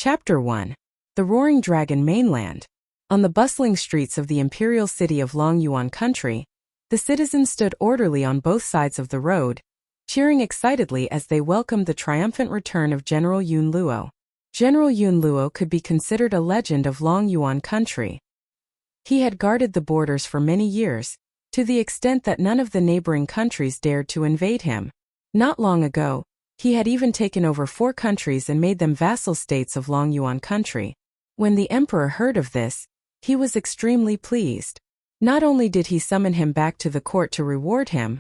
Chapter 1. The Roaring Dragon Mainland. On the bustling streets of the imperial city of Longyuan country, the citizens stood orderly on both sides of the road, cheering excitedly as they welcomed the triumphant return of General Yun Luo. General Yun Luo could be considered a legend of Longyuan country. He had guarded the borders for many years, to the extent that none of the neighboring countries dared to invade him. Not long ago, he had even taken over 4 countries and made them vassal states of Longyuan country. When the emperor heard of this, he was extremely pleased. Not only did he summon him back to the court to reward him,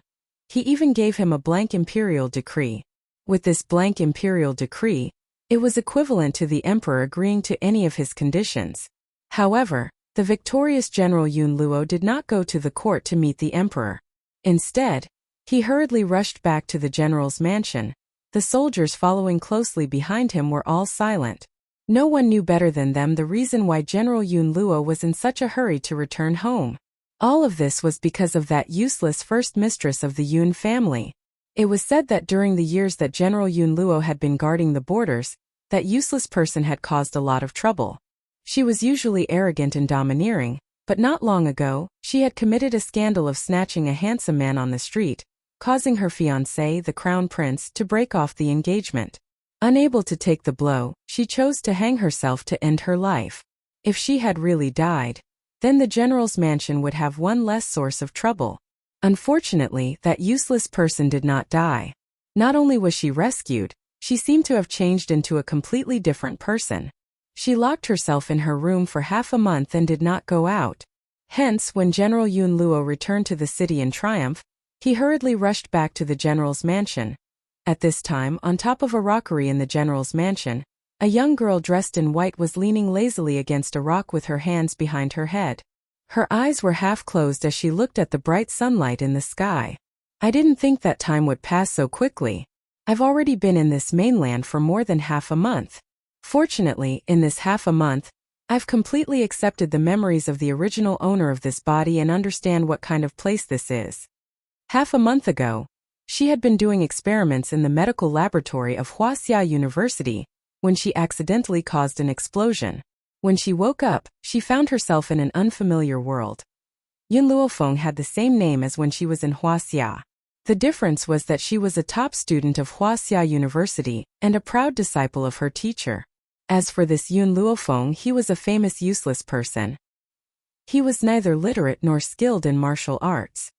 he even gave him a blank imperial decree. With this blank imperial decree, it was equivalent to the emperor agreeing to any of his conditions. However, the victorious General Yun Luo did not go to the court to meet the emperor. Instead, he hurriedly rushed back to the general's mansion. The soldiers following closely behind him were all silent. No one knew better than them the reason why General Yun Luo was in such a hurry to return home. All of this was because of that useless first mistress of the Yun family. It was said that during the years that General Yun Luo had been guarding the borders, that useless person had caused a lot of trouble. She was usually arrogant and domineering, but not long ago, she had committed a scandal of snatching a handsome man on the street, causing her fiancé, the crown prince, to break off the engagement. Unable to take the blow, she chose to hang herself to end her life. If she had really died, then the general's mansion would have one less source of trouble. Unfortunately, that useless person did not die. Not only was she rescued, she seemed to have changed into a completely different person. She locked herself in her room for half a month and did not go out. Hence, when General Yun Luo returned to the city in triumph, he hurriedly rushed back to the general's mansion. At this time, on top of a rockery in the general's mansion, a young girl dressed in white was leaning lazily against a rock with her hands behind her head. Her eyes were half closed as she looked at the bright sunlight in the sky. I didn't think that time would pass so quickly. I've already been in this mainland for more than half a month. Fortunately, in this half a month, I've completely accepted the memories of the original owner of this body and understand what kind of place this is. Half a month ago, she had been doing experiments in the medical laboratory of Huaxia University when she accidentally caused an explosion. When she woke up, she found herself in an unfamiliar world. Yun Luofeng had the same name as when she was in Huaxia. The difference was that she was a top student of Huaxia University and a proud disciple of her teacher. As for this Yun Luofeng, he was a famous useless person. He was neither literate nor skilled in martial arts.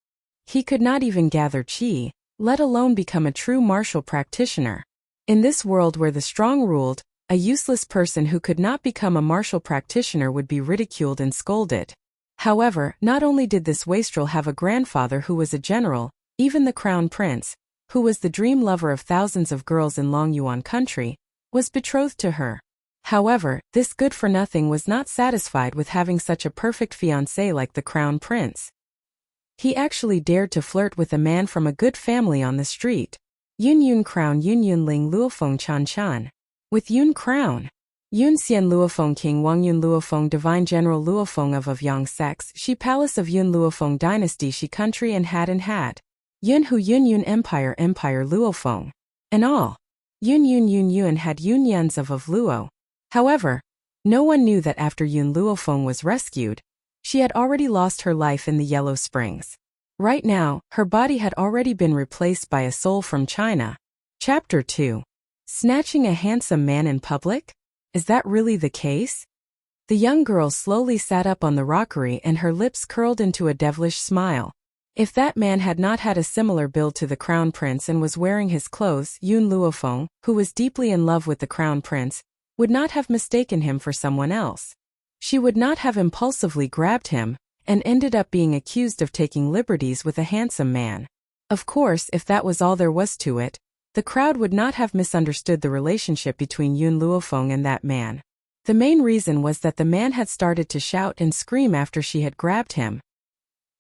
He could not even gather qi, let alone become a true martial practitioner. In this world where the strong ruled, a useless person who could not become a martial practitioner would be ridiculed and scolded. However, not only did this wastrel have a grandfather who was a general, even the crown prince, who was the dream lover of thousands of girls in Longyuan country, was betrothed to her. However, this good-for-nothing was not satisfied with having such a perfect fiancé like the crown prince. He actually dared to flirt with a man from a good family on the street. Yun Crown Yun Ling Luofeng Chan Chan. With Yun Crown, Yun Xian Luofeng King Wang Yun Luofeng Divine General Luofeng of Yang sex, Shi Palace of Yun Luofeng Dynasty Shi Country and had. Yun Hu Yun Empire Luofeng. And all. Yun had Yun Yuns of Luo. However, no one knew that after Yun Luofeng was rescued, she had already lost her life in the Yellow Springs. Right now, her body had already been replaced by a soul from China. Chapter 2. Snatching a handsome man in public? Is that really the case? The young girl slowly sat up on the rockery and her lips curled into a devilish smile. If that man had not had a similar build to the crown prince and was wearing his clothes, Yun Luofeng, who was deeply in love with the crown prince, would not have mistaken him for someone else. She would not have impulsively grabbed him, and ended up being accused of taking liberties with a handsome man. Of course, if that was all there was to it, the crowd would not have misunderstood the relationship between Yun Luofeng and that man. The main reason was that the man had started to shout and scream after she had grabbed him.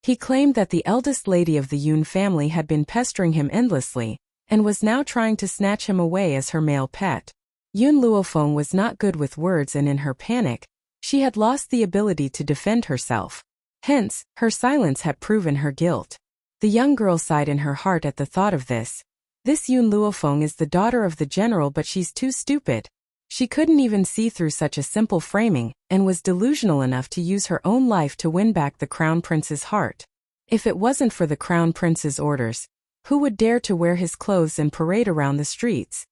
He claimed that the eldest lady of the Yun family had been pestering him endlessly, and was now trying to snatch him away as her male pet. Yun Luofeng was not good with words and in her panic, she had lost the ability to defend herself. Hence, her silence had proven her guilt. The young girl sighed in her heart at the thought of this. This Yun Luofeng is the daughter of the general, but she's too stupid. She couldn't even see through such a simple framing and was delusional enough to use her own life to win back the crown prince's heart. If it wasn't for the crown prince's orders, who would dare to wear his clothes and parade around the streets?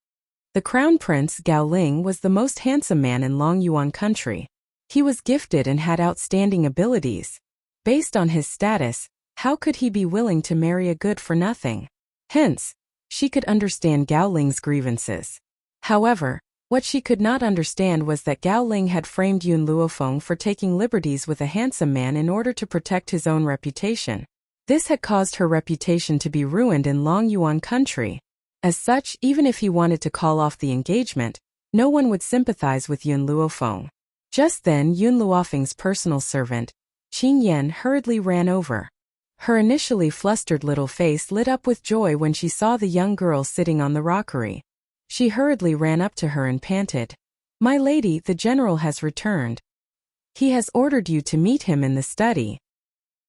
The crown prince, Gao Ling, was the most handsome man in Long Yuan country. He was gifted and had outstanding abilities. Based on his status, how could he be willing to marry a good-for-nothing? Hence, she could understand Gao Ling's grievances. However, what she could not understand was that Gao Ling had framed Yun Luofeng for taking liberties with a handsome man in order to protect his own reputation. This had caused her reputation to be ruined in Long Yuan country. As such, even if he wanted to call off the engagement, no one would sympathize with Yun Luofeng. Just then, Yun Luofeng's personal servant, Qing Yan, hurriedly ran over. Her initially flustered little face lit up with joy when she saw the young girl sitting on the rockery. She hurriedly ran up to her and panted, "My lady, the general has returned. He has ordered you to meet him in the study."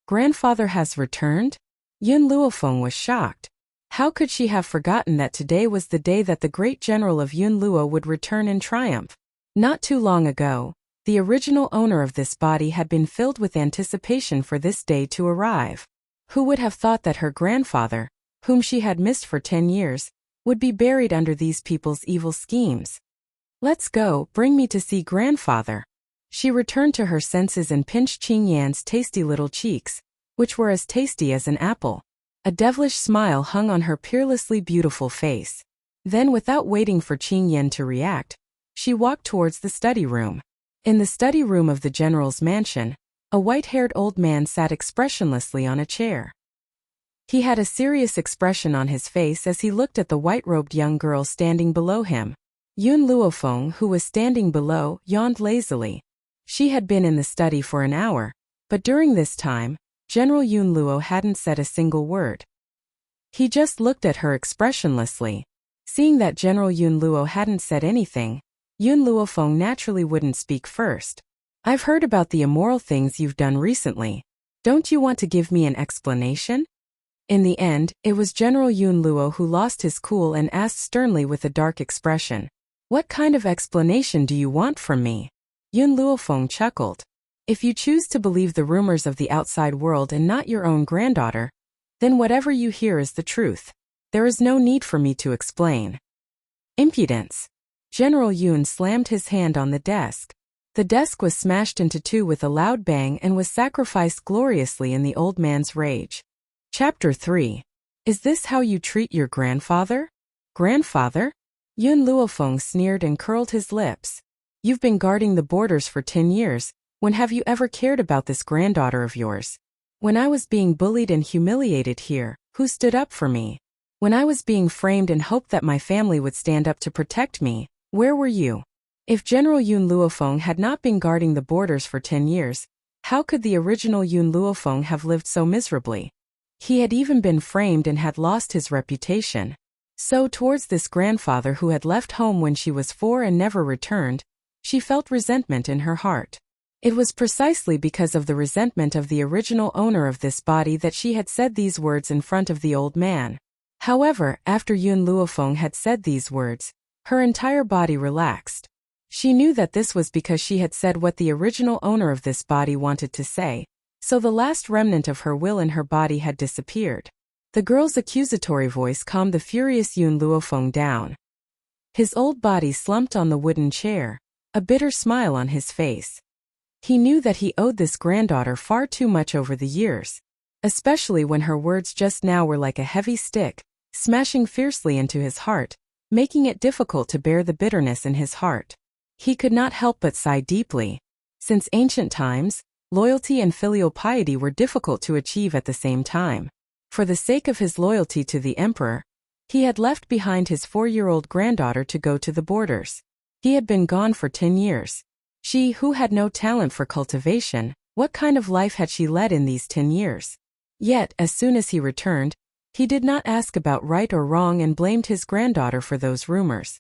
Grandfather has returned? Yun Luofeng was shocked. How could she have forgotten that today was the day that the great general of Yun Luo would return in triumph? Not too long ago, the original owner of this body had been filled with anticipation for this day to arrive. Who would have thought that her grandfather, whom she had missed for 10 years, would be buried under these people's evil schemes? "Let's go, bring me to see grandfather." She returned to her senses and pinched Qing Yan's tasty little cheeks, which were as tasty as an apple. A devilish smile hung on her peerlessly beautiful face. Then, without waiting for Qing Yan to react, she walked towards the study room. In the study room of the general's mansion, a white-haired old man sat expressionlessly on a chair. He had a serious expression on his face as he looked at the white-robed young girl standing below him. Yun Luofeng, who was standing below, yawned lazily. She had been in the study for an hour, but during this time, General Yun Luo hadn't said a single word. He just looked at her expressionlessly. Seeing that General Yun Luo hadn't said anything, Yun Luofeng naturally wouldn't speak first. "I've heard about the immoral things you've done recently. Don't you want to give me an explanation?" In the end, it was General Yun Luo who lost his cool and asked sternly with a dark expression, "What kind of explanation do you want from me?" Yun Luofeng chuckled. "If you choose to believe the rumors of the outside world and not your own granddaughter, then whatever you hear is the truth. There is no need for me to explain." Impudence. General Yun slammed his hand on the desk. The desk was smashed into two with a loud bang and was sacrificed gloriously in the old man's rage. Chapter 3. Is this how you treat your grandfather? Grandfather? Yun Luofeng sneered and curled his lips. "You've been guarding the borders for 10 years. When have you ever cared about this granddaughter of yours? When I was being bullied and humiliated here, who stood up for me? When I was being framed and hoped that my family would stand up to protect me, where were you? If General Yun Luofeng had not been guarding the borders for 10 years, how could the original Yun Luofeng have lived so miserably? He had even been framed and had lost his reputation. So towards this grandfather who had left home when she was 4 and never returned, she felt resentment in her heart. It was precisely because of the resentment of the original owner of this body that she had said these words in front of the old man. However, after Yun Luofeng had said these words, her entire body relaxed. She knew that this was because she had said what the original owner of this body wanted to say, so the last remnant of her will in her body had disappeared. The girl's accusatory voice calmed the furious Yun Luofeng down. His old body slumped on the wooden chair, a bitter smile on his face. He knew that he owed this granddaughter far too much over the years, especially when her words just now were like a heavy stick, smashing fiercely into his heart, making it difficult to bear the bitterness in his heart. He could not help but sigh deeply. Since ancient times, loyalty and filial piety were difficult to achieve at the same time. For the sake of his loyalty to the emperor, he had left behind his 4-year-old granddaughter to go to the borders. He had been gone for 10 years. She, who had no talent for cultivation, what kind of life had she led in these 10 years? Yet, as soon as he returned, he did not ask about right or wrong and blamed his granddaughter for those rumors.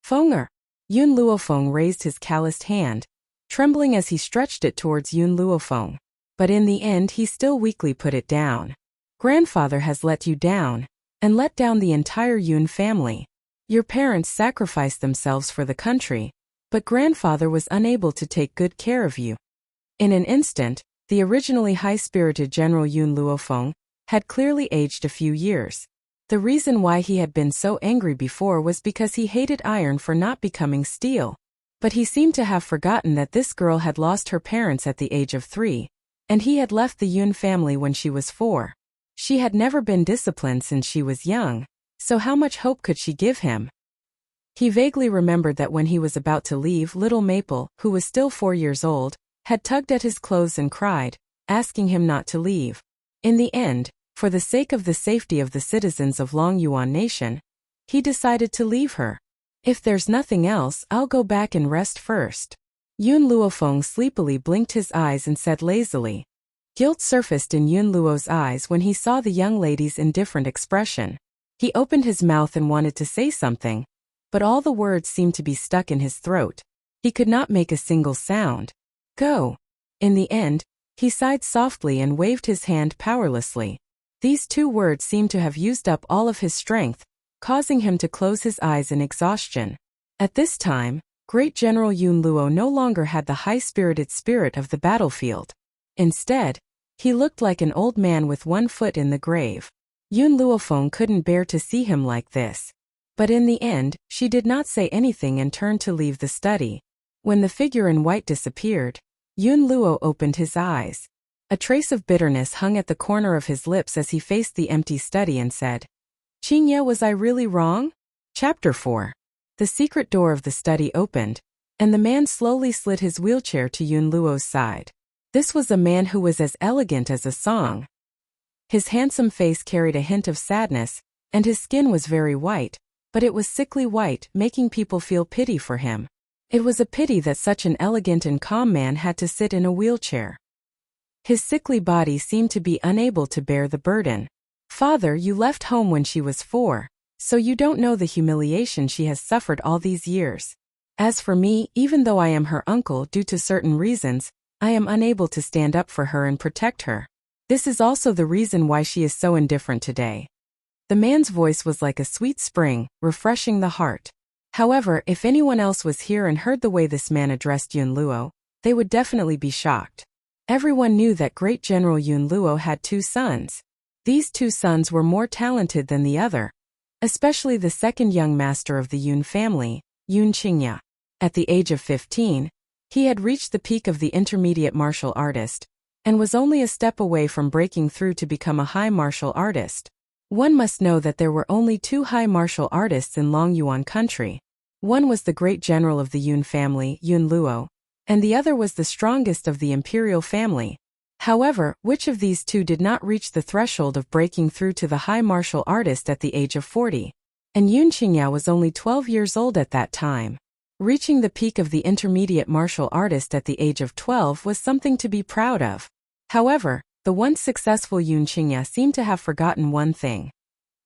"Fenger." Yun Luofeng raised his calloused hand, trembling as he stretched it towards Yun Luofeng. But in the end he still weakly put it down. "Grandfather has let you down, and let down the entire Yun family. Your parents sacrificed themselves for the country, but grandfather was unable to take good care of you." In an instant, the originally high-spirited General Yun Luofeng had clearly aged a few years. The reason why he had been so angry before was because he hated iron for not becoming steel. But he seemed to have forgotten that this girl had lost her parents at the age of 3, and he had left the Yun family when she was 4. She had never been disciplined since she was young, so how much hope could she give him? He vaguely remembered that when he was about to leave, little Maple, who was still 4 years old, had tugged at his clothes and cried, asking him not to leave. In the end, for the sake of the safety of the citizens of Longyuan Nation, he decided to leave her. "If there's nothing else, I'll go back and rest first." Yun Luofeng sleepily blinked his eyes and said lazily. Guilt surfaced in Yun Luo's eyes when he saw the young lady's indifferent expression. He opened his mouth and wanted to say something, but all the words seemed to be stuck in his throat. He could not make a single sound. "Go." In the end, he sighed softly and waved his hand powerlessly. These 2 words seemed to have used up all of his strength, causing him to close his eyes in exhaustion. At this time, Great General Yun Luo no longer had the high-spirited spirit of the battlefield. Instead, he looked like an old man with one foot in the grave. Yun Luofeng couldn't bear to see him like this. But in the end, she did not say anything and turned to leave the study. When the figure in white disappeared, Yun Luo opened his eyes. A trace of bitterness hung at the corner of his lips as he faced the empty study and said, "Qingye, was I really wrong?" Chapter 4. The secret door of the study opened, and the man slowly slid his wheelchair to Yun Luo's side. This was a man who was as elegant as a song. His handsome face carried a hint of sadness, and his skin was very white, but it was sickly white, making people feel pity for him. It was a pity that such an elegant and calm man had to sit in a wheelchair. His sickly body seemed to be unable to bear the burden. "Father, you left home when she was 4, so you don't know the humiliation she has suffered all these years. As for me, even though I am her uncle due to certain reasons, I am unable to stand up for her and protect her. This is also the reason why she is so indifferent today." The man's voice was like a sweet spring, refreshing the heart. However, if anyone else was here and heard the way this man addressed Yun Luo, they would definitely be shocked. Everyone knew that Great General Yun Luo had 2 sons. These 2 sons were more talented than the other, especially the second young master of the Yun family, Yun Qingye. At the age of 15, he had reached the peak of the intermediate martial artist, and was only a step away from breaking through to become a high martial artist. One must know that there were only 2 high martial artists in Longyuan country. One was the great general of the Yun family, Yun Luo, and the other was the strongest of the imperial family. However, which of these 2 did not reach the threshold of breaking through to the high martial artist at the age of 40? And Yun Qingye was only 12 years old at that time. Reaching the peak of the intermediate martial artist at the age of 12 was something to be proud of. However, the once successful Yun Qingye seemed to have forgotten one thing.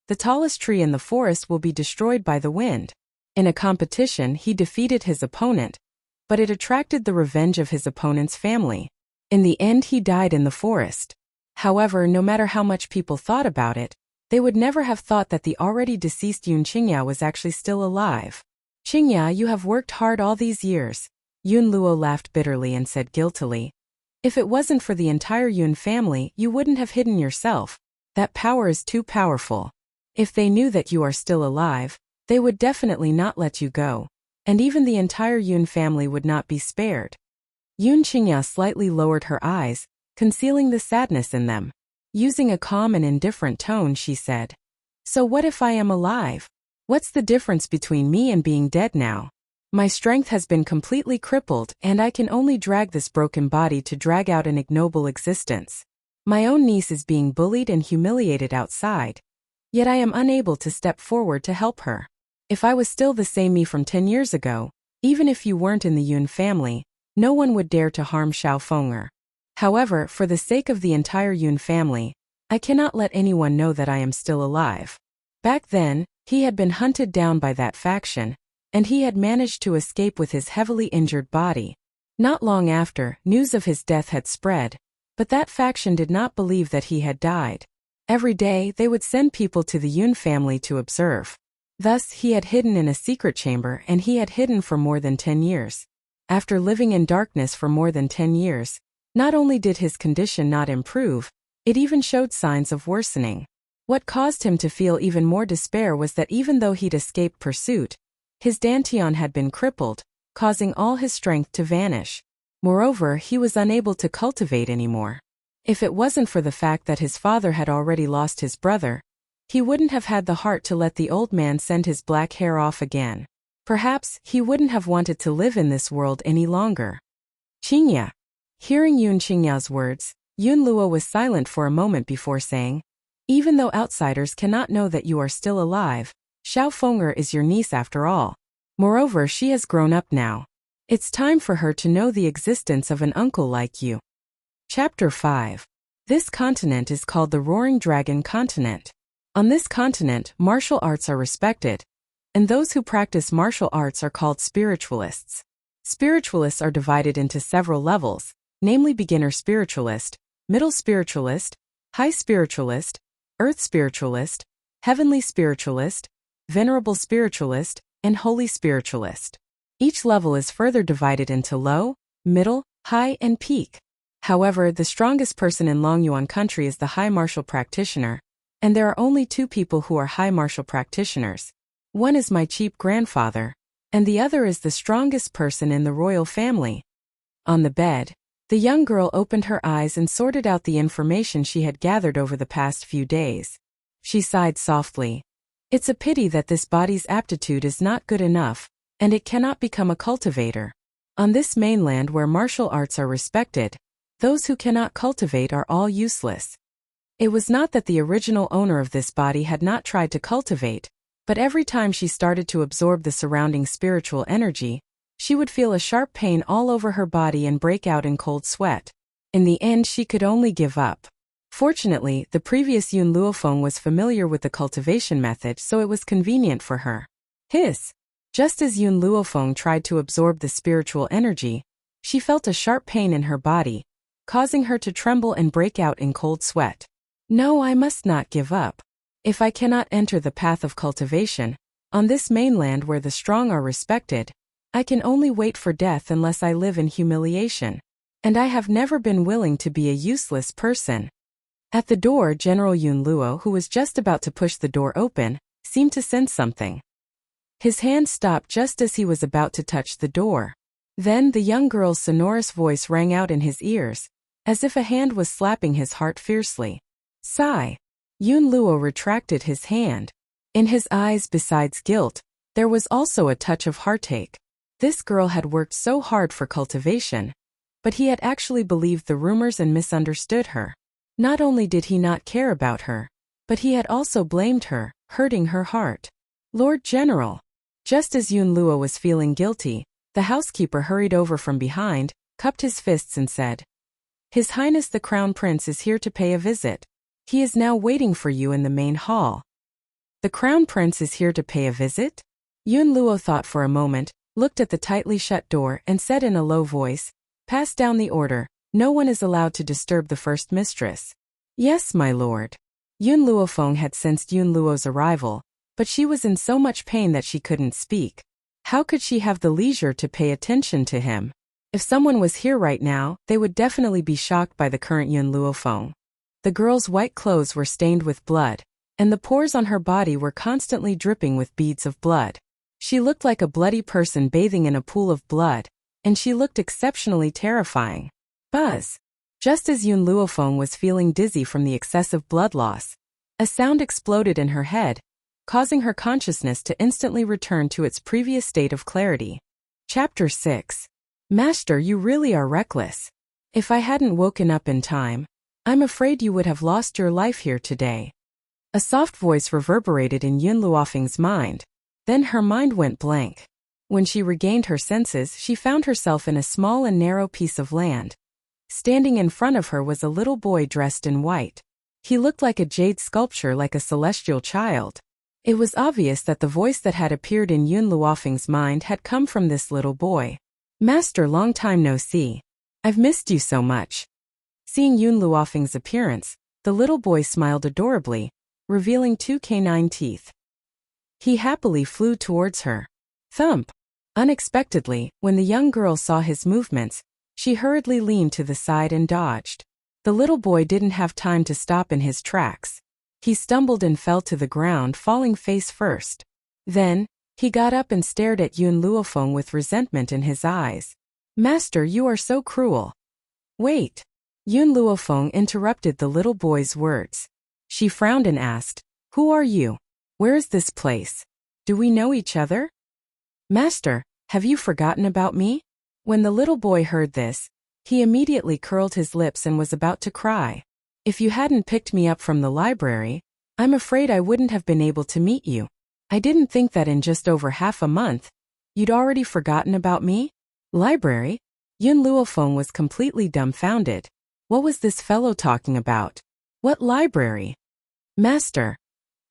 The tallest tree in the forest will be destroyed by the wind. In a competition, he defeated his opponent, but it attracted the revenge of his opponent's family. In the end, he died in the forest. However, no matter how much people thought about it, they would never have thought that the already deceased Yun Qingye was actually still alive. "Qingye, you have worked hard all these years." Yun Luo laughed bitterly and said guiltily, "If it wasn't for the entire Yun family, you wouldn't have hidden yourself. That power is too powerful. If they knew that you are still alive, they would definitely not let you go, and even the entire Yun family would not be spared." Yun Qingye slightly lowered her eyes, concealing the sadness in them. Using a calm and indifferent tone, she said, "So what if I am alive? What's the difference between me and being dead now? My strength has been completely crippled, and I can only drag this broken body to drag out an ignoble existence. My own niece is being bullied and humiliated outside, yet I am unable to step forward to help her. If I was still the same me from 10 years ago, even if you weren't in the Yun family, no one would dare to harm Xiaofeng'er. However, for the sake of the entire Yun family, I cannot let anyone know that I am still alive." Back then, he had been hunted down by that faction, and he had managed to escape with his heavily injured body. Not long after, news of his death had spread, but that faction did not believe that he had died. Every day, they would send people to the Yun family to observe. Thus, he had hidden in a secret chamber, and he had hidden for more than 10 years. After living in darkness for more than 10 years, not only did his condition not improve, it even showed signs of worsening. What caused him to feel even more despair was that even though he'd escaped pursuit, his dantian had been crippled, causing all his strength to vanish. Moreover, he was unable to cultivate anymore. If it wasn't for the fact that his father had already lost his brother, he wouldn't have had the heart to let the old man send his black hair off again. Perhaps he wouldn't have wanted to live in this world any longer. Qingya. Hearing Yun Qingya's words, Yun Luo was silent for a moment before saying, "Even though outsiders cannot know that you are still alive, Xiao Feng'er is your niece after all. Moreover, she has grown up now. It's time for her to know the existence of an uncle like you." Chapter 5. This continent is called the Roaring Dragon Continent. On this continent, martial arts are respected, and those who practice martial arts are called spiritualists. Spiritualists are divided into several levels, namely beginner spiritualist, middle spiritualist, high spiritualist, earth spiritualist, heavenly spiritualist, venerable spiritualist, and holy spiritualist. Each level is further divided into low, middle, high, and peak. However, the strongest person in Longyuan country is the high martial practitioner, and there are only 2 people who are high martial practitioners. One is my cheap grandfather, and the other is the strongest person in the royal family. On the bed, the young girl opened her eyes and sorted out the information she had gathered over the past few days. She sighed softly. It's a pity that this body's aptitude is not good enough, and it cannot become a cultivator. On this mainland where martial arts are respected, those who cannot cultivate are all useless. It was not that the original owner of this body had not tried to cultivate, but every time she started to absorb the surrounding spiritual energy, she would feel a sharp pain all over her body and break out in cold sweat. In the end, she could only give up. Fortunately, the previous Yun Luofeng was familiar with the cultivation method, so it was convenient for her. Just as Yun Luofeng tried to absorb the spiritual energy, she felt a sharp pain in her body, causing her to tremble and break out in cold sweat. No, I must not give up. If I cannot enter the path of cultivation, on this mainland where the strong are respected, I can only wait for death unless I live in humiliation. And I have never been willing to be a useless person. At the door, General Yun Luo, who was just about to push the door open, seemed to sense something. His hand stopped just as he was about to touch the door. Then the young girl's sonorous voice rang out in his ears, as if a hand was slapping his heart fiercely. Sigh. Yun Luo retracted his hand. In his eyes, besides guilt, there was also a touch of heartache. This girl had worked so hard for cultivation, but he had actually believed the rumors and misunderstood her. Not only did he not care about her, but he had also blamed her, hurting her heart. Lord General. Just as Yun Luo was feeling guilty, the housekeeper hurried over from behind, cupped his fists and said, "His Highness the Crown Prince is here to pay a visit. He is now waiting for you in the main hall." The Crown Prince is here to pay a visit? Yun Luo thought for a moment, looked at the tightly shut door and said in a low voice, "Pass down the order. No one is allowed to disturb the first mistress." "Yes, my lord." Yun Luofeng had sensed Yun Luo's arrival, but she was in so much pain that she couldn't speak. How could she have the leisure to pay attention to him? If someone was here right now, they would definitely be shocked by the current Yun Luofeng. The girl's white clothes were stained with blood, and the pores on her body were constantly dripping with beads of blood. She looked like a bloody person bathing in a pool of blood, and she looked exceptionally terrifying. Buzz. Just as Yun Luofeng was feeling dizzy from the excessive blood loss, a sound exploded in her head, causing her consciousness to instantly return to its previous state of clarity. Chapter 6. Master, you really are reckless. If I hadn't woken up in time, I'm afraid you would have lost your life here today. A soft voice reverberated in Yun Luofeng's mind. Then her mind went blank. When she regained her senses, she found herself in a small and narrow piece of land. Standing in front of her was a little boy dressed in white. He looked like a jade sculpture, like a celestial child. It was obvious that the voice that had appeared in Yun Luofeng's mind had come from this little boy. "Master, long time no see. I've missed you so much." Seeing Yun Luofeng's appearance, the little boy smiled adorably, revealing 2 canine teeth. He happily flew towards her. Thump! Unexpectedly, when the young girl saw his movements, she hurriedly leaned to the side and dodged. The little boy didn't have time to stop in his tracks. He stumbled and fell to the ground, falling face first. Then, he got up and stared at Yun Luofeng with resentment in his eyes. Master, you are so cruel. Wait. Yun Luofeng interrupted the little boy's words. She frowned and asked, Who are you? Where is this place? Do we know each other? Master, have you forgotten about me? When the little boy heard this, he immediately curled his lips and was about to cry. If you hadn't picked me up from the library, I'm afraid I wouldn't have been able to meet you. I didn't think that in just over half a month, you'd already forgotten about me? Library? Yun Luofeng was completely dumbfounded. What was this fellow talking about? What library? Master,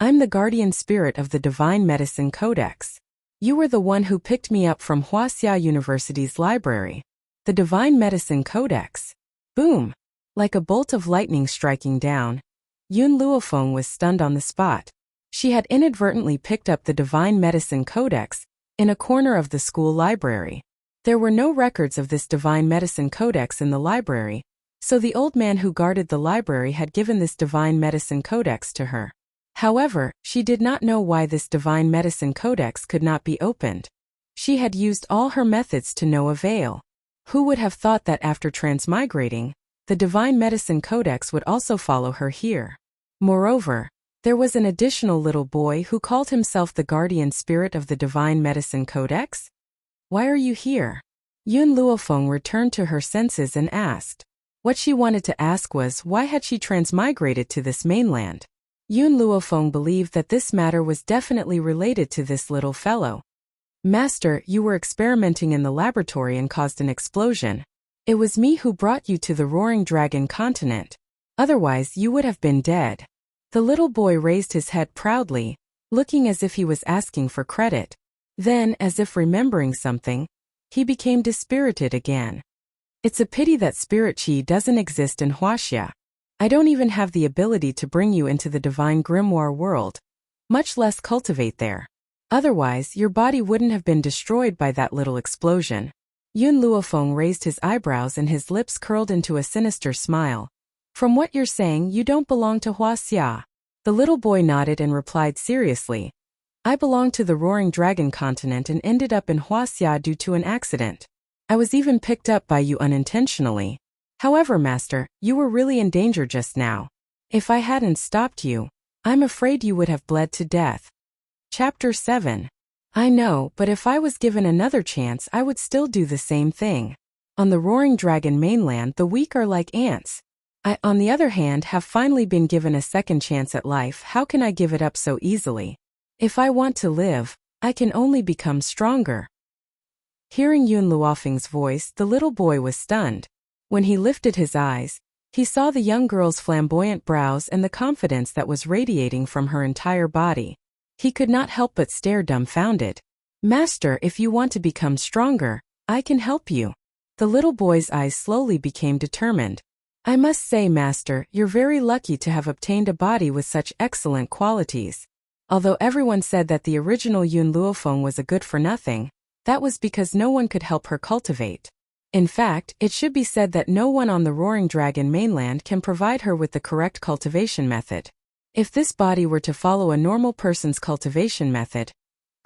I'm the guardian spirit of the Divine Medicine Codex. You were the one who picked me up from Huaxia University's library. The Divine Medicine Codex. Boom! Like a bolt of lightning striking down, Yun Luofeng was stunned on the spot. She had inadvertently picked up the Divine Medicine Codex in a corner of the school library. There were no records of this Divine Medicine Codex in the library, so the old man who guarded the library had given this Divine Medicine Codex to her. However, she did not know why this Divine Medicine Codex could not be opened. She had used all her methods to no avail. Who would have thought that after transmigrating, the Divine Medicine Codex would also follow her here? Moreover, there was an additional little boy who called himself the guardian spirit of the Divine Medicine Codex? Why are you here? Yun Luofeng returned to her senses and asked. What she wanted to ask was why had she transmigrated to this mainland? Yun Luofeng believed that this matter was definitely related to this little fellow. Master, you were experimenting in the laboratory and caused an explosion. It was me who brought you to the Roaring Dragon continent. Otherwise, you would have been dead. The little boy raised his head proudly, looking as if he was asking for credit. Then, as if remembering something, he became dispirited again. It's a pity that spirit chi doesn't exist in Huaxia. I don't even have the ability to bring you into the divine grimoire world, much less cultivate there. Otherwise, your body wouldn't have been destroyed by that little explosion. Yun Luofeng raised his eyebrows and his lips curled into a sinister smile. From what you're saying, you don't belong to Huaxia. The little boy nodded and replied seriously. I belong to the Roaring Dragon continent and ended up in Huaxia due to an accident. I was even picked up by you unintentionally. However, Master, you were really in danger just now. If I hadn't stopped you, I'm afraid you would have bled to death. Chapter 7. I know, but if I was given another chance, I would still do the same thing. On the Roaring Dragon mainland, the weak are like ants. I, on the other hand, have finally been given a second chance at life. How can I give it up so easily? If I want to live, I can only become stronger. Hearing Yun Luofeng's voice, the little boy was stunned. When he lifted his eyes, he saw the young girl's flamboyant brows and the confidence that was radiating from her entire body. He could not help but stare dumbfounded. Master, if you want to become stronger, I can help you. The little boy's eyes slowly became determined. I must say, Master, you're very lucky to have obtained a body with such excellent qualities. Although everyone said that the original Yun Luofeng was a good-for-nothing, that was because no one could help her cultivate. In fact, it should be said that no one on the Roaring Dragon mainland can provide her with the correct cultivation method. If this body were to follow a normal person's cultivation method,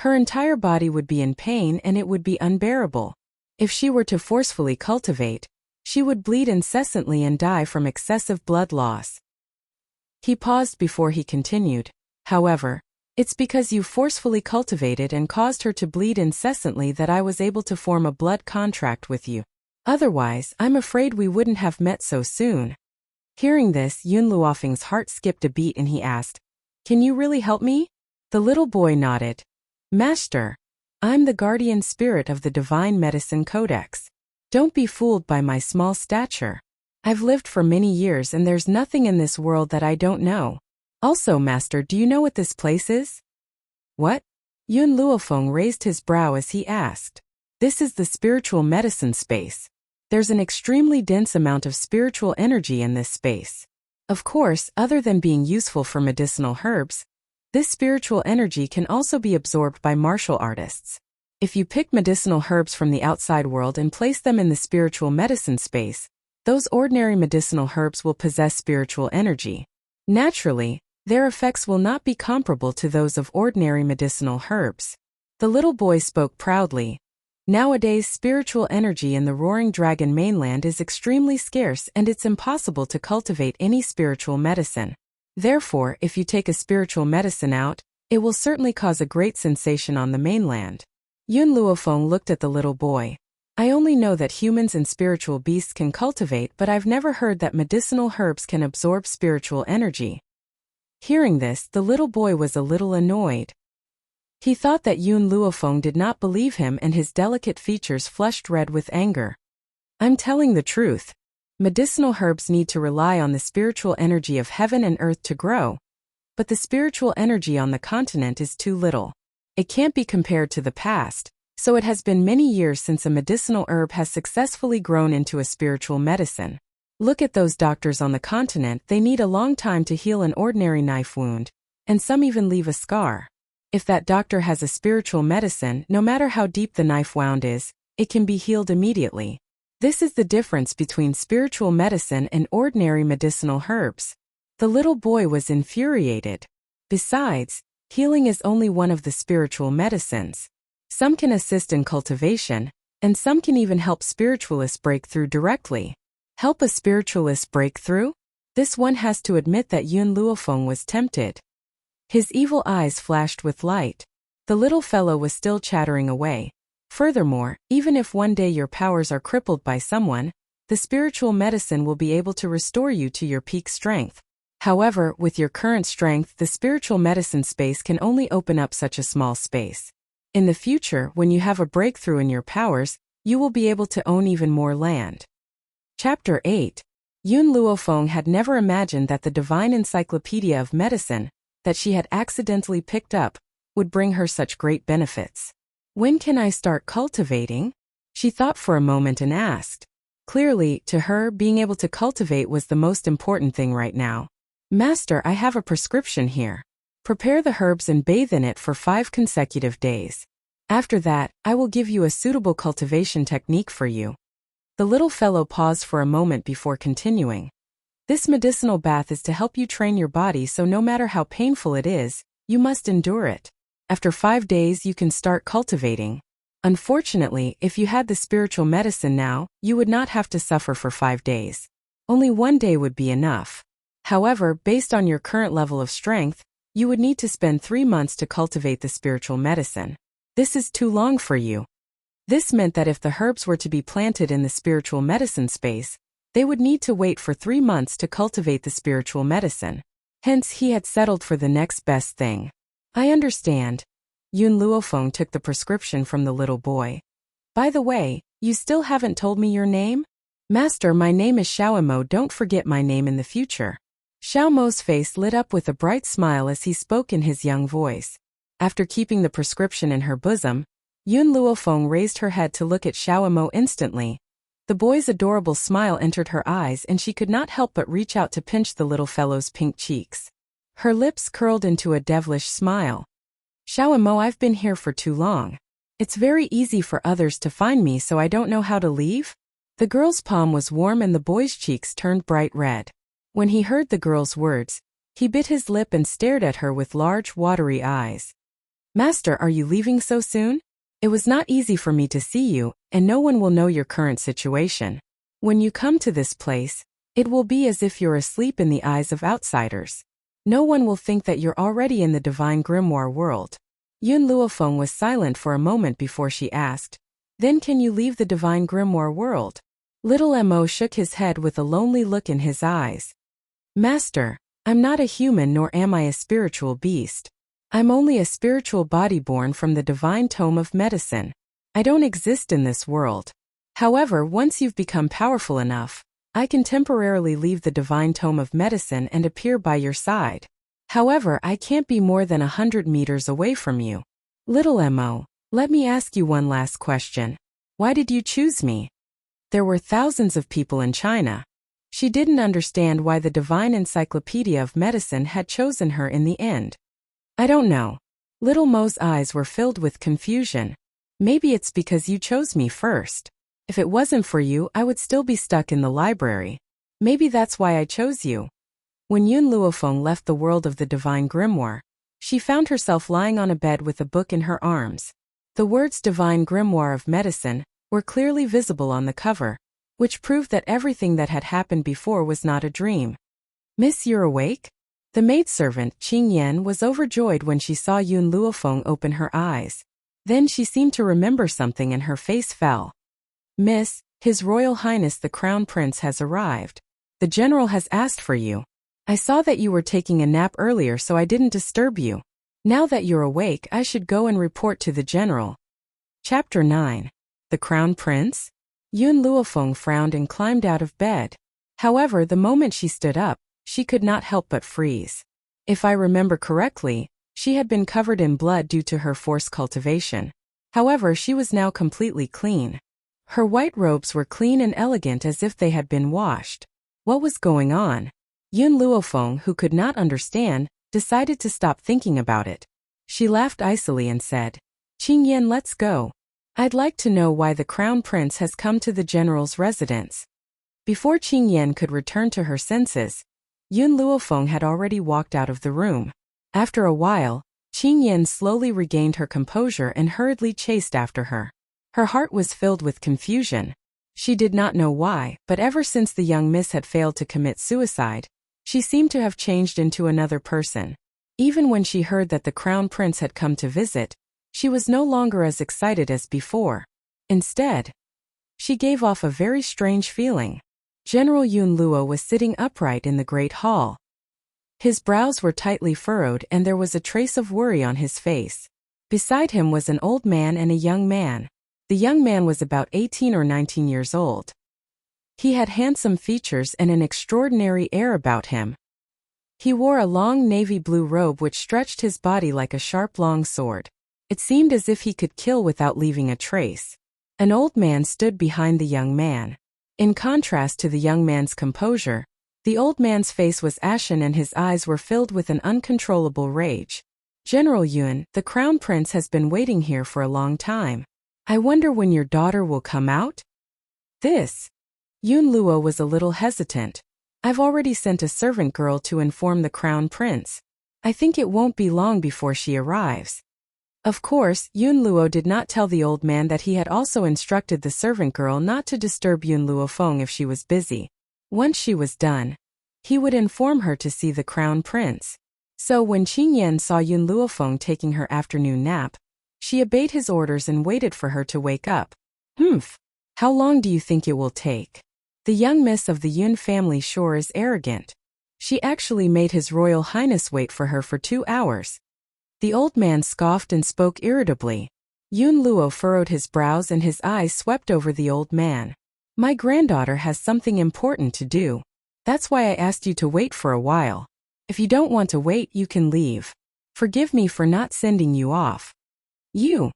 her entire body would be in pain and it would be unbearable. If she were to forcefully cultivate, she would bleed incessantly and die from excessive blood loss. He paused before he continued. However, it's because you forcefully cultivated and caused her to bleed incessantly that I was able to form a blood contract with you. Otherwise, I'm afraid we wouldn't have met so soon. Hearing this, Yun Luofeng's heart skipped a beat and he asked, Can you really help me? The little boy nodded. Master, I'm the guardian spirit of the Divine Medicine Codex. Don't be fooled by my small stature. I've lived for many years and there's nothing in this world that I don't know. Also, Master, do you know what this place is? What? Yun Luofeng raised his brow as he asked. This is the spiritual medicine space. There's an extremely dense amount of spiritual energy in this space. Of course, other than being useful for medicinal herbs, This spiritual energy can also be absorbed by martial artists. If you pick medicinal herbs from the outside world and place them in the spiritual medicine space, those ordinary medicinal herbs will possess spiritual energy. Naturally, their effects will not be comparable to those of ordinary medicinal herbs. The little boy spoke proudly. Nowadays, spiritual energy in the Roaring Dragon mainland is extremely scarce, and it's impossible to cultivate any spiritual medicine. Therefore, if you take a spiritual medicine out, it will certainly cause a great sensation on the mainland. Yun Luofeng looked at the little boy. I only know that humans and spiritual beasts can cultivate, but I've never heard that medicinal herbs can absorb spiritual energy. Hearing this, the little boy was a little annoyed. He thought that Yun Luofeng did not believe him, and his delicate features flushed red with anger. I'm telling the truth. Medicinal herbs need to rely on the spiritual energy of heaven and earth to grow. But the spiritual energy on the continent is too little. It can't be compared to the past, so it has been many years since a medicinal herb has successfully grown into a spiritual medicine. Look at those doctors on the continent, they need a long time to heal an ordinary knife wound, and some even leave a scar. If that doctor has a spiritual medicine, no matter how deep the knife wound is, it can be healed immediately. This is the difference between spiritual medicine and ordinary medicinal herbs. The little boy was infuriated. Besides, healing is only one of the spiritual medicines. Some can assist in cultivation, and some can even help spiritualists break through directly. Help a spiritualist break through? This one has to admit that Yun Luofeng was tempted. His evil eyes flashed with light. The little fellow was still chattering away. Furthermore, even if one day your powers are crippled by someone, the spiritual medicine will be able to restore you to your peak strength. However, with your current strength, the spiritual medicine space can only open up such a small space. In the future, when you have a breakthrough in your powers, you will be able to own even more land. Chapter 8. Yun Luofeng had never imagined that the divine encyclopedia of medicine, that she had accidentally picked up, would bring her such great benefits. When can I start cultivating? She thought for a moment and asked. Clearly, to her, being able to cultivate was the most important thing right now. Master, I have a prescription here. Prepare the herbs and bathe in it for 5 consecutive days. After that, I will give you a suitable cultivation technique for you. The little fellow paused for a moment before continuing. This medicinal bath is to help you train your body, so no matter how painful it is, you must endure it. After 5 days you can start cultivating. Unfortunately, if you had the spiritual medicine now, you would not have to suffer for 5 days. Only 1 day would be enough. However, based on your current level of strength, you would need to spend 3 months to cultivate the spiritual medicine. This is too long for you. This meant that if the herbs were to be planted in the spiritual medicine space, they would need to wait for 3 months to cultivate the spiritual medicine. Hence, he had settled for the next best thing. I understand. Yun Luofeng took the prescription from the little boy. By the way, you still haven't told me your name? Master, my name is Xiaomo. Don't forget my name in the future. Xiaomo's face lit up with a bright smile as he spoke in his young voice. After keeping the prescription in her bosom, Yun Luofeng raised her head to look at Xiaomo instantly. The boy's adorable smile entered her eyes, and she could not help but reach out to pinch the little fellow's pink cheeks. Her lips curled into a devilish smile. Xiaomo, I've been here for too long. It's very easy for others to find me, so I don't know how to leave? The girl's palm was warm and the boy's cheeks turned bright red. When he heard the girl's words, he bit his lip and stared at her with large, watery eyes. Master, are you leaving so soon? It was not easy for me to see you, and no one will know your current situation. When you come to this place, it will be as if you're asleep in the eyes of outsiders. No one will think that you're already in the divine grimoire world. Yun Luofeng was silent for a moment before she asked, Then can you leave the divine grimoire world? Little Mo shook his head with a lonely look in his eyes. Master, I'm not a human nor am I a spiritual beast. I'm only a spiritual body born from the divine tome of medicine. I don't exist in this world. However, once you've become powerful enough, I can temporarily leave the divine tome of medicine and appear by your side. However, I can't be more than 100 meters away from you. Little Mo, let me ask you one last question. Why did you choose me? There were thousands of people in China. She didn't understand why the divine encyclopedia of medicine had chosen her in the end. I don't know. Little Mo's eyes were filled with confusion. Maybe it's because you chose me first. If it wasn't for you, I would still be stuck in the library. Maybe that's why I chose you. When Yun Luofeng left the world of the divine grimoire, she found herself lying on a bed with a book in her arms. The words Divine Grimoire of Medicine were clearly visible on the cover, which proved that everything that had happened before was not a dream. Miss, you're awake? The maidservant, Qing Yan, was overjoyed when she saw Yun Luofeng open her eyes. Then she seemed to remember something and her face fell. Miss, His Royal Highness the Crown Prince has arrived. The general has asked for you. I saw that you were taking a nap earlier, so I didn't disturb you. Now that you're awake, I should go and report to the general. Chapter 9. The Crown Prince? Yun Luofeng frowned and climbed out of bed. However, the moment she stood up, she could not help but freeze. If I remember correctly, she had been covered in blood due to her forced cultivation. However, she was now completely clean. Her white robes were clean and elegant as if they had been washed. What was going on? Yun Luofeng, who could not understand, decided to stop thinking about it. She laughed icily and said, Qing Yan, let's go. I'd like to know why the Crown Prince has come to the general's residence. Before Qing Yan could return to her senses, Yun Luofeng had already walked out of the room. After a while, Qing Yan slowly regained her composure and hurriedly chased after her. Her heart was filled with confusion. She did not know why, but ever since the young miss had failed to commit suicide, she seemed to have changed into another person. Even when she heard that the Crown Prince had come to visit, she was no longer as excited as before. Instead, she gave off a very strange feeling. General Yun Luo was sitting upright in the great hall. His brows were tightly furrowed and there was a trace of worry on his face. Beside him was an old man and a young man. The young man was about 18 or 19 years old. He had handsome features and an extraordinary air about him. He wore a long navy blue robe which stretched his body like a sharp long sword. It seemed as if he could kill without leaving a trace. An old man stood behind the young man. In contrast to the young man's composure, the old man's face was ashen and his eyes were filled with an uncontrollable rage. General Yun, the Crown Prince has been waiting here for a long time. I wonder when your daughter will come out? Yun Luo was a little hesitant. I've already sent a servant girl to inform the Crown Prince. I think it won't be long before she arrives. Of course, Yun Luo did not tell the old man that he had also instructed the servant girl not to disturb Yun Luofeng if she was busy. Once she was done, he would inform her to see the Crown Prince. So when Qing Yan saw Yun Luofeng taking her afternoon nap, she obeyed his orders and waited for her to wake up. How long do you think it will take? The young miss of the Yun family sure is arrogant. She actually made His Royal Highness wait for her for 2 hours. The old man scoffed and spoke irritably. Yun Luo furrowed his brows and his eyes swept over the old man. My granddaughter has something important to do. That's why I asked you to wait for a while. If you don't want to wait, you can leave. Forgive me for not sending you off. Yun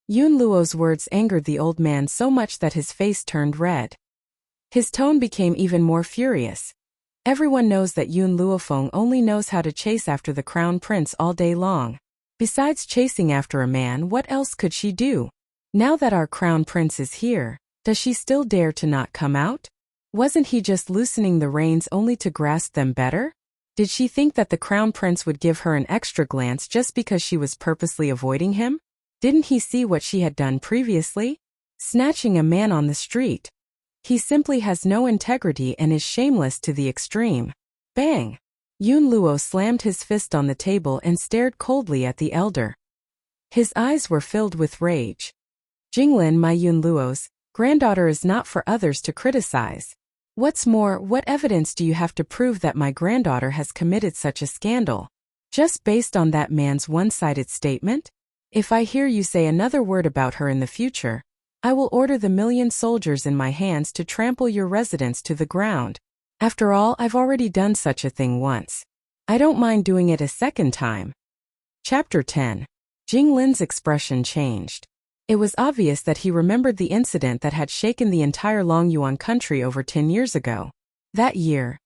Luo's words angered the old man so much that his face turned red. His tone became even more furious. Everyone knows that Yun Luofeng only knows how to chase after the Crown Prince all day long. Besides chasing after a man, what else could she do? Now that our Crown Prince is here, does she still dare to not come out? Wasn't he just loosening the reins only to grasp them better? Did she think that the Crown Prince would give her an extra glance just because she was purposely avoiding him? Didn't he see what she had done previously? Snatching a man on the street. He simply has no integrity and is shameless to the extreme. Bang! Yun Luo slammed his fist on the table and stared coldly at the elder. His eyes were filled with rage. Jinglin, my Yun Luo's granddaughter, is not for others to criticize. What's more, what evidence do you have to prove that my granddaughter has committed such a scandal? Just based on that man's one-sided statement? If I hear you say another word about her in the future, I will order the 1,000,000 soldiers in my hands to trample your residence to the ground. After all, I've already done such a thing once. I don't mind doing it a second time. Chapter 10. Jinglin's expression changed. It was obvious that he remembered the incident that had shaken the entire Longyuan country over 10 years ago. That year,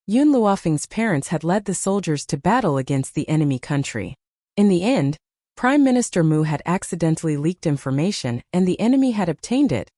Yun Luofeng's parents had led the soldiers to battle against the enemy country. In the end, Prime Minister Mu had accidentally leaked information and the enemy had obtained it,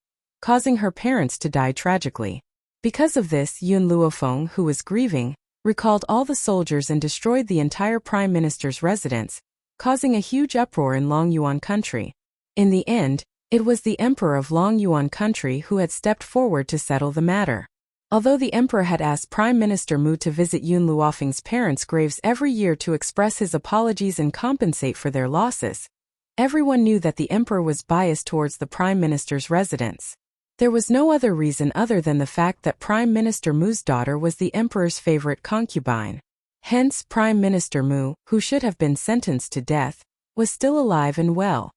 causing her parents to die tragically. Because of this, Yun Luofeng, who was grieving, recalled all the soldiers and destroyed the entire Prime Minister's residence, causing a huge uproar in Longyuan country. In the end, it was the Emperor of Longyuan country who had stepped forward to settle the matter. Although the Emperor had asked Prime Minister Mu to visit Yun Luofeng's parents' graves every year to express his apologies and compensate for their losses, everyone knew that the Emperor was biased towards the Prime Minister's residence. There was no other reason other than the fact that Prime Minister Mu's daughter was the Emperor's favorite concubine. Hence, Prime Minister Mu, who should have been sentenced to death, was still alive and well.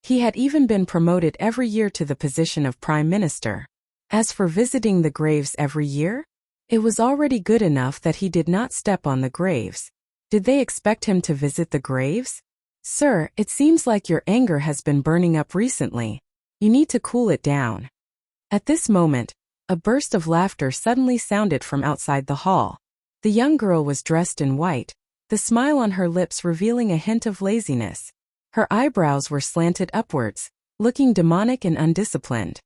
He had even been promoted every year to the position of Prime Minister. As for visiting the graves every year, it was already good enough that he did not step on the graves. Did they expect him to visit the graves? Sir, it seems like your anger has been burning up recently. You need to cool it down. At this moment, a burst of laughter suddenly sounded from outside the hall. The young girl was dressed in white, the smile on her lips revealing a hint of laziness. Her eyebrows were slanted upwards, looking demonic and undisciplined.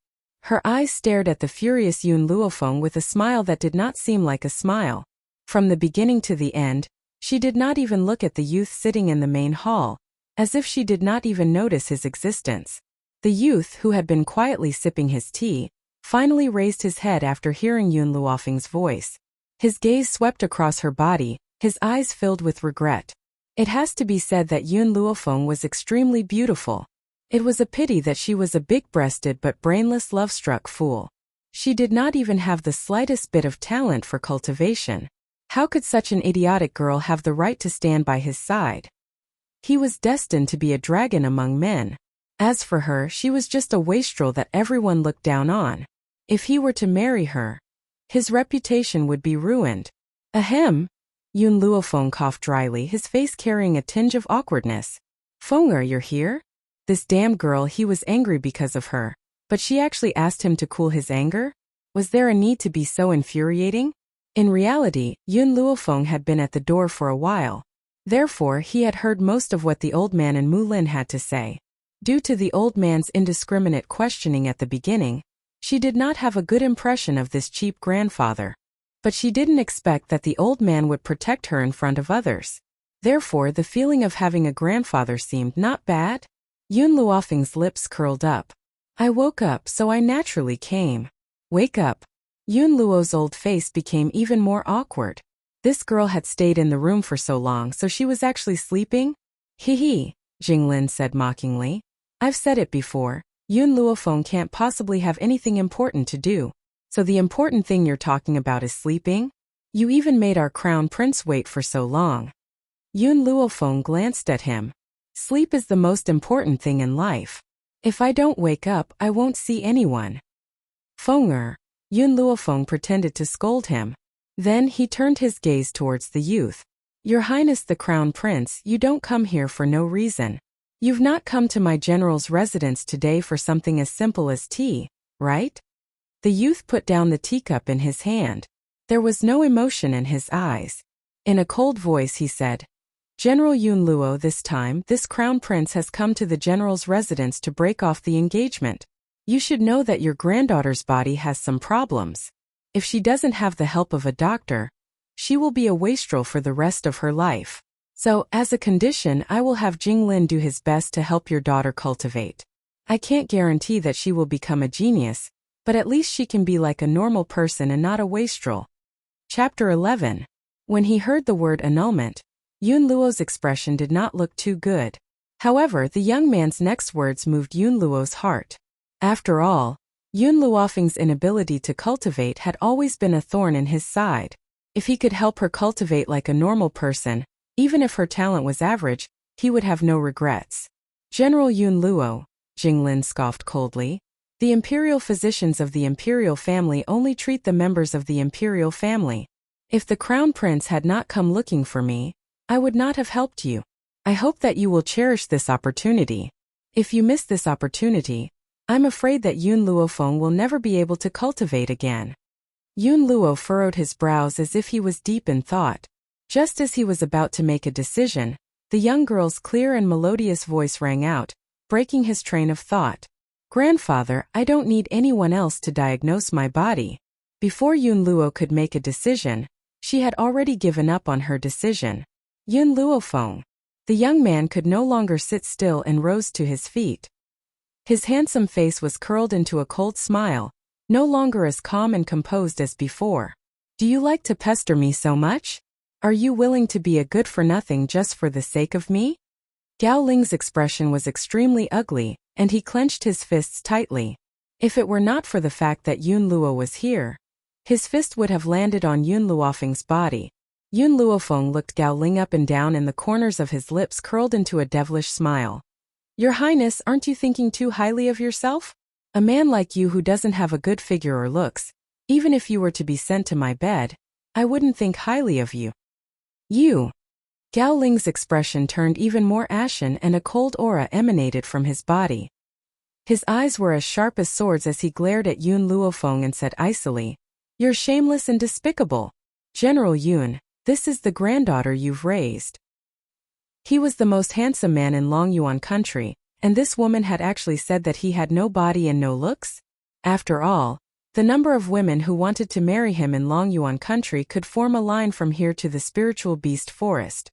Her eyes stared at the furious Yun Luofeng with a smile that did not seem like a smile. From the beginning to the end, she did not even look at the youth sitting in the main hall, as if she did not even notice his existence. The youth, who had been quietly sipping his tea, finally raised his head after hearing Yun Luofeng's voice. His gaze swept across her body, his eyes filled with regret. It has to be said that Yun Luofeng was extremely beautiful. It was a pity that she was a big-breasted but brainless love-struck fool. She did not even have the slightest bit of talent for cultivation. How could such an idiotic girl have the right to stand by his side? He was destined to be a dragon among men. As for her, she was just a wastrel that everyone looked down on. If he were to marry her, his reputation would be ruined. Ahem! Yun Luofeng coughed dryly, his face carrying a tinge of awkwardness. Fenger, you're here? This damned girl, he was angry because of her. But she actually asked him to cool his anger? Was there a need to be so infuriating? In reality, Yun Luofeng had been at the door for a while. Therefore, he had heard most of what the old man and Mu Lin had to say. Due to the old man's indiscriminate questioning at the beginning, she did not have a good impression of this cheap grandfather. But she didn't expect that the old man would protect her in front of others. Therefore, the feeling of having a grandfather seemed not bad. Yun Luofeng's lips curled up. I woke up, so I naturally came. Wake up. Yun Luo's old face became even more awkward. This girl had stayed in the room for so long, so she was actually sleeping? Hee, Jinglin said mockingly. I've said it before, Yun Luofeng can't possibly have anything important to do. So the important thing you're talking about is sleeping? You even made our crown prince wait for so long. Yun Luofeng glanced at him. Sleep is the most important thing in life. If I don't wake up, I won't see anyone. Fenger. Yun Luofeng pretended to scold him. Then he turned his gaze towards the youth. Your Highness the Crown Prince, you don't come here for no reason. You've not come to my general's residence today for something as simple as tea, right? The youth put down the teacup in his hand. There was no emotion in his eyes. In a cold voice he said, General Yun Luo, this time, this crown prince has come to the general's residence to break off the engagement. You should know that your granddaughter's body has some problems. If she doesn't have the help of a doctor, she will be a wastrel for the rest of her life. So, as a condition, I will have Jinglin do his best to help your daughter cultivate. I can't guarantee that she will become a genius, but at least she can be like a normal person and not a wastrel. Chapter 11. When he heard the word annulment, Yun Luo's expression did not look too good. However, the young man's next words moved Yun Luo's heart. After all, Yun Luofeng's inability to cultivate had always been a thorn in his side. If he could help her cultivate like a normal person, even if her talent was average, he would have no regrets. General Yun Luo, Jinglin scoffed coldly. The imperial physicians of the imperial family only treat the members of the imperial family. If the crown prince had not come looking for me, I would not have helped you. I hope that you will cherish this opportunity. If you miss this opportunity, I'm afraid that Yun Luofeng will never be able to cultivate again. Yun Luo furrowed his brows as if he was deep in thought. Just as he was about to make a decision, the The young girl's clear and melodious voice rang out, breaking his train of thought. Grandfather, I don't need anyone else to diagnose my body. Before Yun Luo could make a decision, she had already given up on her decision. Yun Luofeng. The young man could no longer sit still and rose to his feet. His handsome face was curled into a cold smile, no longer as calm and composed as before. Do you like to pester me so much? Are you willing to be a good-for-nothing just for the sake of me? Gao Ling's expression was extremely ugly, and he clenched his fists tightly. If it were not for the fact that Yun Luo was here, his fist would have landed on Yun Luofeng's body. Yun Luofeng looked Gao Ling up and down, and the corners of his lips curled into a devilish smile. Your Highness, aren't you thinking too highly of yourself? A man like you who doesn't have a good figure or looks, even if you were to be sent to my bed, I wouldn't think highly of you. You. Gao Ling's expression turned even more ashen, and a cold aura emanated from his body. His eyes were as sharp as swords as he glared at Yun Luofeng and said icily, You're shameless and despicable. General Yun, this is the granddaughter you've raised. He was the most handsome man in Longyuan country, and this woman had actually said that he had no body and no looks? After all, the number of women who wanted to marry him in Longyuan country could form a line from here to the spiritual beast forest.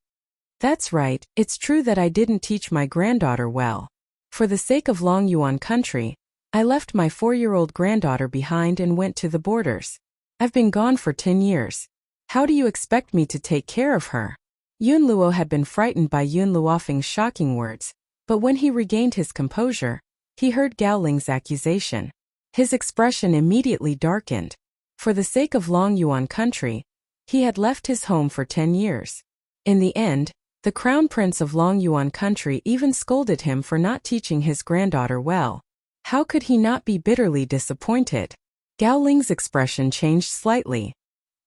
That's right, it's true that I didn't teach my granddaughter well. For the sake of Longyuan country, I left my 4-year-old granddaughter behind and went to the borders. I've been gone for 10 years. How do you expect me to take care of her? Yun Luo had been frightened by Yun Luofeng's shocking words, but when he regained his composure, he heard Gao Ling's accusation. His expression immediately darkened. For the sake of Longyuan country, he had left his home for 10 years. In the end, the crown prince of Longyuan country even scolded him for not teaching his granddaughter well. How could he not be bitterly disappointed? Gao Ling's expression changed slightly.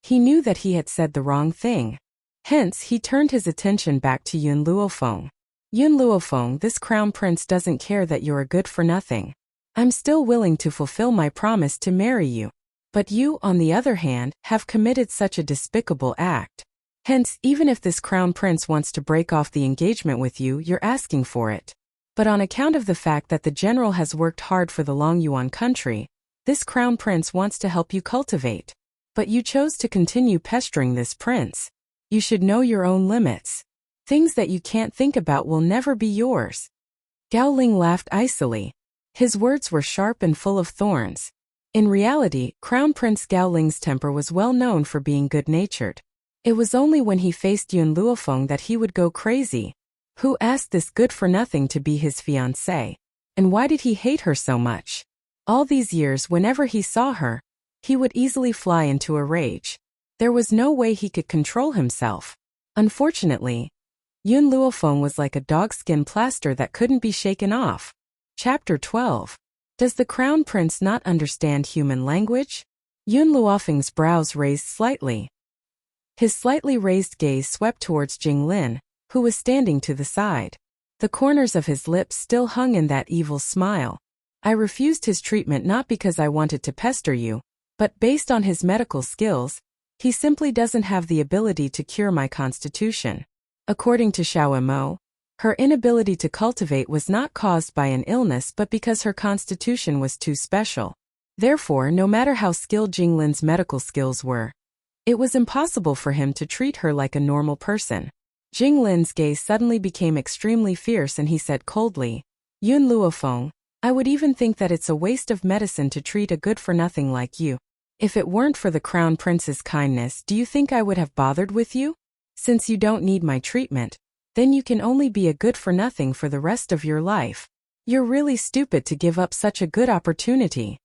He knew that he had said the wrong thing. Hence, he turned his attention back to Yun Luofeng. Yun Luofeng, this crown prince doesn't care that you're a good-for-nothing. I'm still willing to fulfill my promise to marry you. But you, on the other hand, have committed such a despicable act. Hence, even if this crown prince wants to break off the engagement with you, you're asking for it. But on account of the fact that the general has worked hard for the Longyuan country, this crown prince wants to help you cultivate. But you chose to continue pestering this prince. You should know your own limits. Things that you can't think about will never be yours. Gao Ling laughed icily. His words were sharp and full of thorns. In reality, Crown Prince Gao Ling's temper was well known for being good-natured. It was only when he faced Yun Luofeng that he would go crazy. Who asked this good-for-nothing to be his fiancée? And why did he hate her so much? All these years, whenever he saw her, he would easily fly into a rage. There was no way he could control himself. Unfortunately, Yun Luofeng was like a dogskin plaster that couldn't be shaken off. Chapter 12. Does the Crown Prince not understand human language? Yun Luofeng's brows raised slightly. His slightly raised gaze swept towards Jinglin, who was standing to the side. The corners of his lips still hung in that evil smile. I refused his treatment not because I wanted to pester you, but based on his medical skills, he simply doesn't have the ability to cure my constitution. According to Xiao Mo, her inability to cultivate was not caused by an illness but because her constitution was too special. Therefore, no matter how skilled Jinglin's medical skills were, it was impossible for him to treat her like a normal person. Jinglin's gaze suddenly became extremely fierce and he said coldly, Yun Luofeng, I would even think that it's a waste of medicine to treat a good-for-nothing like you. If it weren't for the Crown Prince's kindness, do you think I would have bothered with you? Since you don't need my treatment, then you can only be a good-for-nothing for the rest of your life. You're really stupid to give up such a good opportunity.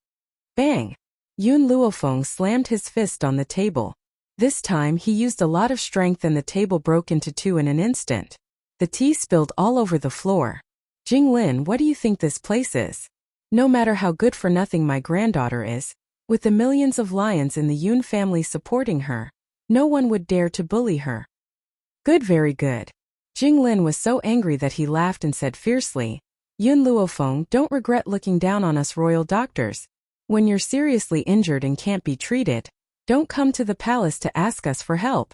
Bang! Yun Luofeng slammed his fist on the table. This time he used a lot of strength and the table broke into two in an instant. The tea spilled all over the floor. Jinglin, what do you think this place is? No matter how good-for-nothing my granddaughter is, with the millions of lions in the Yun family supporting her, no one would dare to bully her. Good, very good. Jinglin was so angry that he laughed and said fiercely, Yun Luofeng, don't regret looking down on us royal doctors. When you're seriously injured and can't be treated, don't come to the palace to ask us for help.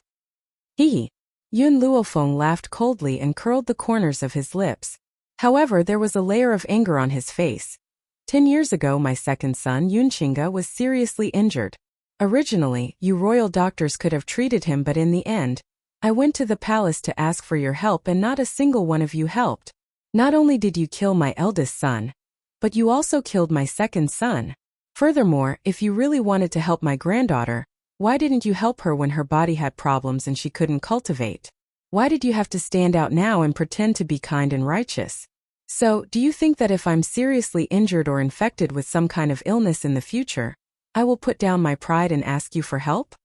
Hee. Yun Luofeng laughed coldly and curled the corners of his lips. However, there was a layer of anger on his face. 10 years ago my second son Yun Qingge was seriously injured. Originally, you royal doctors could have treated him, but in the end, I went to the palace to ask for your help and not a single one of you helped. Not only did you kill my eldest son, but you also killed my second son. Furthermore, if you really wanted to help my granddaughter, why didn't you help her when her body had problems and she couldn't cultivate? Why did you have to stand out now and pretend to be kind and righteous? So, do you think that if I'm seriously injured or infected with some kind of illness in the future, I will put down my pride and ask you for help?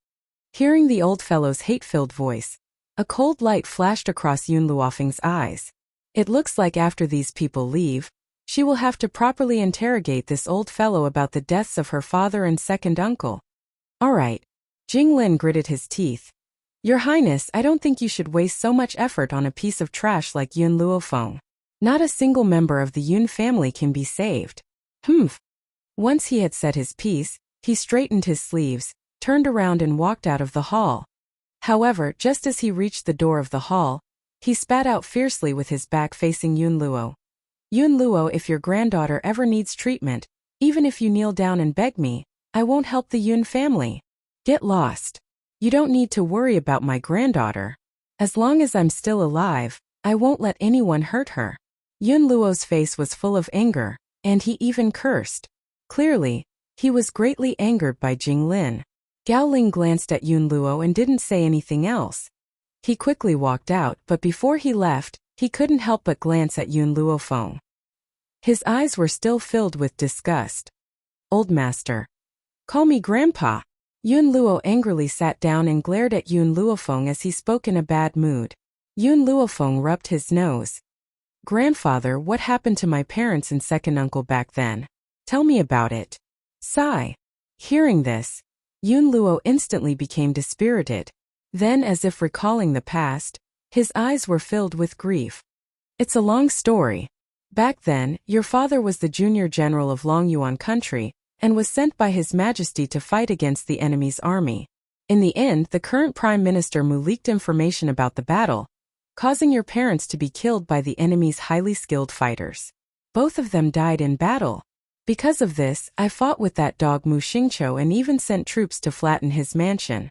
Hearing the old fellow's hate-filled voice, a cold light flashed across Yun Luofeng's eyes. It looks like after these people leave, she will have to properly interrogate this old fellow about the deaths of her father and second uncle. Alright. Jing Lin gritted his teeth. Your Highness, I don't think you should waste so much effort on a piece of trash like Yun Luofeng. Not a single member of the Yun family can be saved. Humph. Once he had said his piece, he straightened his sleeves, turned around and walked out of the hall. However, just as he reached the door of the hall, he spat out fiercely with his back facing Yun Luo. Yun Luo, if your granddaughter ever needs treatment, even if you kneel down and beg me, I won't help the Yun family. Get lost. You don't need to worry about my granddaughter. As long as I'm still alive, I won't let anyone hurt her. Yun Luo's face was full of anger, and he even cursed. Clearly, he was greatly angered by Jing Lin. Gao Ling glanced at Yun Luo and didn't say anything else. He quickly walked out, but before he left, he couldn't help but glance at Yun Luofeng. His eyes were still filled with disgust. Old master. Call me grandpa. Yun Luo angrily sat down and glared at Yun Luofeng as he spoke in a bad mood. Yun Luofeng rubbed his nose. Grandfather, what happened to my parents and second uncle back then? Tell me about it. Sigh. Hearing this, Yun Luo instantly became dispirited. Then, as if recalling the past, his eyes were filled with grief. It's a long story. Back then, your father was the junior general of Longyuan country, and was sent by His Majesty to fight against the enemy's army. In the end, the current Prime Minister Mu leaked information about the battle, causing your parents to be killed by the enemy's highly skilled fighters. Both of them died in battle. Because of this, I fought with that dog Mu Xingqiu and even sent troops to flatten his mansion.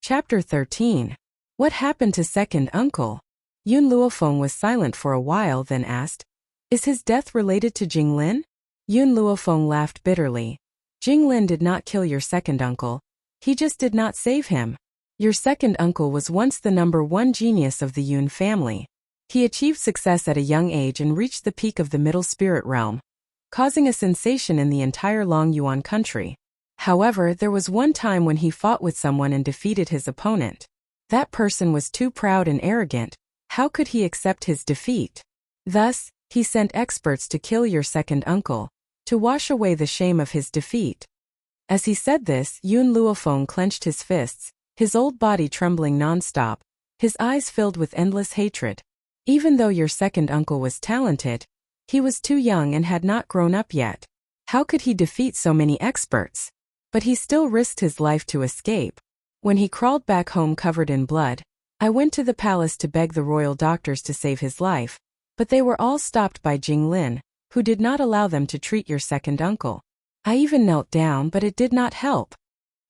Chapter 13. What happened to second uncle? Yun Luofeng was silent for a while, then asked, Is his death related to Jing Lin? Yun Luofeng laughed bitterly. Jing Lin did not kill your second uncle. He just did not save him. Your second uncle was once the #1 genius of the Yun family. He achieved success at a young age and reached the peak of the middle spirit realm, causing a sensation in the entire Longyuan country. However, there was one time when he fought with someone and defeated his opponent. That person was too proud and arrogant. How could he accept his defeat? Thus, he sent experts to kill your second uncle, to wash away the shame of his defeat. As he said this, Yun Luofeng clenched his fists, his old body trembling non-stop, his eyes filled with endless hatred. Even though your second uncle was talented, he was too young and had not grown up yet. How could he defeat so many experts? But he still risked his life to escape. When he crawled back home covered in blood, I went to the palace to beg the royal doctors to save his life, but they were all stopped by Jing Lin, who did not allow them to treat your second uncle. I even knelt down, but it did not help.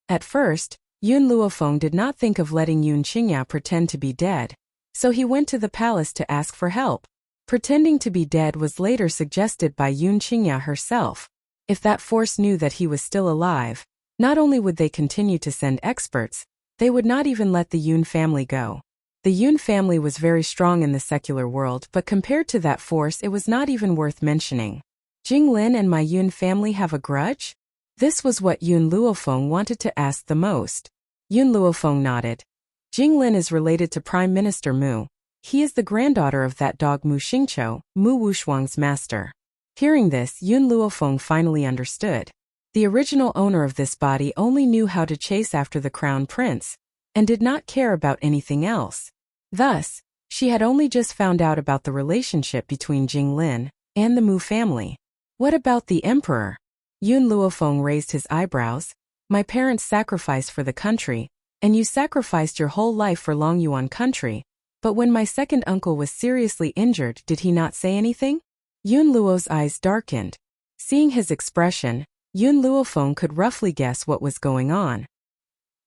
At first, Yun Luofeng did not think of letting Yun Qingya pretend to be dead, so he went to the palace to ask for help. Pretending to be dead was later suggested by Yun Qingya herself. If that force knew that he was still alive, not only would they continue to send experts, they would not even let the Yun family go. The Yun family was very strong in the secular world, but compared to that force it was not even worth mentioning. Jing Lin and my Yun family have a grudge? This was what Yun Luofeng wanted to ask the most. Yun Luofeng nodded. Jing Lin is related to Prime Minister Mu. He is the granddaughter of that dog Mu Xingqiu, Mu Wushuang's master. Hearing this, Yun Luofeng finally understood. The original owner of this body only knew how to chase after the crown prince, and did not care about anything else. Thus, she had only just found out about the relationship between Jing Lin and the Mu family. What about the emperor? Yun Luofeng raised his eyebrows. My parents sacrificed for the country, and you sacrificed your whole life for Longyuan country. But when my second uncle was seriously injured, did he not say anything? Yun Luo's eyes darkened. Seeing his expression, Yun Luofeng could roughly guess what was going on.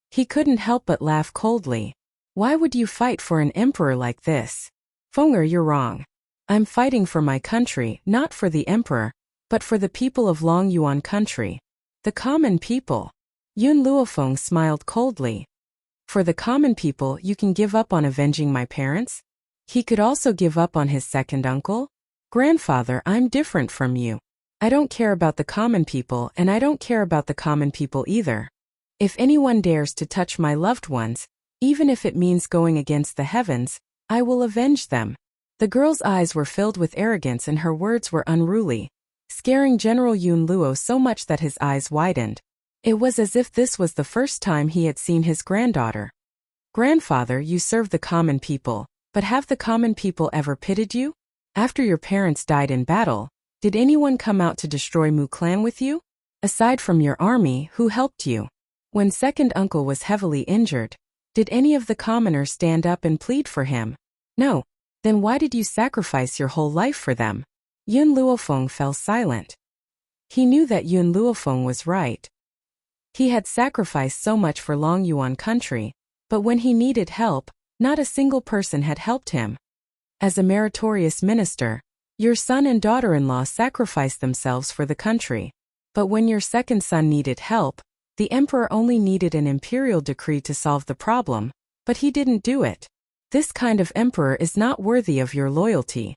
He couldn't help but laugh coldly. Why would you fight for an emperor like this? Fenger, you're wrong. I'm fighting for my country, not for the emperor, but for the people of Long Yuan country. The common people. Yun Luofeng smiled coldly. For the common people, you can give up on avenging my parents? He could also give up on his second uncle? Grandfather, I'm different from you. I don't care about the common people, and I don't care about the common people either. If anyone dares to touch my loved ones, even if it means going against the heavens, I will avenge them. The girl's eyes were filled with arrogance and her words were unruly, scaring General Yun Luo so much that his eyes widened. It was as if this was the first time he had seen his granddaughter. Grandfather, you serve the common people, but have the common people ever pitied you? After your parents died in battle, did anyone come out to destroy Mu clan with you? Aside from your army, who helped you? When second uncle was heavily injured, did any of the commoners stand up and plead for him? No. Then why did you sacrifice your whole life for them? Yun Luofeng fell silent. He knew that Yun Luofeng was right. He had sacrificed so much for Long Yuan country, but when he needed help, not a single person had helped him. As a meritorious minister, your son and daughter-in-law sacrificed themselves for the country. But when your second son needed help, the emperor only needed an imperial decree to solve the problem, but he didn't do it. This kind of emperor is not worthy of your loyalty.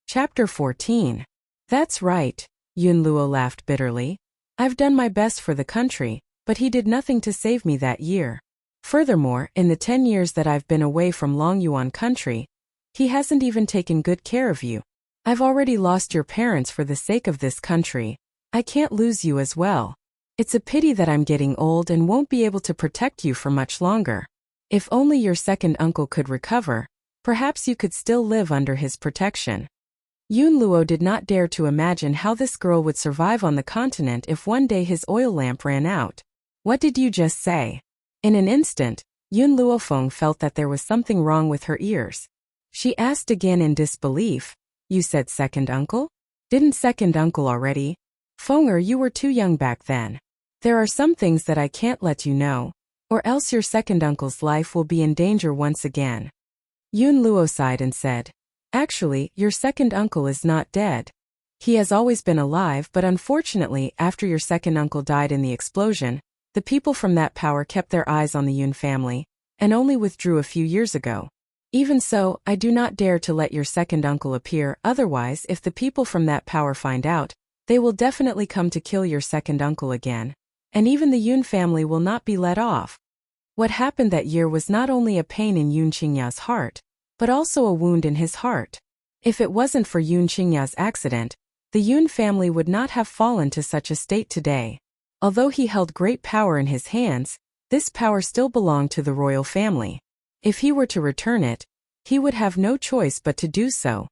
Chapter 14. That's right, Yun Luo laughed bitterly. I've done my best for the country, but he did nothing to save me that year. Furthermore, in the 10 years that I've been away from Long Yuan country, he hasn't even taken good care of you. I've already lost your parents for the sake of this country. I can't lose you as well. It's a pity that I'm getting old and won't be able to protect you for much longer. If only your second uncle could recover, perhaps you could still live under his protection. Yun Luo did not dare to imagine how this girl would survive on the continent if one day his oil lamp ran out. What did you just say? In an instant, Yun Luofeng felt that there was something wrong with her ears. She asked again in disbelief, You said second uncle? Didn't second uncle already? Fenger, you were too young back then. There are some things that I can't let you know, or else your second uncle's life will be in danger once again. Yun Luo sighed and said, Actually, your second uncle is not dead. He has always been alive, but unfortunately, after your second uncle died in the explosion, the people from that power kept their eyes on the Yun family, and only withdrew a few years ago. Even so, I do not dare to let your second uncle appear, otherwise if the people from that power find out, they will definitely come to kill your second uncle again. And even the Yun family will not be let off. What happened that year was not only a pain in Yun Qingya's heart, but also a wound in his heart. If it wasn't for Yun Qingya's accident, the Yun family would not have fallen to such a state today. Although he held great power in his hands, this power still belonged to the royal family. If he were to return it, he would have no choice but to do so.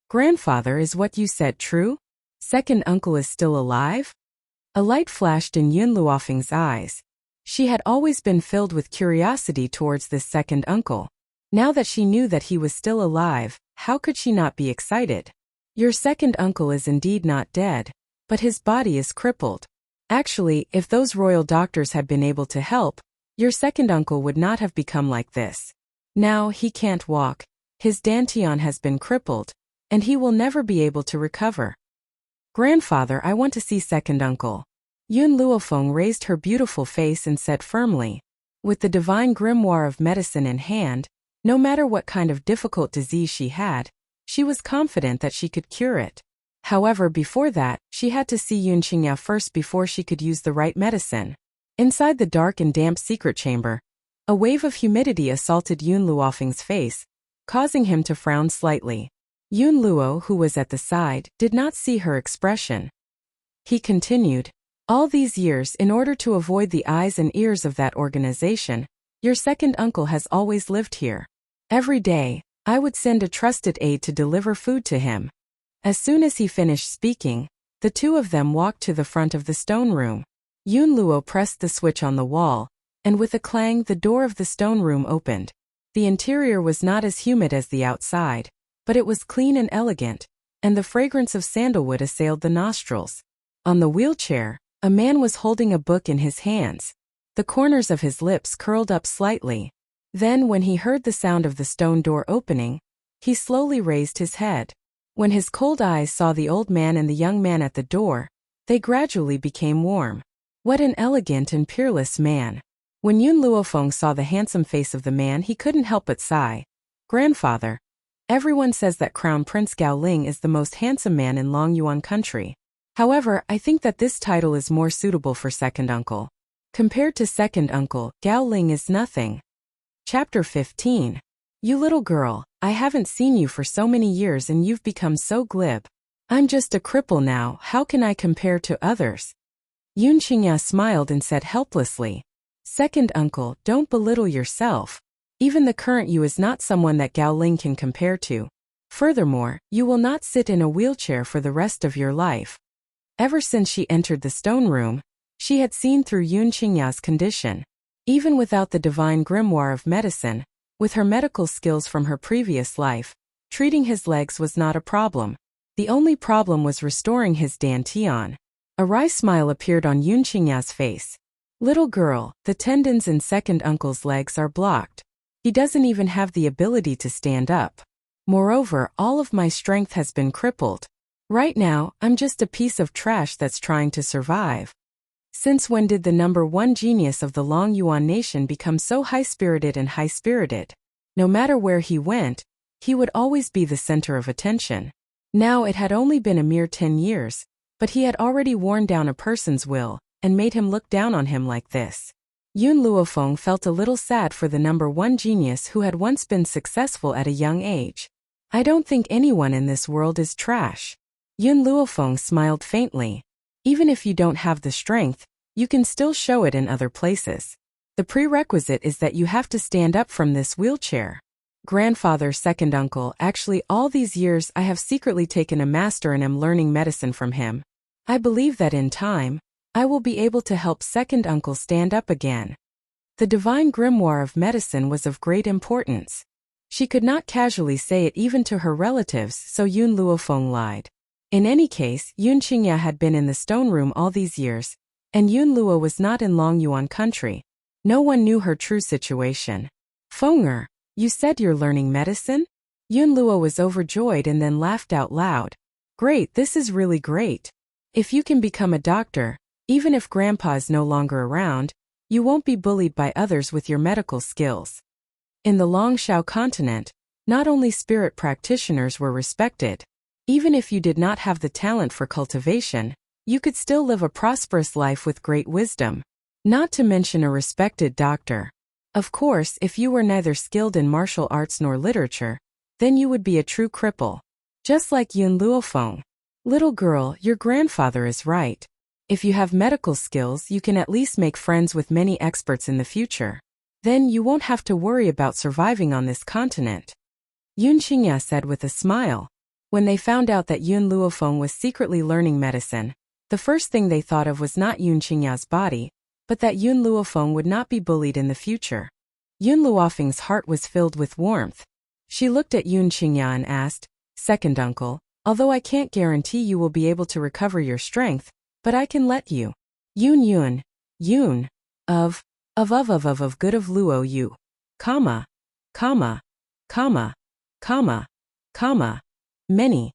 Grandfather, is what you said true? Second uncle is still alive? A light flashed in Yun Luofeng's eyes. She had always been filled with curiosity towards this second uncle. Now that she knew that he was still alive, how could she not be excited? Your second uncle is indeed not dead, but his body is crippled. Actually, if those royal doctors had been able to help, your second uncle would not have become like this. Now he can't walk, his dantian has been crippled, and he will never be able to recover. Grandfather, I want to see second uncle. Yun Luofeng raised her beautiful face and said firmly. With the divine grimoire of medicine in hand, no matter what kind of difficult disease she had, she was confident that she could cure it. However, before that, she had to see Yun Qingya first before she could use the right medicine. Inside the dark and damp secret chamber, a wave of humidity assaulted Yun Luofeng's face, causing him to frown slightly. Yun Luo, who was at the side, did not see her expression. He continued, All these years, in order to avoid the eyes and ears of that organization, your second uncle has always lived here. Every day, I would send a trusted aide to deliver food to him. As soon as he finished speaking, the two of them walked to the front of the stone room. Yun Luo pressed the switch on the wall, and with a clang the door of the stone room opened. The interior was not as humid as the outside, but it was clean and elegant, and the fragrance of sandalwood assailed the nostrils. On the wheelchair, a man was holding a book in his hands. The corners of his lips curled up slightly. Then, when he heard the sound of the stone door opening, he slowly raised his head. When his cold eyes saw the old man and the young man at the door, they gradually became warm. What an elegant and peerless man! When Yun Luofeng saw the handsome face of the man, he couldn't help but sigh. Grandfather, everyone says that Crown Prince Gao Ling is the most handsome man in Long Yuan country. However, I think that this title is more suitable for second uncle. Compared to second uncle, Gao Ling is nothing. Chapter 15. You little girl, I haven't seen you for so many years and you've become so glib. I'm just a cripple now, how can I compare to others? Yun Qingya smiled and said helplessly. Second uncle, don't belittle yourself. Even the current you is not someone that Gao Ling can compare to. Furthermore, you will not sit in a wheelchair for the rest of your life. Ever since she entered the stone room, she had seen through Yun Qingya's condition. Even without the divine grimoire of medicine, with her medical skills from her previous life, treating his legs was not a problem. The only problem was restoring his dantian. A wry smile appeared on Yun Qingya's face. Little girl, the tendons in second uncle's legs are blocked. He doesn't even have the ability to stand up. Moreover, all of my strength has been crippled. Right now, I'm just a piece of trash that's trying to survive. Since when did the number one genius of the Long Yuan nation become so high-spirited and high-spirited? No matter where he went, he would always be the center of attention. Now it had only been a mere 10 years, but he had already worn down a person's will, and made him look down on him like this. Yun Luofeng felt a little sad for the number one genius who had once been successful at a young age. I don't think anyone in this world is trash. Yun Luofeng smiled faintly. Even if you don't have the strength, you can still show it in other places. The prerequisite is that you have to stand up from this wheelchair. Grandfather, second uncle, actually all these years I have secretly taken a master and am learning medicine from him. I believe that in time, I will be able to help second uncle stand up again. The divine grimoire of medicine was of great importance. She could not casually say it even to her relatives, so Yun Luofeng lied. In any case, Yun Qingya had been in the stone room all these years, and Yun Luo was not in Long Yuan country. No one knew her true situation. Fenger, you said you're learning medicine? Yun Luo was overjoyed and then laughed out loud. Great, this is really great. If you can become a doctor, even if Grandpa is no longer around, you won't be bullied by others with your medical skills. In the Longshao continent, not only spirit practitioners were respected. Even if you did not have the talent for cultivation, you could still live a prosperous life with great wisdom. Not to mention a respected doctor. Of course, if you were neither skilled in martial arts nor literature, then you would be a true cripple. Just like Yun Luofeng. Little girl, your grandfather is right. If you have medical skills, you can at least make friends with many experts in the future. Then you won't have to worry about surviving on this continent. Yun Qingya said with a smile. When they found out that Yun Luofeng was secretly learning medicine, the first thing they thought of was not Yun Qingya's body, but that Yun Luofeng would not be bullied in the future. Yun Luofeng's heart was filled with warmth. She looked at Yun Qingya and asked, Second uncle, although I can't guarantee you will be able to recover your strength, but I can let you. Yun, of good of Luo you, comma, many,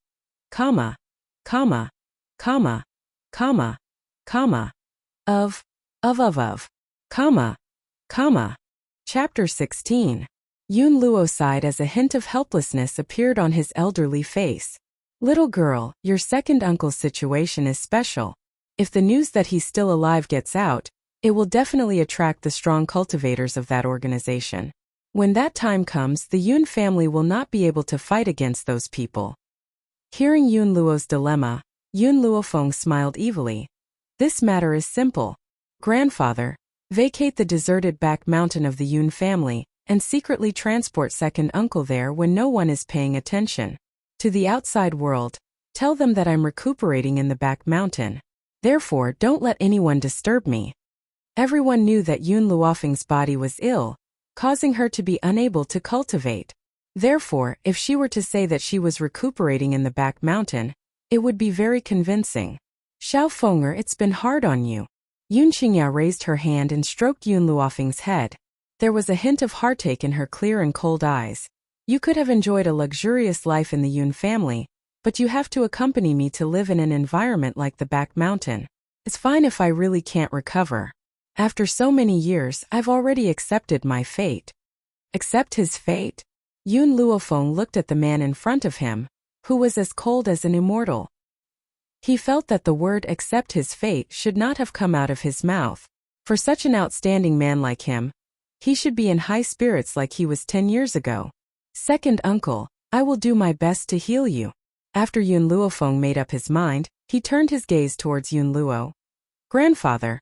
of, Chapter 16. Yun Luo sighed as a hint of helplessness appeared on his elderly face. Little girl, your second uncle's situation is special. If the news that he's still alive gets out, it will definitely attract the strong cultivators of that organization. When that time comes, the Yun family will not be able to fight against those people. Hearing Yun Luo's dilemma, Yun Luofeng smiled evilly. This matter is simple. Grandfather, vacate the deserted back mountain of the Yun family, and secretly transport second uncle there when no one is paying attention. To the outside world, tell them that I'm recuperating in the back mountain. Therefore, don't let anyone disturb me. Everyone knew that Yun Luofeng's body was ill, causing her to be unable to cultivate. Therefore, if she were to say that she was recuperating in the back mountain, it would be very convincing. Xiao Feng'er, it's been hard on you. Yun Qingya raised her hand and stroked Yun Luofeng's head. There was a hint of heartache in her clear and cold eyes. You could have enjoyed a luxurious life in the Yun family, but you have to accompany me to live in an environment like the back mountain. It's fine if I really can't recover. After so many years, I've already accepted my fate. Accept his fate? Yun Luofeng looked at the man in front of him, who was as cold as an immortal. He felt that the word accept his fate should not have come out of his mouth. For such an outstanding man like him, he should be in high spirits like he was 10 years ago. Second uncle, I will do my best to heal you. After Yun Luofeng made up his mind, he turned his gaze towards Yun Luo. Grandfather,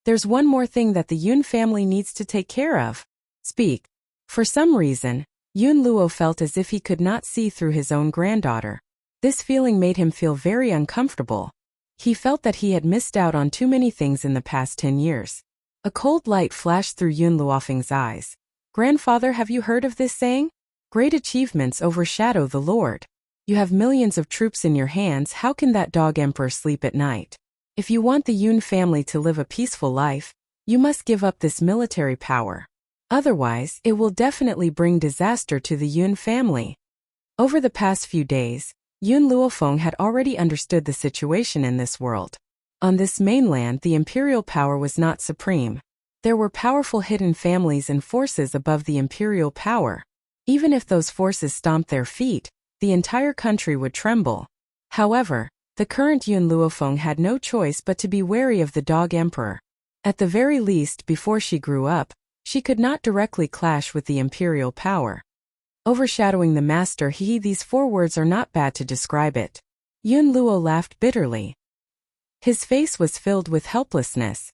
there's one more thing that the Yun family needs to take care of. Speak. For some reason, Yun Luo felt as if he could not see through his own granddaughter. This feeling made him feel very uncomfortable. He felt that he had missed out on too many things in the past 10 years. A cold light flashed through Yun Luofeng's eyes. Grandfather, have you heard of this saying? Great achievements overshadow the Lord. You have millions of troops in your hands, how can that dog emperor sleep at night? If you want the Yun family to live a peaceful life, you must give up this military power. Otherwise, it will definitely bring disaster to the Yun family. Over the past few days, Yun Luofeng had already understood the situation in this world. On this mainland, the imperial power was not supreme. There were powerful hidden families and forces above the imperial power. Even if those forces stomped their feet, the entire country would tremble. However, the current Yun Luofeng had no choice but to be wary of the dog emperor. At the very least, before she grew up, she could not directly clash with the imperial power. Overshadowing the master, these 4 words are not bad to describe it. Yun Luo laughed bitterly. His face was filled with helplessness.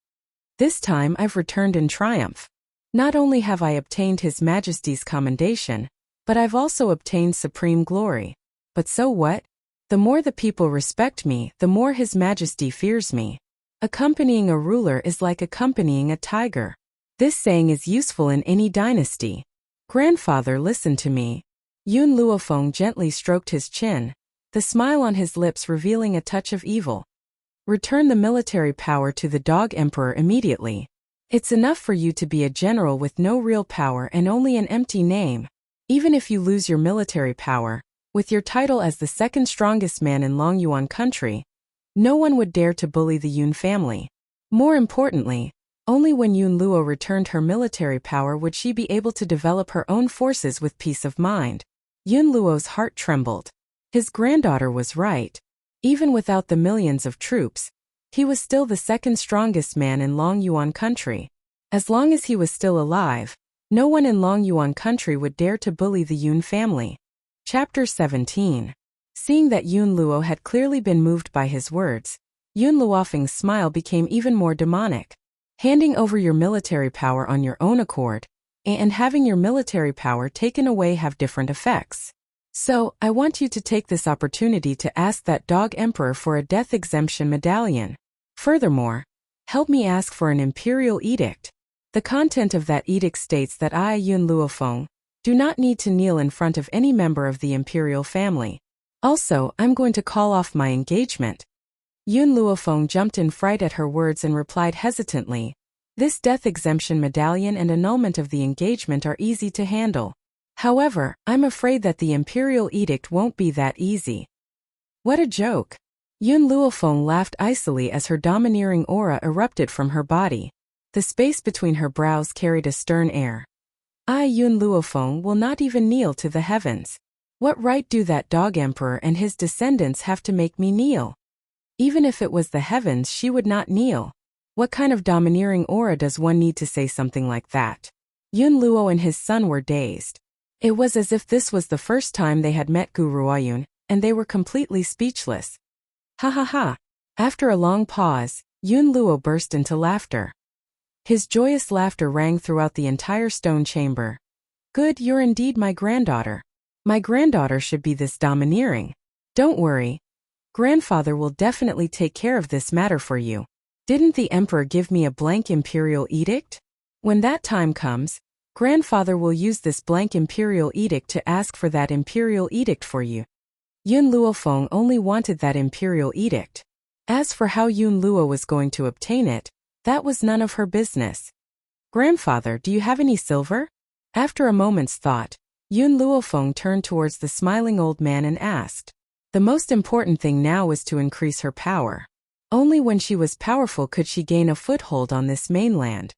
This time I've returned in triumph. Not only have I obtained His Majesty's commendation, but I've also obtained supreme glory. But so what? The more the people respect me, the more His Majesty fears me. Accompanying a ruler is like accompanying a tiger. This saying is useful in any dynasty. Grandfather, listen to me. Yun Luofeng gently stroked his chin, the smile on his lips revealing a touch of evil. Return the military power to the dog emperor immediately. It's enough for you to be a general with no real power and only an empty name. Even if you lose your military power, with your title as the second strongest man in Longyuan country, no one would dare to bully the Yun family. More importantly, only when Yun Luo returned her military power would she be able to develop her own forces with peace of mind. Yun Luo's heart trembled. His granddaughter was right. Even without the millions of troops, he was still the second strongest man in Longyuan country. As long as he was still alive, no one in Longyuan country would dare to bully the Yun family. Chapter 17. Seeing that Yun Luo had clearly been moved by his words, Yun Luofeng's smile became even more demonic. Handing over your military power on your own accord, and having your military power taken away have different effects. So, I want you to take this opportunity to ask that dog emperor for a death exemption medallion. Furthermore, help me ask for an imperial edict. The content of that edict states that I, Yun Luofeng, do not need to kneel in front of any member of the imperial family. Also, I'm going to call off my engagement. Yun Luofeng jumped in fright at her words and replied hesitantly, this death exemption medallion and annulment of the engagement are easy to handle. However, I'm afraid that the imperial edict won't be that easy. What a joke. Yun Luofeng laughed icily as her domineering aura erupted from her body. The space between her brows carried a stern air. I, Yun Luofeng, will not even kneel to the heavens. What right do that dog emperor and his descendants have to make me kneel? Even if it was the heavens, she would not kneel. What kind of domineering aura does one need to say something like that? Yun Luo and his son were dazed. It was as if this was the first time they had met Gu Ruoyun, and they were completely speechless. Ha ha ha. After a long pause, Yun Luo burst into laughter. His joyous laughter rang throughout the entire stone chamber. Good, you're indeed my granddaughter. My granddaughter should be this domineering. Don't worry. Grandfather will definitely take care of this matter for you. Didn't the emperor give me a blank imperial edict? When that time comes, Grandfather will use this blank imperial edict to ask for that imperial edict for you. Yun Luofeng only wanted that imperial edict. As for how Yun Luo was going to obtain it, that was none of her business. Grandfather, do you have any silver? After a moment's thought, Yun Luofeng turned towards the smiling old man and asked. The most important thing now was to increase her power. Only when she was powerful could she gain a foothold on this mainland.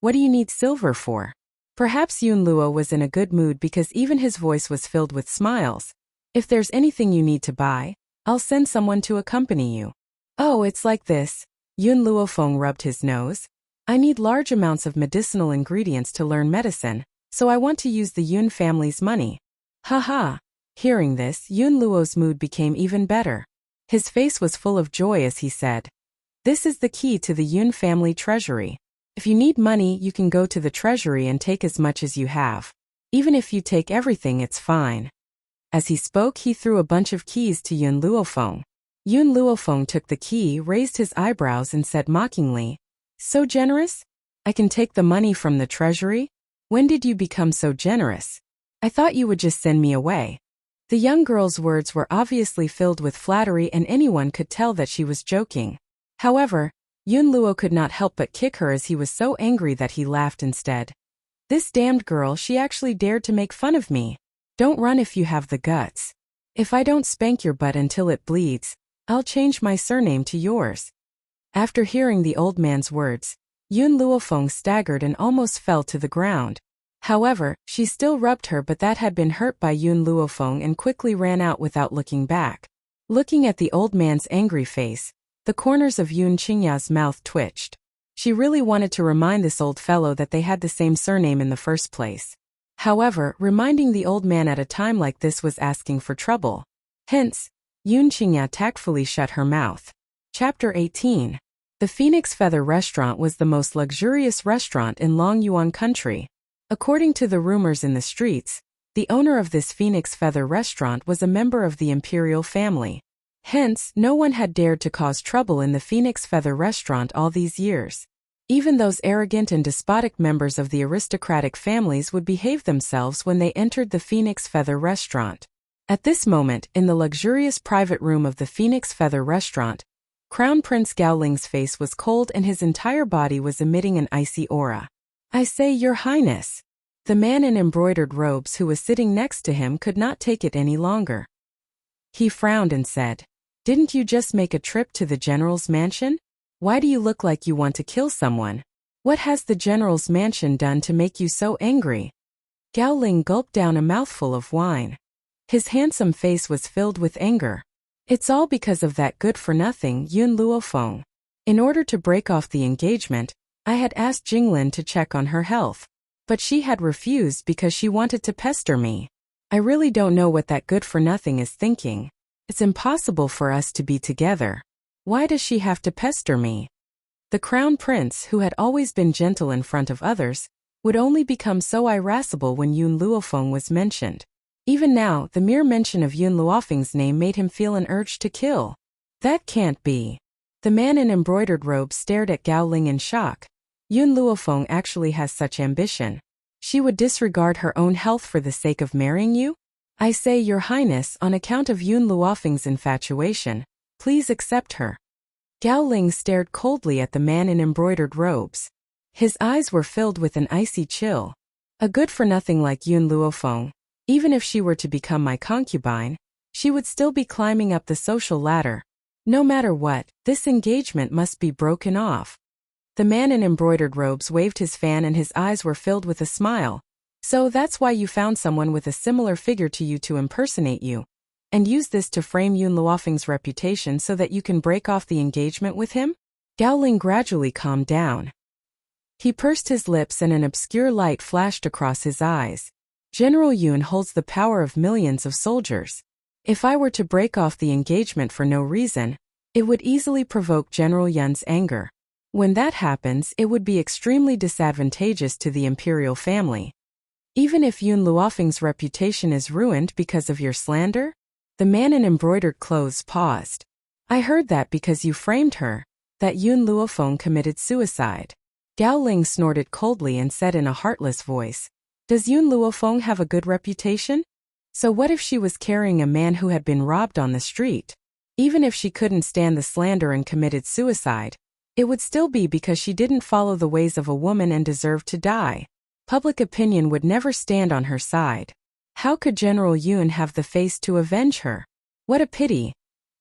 What do you need silver for? Perhaps Yun Luo was in a good mood because even his voice was filled with smiles. If there's anything you need to buy, I'll send someone to accompany you. Oh, it's like this. Yun Luofeng rubbed his nose. I need large amounts of medicinal ingredients to learn medicine, so I want to use the Yun family's money. Haha. Hearing this, Yun Luo's mood became even better. His face was full of joy as he said, "This is the key to the Yun family treasury. If you need money, you can go to the treasury and take as much as you have. Even if you take everything, it's fine." As he spoke, he threw a bunch of keys to Yun Luofeng. Yun Luofeng took the key, raised his eyebrows and said mockingly, "So generous? I can take the money from the treasury? When did you become so generous? I thought you would just send me away." The young girl's words were obviously filled with flattery and anyone could tell that she was joking. However, Yun Luo could not help but kick her as he was so angry that he laughed instead. "This damned girl, she actually dared to make fun of me. Don't run if you have the guts. If I don't spank your butt until it bleeds, I'll change my surname to yours." After hearing the old man's words, Yun Luofeng staggered and almost fell to the ground. However, she still rubbed her but that had been hurt by Yun Luofeng and quickly ran out without looking back. Looking at the old man's angry face, the corners of Yun Qingya's mouth twitched. She really wanted to remind this old fellow that they had the same surname in the first place. However, reminding the old man at a time like this was asking for trouble. Hence, Yun Qingya tactfully shut her mouth. Chapter 18. The Phoenix Feather Restaurant was the most luxurious restaurant in Longyuan country. According to the rumors in the streets, the owner of this Phoenix Feather Restaurant was a member of the imperial family. Hence, no one had dared to cause trouble in the Phoenix Feather Restaurant all these years. Even those arrogant and despotic members of the aristocratic families would behave themselves when they entered the Phoenix Feather Restaurant. At this moment, in the luxurious private room of the Phoenix Feather Restaurant, Crown Prince Gaoling's face was cold and his entire body was emitting an icy aura. "I say, Your Highness." The man in embroidered robes who was sitting next to him could not take it any longer. He frowned and said, "Didn't you just make a trip to the general's mansion? Why do you look like you want to kill someone? What has the general's mansion done to make you so angry?" Gaoling gulped down a mouthful of wine. His handsome face was filled with anger. "It's all because of that good-for-nothing Yun Luofeng. In order to break off the engagement, I had asked Jinglin to check on her health. But she had refused because she wanted to pester me. I really don't know what that good-for-nothing is thinking. It's impossible for us to be together. Why does she have to pester me?" The crown prince, who had always been gentle in front of others, would only become so irascible when Yun Luofeng was mentioned. Even now, the mere mention of Yun Luofeng's name made him feel an urge to kill. That can't be. The man in embroidered robes stared at Gaoling in shock. Yun Luofeng actually has such ambition. She would disregard her own health for the sake of marrying you? I say, Your Highness, on account of Yun Luofeng's infatuation, please accept her. Gaoling stared coldly at the man in embroidered robes. His eyes were filled with an icy chill. A good-for-nothing like Yun Luofeng, even if she were to become my concubine, she would still be climbing up the social ladder. No matter what, this engagement must be broken off. The man in embroidered robes waved his fan and his eyes were filled with a smile. "So that's why you found someone with a similar figure to you to impersonate you, and use this to frame Yun Luofeng's reputation so that you can break off the engagement with him?" Gaoling gradually calmed down. He pursed his lips and an obscure light flashed across his eyes. "General Yun holds the power of millions of soldiers. If I were to break off the engagement for no reason, it would easily provoke General Yun's anger. When that happens, it would be extremely disadvantageous to the imperial family. Even if Yun Luofeng's reputation is ruined because of your slander?" The man in embroidered clothes paused. "I heard that because you framed her, that Yun Luofeng committed suicide." Gaoling snorted coldly and said in a heartless voice, Does Yun Luofeng have a good reputation? So what if she was carrying a man who had been robbed on the street? Even if she couldn't stand the slander and committed suicide, it would still be because she didn't follow the ways of a woman and deserved to die. Public opinion would never stand on her side. How could General Yun have the face to avenge her? What a pity.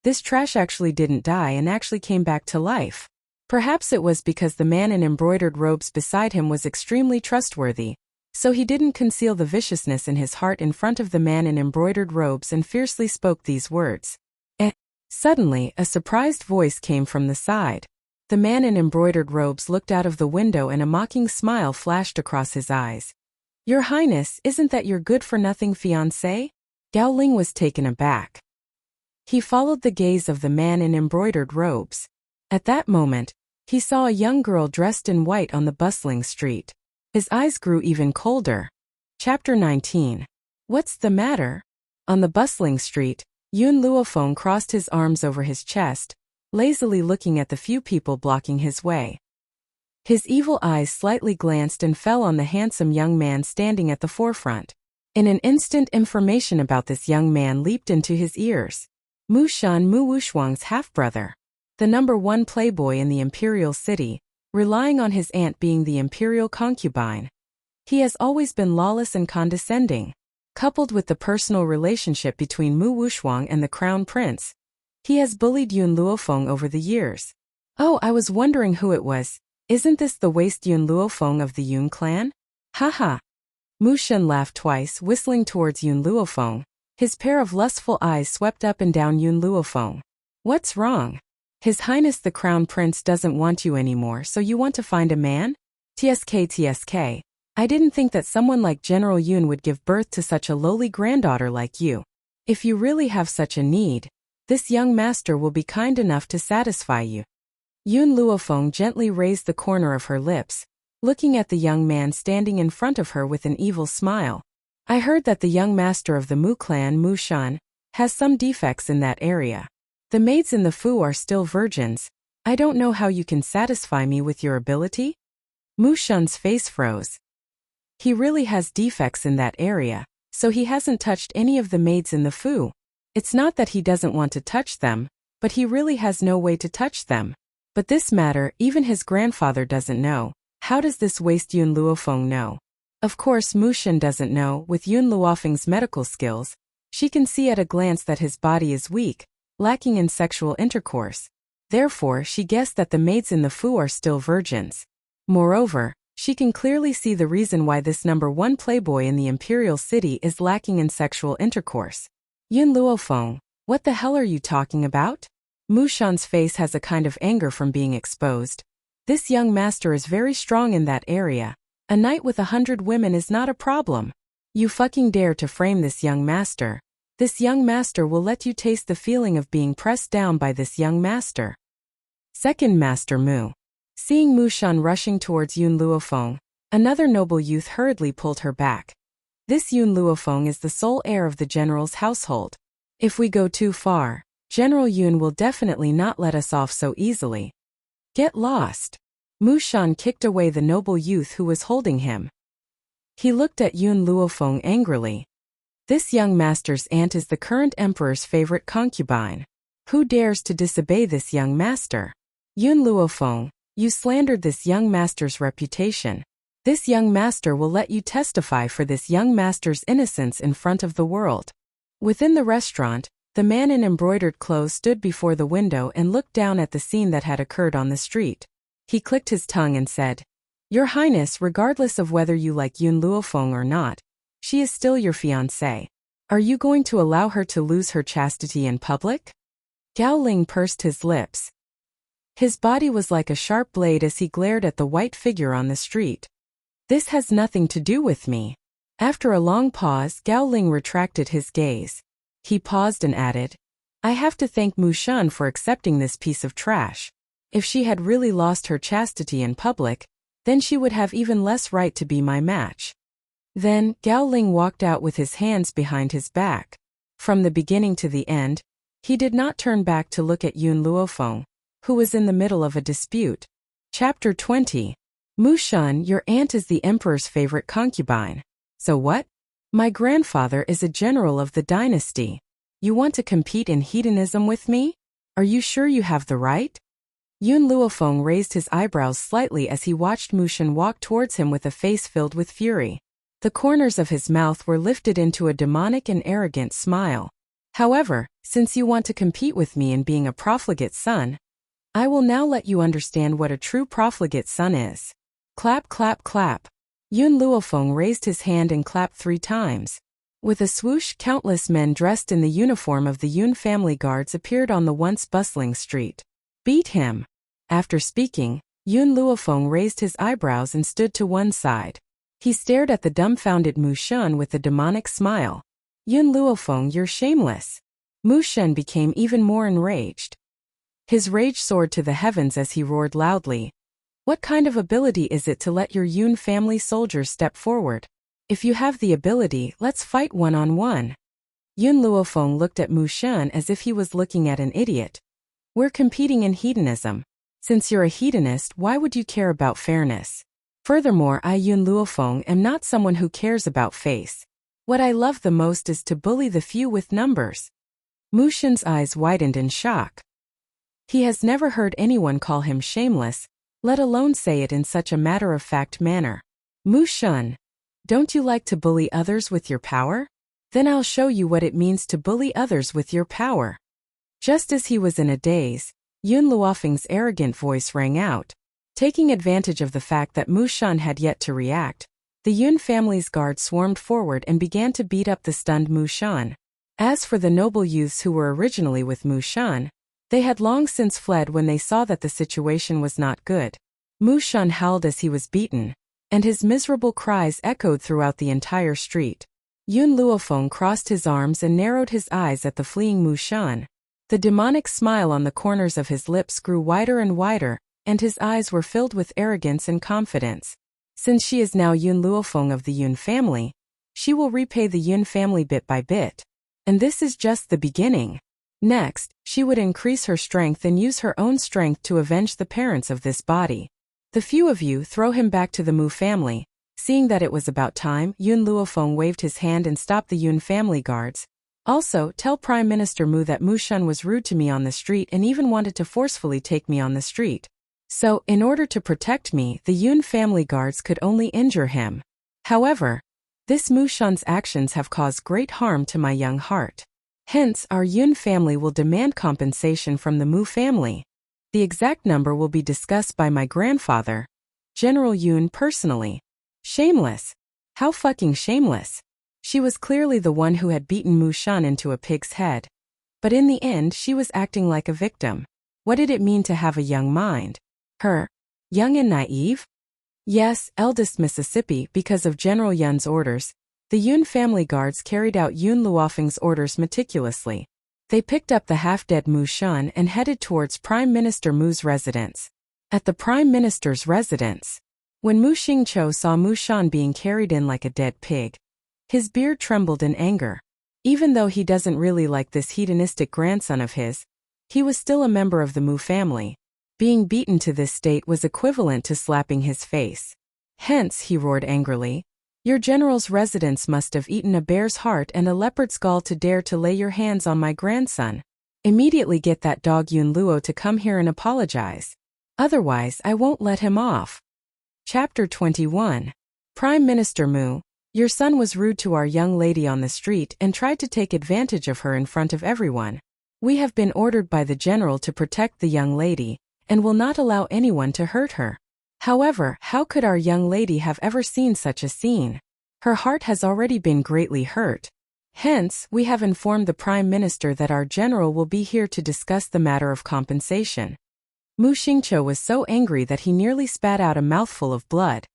This trash actually didn't die and actually came back to life. Perhaps it was because the man in embroidered robes beside him was extremely trustworthy, so he didn't conceal the viciousness in his heart in front of the man in embroidered robes and fiercely spoke these words. Suddenly, a surprised voice came from the side. The man in embroidered robes looked out of the window and a mocking smile flashed across his eyes. Your Highness, isn't that your good-for-nothing fiancé? Gao Ling was taken aback. He followed the gaze of the man in embroidered robes. At that moment, he saw a young girl dressed in white on the bustling street. His eyes grew even colder. Chapter 19. What's the matter? On the bustling street, Yun Luofeng crossed his arms over his chest, lazily looking at the few people blocking his way. His evil eyes slightly glanced and fell on the handsome young man standing at the forefront. In an instant, information about this young man leaped into his ears. Mu Shan, Mu Wushuang's half-brother. The #1 playboy in the imperial city, relying on his aunt being the imperial concubine. He has always been lawless and condescending. Coupled with the personal relationship between Mu Wushuang and the crown prince, he has bullied Yun Luofeng over the years. Oh, I was wondering who it was. Isn't this the waste Yun Luofeng of the Yun clan? Haha. Mu Shan laughed twice, whistling towards Yun Luofeng. His pair of lustful eyes swept up and down Yun Luofeng. What's wrong? His Highness the Crown Prince doesn't want you anymore, so you want to find a man? TSK. I didn't think that someone like General Yun would give birth to such a lowly granddaughter like you. If you really have such a need, this young master will be kind enough to satisfy you. Yun Luofeng gently raised the corner of her lips, looking at the young man standing in front of her with an evil smile. I heard that the young master of the Mu clan, Mu Shan, has some defects in that area. The maids in the Fu are still virgins. I don't know how you can satisfy me with your ability? Mu Shan's face froze. He really has defects in that area, so he hasn't touched any of the maids in the Fu. It's not that he doesn't want to touch them, but he really has no way to touch them. But this matter, even his grandfather doesn't know. How does this waste Yun Luofeng know? Of course Mu Shan doesn't know. With Yun Luofeng's medical skills, she can see at a glance that his body is weak, lacking in sexual intercourse. Therefore, she guessed that the maids in the Fu are still virgins. Moreover, she can clearly see the reason why this #1 playboy in the imperial city is lacking in sexual intercourse. Yun Luofeng, what the hell are you talking about? Mu Shan's face has a kind of anger from being exposed. This young master is very strong in that area. A night with 100 women is not a problem. You fucking dare to frame this young master. This young master will let you taste the feeling of being pressed down by this young master. Second Master Mu. Seeing Mu Shan rushing towards Yun Luofeng, another noble youth hurriedly pulled her back. This Yun Luofeng is the sole heir of the general's household. If we go too far, General Yun will definitely not let us off so easily. Get lost. Mu Shan kicked away the noble youth who was holding him. He looked at Yun Luofeng angrily. This young master's aunt is the current emperor's favorite concubine. Who dares to disobey this young master? Yun Luofeng, you slandered this young master's reputation. This young master will let you testify for this young master's innocence in front of the world. Within the restaurant, the man in embroidered clothes stood before the window and looked down at the scene that had occurred on the street. He clicked his tongue and said, Your Highness, regardless of whether you like Yun Luofeng or not, she is still your fiancée. Are you going to allow her to lose her chastity in public? Gao Ling pursed his lips. His body was like a sharp blade as he glared at the white figure on the street. This has nothing to do with me. After a long pause, Gao Ling retracted his gaze. He paused and added, I have to thank Mu Shan for accepting this piece of trash. If she had really lost her chastity in public, then she would have even less right to be my match. Then, Gao Ling walked out with his hands behind his back. From the beginning to the end, he did not turn back to look at Yun Luofeng, who was in the middle of a dispute. Chapter 20. Mu Shan, your aunt is the emperor's favorite concubine. So what? My grandfather is a general of the dynasty. You want to compete in hedonism with me? Are you sure you have the right? Yun Luofeng raised his eyebrows slightly as he watched Mu Shen walk towards him with a face filled with fury. The corners of his mouth were lifted into a demonic and arrogant smile. However, since you want to compete with me in being a profligate son, I will now let you understand what a true profligate son is. Clap, clap, clap. Yun Luofeng raised his hand and clapped 3 times. With a swoosh, countless men dressed in the uniform of the Yun family guards appeared on the once bustling street. Beat him. After speaking, Yun Luofeng raised his eyebrows and stood to one side. He stared at the dumbfounded Mu Shen with a demonic smile. Yun Luofeng, you're shameless. Mu Shen became even more enraged. His rage soared to the heavens as he roared loudly. What kind of ability is it to let your Yun family soldiers step forward? If you have the ability, let's fight one-on-one. Yun Luofeng looked at Mu Shen as if he was looking at an idiot. We're competing in hedonism. Since you're a hedonist, why would you care about fairness? Furthermore, I Yun Luofeng am not someone who cares about face. What I love the most is to bully the few with numbers. Mu Shen's eyes widened in shock. He has never heard anyone call him shameless, let alone say it in such a matter-of-fact manner. Mu Shen, don't you like to bully others with your power? Then I'll show you what it means to bully others with your power. Just as he was in a daze, Yun Luofeng's arrogant voice rang out. Taking advantage of the fact that Mu Shen had yet to react, the Yun family's guard swarmed forward and began to beat up the stunned Mu Shen. As for the noble youths who were originally with Mu Shen, they had long since fled when they saw that the situation was not good. Mu Shen howled as he was beaten, and his miserable cries echoed throughout the entire street. Yun Luofeng crossed his arms and narrowed his eyes at the fleeing Mu Shen. The demonic smile on the corners of his lips grew wider and wider, and his eyes were filled with arrogance and confidence. Since she is now Yun Luofeng of the Yun family, she will repay the Yun family bit by bit. And this is just the beginning. Next, she would increase her strength and use her own strength to avenge the parents of this body. The few of you throw him back to the Mu family. Seeing that it was about time, Yun Luofeng waved his hand and stopped the Yun family guards. Also, tell Prime Minister Mu that Mu Shen was rude to me on the street and even wanted to forcefully take me on the street. So, in order to protect me, the Yun family guards could only injure him. However, this Mu Shen's actions have caused great harm to my young heart. Hence, our Yun family will demand compensation from the Mu family. The exact number will be discussed by my grandfather, General Yun, personally. Shameless. How fucking shameless. She was clearly the one who had beaten Mu Shen into a pig's head. But in the end, she was acting like a victim. What did it mean to have a young mind? Her. Young and naive? Yes, eldest Mississippi, because of General Yun's orders. The Yun family guards carried out Yun Luofeng's orders meticulously. They picked up the half-dead Mu Shen and headed towards Prime Minister Mu's residence. At the Prime Minister's residence, when Mu Xingqiu saw Mu Shen being carried in like a dead pig, his beard trembled in anger. Even though he doesn't really like this hedonistic grandson of his, he was still a member of the Mu family. Being beaten to this state was equivalent to slapping his face. Hence, he roared angrily, your general's residence must have eaten a bear's heart and a leopard's gall to dare to lay your hands on my grandson. Immediately get that dog Yun Luo to come here and apologize. Otherwise, I won't let him off. Chapter 21. Prime Minister Mu, your son was rude to our young lady on the street and tried to take advantage of her in front of everyone. We have been ordered by the general to protect the young lady, and will not allow anyone to hurt her. However, how could our young lady have ever seen such a scene? Her heart has already been greatly hurt. Hence, we have informed the Prime Minister that our general will be here to discuss the matter of compensation. Mu Xingqiu was so angry that he nearly spat out a mouthful of blood.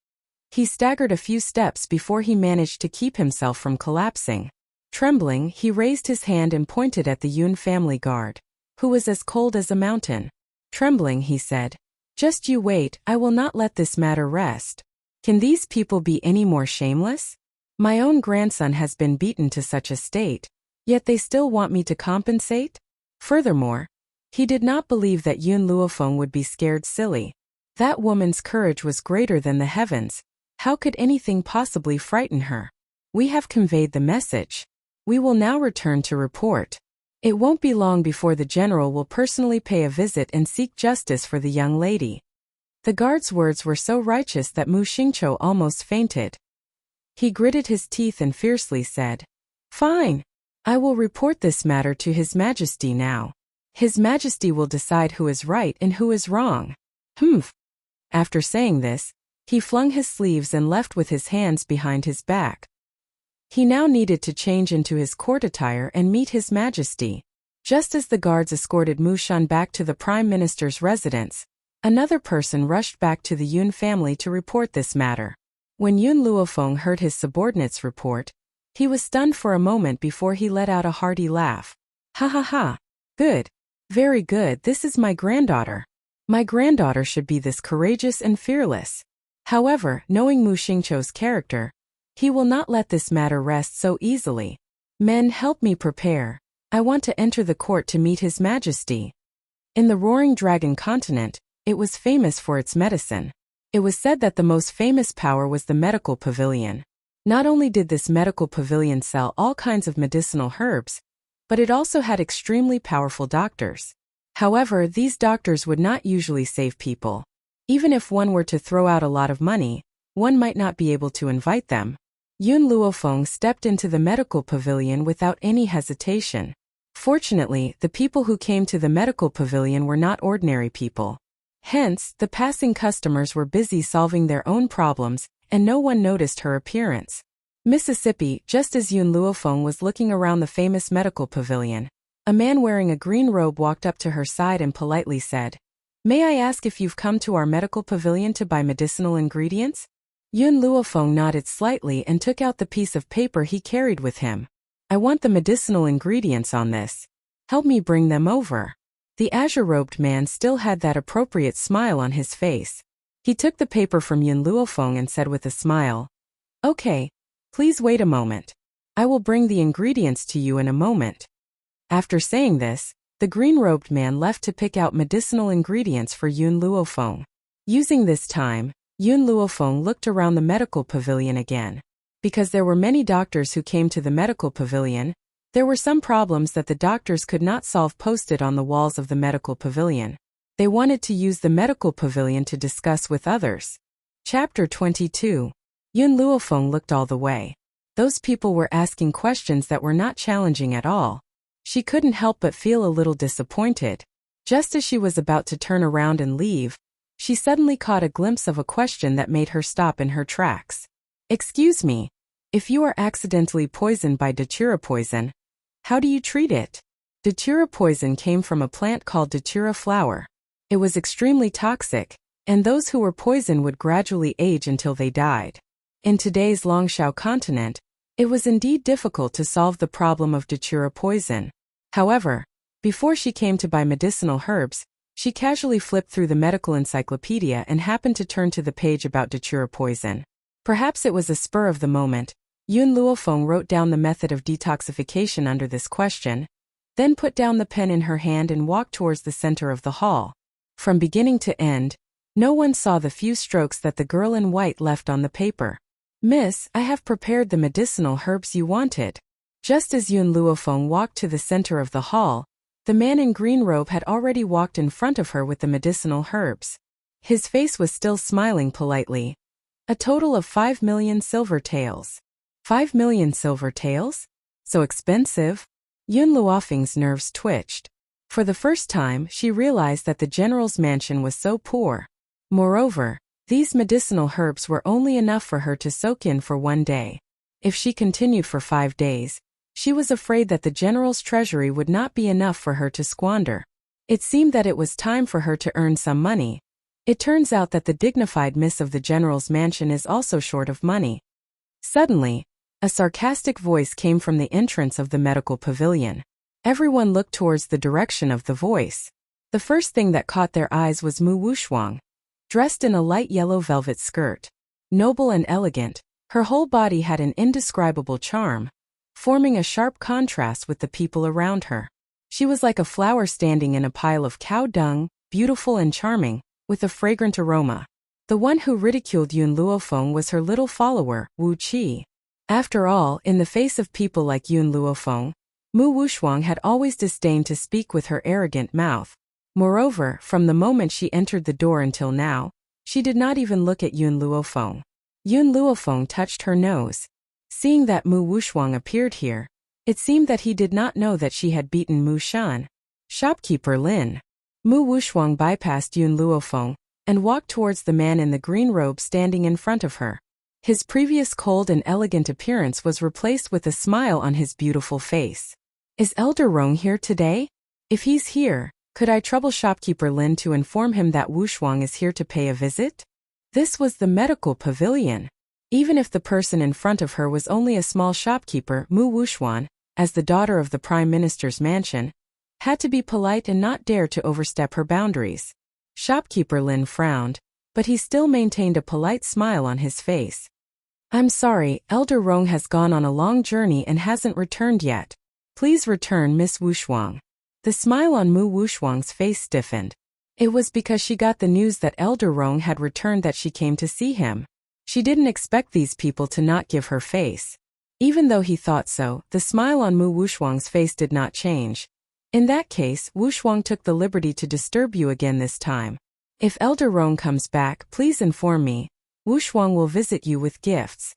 He staggered a few steps before he managed to keep himself from collapsing. Trembling, he raised his hand and pointed at the Yun family guard, who was as cold as a mountain. Trembling, he said, just you wait, I will not let this matter rest. Can these people be any more shameless? My own grandson has been beaten to such a state, yet they still want me to compensate? Furthermore, he did not believe that Yun Luofeng would be scared silly. That woman's courage was greater than the heavens. How could anything possibly frighten her? We have conveyed the message. We will now return to report. It won't be long before the general will personally pay a visit and seek justice for the young lady." The guard's words were so righteous that Mu Xingqiu almost fainted. He gritted his teeth and fiercely said, "Fine. I will report this matter to His Majesty now. His Majesty will decide who is right and who is wrong." Humph. After saying this, he flung his sleeves and left with his hands behind his back. He now needed to change into his court attire and meet His Majesty. Just as the guards escorted Mu Shan back to the Prime Minister's residence, another person rushed back to the Yun family to report this matter. When Yun Luofeng heard his subordinate's report, he was stunned for a moment before he let out a hearty laugh. "Ha ha ha. Good. Very good. This is my granddaughter. My granddaughter should be this courageous and fearless." However, knowing Mu Xingqiu's character, he will not let this matter rest so easily. "Men, help me prepare. I want to enter the court to meet His Majesty." In the Roaring Dragon continent, it was famous for its medicine. It was said that the most famous power was the medical pavilion. Not only did this medical pavilion sell all kinds of medicinal herbs, but it also had extremely powerful doctors. However, these doctors would not usually save people. Even if one were to throw out a lot of money, one might not be able to invite them. Yun Luofeng stepped into the medical pavilion without any hesitation. Fortunately, the people who came to the medical pavilion were not ordinary people. Hence, the passing customers were busy solving their own problems, and no one noticed her appearance. Mississippi, just as Yun Luofeng was looking around the famous medical pavilion, a man wearing a green robe walked up to her side and politely said, "May I ask if you've come to our medical pavilion to buy medicinal ingredients?" Yun Luofeng nodded slightly and took out the piece of paper he carried with him. "I want the medicinal ingredients on this. Help me bring them over." The azure-robed man still had that appropriate smile on his face. He took the paper from Yun Luofeng and said with a smile, "Okay, please wait a moment. I will bring the ingredients to you in a moment." After saying this, the green-robed man left to pick out medicinal ingredients for Yun Luofeng. Using this time, Yun Luofeng looked around the medical pavilion again. Because there were many doctors who came to the medical pavilion, there were some problems that the doctors could not solve posted on the walls of the medical pavilion. They wanted to use the medical pavilion to discuss with others. Chapter 22. Yun Luofeng looked all the way. Those people were asking questions that were not challenging at all. She couldn't help but feel a little disappointed. Just as she was about to turn around and leave, she suddenly caught a glimpse of a question that made her stop in her tracks. "Excuse me, if you are accidentally poisoned by datura poison, how do you treat it?" Datura poison came from a plant called datura flower. It was extremely toxic, and those who were poisoned would gradually age until they died. In today's Longshao continent, it was indeed difficult to solve the problem of datura poison. However, before she came to buy medicinal herbs, she casually flipped through the medical encyclopedia and happened to turn to the page about datura poison. Perhaps it was a spur of the moment. Yun Luofeng wrote down the method of detoxification under this question, then put down the pen in her hand and walked towards the center of the hall. From beginning to end, no one saw the few strokes that the girl in white left on the paper. "Miss, I have prepared the medicinal herbs you wanted." Just as Yun Luofeng walked to the center of the hall, the man in green robe had already walked in front of her with the medicinal herbs. His face was still smiling politely. "A total of 5 million silver taels." 5 million silver taels? So expensive? Yun Luofeng's nerves twitched. For the first time, she realized that the general's mansion was so poor. Moreover, these medicinal herbs were only enough for her to soak in for one day. If she continued for 5 days, she was afraid that the general's treasury would not be enough for her to squander. It seemed that it was time for her to earn some money. It turns out that the dignified miss of the general's mansion is also short of money. Suddenly, a sarcastic voice came from the entrance of the medical pavilion. Everyone looked towards the direction of the voice. The first thing that caught their eyes was Mu Wushuang, dressed in a light yellow velvet skirt. Noble and elegant, her whole body had an indescribable charm, forming a sharp contrast with the people around her. She was like a flower standing in a pile of cow dung, beautiful and charming, with a fragrant aroma. The one who ridiculed Yun Luofeng was her little follower, Wu Qi. After all, in the face of people like Yun Luofeng, Mu Wushuang had always disdained to speak with her arrogant mouth. Moreover, from the moment she entered the door until now, she did not even look at Yun Luofeng. Yun Luofeng touched her nose. Seeing that Mu Wushuang appeared here, it seemed that he did not know that she had beaten Mu Shan. Shopkeeper Lin. Mu Wushuang bypassed Yun Luofeng and walked towards the man in the green robe standing in front of her. His previous cold and elegant appearance was replaced with a smile on his beautiful face. Is Elder Rong here today? If he's here, could I trouble Shopkeeper Lin to inform him that Wushuang is here to pay a visit? This was the medical pavilion. Even if the person in front of her was only a small shopkeeper, Mu Wushuang, as the daughter of the Prime Minister's mansion, had to be polite and not dare to overstep her boundaries. Shopkeeper Lin frowned, but he still maintained a polite smile on his face. I'm sorry, Elder Rong has gone on a long journey and hasn't returned yet. Please return, Miss Wushuang. The smile on Mu Wushuang's face stiffened. It was because she got the news that Elder Rong had returned that she came to see him. She didn't expect these people to not give her face. Even though he thought so, the smile on Mu Wushuang's face did not change. In that case, Wushuang took the liberty to disturb you again this time. If Elder Rong comes back, please inform me. Wushuang will visit you with gifts.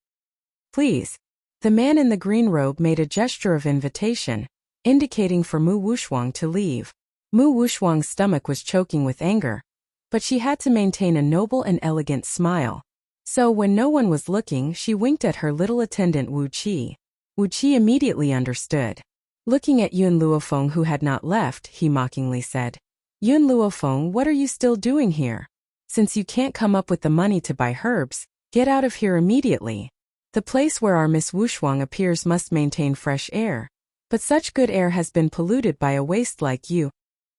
Please. The man in the green robe made a gesture of invitation, indicating for Mu Wushuang to leave. Mu Wushuang's stomach was choking with anger, but she had to maintain a noble and elegant smile. So when no one was looking, she winked at her little attendant Wu Qi. Wu Qi immediately understood. Looking at Yun Luofeng who had not left, he mockingly said, Yun Luofeng, what are you still doing here? Since you can't come up with the money to buy herbs, get out of here immediately. The place where our Miss Wushuang appears must maintain fresh air. But such good air has been polluted by a waste like you.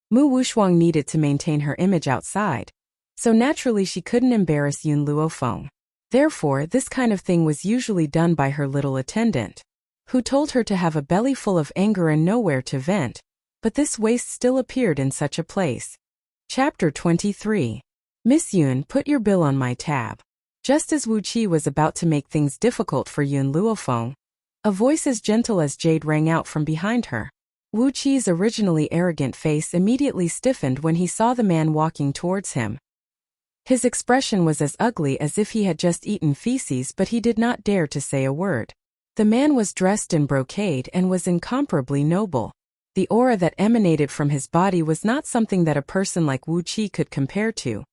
Mu Wushuang needed to maintain her image outside, so naturally she couldn't embarrass Yun Luofeng. Therefore, this kind of thing was usually done by her little attendant, who told her to have a belly full of anger and nowhere to vent, but this waste still appeared in such a place. Chapter 23. Miss Yun, put your bill on my tab. Just as Wu Qi was about to make things difficult for Yun Luofeng, a voice as gentle as jade rang out from behind her. Wu Qi's originally arrogant face immediately stiffened when he saw the man walking towards him. His expression was as ugly as if he had just eaten feces, but he did not dare to say a word. The man was dressed in brocade and was incomparably noble. The aura that emanated from his body was not something that a person like Wu Qi could compare to.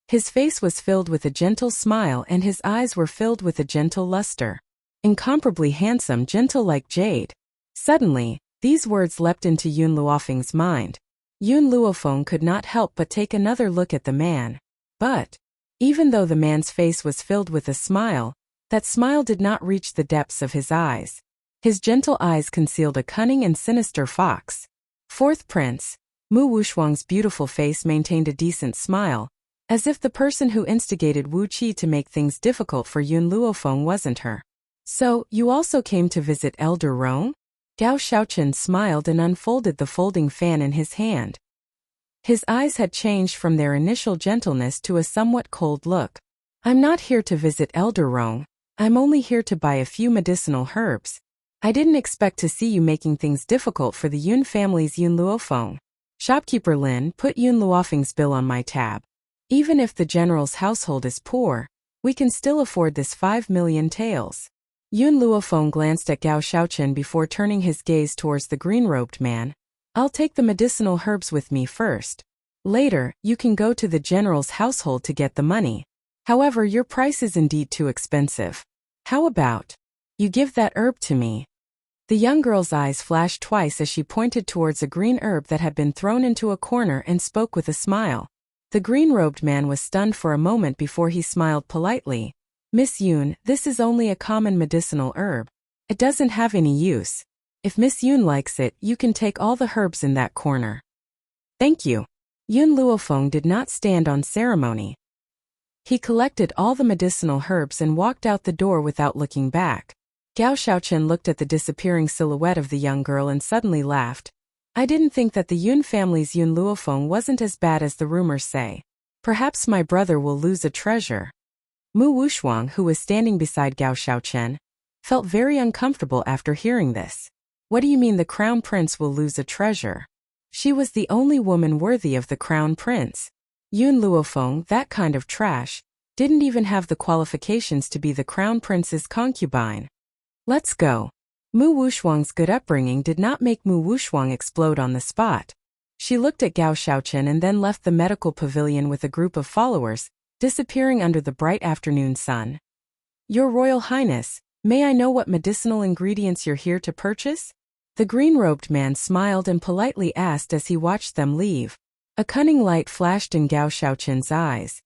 His face was filled with a gentle smile and his eyes were filled with a gentle luster. Incomparably handsome, gentle like jade. Suddenly, these words leapt into Yun Luofeng's mind. Yun Luofeng could not help but take another look at the man. But, even though the man's face was filled with a smile, that smile did not reach the depths of his eyes. His gentle eyes concealed a cunning and sinister fox. Fourth Prince, Mu Wushuang's beautiful face maintained a decent smile, as if the person who instigated Wu Qi to make things difficult for Yun Luofeng wasn't her. So, you also came to visit Elder Rong? Gao Shaochen smiled and unfolded the folding fan in his hand. His eyes had changed from their initial gentleness to a somewhat cold look. I'm not here to visit Elder Rong, I'm only here to buy a few medicinal herbs. I didn't expect to see you making things difficult for the Yun family's Yun Luofeng. Shopkeeper Lin, put Yun Luofeng's bill on my tab. Even if the general's household is poor, we can still afford this 5 million taels. Yun Luofeng glanced at Gao Shaochen before turning his gaze towards the green-robed man. I'll take the medicinal herbs with me first. Later, you can go to the general's household to get the money. However, your price is indeed too expensive. How about you give that herb to me? The young girl's eyes flashed twice as she pointed towards a green herb that had been thrown into a corner and spoke with a smile. The green-robed man was stunned for a moment before he smiled politely. Miss Yun, this is only a common medicinal herb. It doesn't have any use. If Miss Yun likes it, you can take all the herbs in that corner. Thank you. Yun Luofeng did not stand on ceremony. He collected all the medicinal herbs and walked out the door without looking back. Gao Shaochen looked at the disappearing silhouette of the young girl and suddenly laughed. I didn't think that the Yun family's Yun Luofeng wasn't as bad as the rumors say. Perhaps my brother will lose a treasure. Mu Wushuang, who was standing beside Gao Shaochen, felt very uncomfortable after hearing this. What do you mean the crown prince will lose a treasure? She was the only woman worthy of the crown prince. Yun Luofeng, that kind of trash, didn't even have the qualifications to be the crown prince's concubine. Let's go. Mu Wushuang's good upbringing did not make Mu Wushuang explode on the spot. She looked at Gao Xiaochen and then left the medical pavilion with a group of followers, disappearing under the bright afternoon sun. Your Royal Highness, may I know what medicinal ingredients you're here to purchase? The green-robed man smiled and politely asked as he watched them leave. A cunning light flashed in Gao Xiaochen's eyes.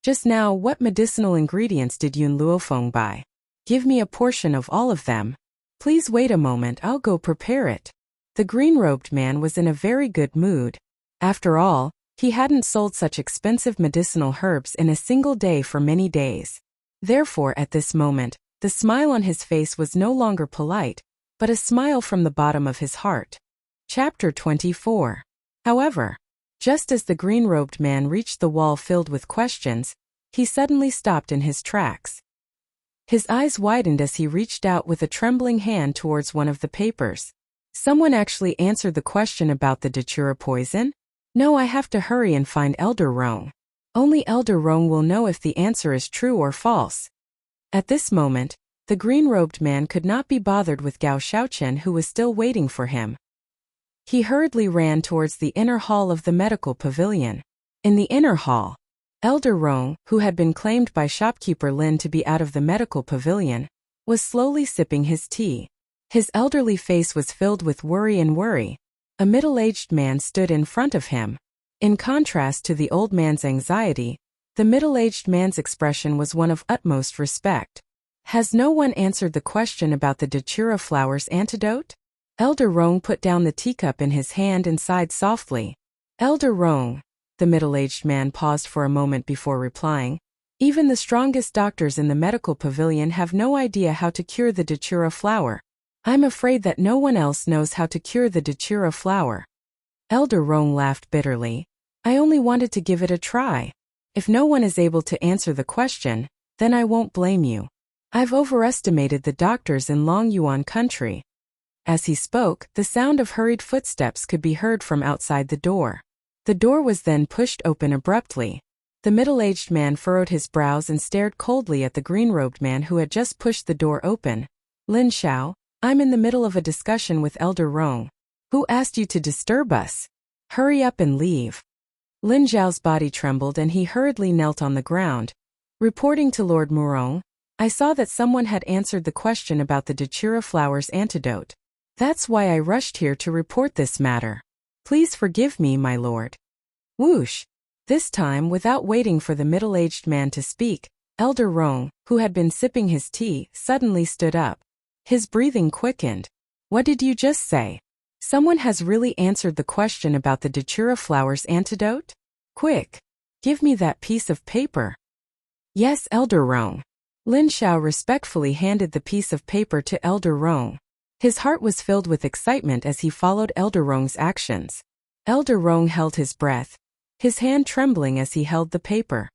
Just now, what medicinal ingredients did Yun Luofeng buy? Give me a portion of all of them. Please wait a moment, I'll go prepare it. The green-robed man was in a very good mood. After all, he hadn't sold such expensive medicinal herbs in a single day for many days. Therefore, at this moment, the smile on his face was no longer polite, but a smile from the bottom of his heart. Chapter 24. However, just as the green-robed man reached the wall filled with questions, he suddenly stopped in his tracks. His eyes widened as he reached out with a trembling hand towards one of the papers. Someone actually answered the question about the datura poison? No, I have to hurry and find Elder Rong. Only Elder Rong will know if the answer is true or false. At this moment, the green-robed man could not be bothered with Gao Xiaochen, who was still waiting for him. He hurriedly ran towards the inner hall of the medical pavilion. In the inner hall, Elder Rong, who had been claimed by shopkeeper Lin to be out of the medical pavilion, was slowly sipping his tea. His elderly face was filled with worry and worry. A middle-aged man stood in front of him. In contrast to the old man's anxiety, the middle-aged man's expression was one of utmost respect. Has no one answered the question about the datura flower's antidote? Elder Rong put down the teacup in his hand and sighed softly. Elder Rong. The middle-aged man paused for a moment before replying. Even the strongest doctors in the medical pavilion have no idea how to cure the datura flower. I'm afraid that no one else knows how to cure the datura flower. Elder Rong laughed bitterly. I only wanted to give it a try. If no one is able to answer the question, then I won't blame you. I've overestimated the doctors in Long Yuan country. As he spoke, the sound of hurried footsteps could be heard from outside the door. The door was then pushed open abruptly. The middle-aged man furrowed his brows and stared coldly at the green-robed man who had just pushed the door open. Lin Xiao, I'm in the middle of a discussion with Elder Rong. Who asked you to disturb us? Hurry up and leave. Lin Xiao's body trembled and he hurriedly knelt on the ground. Reporting to Lord Murong, I saw that someone had answered the question about the datura flower's antidote. That's why I rushed here to report this matter. Please forgive me, my lord. Whoosh! This time, without waiting for the middle-aged man to speak, Elder Rong, who had been sipping his tea, suddenly stood up. His breathing quickened. What did you just say? Someone has really answered the question about the datura flower's antidote? Quick! Give me that piece of paper. Yes, Elder Rong. Lin Xiao respectfully handed the piece of paper to Elder Rong. His heart was filled with excitement as he followed Elder Rong's actions. Elder Rong held his breath, his hand trembling as he held the paper.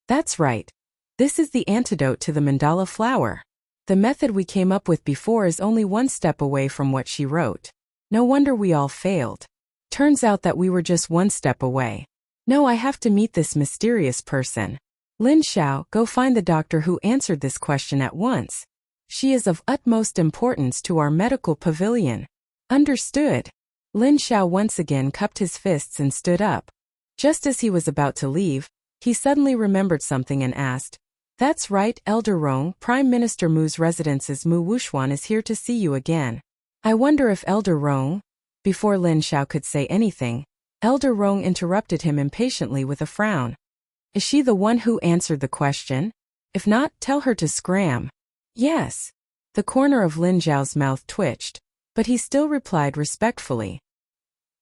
That's right. This is the antidote to the mandala flower. The method we came up with before is only one step away from what she wrote. No wonder we all failed. Turns out that we were just one step away. No, I have to meet this mysterious person. Lin Xiao, go find the doctor who answered this question at once. She is of utmost importance to our medical pavilion. Understood. Lin Xiao once again cupped his fists and stood up. Just as he was about to leave, he suddenly remembered something and asked, That's right, Elder Rong, Prime Minister Mu's residence's Mu Wushuan is here to see you again. I wonder if Elder Rong... Before Lin Xiao could say anything, Elder Rong interrupted him impatiently with a frown. Is she the one who answered the question? If not, tell her to scram. Yes. The corner of Lin Xiao's mouth twitched, but he still replied respectfully.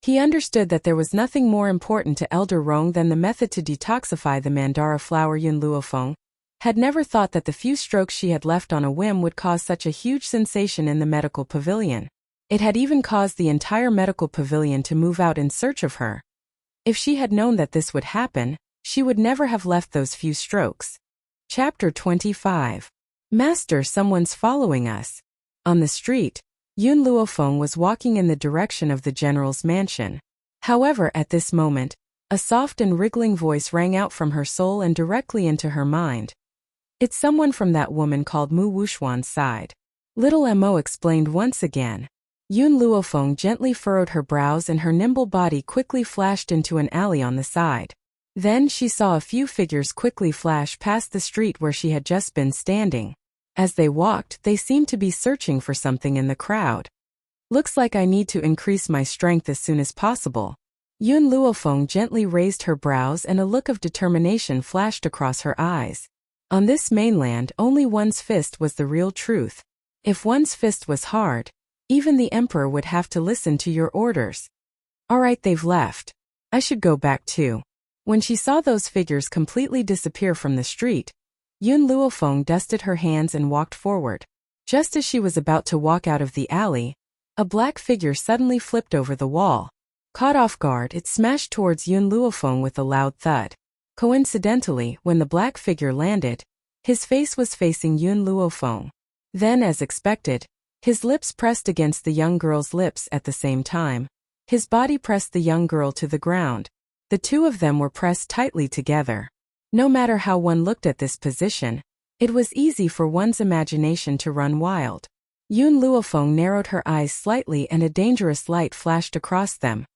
He understood that there was nothing more important to Elder Rong than the method to detoxify the mandara flower. Yun Luofeng had never thought that the few strokes she had left on a whim would cause such a huge sensation in the medical pavilion. It had even caused the entire medical pavilion to move out in search of her. If she had known that this would happen, she would never have left those few strokes. Chapter 25. Master, someone's following us. On the street, Yun Luofeng was walking in the direction of the general's mansion. However, at this moment, a soft and wriggling voice rang out from her soul and directly into her mind. It's someone from that woman called Mu Wuxuan's side. Little Mo explained once again. Yun Luofeng gently furrowed her brows and her nimble body quickly flashed into an alley on the side. Then she saw a few figures quickly flash past the street where she had just been standing. As they walked, they seemed to be searching for something in the crowd. Looks like I need to increase my strength as soon as possible. Yun Luofeng gently raised her brows and a look of determination flashed across her eyes. On this mainland, only one's fist was the real truth. If one's fist was hard, even the emperor would have to listen to your orders. Alright, they've left. I should go back too. When she saw those figures completely disappear from the street, Yun Luofeng dusted her hands and walked forward. Just as she was about to walk out of the alley, a black figure suddenly flipped over the wall. Caught off guard, it smashed towards Yun Luofeng with a loud thud. Coincidentally, when the black figure landed, his face was facing Yun Luofeng. Then, as expected, his lips pressed against the young girl's lips at the same time. His body pressed the young girl to the ground. The two of them were pressed tightly together. No matter how one looked at this position, it was easy for one's imagination to run wild. Yun Luofeng narrowed her eyes slightly and a dangerous light flashed across them.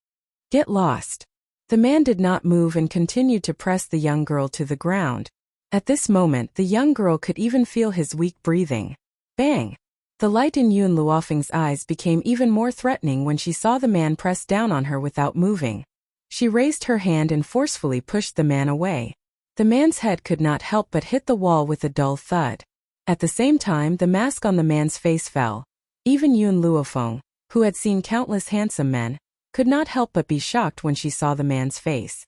Get lost. The man did not move and continued to press the young girl to the ground. At this moment, the young girl could even feel his weak breathing. Bang! The light in Yun Luofeng's eyes became even more threatening when she saw the man press down on her without moving. She raised her hand and forcefully pushed the man away. The man's head could not help but hit the wall with a dull thud. At the same time, the mask on the man's face fell. Even Yun Luofeng, who had seen countless handsome men, could not help but be shocked when she saw the man's face.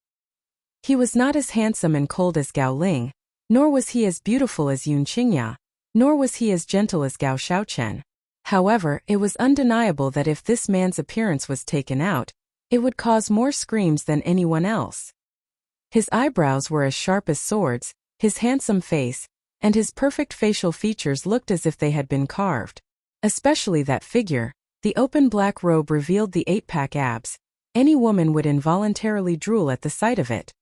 He was not as handsome and cold as Gao Ling, nor was he as beautiful as Yun Qingya, nor was he as gentle as Gao Shaochen. However, it was undeniable that if this man's appearance was taken out, it would cause more screams than anyone else. His eyebrows were as sharp as swords, his handsome face, and his perfect facial features looked as if they had been carved. Especially that figure, the open black robe revealed the 8-pack abs. Any woman would involuntarily drool at the sight of it.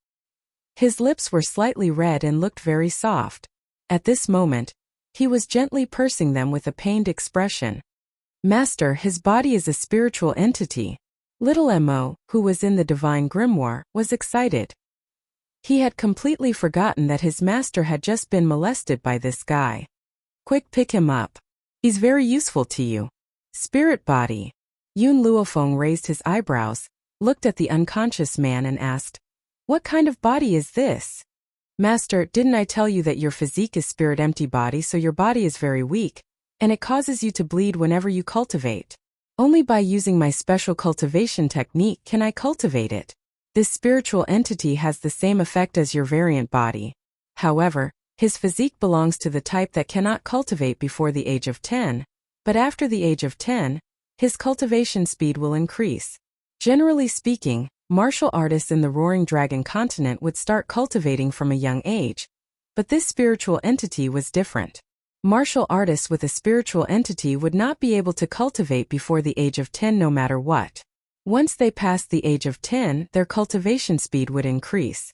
His lips were slightly red and looked very soft. At this moment, he was gently pursing them with a pained expression. Master, his body is a spiritual entity. Little Mo, who was in the divine grimoire, was excited. He had completely forgotten that his master had just been molested by this guy. Quick, pick him up. He's very useful to you. Spirit body. Yun Luofeng raised his eyebrows, looked at the unconscious man and asked, What kind of body is this? Master, didn't I tell you that your physique is spirit empty body, so your body is very weak, and it causes you to bleed whenever you cultivate. Only by using my special cultivation technique can I cultivate it. This spiritual entity has the same effect as your variant body. However, his physique belongs to the type that cannot cultivate before the age of 10, but after the age of 10, his cultivation speed will increase. Generally speaking, martial artists in the Roaring Dragon continent would start cultivating from a young age, but this spiritual entity was different. Martial artists with a spiritual entity would not be able to cultivate before the age of 10 no matter what. Once they passed the age of 10, their cultivation speed would increase.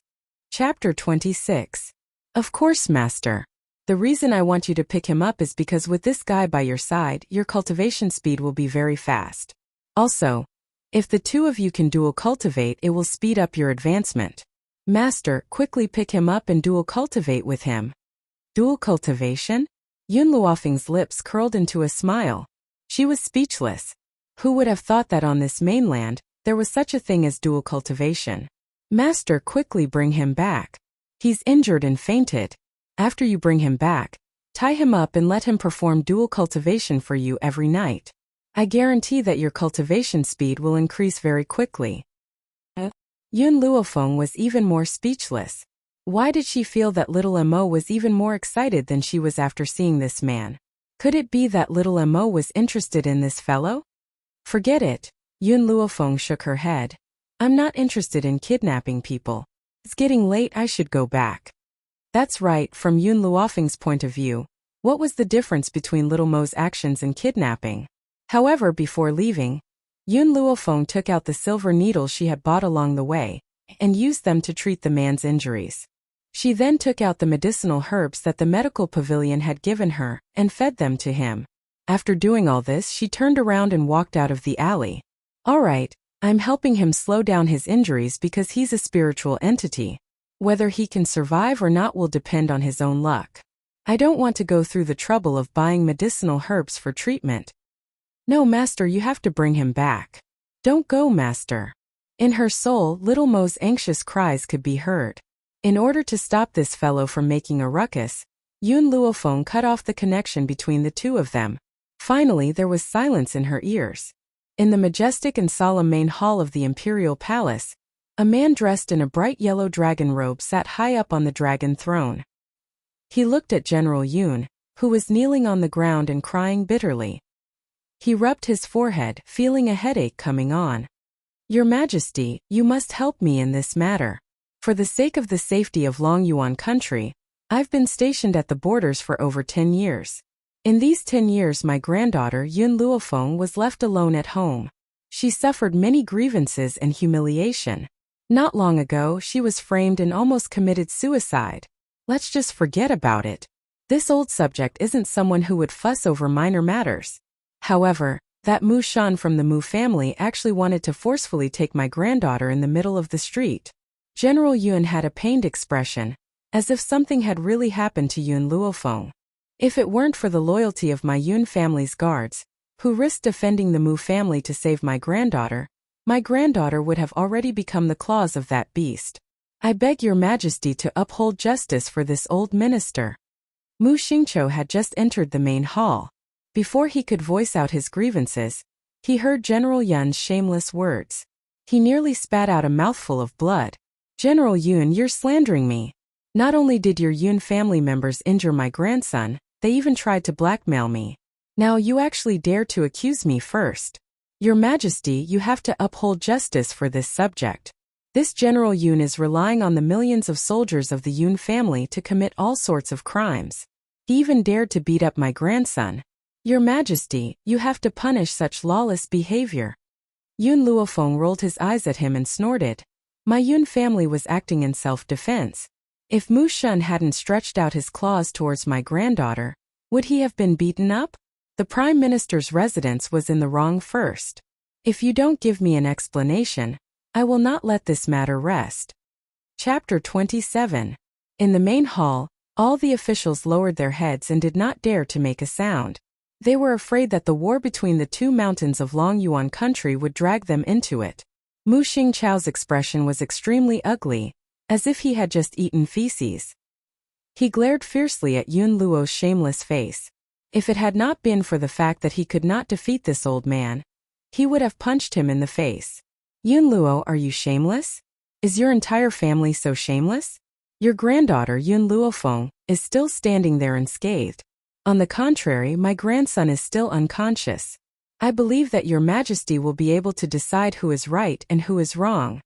Chapter 26. Of course, Master. The reason I want you to pick him up is because with this guy by your side, your cultivation speed will be very fast. Also, if the two of you can dual cultivate, it will speed up your advancement. Master, quickly pick him up and dual cultivate with him. Dual cultivation? Yun Luofeng's lips curled into a smile. She was speechless. Who would have thought that on this mainland, there was such a thing as dual cultivation? Master, quickly bring him back. He's injured and fainted. After you bring him back, tie him up and let him perform dual cultivation for you every night. I guarantee that your cultivation speed will increase very quickly. Yun Luofeng was even more speechless. Why did she feel that little Mo was even more excited than she was after seeing this man? Could it be that little Mo was interested in this fellow? Forget it. Yun Luofeng shook her head. I'm not interested in kidnapping people. It's getting late, I should go back. That's right, from Yun Luofeng's point of view. What was the difference between Little Mo's actions and kidnapping? However, before leaving, Yun Luofeng took out the silver needles she had bought along the way and used them to treat the man's injuries. She then took out the medicinal herbs that the medical pavilion had given her and fed them to him. After doing all this, she turned around and walked out of the alley. All right, I'm helping him slow down his injuries because he's a spiritual entity. Whether he can survive or not will depend on his own luck. I don't want to go through the trouble of buying medicinal herbs for treatment. No, Master, you have to bring him back. Don't go, Master. In her soul, Little Mo's anxious cries could be heard. In order to stop this fellow from making a ruckus, Yun Luofeng cut off the connection between the two of them. Finally, there was silence in her ears. In the majestic and solemn main hall of the imperial palace, a man dressed in a bright yellow dragon robe sat high up on the dragon throne. He looked at General Yun, who was kneeling on the ground and crying bitterly. He rubbed his forehead, feeling a headache coming on. Your Majesty, you must help me in this matter. For the sake of the safety of Long Yuan country, I've been stationed at the borders for over 10 years. In these 10 years my granddaughter Yun Luofeng was left alone at home. She suffered many grievances and humiliation. Not long ago she was framed and almost committed suicide. Let's just forget about it. This old subject isn't someone who would fuss over minor matters. However, that Mu Shan from the Mu family actually wanted to forcefully take my granddaughter in the middle of the street. General Yun had a pained expression, as if something had really happened to Yun Luofeng. If it weren't for the loyalty of my Yun family's guards, who risked defending the Mu family to save my granddaughter would have already become the claws of that beast. I beg your Majesty to uphold justice for this old minister. Mu Xingqiu had just entered the main hall. Before he could voice out his grievances, he heard General Yun's shameless words. He nearly spat out a mouthful of blood. General Yun, you're slandering me. Not only did your Yun family members injure my grandson, they even tried to blackmail me. Now you actually dare to accuse me first. Your Majesty, you have to uphold justice for this subject. This General Yun is relying on the millions of soldiers of the Yun family to commit all sorts of crimes. He even dared to beat up my grandson. Your Majesty, you have to punish such lawless behavior. Yun Luofeng rolled his eyes at him and snorted. My Yun family was acting in self-defense. If Mu Shun hadn't stretched out his claws towards my granddaughter, would he have been beaten up? The Prime Minister's residence was in the wrong first. If you don't give me an explanation, I will not let this matter rest. Chapter 27. In the main hall, all the officials lowered their heads and did not dare to make a sound. They were afraid that the war between the two mountains of Long Yuan country would drag them into it. Mu Xingqiu's expression was extremely ugly, as if he had just eaten feces. He glared fiercely at Yun Luo's shameless face. If it had not been for the fact that he could not defeat this old man, he would have punched him in the face. Yun Luo, are you shameless? Is your entire family so shameless? Your granddaughter Yun Luofeng is still standing there unscathed. On the contrary, my grandson is still unconscious. I believe that your Majesty will be able to decide who is right and who is wrong.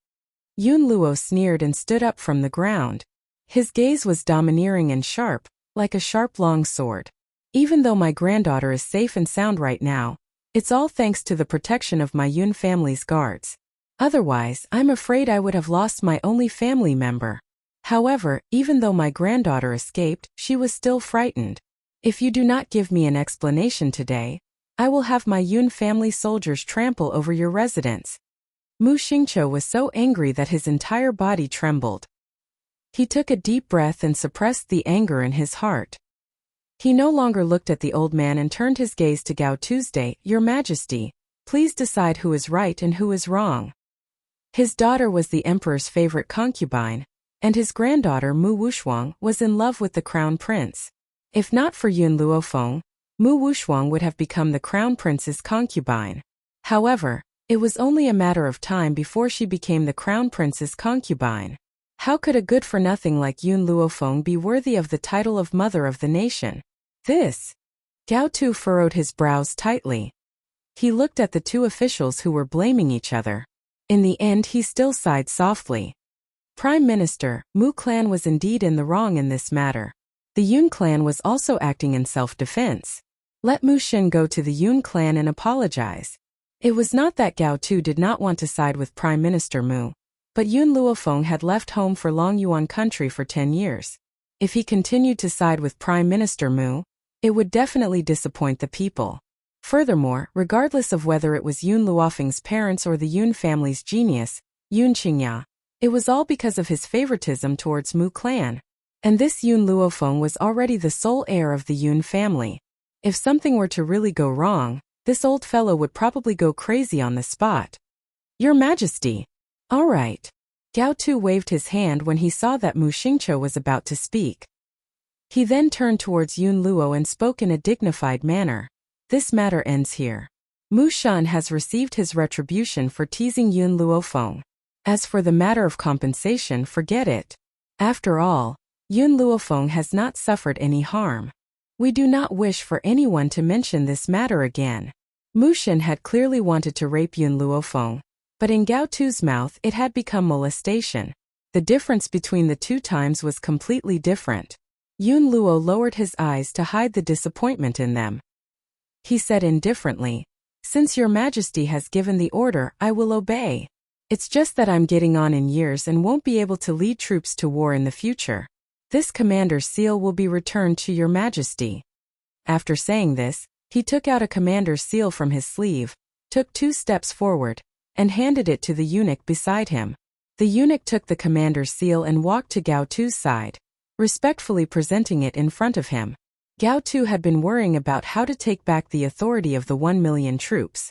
Yun Luo sneered and stood up from the ground. His gaze was domineering and sharp, like a sharp long sword. Even though my granddaughter is safe and sound right now, it's all thanks to the protection of my Yun family's guards. Otherwise, I'm afraid I would have lost my only family member. However, even though my granddaughter escaped, she was still frightened. If you do not give me an explanation today, I will have my Yun family soldiers trample over your residence. Mu Xingqiu was so angry that his entire body trembled. He took a deep breath and suppressed the anger in his heart. He no longer looked at the old man and turned his gaze to Gao Tuesday. Your Majesty, please decide who is right and who is wrong. His daughter was the emperor's favorite concubine, and his granddaughter Mu Wushuang was in love with the crown prince. If not for Yun Luofeng, Mu Wushuang would have become the crown prince's concubine. However, it was only a matter of time before she became the crown prince's concubine. How could a good-for-nothing like Yun Luofeng be worthy of the title of mother of the nation? This. Gao Tu furrowed his brows tightly. He looked at the two officials who were blaming each other. In the end, he still sighed softly. Prime Minister, Mu clan was indeed in the wrong in this matter. The Yun clan was also acting in self-defense. Let Mu Xin go to the Yun clan and apologize. It was not that Gao Tu did not want to side with Prime Minister Mu, but Yun Luofeng had left home for Long Yuan country for 10 years. If he continued to side with Prime Minister Mu, it would definitely disappoint the people. Furthermore, regardless of whether it was Yun Luofeng's parents or the Yun family's genius, Yun Qingya, it was all because of his favoritism towards Mu clan. And this Yun Luofeng was already the sole heir of the Yun family. If something were to really go wrong, this old fellow would probably go crazy on the spot. Your Majesty. All right. Gao Tu waved his hand when he saw that Mu Xingqiu was about to speak. He then turned towards Yun Luo and spoke in a dignified manner. This matter ends here. Mu Shan has received his retribution for teasing Yun Luofeng. As for the matter of compensation, forget it. After all, Yun Luofeng has not suffered any harm. We do not wish for anyone to mention this matter again. Mu Shan had clearly wanted to rape Yun Luofeng, but in Gao Tu's mouth it had become molestation. The difference between the two times was completely different. Yun Luo lowered his eyes to hide the disappointment in them. He said indifferently, "Since your Majesty has given the order, I will obey. It's just that I'm getting on in years and won't be able to lead troops to war in the future. This commander's seal will be returned to your Majesty." After saying this, he took out a commander's seal from his sleeve, took 2 steps forward, and handed it to the eunuch beside him. The eunuch took the commander's seal and walked to Gao Tu's side, respectfully presenting it in front of him. Gao Tu had been worrying about how to take back the authority of the 1 million troops.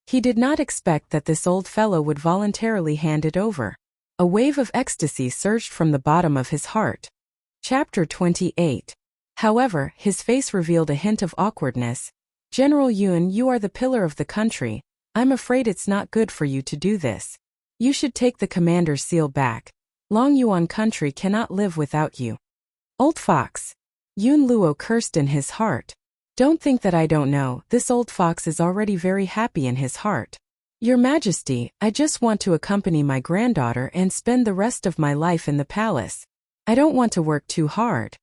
He did not expect that this old fellow would voluntarily hand it over. A wave of ecstasy surged from the bottom of his heart. Chapter 28. However, his face revealed a hint of awkwardness. "General Yun, you are the pillar of the country. I'm afraid it's not good for you to do this. You should take the commander's seal back. Long Yuan country cannot live without you." Old fox. Yun Luo cursed in his heart. Don't think that I don't know, this old fox is already very happy in his heart. Your Majesty, I just want to accompany my granddaughter and spend the rest of my life in the palace. I don't want to work too hard.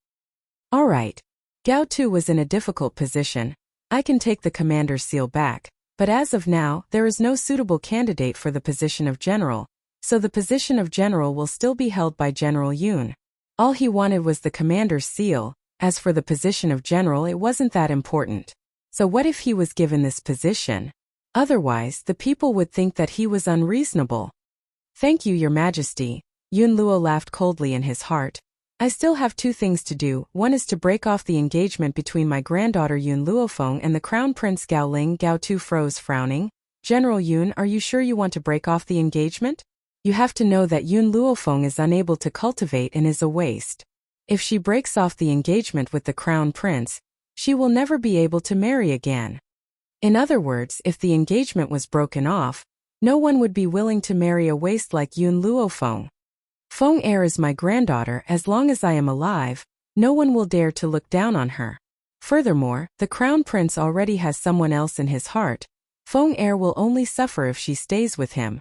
All right. Gao Tu was in a difficult position. I can take the commander's seal back, but as of now, there is no suitable candidate for the position of general, so the position of general will still be held by General Yun. All he wanted was the commander's seal. As for the position of general, it wasn't that important. So what if he was given this position? Otherwise, the people would think that he was unreasonable. Thank you, Your Majesty. Yun Luo laughed coldly in his heart. I still have 2 things to do. One is to break off the engagement between my granddaughter Yun Luofeng and the Crown Prince Gao Ling. Gao Tu froze, frowning. General Yun, are you sure you want to break off the engagement? You have to know that Yun Luofeng is unable to cultivate and is a waste. If she breaks off the engagement with the Crown Prince, she will never be able to marry again. In other words, if the engagement was broken off, no one would be willing to marry a waste like Yun Luofeng. Feng Er is my granddaughter. As long as I am alive, no one will dare to look down on her. Furthermore, the Crown Prince already has someone else in his heart. Feng Er will only suffer if she stays with him.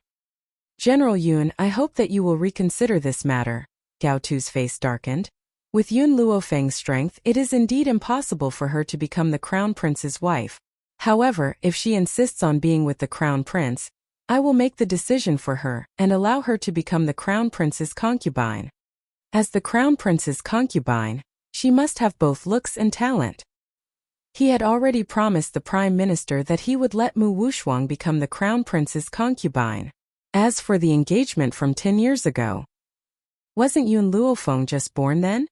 General Yun, I hope that you will reconsider this matter. Gao Tu's face darkened. With Yun Luofeng's strength, it is indeed impossible for her to become the Crown Prince's wife. However, if she insists on being with the Crown Prince, I will make the decision for her and allow her to become the Crown Prince's concubine. As the Crown Prince's concubine, she must have both looks and talent. He had already promised the Prime Minister that he would let Mu Wushuang become the Crown Prince's concubine. As for the engagement from 10 years ago, wasn't Yun Luofeng just born then?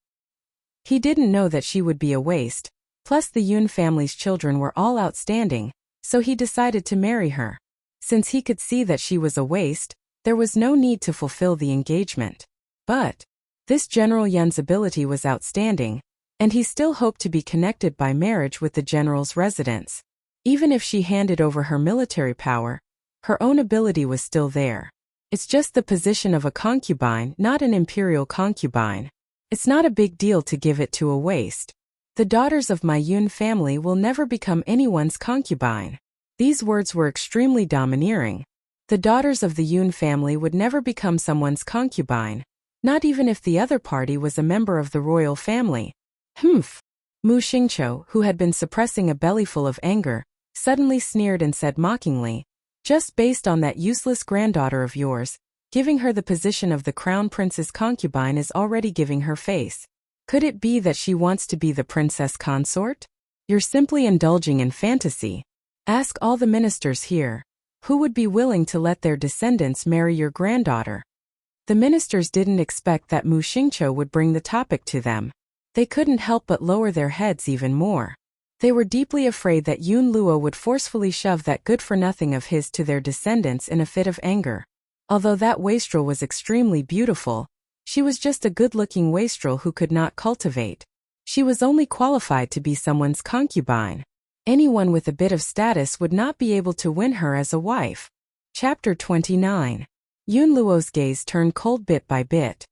He didn't know that she would be a waste, plus the Yun family's children were all outstanding, so he decided to marry her. Since he could see that she was a waste, there was no need to fulfill the engagement. But this General Yun's ability was outstanding, and he still hoped to be connected by marriage with the general's residence. Even if she handed over her military power, her own ability was still there. It's just the position of a concubine, not an imperial concubine. It's not a big deal to give it to a waste. The daughters of my Yun family will never become anyone's concubine. These words were extremely domineering. The daughters of the Yun family would never become someone's concubine, not even if the other party was a member of the royal family. Humph. Mu Xingqiu, who had been suppressing a bellyful of anger, suddenly sneered and said mockingly, just based on that useless granddaughter of yours, giving her the position of the crown prince's concubine is already giving her face. Could it be that she wants to be the princess consort? You're simply indulging in fantasy. Ask all the ministers here. Who would be willing to let their descendants marry your granddaughter? The ministers didn't expect that Mu Xingqiu would bring the topic to them. They couldn't help but lower their heads even more. They were deeply afraid that Yun Luo would forcefully shove that good-for-nothing of his to their descendants in a fit of anger. Although that wastrel was extremely beautiful, she was just a good-looking wastrel who could not cultivate. She was only qualified to be someone's concubine. Anyone with a bit of status would not be able to win her as a wife. Chapter 29. Yun Luo's gaze turned cold bit by bit.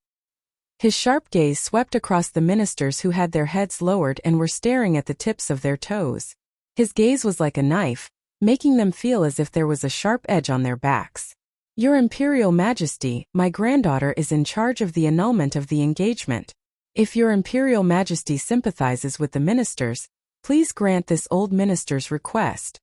His sharp gaze swept across the ministers who had their heads lowered and were staring at the tips of their toes. His gaze was like a knife, making them feel as if there was a sharp edge on their backs. Your Imperial Majesty, my granddaughter is in charge of the annulment of the engagement. If your Imperial Majesty sympathizes with the ministers, please grant this old minister's request.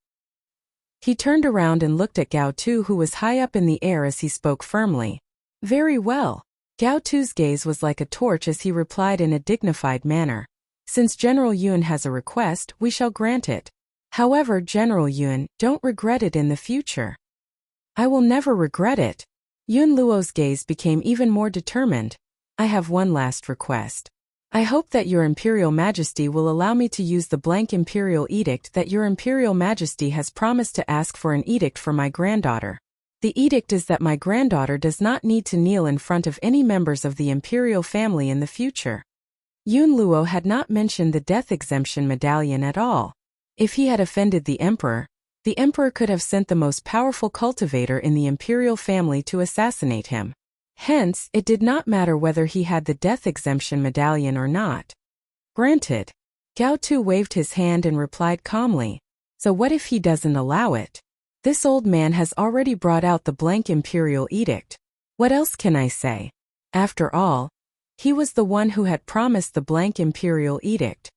He turned around and looked at Gao Tu, who was high up in the air, as he spoke firmly. Very well. Gao Tu's gaze was like a torch as he replied in a dignified manner. Since General Yun has a request, we shall grant it. However, General Yun, don't regret it in the future. I will never regret it. Yun Luo's gaze became even more determined. I have one last request. I hope that your Imperial Majesty will allow me to use the blank Imperial Edict that your Imperial Majesty has promised to ask for an edict for my granddaughter. The edict is that my granddaughter does not need to kneel in front of any members of the imperial family in the future. Yun Luo had not mentioned the death exemption medallion at all. If he had offended the emperor could have sent the most powerful cultivator in the imperial family to assassinate him. Hence, it did not matter whether he had the death exemption medallion or not. Granted. Gao Tu waved his hand and replied calmly. So what if he doesn't allow it? This old man has already brought out the blank imperial edict. What else can I say? After all, he was the one who had promised the blank imperial edict.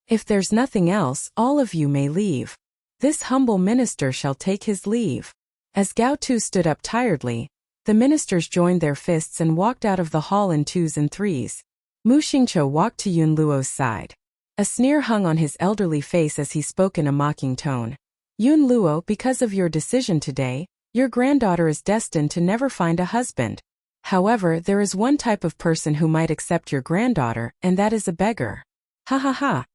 If there's nothing else, all of you may leave. This humble minister shall take his leave. As Gao Tu stood up tiredly, the ministers joined their fists and walked out of the hall in twos and threes. Mu Xingqiu walked to Yun Luo's side. A sneer hung on his elderly face as he spoke in a mocking tone. Yun Luo, because of your decision today, your granddaughter is destined to never find a husband. However, there is one type of person who might accept your granddaughter, and that is a beggar. Ha ha ha.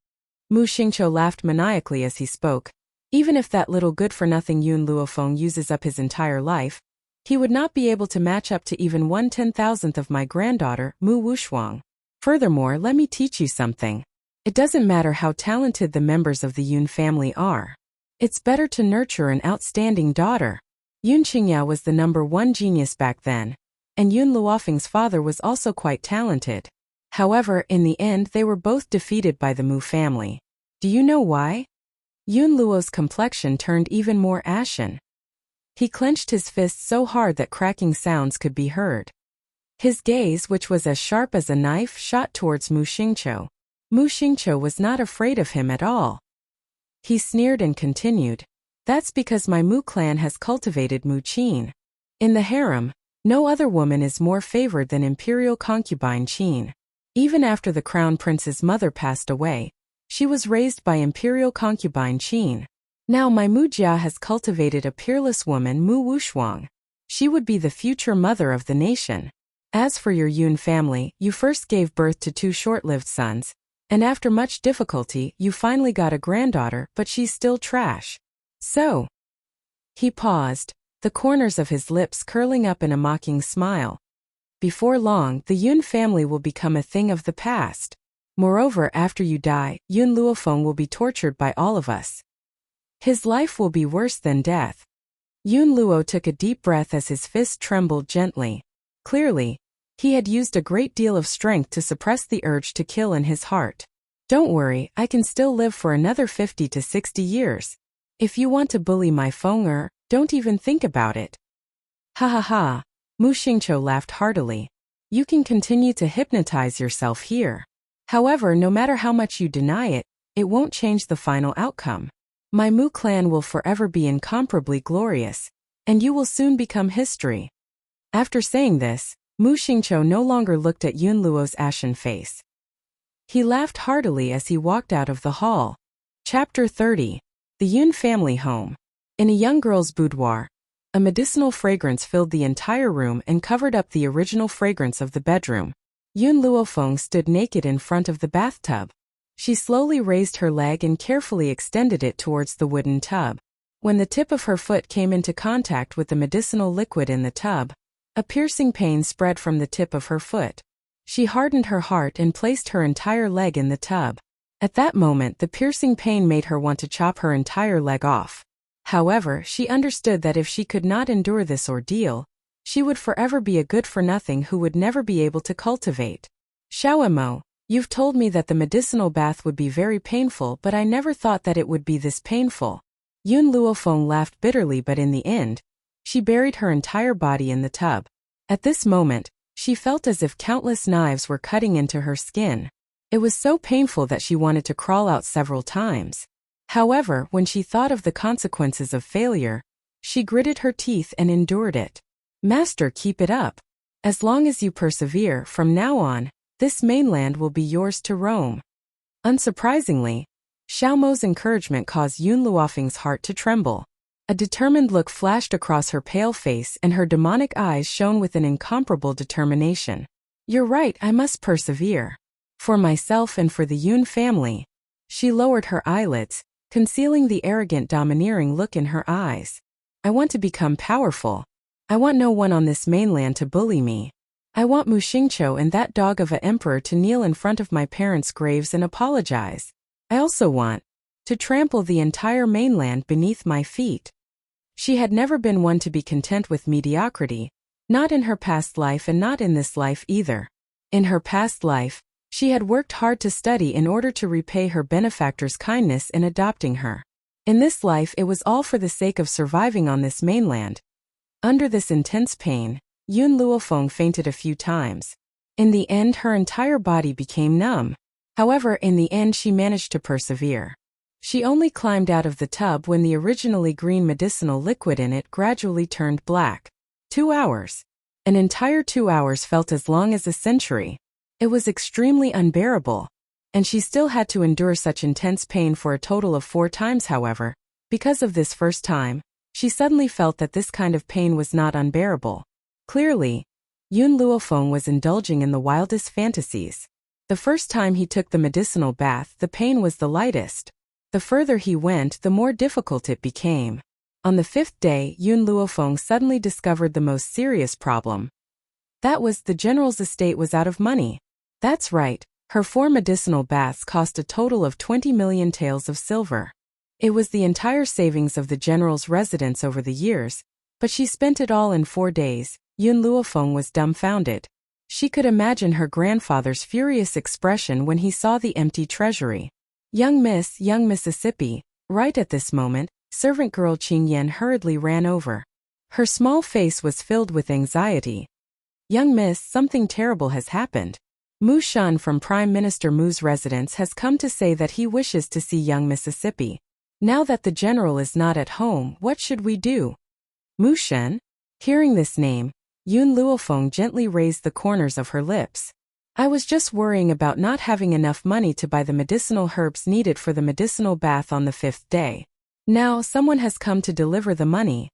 Mu Xingqiu laughed maniacally as he spoke. Even if that little good-for-nothing Yun Luofeng uses up his entire life, he would not be able to match up to even 1/10,000th of my granddaughter, Mu Wushuang. Furthermore, let me teach you something. It doesn't matter how talented the members of the Yun family are. It's better to nurture an outstanding daughter. Yun Qingyao was the #1 genius back then, and Yun Luofeng's father was also quite talented. However, in the end they were both defeated by the Mu family. Do you know why? Yun Luo's complexion turned even more ashen. He clenched his fists so hard that cracking sounds could be heard. His gaze, which was as sharp as a knife, shot towards Mu Xingqiu. Mu Xingqiu was not afraid of him at all. He sneered and continued, That's because my Mu clan has cultivated Mu Qin. In the harem, no other woman is more favored than imperial concubine Qin. Even after the crown prince's mother passed away, she was raised by imperial concubine Qin. Now my Mu Jia has cultivated a peerless woman, Mu Wushuang. She would be the future mother of the nation. As for your Yun family, you first gave birth to 2 short-lived sons, and after much difficulty, you finally got a granddaughter, but she's still trash. So. He paused, the corners of his lips curling up in a mocking smile. Before long, the Yun family will become a thing of the past. Moreover, after you die, Yun Luofeng will be tortured by all of us. His life will be worse than death. Yun Luo took a deep breath as his fist trembled gently. Clearly, he had used a great deal of strength to suppress the urge to kill in his heart. Don't worry, I can still live for another 50 to 60 years. If you want to bully my Fenger, don't even think about it. Ha ha ha, Mu Xingqiu laughed heartily. You can continue to hypnotize yourself here. However, no matter how much you deny it, it won't change the final outcome. My Mu clan will forever be incomparably glorious, and you will soon become history. After saying this, Mu Xingqiu no longer looked at Yun Luo's ashen face. He laughed heartily as he walked out of the hall. Chapter 30. The Yun family home. In a young girl's boudoir, a medicinal fragrance filled the entire room and covered up the original fragrance of the bedroom. Yun Luofeng stood naked in front of the bathtub. She slowly raised her leg and carefully extended it towards the wooden tub. When the tip of her foot came into contact with the medicinal liquid in the tub, a piercing pain spread from the tip of her foot. She hardened her heart and placed her entire leg in the tub. At that moment, the piercing pain made her want to chop her entire leg off. However, she understood that if she could not endure this ordeal, she would forever be a good-for-nothing who would never be able to cultivate. Xiaoemo, you've told me that the medicinal bath would be very painful, but I never thought that it would be this painful. Yun Luofeng laughed bitterly, but in the end, she buried her entire body in the tub. At this moment, she felt as if countless knives were cutting into her skin. It was so painful that she wanted to crawl out several times. However, when she thought of the consequences of failure, she gritted her teeth and endured it. Master, keep it up. As long as you persevere, from now on, this mainland will be yours to roam. Unsurprisingly, Xiaomo's encouragement caused Yun Luofeng's heart to tremble. A determined look flashed across her pale face and her demonic eyes shone with an incomparable determination. You're right, I must persevere. For myself and for the Yun family. She lowered her eyelids, concealing the arrogant, domineering look in her eyes. I want to become powerful. I want no one on this mainland to bully me. I want Mu Xingqiu and that dog of an emperor to kneel in front of my parents' graves and apologize. I also want to trample the entire mainland beneath my feet. She had never been one to be content with mediocrity, not in her past life and not in this life either. In her past life, she had worked hard to study in order to repay her benefactor's kindness in adopting her. In this life, it was all for the sake of surviving on this mainland. Under this intense pain, Yun Luofeng fainted a few times. In the end, her entire body became numb. However, in the end, she managed to persevere. She only climbed out of the tub when the originally green medicinal liquid in it gradually turned black. 2 hours. An entire 2 hours felt as long as a century. It was extremely unbearable. And she still had to endure such intense pain for a total of 4 times. However, because of this first time, she suddenly felt that this kind of pain was not unbearable. Clearly, Yun Luofeng was indulging in the wildest fantasies. The first time he took the medicinal bath, the pain was the lightest. The further he went, the more difficult it became. On the 5th day, Yun Luofeng suddenly discovered the most serious problem. That was, the general's estate was out of money. That's right, her 4 medicinal baths cost a total of 20 million taels of silver. It was the entire savings of the general's residence over the years, but she spent it all in 4 days. Yun Luofeng was dumbfounded. She could imagine her grandfather's furious expression when he saw the empty treasury. Young Mississippi, right at this moment, servant girl Qing Yan hurriedly ran over. Her small face was filled with anxiety. Young Miss, something terrible has happened. Mu Shun from Prime Minister Mu's residence has come to say that he wishes to see young Mississippi. Now that the general is not at home, what should we do? Mu Shun? Hearing this name, Yun Luofeng gently raised the corners of her lips. I was just worrying about not having enough money to buy the medicinal herbs needed for the medicinal bath on the 5th day. Now someone has come to deliver the money.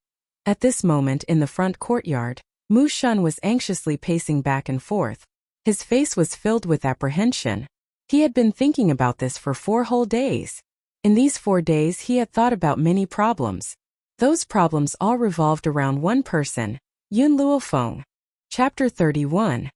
At this moment in the front courtyard, Mu Shun was anxiously pacing back and forth. His face was filled with apprehension. He had been thinking about this for 4 whole days. In these 4 days he had thought about many problems. Those problems all revolved around one person, Yun Luofeng. Chapter 31.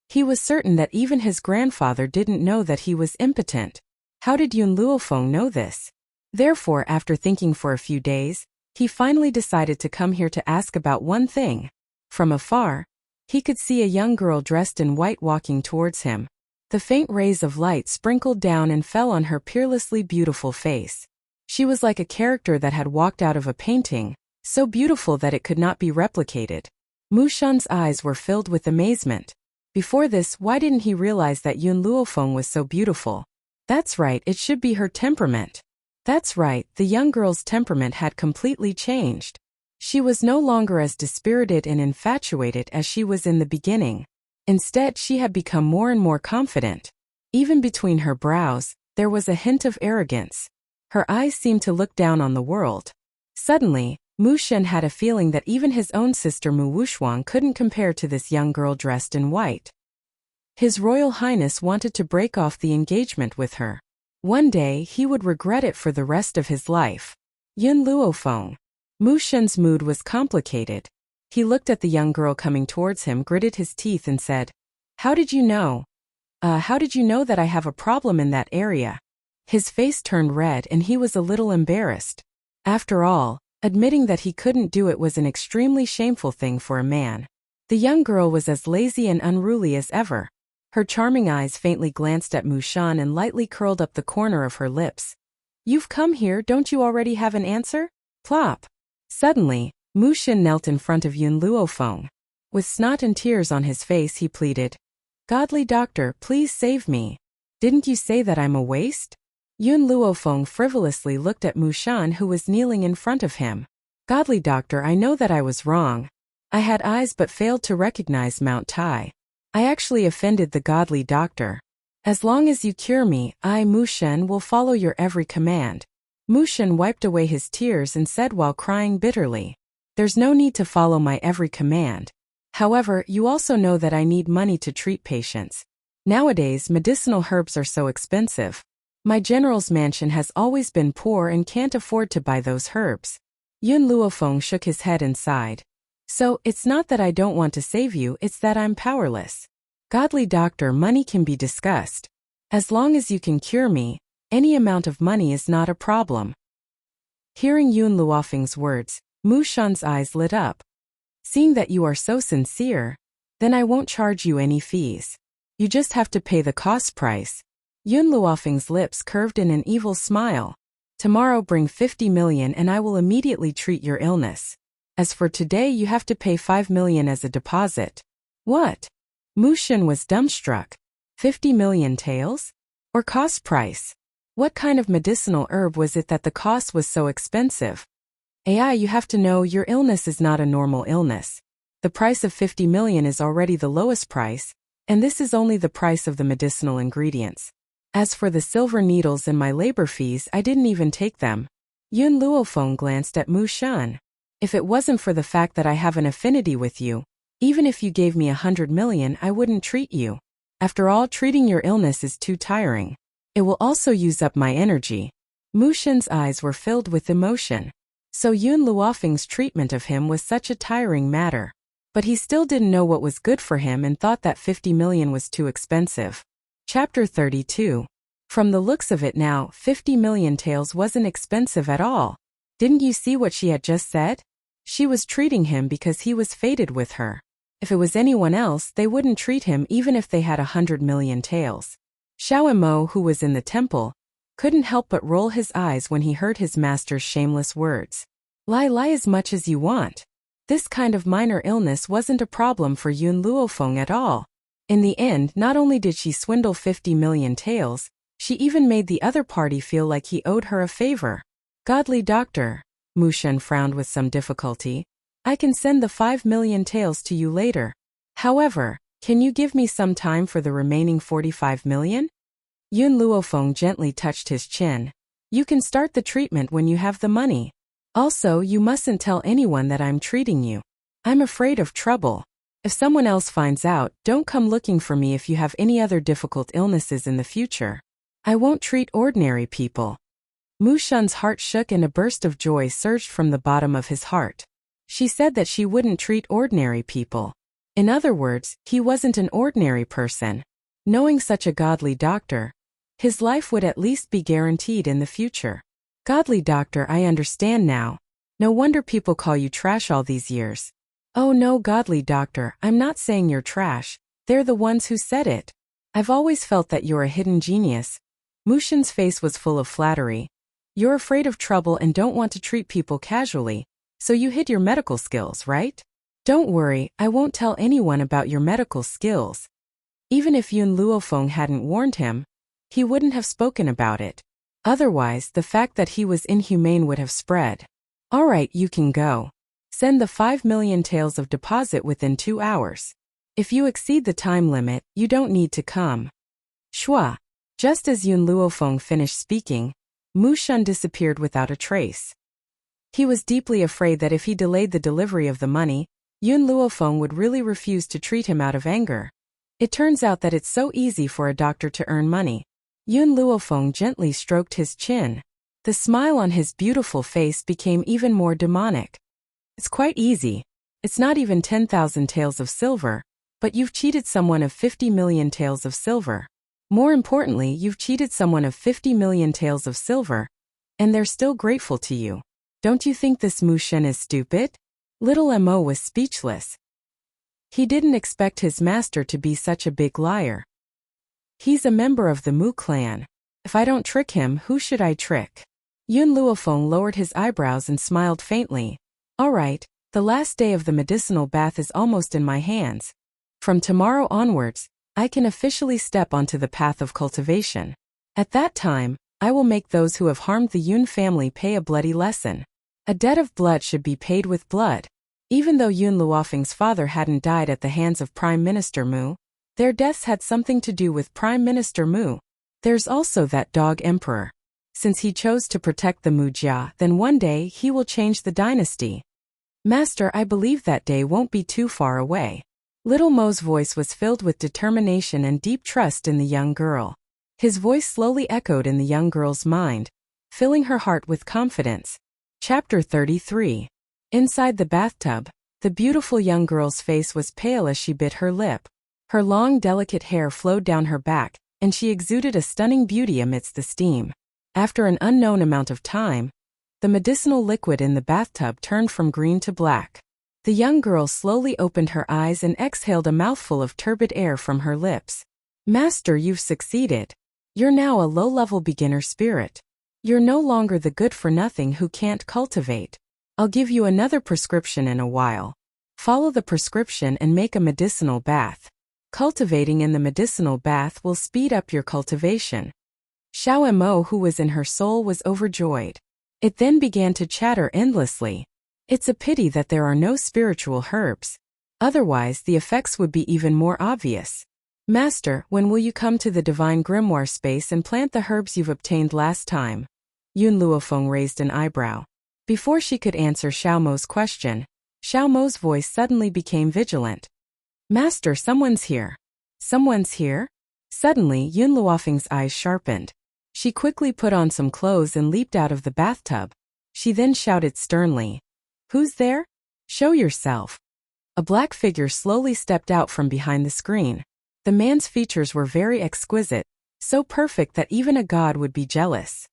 He was certain that even his grandfather didn't know that he was impotent. How did Yun Luofeng know this? Therefore, after thinking for a few days, he finally decided to come here to ask about one thing. From afar, he could see a young girl dressed in white walking towards him. The faint rays of light sprinkled down and fell on her peerlessly beautiful face. She was like a character that had walked out of a painting, so beautiful that it could not be replicated. Mu Shun's eyes were filled with amazement. Before this, why didn't he realize that Yun Luofeng was so beautiful? That's right, it should be her temperament. That's right, the young girl's temperament had completely changed. She was no longer as dispirited and infatuated as she was in the beginning. Instead, she had become more and more confident. Even between her brows, there was a hint of arrogance. Her eyes seemed to look down on the world. Suddenly, Mu Shen had a feeling that even his own sister Mu Wushuang couldn't compare to this young girl dressed in white. His Royal Highness wanted to break off the engagement with her. One day, he would regret it for the rest of his life. Yun Luofeng. Mu Shen's mood was complicated. He looked at the young girl coming towards him, gritted his teeth and said, "How did you know? How did you know that I have a problem in that area?" His face turned red and he was a little embarrassed. After all, admitting that he couldn't do it was an extremely shameful thing for a man. The young girl was as lazy and unruly as ever. Her charming eyes faintly glanced at Mu Shan and lightly curled up the corner of her lips. "You've come here, don't you already have an answer?" Plop. Suddenly, Mu Shan knelt in front of Yun Luofeng. With snot and tears on his face, he pleaded, "Godly doctor, please save me. Didn't you say that I'm a waste?" Yun Luofeng frivolously looked at Mu Shan, who was kneeling in front of him. "Godly doctor, I know that I was wrong. I had eyes but failed to recognize Mount Tai. I actually offended the godly doctor. As long as you cure me, I, Mu Shen, will follow your every command." Mu Shen wiped away his tears and said while crying bitterly, "There's no need to follow my every command. However, you also know that I need money to treat patients. Nowadays, medicinal herbs are so expensive. My general's mansion has always been poor and can't afford to buy those herbs." Yun Luofeng shook his head and sighed. "So, it's not that I don't want to save you, it's that I'm powerless. Godly doctor, money can be discussed. As long as you can cure me, any amount of money is not a problem." Hearing Yun Luofeng's words, Mu Shan's eyes lit up. "Seeing that you are so sincere, then I won't charge you any fees. You just have to pay the cost price." Yun Luofeng's lips curved in an evil smile. "Tomorrow bring 50 million and I will immediately treat your illness. As for today, you have to pay 5 million as a deposit." "What?" Mu Shen was dumbstruck. 50 million taels? Or cost price? What kind of medicinal herb was it that the cost was so expensive? "AI, you have to know your illness is not a normal illness. The price of 50 million is already the lowest price, and this is only the price of the medicinal ingredients. As for the silver needles and my labor fees, I didn't even take them." Yun Luofeng glanced at Mu Shan. "If it wasn't for the fact that I have an affinity with you, even if you gave me 100 million, I wouldn't treat you. After all, treating your illness is too tiring. It will also use up my energy." Mu Shan's eyes were filled with emotion. So Yun Luofeng's treatment of him was such a tiring matter. But he still didn't know what was good for him and thought that 50 million was too expensive. Chapter 32. From the looks of it now, 50 million taels wasn't expensive at all. Didn't you see what she had just said? She was treating him because he was fated with her. If it was anyone else, they wouldn't treat him even if they had 100 million taels. Xiao Mo, who was in the temple, couldn't help but roll his eyes when he heard his master's shameless words. Lie as much as you want. This kind of minor illness wasn't a problem for Yun Luofeng at all. In the end, not only did she swindle 50 million taels, she even made the other party feel like he owed her a favor. "Godly doctor," Mu Shen frowned with some difficulty, "I can send the 5 million taels to you later. However, can you give me some time for the remaining 45 million? Yun Luofeng gently touched his chin. "You can start the treatment when you have the money. Also, you mustn't tell anyone that I'm treating you. I'm afraid of trouble. If someone else finds out, don't come looking for me if you have any other difficult illnesses in the future. I won't treat ordinary people." Mu Shan's heart shook and a burst of joy surged from the bottom of his heart. She said that she wouldn't treat ordinary people. In other words, he wasn't an ordinary person. Knowing such a godly doctor, his life would at least be guaranteed in the future. "Godly doctor, I understand now. No wonder people call you trash all these years." "Oh no, godly doctor, I'm not saying you're trash. They're the ones who said it. I've always felt that you're a hidden genius." Mu Shan's face was full of flattery. "You're afraid of trouble and don't want to treat people casually, so you hid your medical skills, right? Don't worry, I won't tell anyone about your medical skills. Even if Yun Luofeng hadn't warned him, he wouldn't have spoken about it. Otherwise, the fact that he was inhumane would have spread. All right, you can go. Send the 5 million taels of deposit within 2 hours. If you exceed the time limit, you don't need to come. Shua. Just as Yun Luofeng finished speaking, Mu Shun disappeared without a trace. He was deeply afraid that if he delayed the delivery of the money, Yun Luofeng would really refuse to treat him out of anger. It turns out that it's so easy for a doctor to earn money. Yun Luofeng gently stroked his chin. The smile on his beautiful face became even more demonic. It's quite easy. It's not even 10,000 taels of silver, but you've cheated someone of 50 million taels of silver. More importantly, you've cheated someone of 50 million taels of silver, and they're still grateful to you. Don't you think this Mu Shun is stupid? Little Mo was speechless. He didn't expect his master to be such a big liar. He's a member of the Mu clan. If I don't trick him, who should I trick? Yun Luofeng lowered his eyebrows and smiled faintly. All right, the last day of the medicinal bath is almost in my hands. From tomorrow onwards, I can officially step onto the path of cultivation. At that time, I will make those who have harmed the Yun family pay a bloody lesson. A debt of blood should be paid with blood. Even though Yun Luofeng's father hadn't died at the hands of Prime Minister Mu, their deaths had something to do with Prime Minister Mu. There's also that dog emperor. Since he chose to protect the Mu Jia, then one day he will change the dynasty. Master, I believe that day won't be too far away. Little Mo's voice was filled with determination and deep trust in the young girl. His voice slowly echoed in the young girl's mind, filling her heart with confidence. Chapter 33. Inside the bathtub, the beautiful young girl's face was pale as she bit her lip. Her long, delicate hair flowed down her back, and she exuded a stunning beauty amidst the steam. After an unknown amount of time, the medicinal liquid in the bathtub turned from green to black. The young girl slowly opened her eyes and exhaled a mouthful of turbid air from her lips. Master, you've succeeded. You're now a low-level beginner spirit. You're no longer the good-for-nothing who can't cultivate. I'll give you another prescription in a while. Follow the prescription and make a medicinal bath. Cultivating in the medicinal bath will speed up your cultivation. Xiao Mo, who was in her soul, was overjoyed. It then began to chatter endlessly. It's a pity that there are no spiritual herbs. Otherwise, the effects would be even more obvious. Master, when will you come to the divine grimoire space and plant the herbs you've obtained last time? Yun Luofeng raised an eyebrow. Before she could answer Xiao Mo's question, Xiao Mo's voice suddenly became vigilant. Master, someone's here. Someone's here? Suddenly, Yun Luofeng's eyes sharpened. She quickly put on some clothes and leaped out of the bathtub. She then shouted sternly, "Who's there? Show yourself." A black figure slowly stepped out from behind the screen. The man's features were very exquisite, so perfect that even a god would be jealous.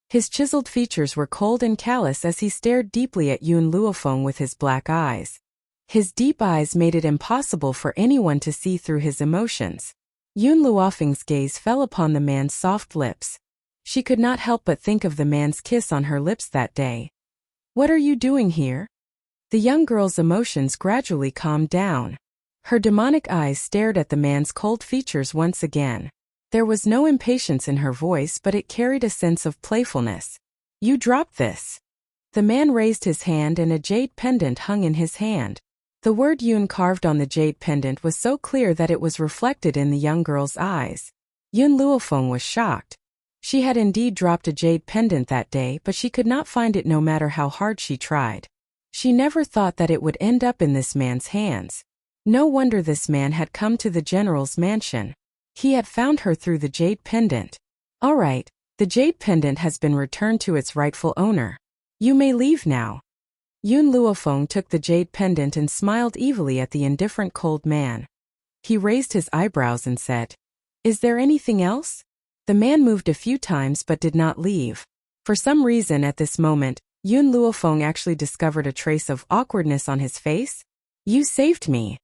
His chiseled features were cold and callous as he stared deeply at Yun Luofeng with his black eyes. His deep eyes made it impossible for anyone to see through his emotions. Yun Luofeng's gaze fell upon the man's soft lips. She could not help but think of the man's kiss on her lips that day. What are you doing here? The young girl's emotions gradually calmed down. Her demonic eyes stared at the man's cold features once again. There was no impatience in her voice, but it carried a sense of playfulness. You dropped this. The man raised his hand and a jade pendant hung in his hand. The word Yun carved on the jade pendant was so clear that it was reflected in the young girl's eyes. Yun Luofeng was shocked. She had indeed dropped a jade pendant that day, but she could not find it no matter how hard she tried. She never thought that it would end up in this man's hands. No wonder this man had come to the general's mansion. He had found her through the jade pendant. All right, the jade pendant has been returned to its rightful owner. You may leave now. Yun Luofeng took the jade pendant and smiled evilly at the indifferent cold man. He raised his eyebrows and said, "Is there anything else?" The man moved a few times but did not leave. For some reason at this moment, Yun Luofeng actually discovered a trace of awkwardness on his face. You saved me.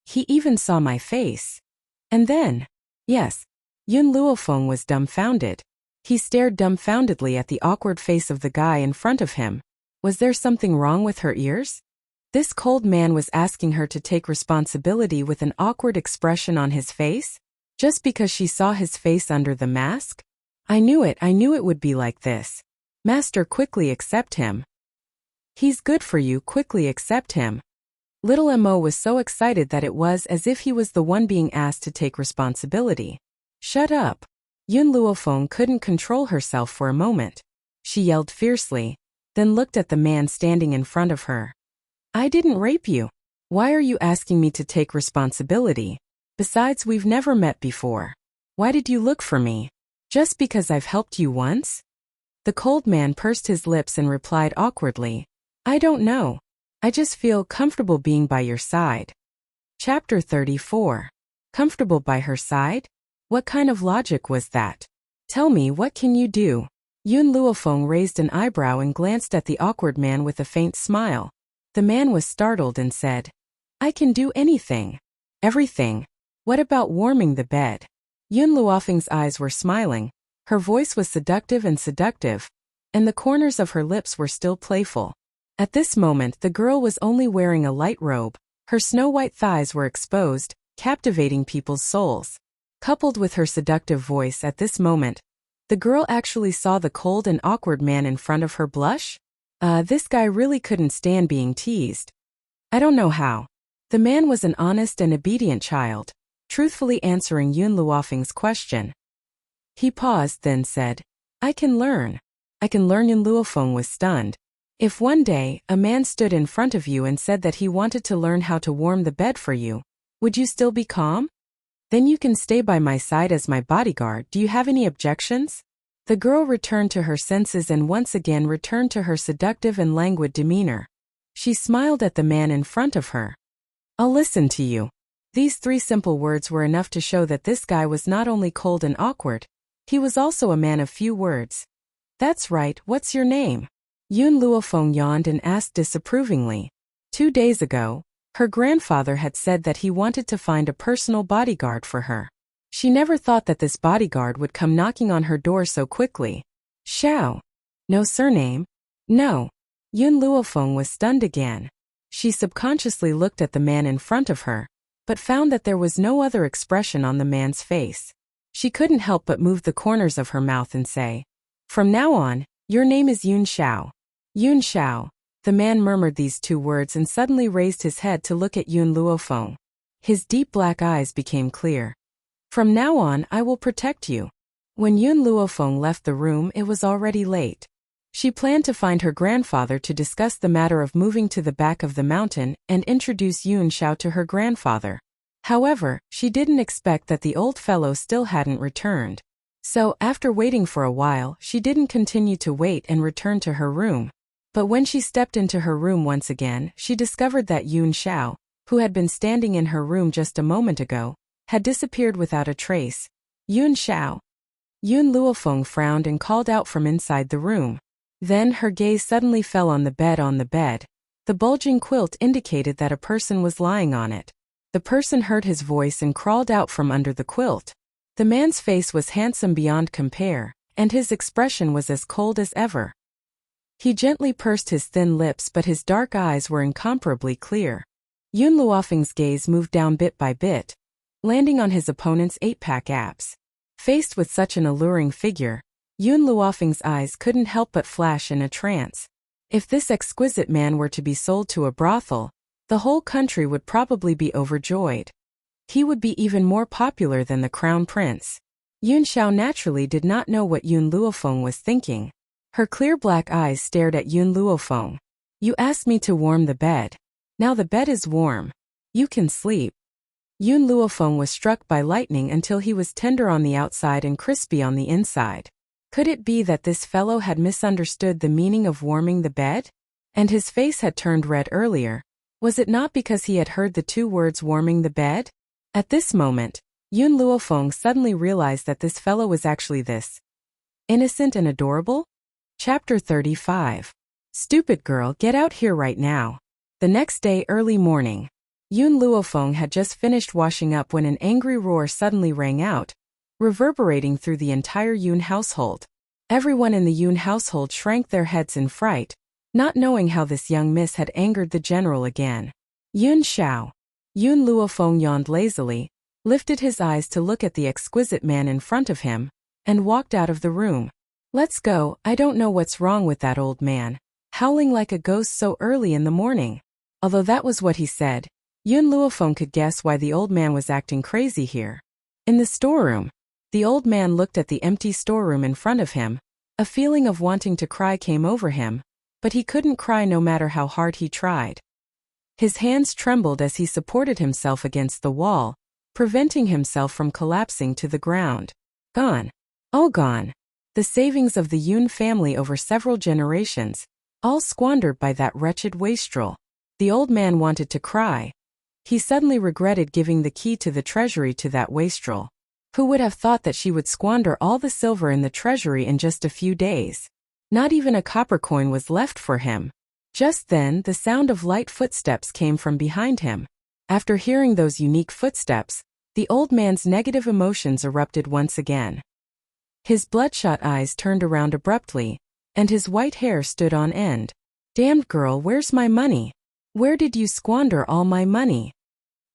He even saw my face. And then, yes, Yun Luofeng was dumbfounded. He stared dumbfoundedly at the awkward face of the guy in front of him. Was there something wrong with her ears? This cold man was asking her to take responsibility with an awkward expression on his face? Just because she saw his face under the mask? I knew it would be like this. Master, quickly accept him. He's good for you, quickly accept him. Little Mo was so excited that it was as if he was the one being asked to take responsibility. Shut up. Yun Luofeng couldn't control herself for a moment. She yelled fiercely, then looked at the man standing in front of her. I didn't rape you. Why are you asking me to take responsibility? Besides, we've never met before. Why did you look for me? Just because I've helped you once? The cold man pursed his lips and replied awkwardly, I don't know. I just feel comfortable being by your side. Chapter 34. Comfortable by her side? What kind of logic was that? Tell me, what can you do? Yun Luofeng raised an eyebrow and glanced at the awkward man with a faint smile. The man was startled and said, I can do anything. Everything. What about warming the bed? Yun Luofeng's eyes were smiling. Her voice was seductive, and the corners of her lips were still playful. At this moment, the girl was only wearing a light robe. Her snow-white thighs were exposed, captivating people's souls. Coupled with her seductive voice at this moment, the girl actually saw the cold and awkward man in front of her blush. This guy really couldn't stand being teased. I don't know how. The man was an honest and obedient child, truthfully answering Yun Luofeng's question. He paused, then said, I can learn. Yun Luofeng was stunned. If one day, a man stood in front of you and said that he wanted to learn how to warm the bed for you, would you still be calm? Then you can stay by my side as my bodyguard. Do you have any objections? The girl returned to her senses and once again returned to her seductive and languid demeanor. She smiled at the man in front of her. I'll listen to you. These 3 simple words were enough to show that this guy was not only cold and awkward, he was also a man of few words. That's right, what's your name? Yun Luofeng yawned and asked disapprovingly. 2 days ago, her grandfather had said that he wanted to find a personal bodyguard for her. She never thought that this bodyguard would come knocking on her door so quickly. Xiao. No surname? No. Yun Luofeng was stunned again. She subconsciously looked at the man in front of her, but found that there was no other expression on the man's face. She couldn't help but move the corners of her mouth and say, From now on, your name is Yun Xiao. Yun Xiao. The man murmured these 2 words and suddenly raised his head to look at Yun Luofeng. His deep black eyes became clear. From now on, I will protect you. When Yun Luofeng left the room, it was already late. She planned to find her grandfather to discuss the matter of moving to the back of the mountain and introduce Yun Xiao to her grandfather. However, she didn't expect that the old fellow still hadn't returned. So, after waiting for a while, she didn't continue to wait and returned to her room. But when she stepped into her room once again, she discovered that Yun Xiao, who had been standing in her room just a moment ago, had disappeared without a trace. Yun Xiao. Yun Luofeng frowned and called out from inside the room. Then her gaze suddenly fell on the bed. The bulging quilt indicated that a person was lying on it. The person heard his voice and crawled out from under the quilt. The man's face was handsome beyond compare, and his expression was as cold as ever. He gently pursed his thin lips, but his dark eyes were incomparably clear. Yun Luofeng's gaze moved down bit by bit, landing on his opponent's 8-pack abs. Faced with such an alluring figure, Yun Luofeng's eyes couldn't help but flash in a trance. If this exquisite man were to be sold to a brothel, the whole country would probably be overjoyed. He would be even more popular than the crown prince. Yun Xiao naturally did not know what Yun Luofeng was thinking. Her clear black eyes stared at Yun Luofeng. You asked me to warm the bed. Now the bed is warm. You can sleep. Yun Luofeng was struck by lightning until he was tender on the outside and crispy on the inside. Could it be that this fellow had misunderstood the meaning of warming the bed? And his face had turned red earlier. Was it not because he had heard the 2 words warming the bed? At this moment, Yun Luofeng suddenly realized that this fellow was actually this. Innocent and adorable? Chapter 35. Stupid girl, get out here right now. The next day, early morning. Yun Luofeng had just finished washing up when an angry roar suddenly rang out, reverberating through the entire Yun household. Everyone in the Yun household shrank their heads in fright, not knowing how this young miss had angered the general again. Yun Xiao. Yun Luofeng yawned lazily, lifted his eyes to look at the exquisite man in front of him, and walked out of the room. Let's go, I don't know what's wrong with that old man, howling like a ghost so early in the morning. Although that was what he said, Yun Luofeng could guess why the old man was acting crazy here. In the storeroom, the old man looked at the empty storeroom in front of him. A feeling of wanting to cry came over him, but he couldn't cry no matter how hard he tried. His hands trembled as he supported himself against the wall, preventing himself from collapsing to the ground. Gone. All gone. The savings of the Yun family over several generations, all squandered by that wretched wastrel. The old man wanted to cry. He suddenly regretted giving the key to the treasury to that wastrel. Who would have thought that she would squander all the silver in the treasury in just a few days? Not even a copper coin was left for him. Just then, the sound of light footsteps came from behind him. After hearing those unique footsteps, the old man's negative emotions erupted once again. His bloodshot eyes turned around abruptly, and his white hair stood on end. Damned girl, where's my money? Where did you squander all my money?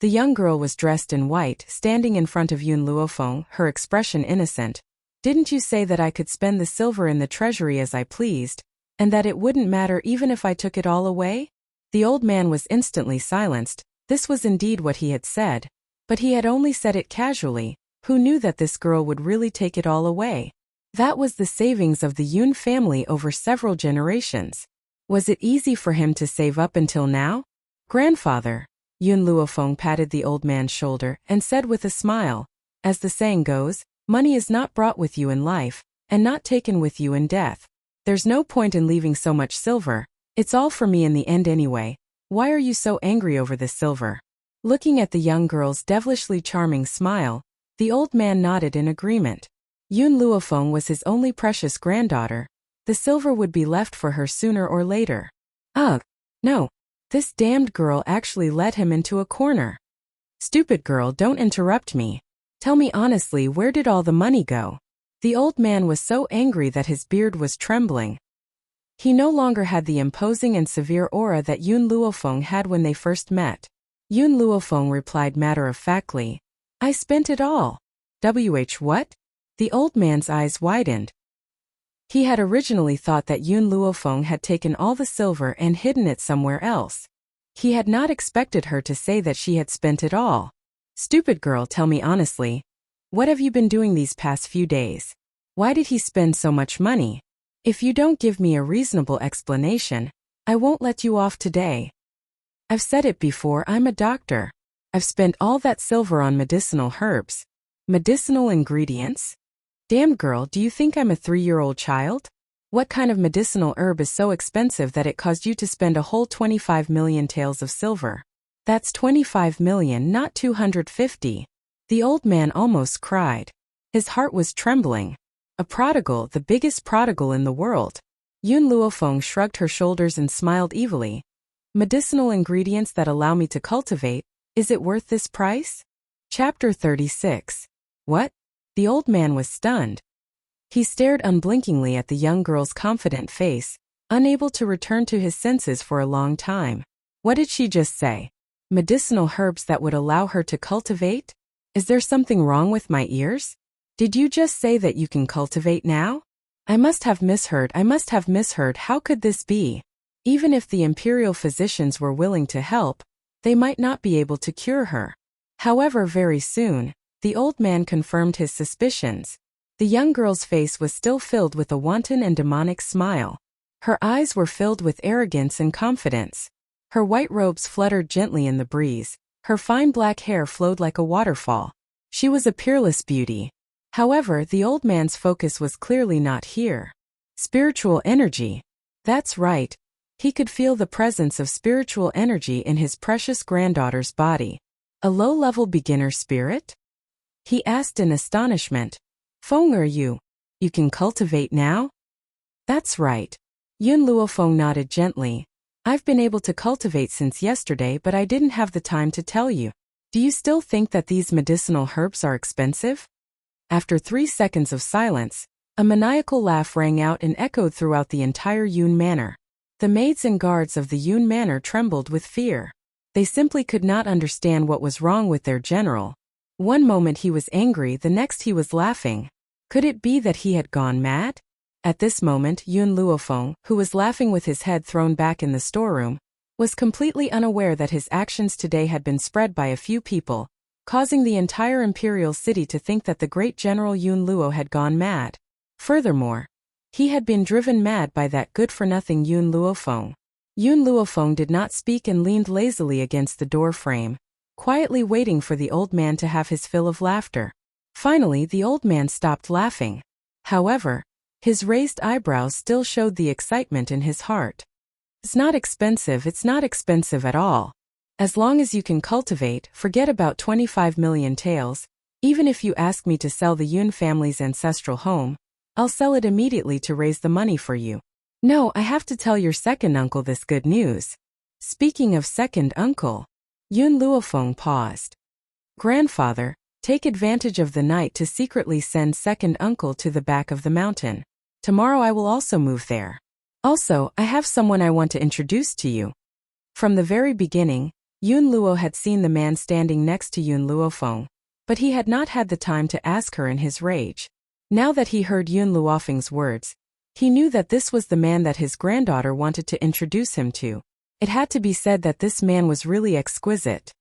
The young girl was dressed in white, standing in front of Yun Luofeng, her expression innocent. Didn't you say that I could spend the silver in the treasury as I pleased, and that it wouldn't matter even if I took it all away? The old man was instantly silenced. This was indeed what he had said, but he had only said it casually. Who knew that this girl would really take it all away? That was the savings of the Yun family over several generations. Was it easy for him to save up until now? Grandfather. Yun Luofeng patted the old man's shoulder and said with a smile, as the saying goes, money is not brought with you in life, and not taken with you in death. There's no point in leaving so much silver. It's all for me in the end anyway. Why are you so angry over this silver? Looking at the young girl's devilishly charming smile, the old man nodded in agreement. Yun Luofeng was his only precious granddaughter. The silver would be left for her sooner or later. Ugh. No. This damned girl actually led him into a corner. Stupid girl, don't interrupt me. Tell me honestly, where did all the money go? The old man was so angry that his beard was trembling. He no longer had the imposing and severe aura that Yun Luofeng had when they first met. Yun Luofeng replied matter-of-factly, I spent it all. What? The old man's eyes widened. He had originally thought that Yun Luofeng had taken all the silver and hidden it somewhere else. He had not expected her to say that she had spent it all. Stupid girl, tell me honestly. What have you been doing these past few days? Why did he spend so much money? If you don't give me a reasonable explanation, I won't let you off today. I've said it before, I'm a doctor. I've spent all that silver on medicinal herbs. Medicinal ingredients? Damn girl, do you think I'm a 3-year-old child? What kind of medicinal herb is so expensive that it caused you to spend a whole 25 million taels of silver? That's 25 million, not 250. The old man almost cried. His heart was trembling. A prodigal, the biggest prodigal in the world. Yun Luofeng shrugged her shoulders and smiled evilly. Medicinal ingredients that allow me to cultivate, is it worth this price? Chapter 36. What? The old man was stunned. He stared unblinkingly at the young girl's confident face, unable to return to his senses for a long time. What did she just say? Medicinal herbs that would allow her to cultivate? Is there something wrong with my ears? Did you just say that you can cultivate now? I must have misheard. How could this be? Even if the imperial physicians were willing to help, they might not be able to cure her. However, very soon, the old man confirmed his suspicions. The young girl's face was still filled with a wanton and demonic smile. Her eyes were filled with arrogance and confidence. Her white robes fluttered gently in the breeze. Her fine black hair flowed like a waterfall. She was a peerless beauty. However, the old man's focus was clearly not here. Spiritual energy. That's right. He could feel the presence of spiritual energy in his precious granddaughter's body. A low-level beginner spirit? He asked in astonishment. Feng, are you? You can cultivate now? That's right. Yun Luofeng nodded gently. I've been able to cultivate since yesterday, but I didn't have the time to tell you. Do you still think that these medicinal herbs are expensive? After 3 seconds of silence, a maniacal laugh rang out and echoed throughout the entire Yun manor. The maids and guards of the Yun Manor trembled with fear. They simply could not understand what was wrong with their general. One moment he was angry, the next he was laughing. Could it be that he had gone mad? At this moment Yun Luofeng, who was laughing with his head thrown back in the storeroom, was completely unaware that his actions today had been spread by a few people, causing the entire imperial city to think that the great General Yun Luo had gone mad. Furthermore, he had been driven mad by that good-for-nothing Yun Luofeng. Yun Luofeng did not speak and leaned lazily against the door frame, quietly waiting for the old man to have his fill of laughter. Finally, the old man stopped laughing. However, his raised eyebrows still showed the excitement in his heart. It's not expensive at all. As long as you can cultivate, forget about 25 million taels. Even if you ask me to sell the Yun family's ancestral home, I'll sell it immediately to raise the money for you. No, I have to tell your second uncle this good news. Speaking of second uncle, Yun Luofeng paused. Grandfather, take advantage of the night to secretly send second uncle to the back of the mountain. Tomorrow I will also move there. Also, I have someone I want to introduce to you. From the very beginning, Yun Luo had seen the man standing next to Yun Luofeng, but he had not had the time to ask her in his rage. Now that he heard Yun Luofeng's words, he knew that this was the man that his granddaughter wanted to introduce him to. It had to be said that this man was really exquisite.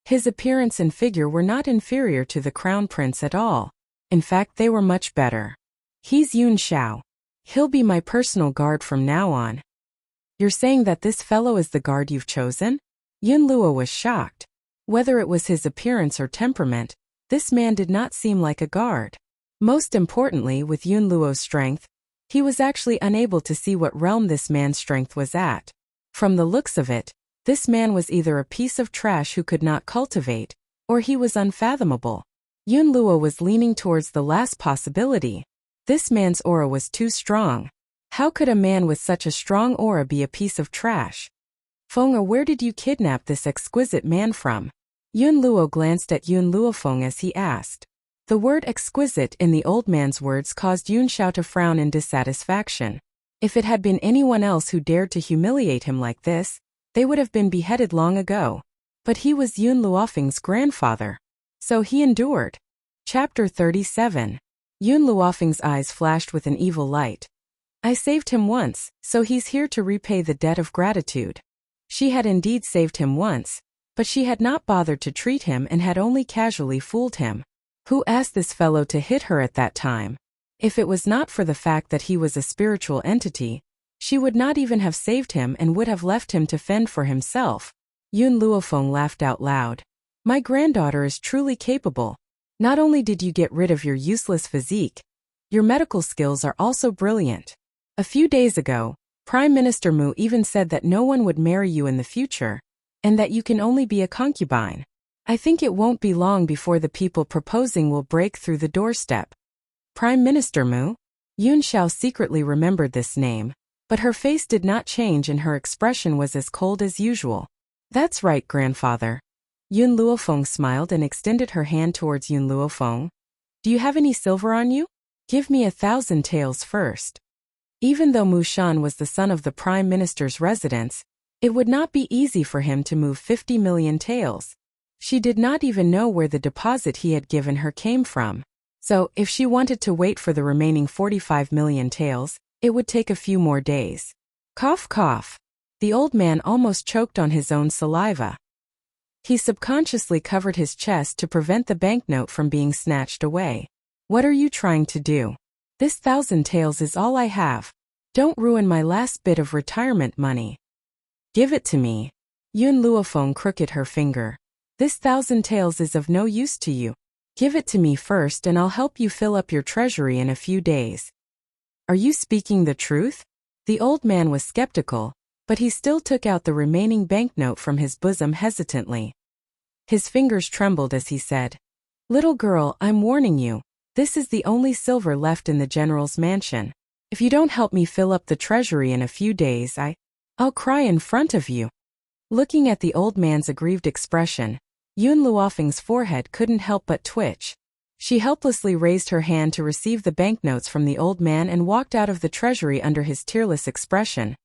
His appearance and figure were not inferior to the crown prince at all. In fact, they were much better. He's Yun Xiao. He'll be my personal guard from now on. You're saying that this fellow is the guard you've chosen? Yun Luo was shocked. Whether it was his appearance or temperament, this man did not seem like a guard. Most importantly, with Yun Luo's strength, he was actually unable to see what realm this man's strength was at. From the looks of it, this man was either a piece of trash who could not cultivate, or he was unfathomable. Yun Luo was leaning towards the last possibility. This man's aura was too strong. How could a man with such a strong aura be a piece of trash? Feng, where did you kidnap this exquisite man from? Yun Luo glanced at Yun Luofeng as he asked. The word exquisite in the old man's words caused Yun Xiao to frown in dissatisfaction. If it had been anyone else who dared to humiliate him like this, they would have been beheaded long ago. But he was Yun Luofeng's grandfather. So he endured. Chapter 37. Yun Luofeng's eyes flashed with an evil light. I saved him once, so he's here to repay the debt of gratitude. She had indeed saved him once, but she had not bothered to treat him and had only casually fooled him. Who asked this fellow to hit her at that time? If it was not for the fact that he was a spiritual entity, she would not even have saved him and would have left him to fend for himself. Yun Luofeng laughed out loud. My granddaughter is truly capable. Not only did you get rid of your useless physique, your medical skills are also brilliant. A few days ago, Prime Minister Mu even said that no one would marry you in the future, and that you can only be a concubine. I think it won't be long before the people proposing will break through the doorstep. Prime Minister Mu? Yun Xiao secretly remembered this name, but her face did not change and her expression was as cold as usual. That's right, grandfather. Yun Luofeng smiled and extended her hand towards Yun Luofeng. Do you have any silver on you? Give me 1,000 taels first. Even though Mu Shan was the son of the Prime Minister's residence, it would not be easy for him to move 50 million taels. She did not even know where the deposit he had given her came from. So, if she wanted to wait for the remaining 45 million taels, it would take a few more days. Cough cough. The old man almost choked on his own saliva. He subconsciously covered his chest to prevent the banknote from being snatched away. What are you trying to do? This 1,000 taels is all I have. Don't ruin my last bit of retirement money. Give it to me. Yun Luofeng crooked her finger. This 1,000 taels is of no use to you. Give it to me first and I'll help you fill up your treasury in a few days. Are you speaking the truth? The old man was skeptical, but he still took out the remaining banknote from his bosom hesitantly. His fingers trembled as he said, Little girl, I'm warning you. This is the only silver left in the general's mansion. If you don't help me fill up the treasury in a few days, I'll cry in front of you. Looking at the old man's aggrieved expression, Yun Luofeng's forehead couldn't help but twitch. She helplessly raised her hand to receive the banknotes from the old man and walked out of the treasury under his tearless expression.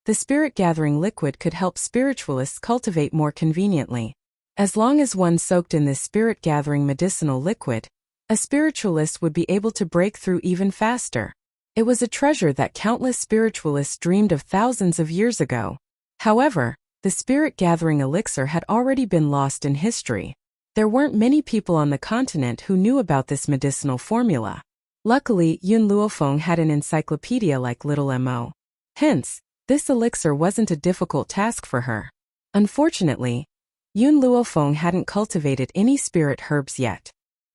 The spirit-gathering liquid could help spiritualists cultivate more conveniently. As long as one soaked in this spirit-gathering medicinal liquid, a spiritualist would be able to break through even faster. It was a treasure that countless spiritualists dreamed of thousands of years ago. However, the spirit-gathering elixir had already been lost in history. There weren't many people on the continent who knew about this medicinal formula. Luckily, Yun Luofeng had an encyclopedia like Little Mo. Hence, this elixir wasn't a difficult task for her. Unfortunately, Yun Luofeng hadn't cultivated any spirit herbs yet.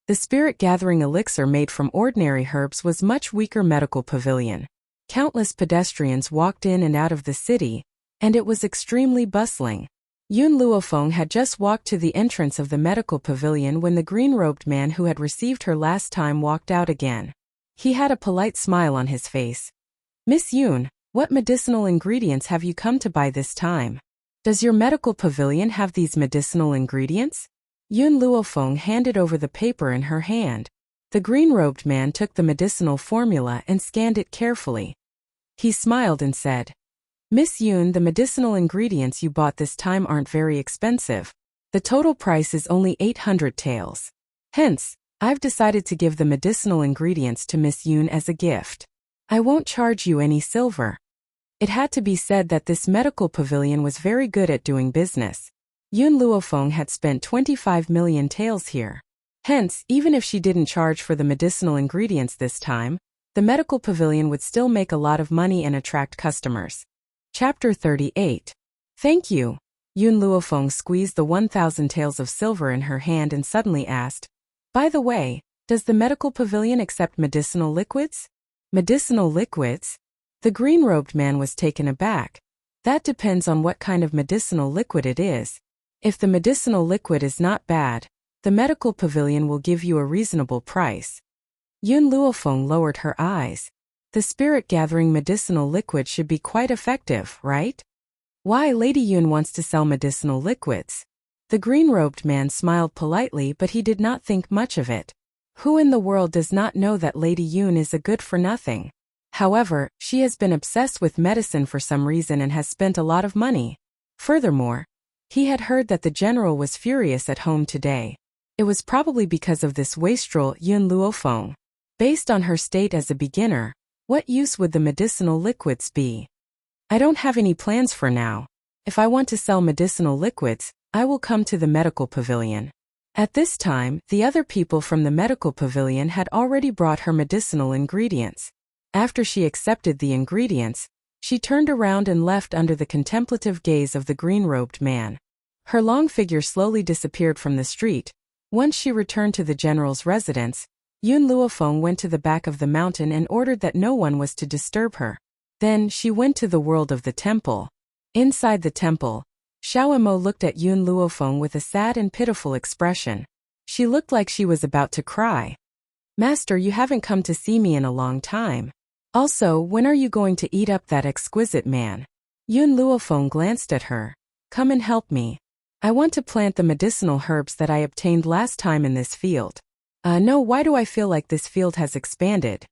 The spirit-gathering elixir made from ordinary herbs was much weaker. Medical pavilion. Countless pedestrians walked in and out of the city, and it was extremely bustling. Yun Luofeng had just walked to the entrance of the medical pavilion when the green-robed man who had received her last time walked out again. He had a polite smile on his face. "Miss Yun, what medicinal ingredients have you come to buy this time? Does your medical pavilion have these medicinal ingredients?" Yun Luofeng handed over the paper in her hand. The green-robed man took the medicinal formula and scanned it carefully. He smiled and said, "Miss Yun, the medicinal ingredients you bought this time aren't very expensive. The total price is only 800 taels. Hence, I've decided to give the medicinal ingredients to Miss Yun as a gift. I won't charge you any silver." It had to be said that this medical pavilion was very good at doing business. Yun Luofeng had spent 25 million taels here. Hence, even if she didn't charge for the medicinal ingredients this time, the medical pavilion would still make a lot of money and attract customers. Chapter 38. Thank you. Yun Luofeng squeezed the 1,000 taels of silver in her hand and suddenly asked, "By the way, does the medical pavilion accept medicinal liquids?" "Medicinal liquids?" The green-robed man was taken aback. "That depends on what kind of medicinal liquid it is. If the medicinal liquid is not bad, the medical pavilion will give you a reasonable price." Yun Luofeng lowered her eyes. The spirit-gathering medicinal liquid should be quite effective, right? Why, Lady Yun wants to sell medicinal liquids. The green-robed man smiled politely, but he did not think much of it. Who in the world does not know that Lady Yun is a good-for-nothing? However, she has been obsessed with medicine for some reason and has spent a lot of money. Furthermore, he had heard that the general was furious at home today. It was probably because of this wastrel Yun Luofeng. Based on her state as a beginner, what use would the medicinal liquids be? "I don't have any plans for now. If I want to sell medicinal liquids, I will come to the medical pavilion." At this time, the other people from the medical pavilion had already brought her medicinal ingredients. After she accepted the ingredients, she turned around and left under the contemplative gaze of the green-robed man. Her long figure slowly disappeared from the street. Once she returned to the general's residence, Yun Luofeng went to the back of the mountain and ordered that no one was to disturb her. Then she went to the world of the temple. Inside the temple, Xiao Mo looked at Yun Luofeng with a sad and pitiful expression. She looked like she was about to cry. "Master, you haven't come to see me in a long time. Also, when are you going to eat up that exquisite man?" Yun Luofeng glanced at her. "Come and help me. I want to plant the medicinal herbs that I obtained last time in this field." No, why do I feel like this field has expanded?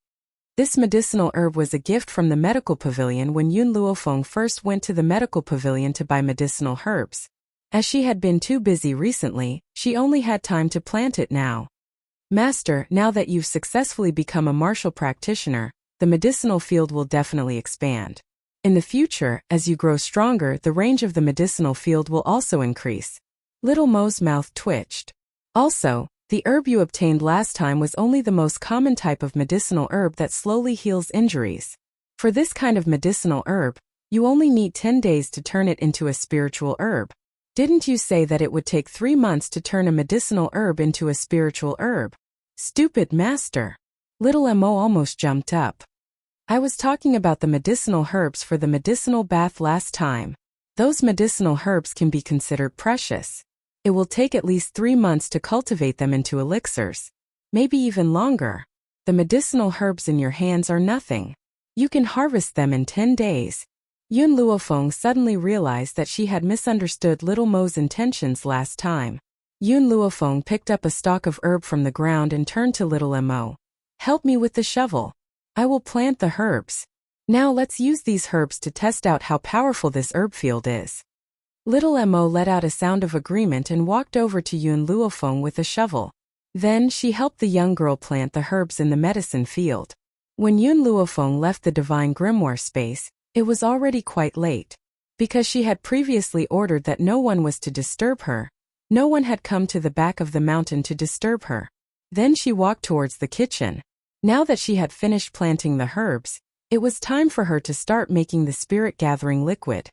This medicinal herb was a gift from the medical pavilion when Yun Luofeng first went to the medical pavilion to buy medicinal herbs. As she had been too busy recently, she only had time to plant it now. "Master, now that you've successfully become a martial practitioner, the medicinal field will definitely expand. In the future, as you grow stronger, the range of the medicinal field will also increase." Little Mo's mouth twitched. "Also, the herb you obtained last time was only the most common type of medicinal herb that slowly heals injuries. For this kind of medicinal herb, you only need 10 days to turn it into a spiritual herb. Didn't you say that it would take 3 months to turn a medicinal herb into a spiritual herb?" "Stupid master." Little Mo almost jumped up. "I was talking about the medicinal herbs for the medicinal bath last time. Those medicinal herbs can be considered precious. It will take at least 3 months to cultivate them into elixirs. Maybe even longer. The medicinal herbs in your hands are nothing. You can harvest them in 10 days. Yun Luofeng suddenly realized that she had misunderstood Little Mo's intentions last time. Yun Luofeng picked up a stalk of herb from the ground and turned to Little Mo. "Help me with the shovel. I will plant the herbs." Now let's use these herbs to test out how powerful this herb field is. Little Mo let out a sound of agreement and walked over to Yun Luofeng with a shovel. Then she helped the young girl plant the herbs in the medicine field. When Yun Luofeng left the divine grimoire space, it was already quite late. Because she had previously ordered that no one was to disturb her, no one had come to the back of the mountain to disturb her. Then she walked towards the kitchen. Now that she had finished planting the herbs, it was time for her to start making the spirit-gathering liquid.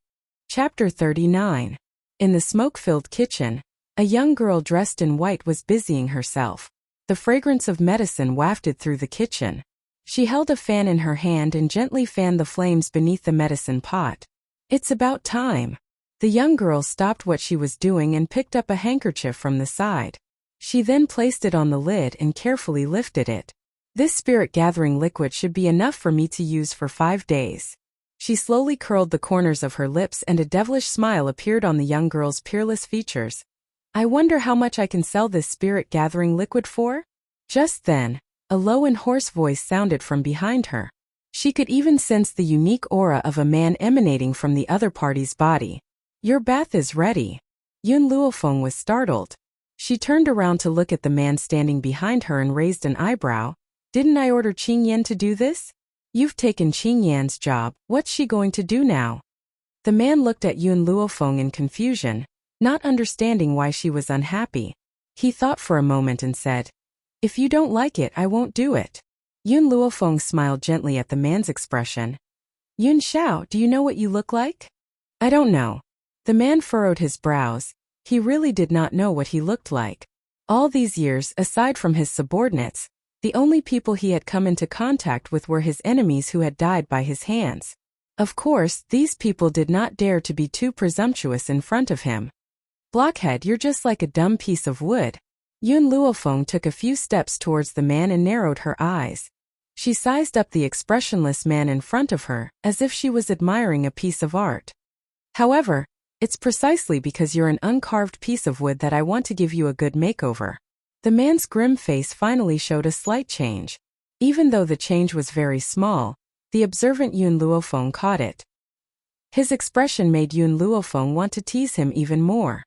Chapter 39. In the smoke-filled kitchen, a young girl dressed in white was busying herself. The fragrance of medicine wafted through the kitchen. She held a fan in her hand and gently fanned the flames beneath the medicine pot. It's about time. The young girl stopped what she was doing and picked up a handkerchief from the side. She then placed it on the lid and carefully lifted it. This spirit-gathering liquid should be enough for me to use for 5 days. She slowly curled the corners of her lips and a devilish smile appeared on the young girl's peerless features. I wonder how much I can sell this spirit-gathering liquid for? Just then, a low and hoarse voice sounded from behind her. She could even sense the unique aura of a man emanating from the other party's body. Your bath is ready. Yun Luofeng was startled. She turned around to look at the man standing behind her and raised an eyebrow. Didn't I order Qing Yan to do this? You've taken Qing Yan's job, what's she going to do now? The man looked at Yun Luofeng in confusion, not understanding why she was unhappy. He thought for a moment and said, if you don't like it, I won't do it. Yun Luofeng smiled gently at the man's expression. Yun Xiao, do you know what you look like? I don't know. The man furrowed his brows. He really did not know what he looked like. All these years, aside from his subordinates, the only people he had come into contact with were his enemies who had died by his hands. Of course, these people did not dare to be too presumptuous in front of him. Blockhead, you're just like a dumb piece of wood. Yun Luofeng took a few steps towards the man and narrowed her eyes. She sized up the expressionless man in front of her, as if she was admiring a piece of art. However, it's precisely because you're an uncarved piece of wood that I want to give you a good makeover. The man's grim face finally showed a slight change. Even though the change was very small, the observant Yun Luofeng caught it. His expression made Yun Luofeng want to tease him even more.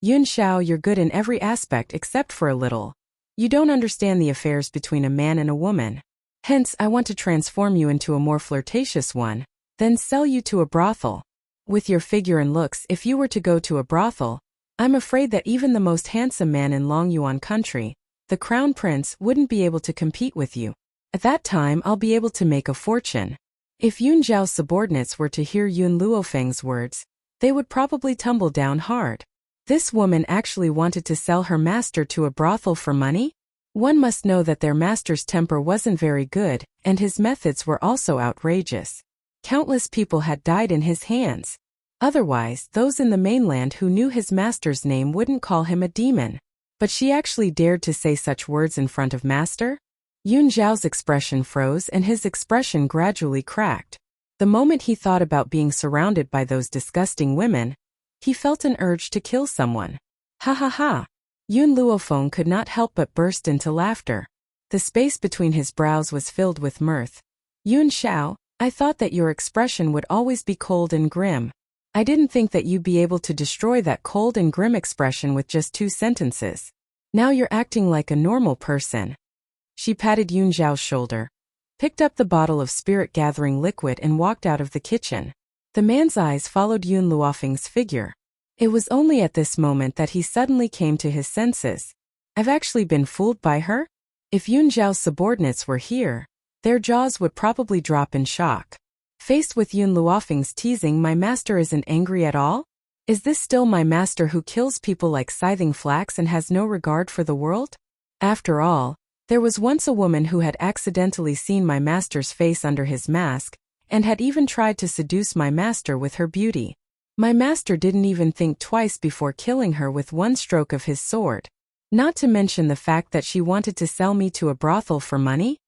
Yun Xiao, you're good in every aspect except for a little. You don't understand the affairs between a man and a woman. Hence, I want to transform you into a more flirtatious one, then sell you to a brothel. With your figure and looks, if you were to go to a brothel, I'm afraid that even the most handsome man in Long Yuan country, the crown prince, wouldn't be able to compete with you. At that time, I'll be able to make a fortune. If Yun Zhao's subordinates were to hear Yun Luofeng's words, they would probably tumble down hard. This woman actually wanted to sell her master to a brothel for money? One must know that their master's temper wasn't very good, and his methods were also outrageous. Countless people had died in his hands. Otherwise, those in the mainland who knew his master's name wouldn't call him a demon. But she actually dared to say such words in front of master? Yun Zhao's expression froze and his expression gradually cracked. The moment he thought about being surrounded by those disgusting women, he felt an urge to kill someone. Ha ha ha! Yun Luofeng could not help but burst into laughter. The space between his brows was filled with mirth. Yun Xiao, I thought that your expression would always be cold and grim. I didn't think that you'd be able to destroy that cold and grim expression with just 2 sentences. Now you're acting like a normal person. She patted Yun Zhao's shoulder, picked up the bottle of spirit-gathering liquid and walked out of the kitchen. The man's eyes followed Yun Luofeng's figure. It was only at this moment that he suddenly came to his senses. I've actually been fooled by her? If Yun Zhao's subordinates were here, their jaws would probably drop in shock. Faced with Yun Luofeng's teasing, my master isn't angry at all? Is this still my master who kills people like scything flax and has no regard for the world? After all, there was once a woman who had accidentally seen my master's face under his mask, and had even tried to seduce my master with her beauty. My master didn't even think twice before killing her with one stroke of his sword. Not to mention the fact that she wanted to sell me to a brothel for money?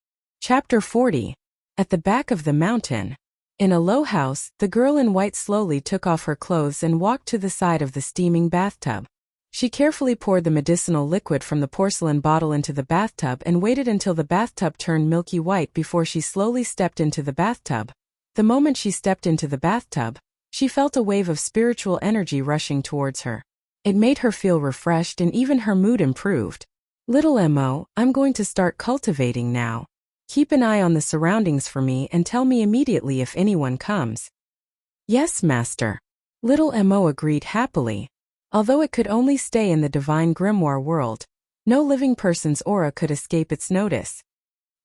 Chapter 40. At the back of the mountain. In a low house, the girl in white slowly took off her clothes and walked to the side of the steaming bathtub. She carefully poured the medicinal liquid from the porcelain bottle into the bathtub and waited until the bathtub turned milky white before she slowly stepped into the bathtub. The moment she stepped into the bathtub, she felt a wave of spiritual energy rushing towards her. It made her feel refreshed and even her mood improved. Little Mo, I'm going to start cultivating now. Keep an eye on the surroundings for me and tell me immediately if anyone comes. Yes, Master. Little Mo agreed happily. Although it could only stay in the divine grimoire world, no living person's aura could escape its notice.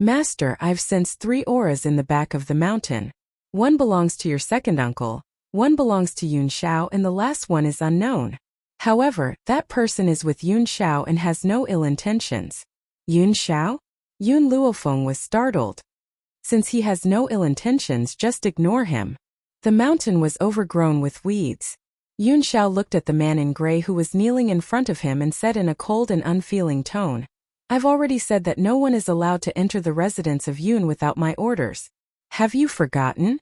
Master, I've sensed 3 auras in the back of the mountain. One belongs to your second uncle, one belongs to Yun Xiao, and the last one is unknown. However, that person is with Yun Xiao and has no ill intentions. Yun Xiao? Yun Luofeng was startled. Since he has no ill intentions, just ignore him. The mountain was overgrown with weeds. Yun Xiao looked at the man in gray who was kneeling in front of him and said in a cold and unfeeling tone, I've already said that no one is allowed to enter the residence of Yun without my orders. Have you forgotten?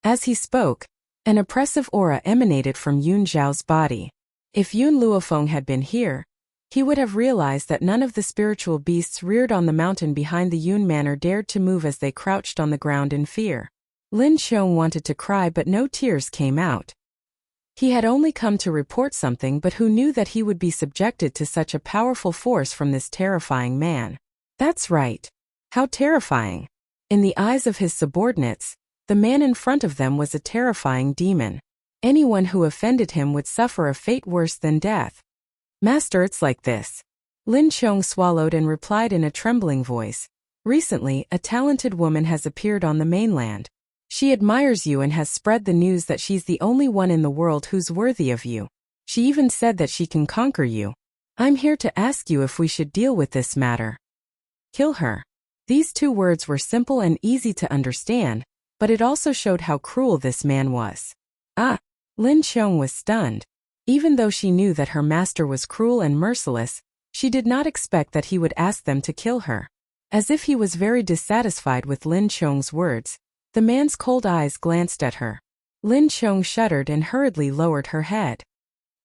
As he spoke, an oppressive aura emanated from Yun Xiao's body. If Yun Luofeng had been here, he would have realized that none of the spiritual beasts reared on the mountain behind the Yun Manor dared to move as they crouched on the ground in fear. Lin Xiong wanted to cry, but no tears came out. He had only come to report something, but who knew that he would be subjected to such a powerful force from this terrifying man? That's right. How terrifying. In the eyes of his subordinates, the man in front of them was a terrifying demon. Anyone who offended him would suffer a fate worse than death. Master, it's like this. Lin Xiong swallowed and replied in a trembling voice. Recently, a talented woman has appeared on the mainland. She admires you and has spread the news that she's the only one in the world who's worthy of you. She even said that she can conquer you. I'm here to ask you if we should deal with this matter. Kill her. These 2 words were simple and easy to understand, but it also showed how cruel this man was. Lin Xiong was stunned. Even though she knew that her master was cruel and merciless, she did not expect that he would ask them to kill her. As if he was very dissatisfied with Lin Xiong's words, the man's cold eyes glanced at her. Lin Xiong shuddered and hurriedly lowered her head.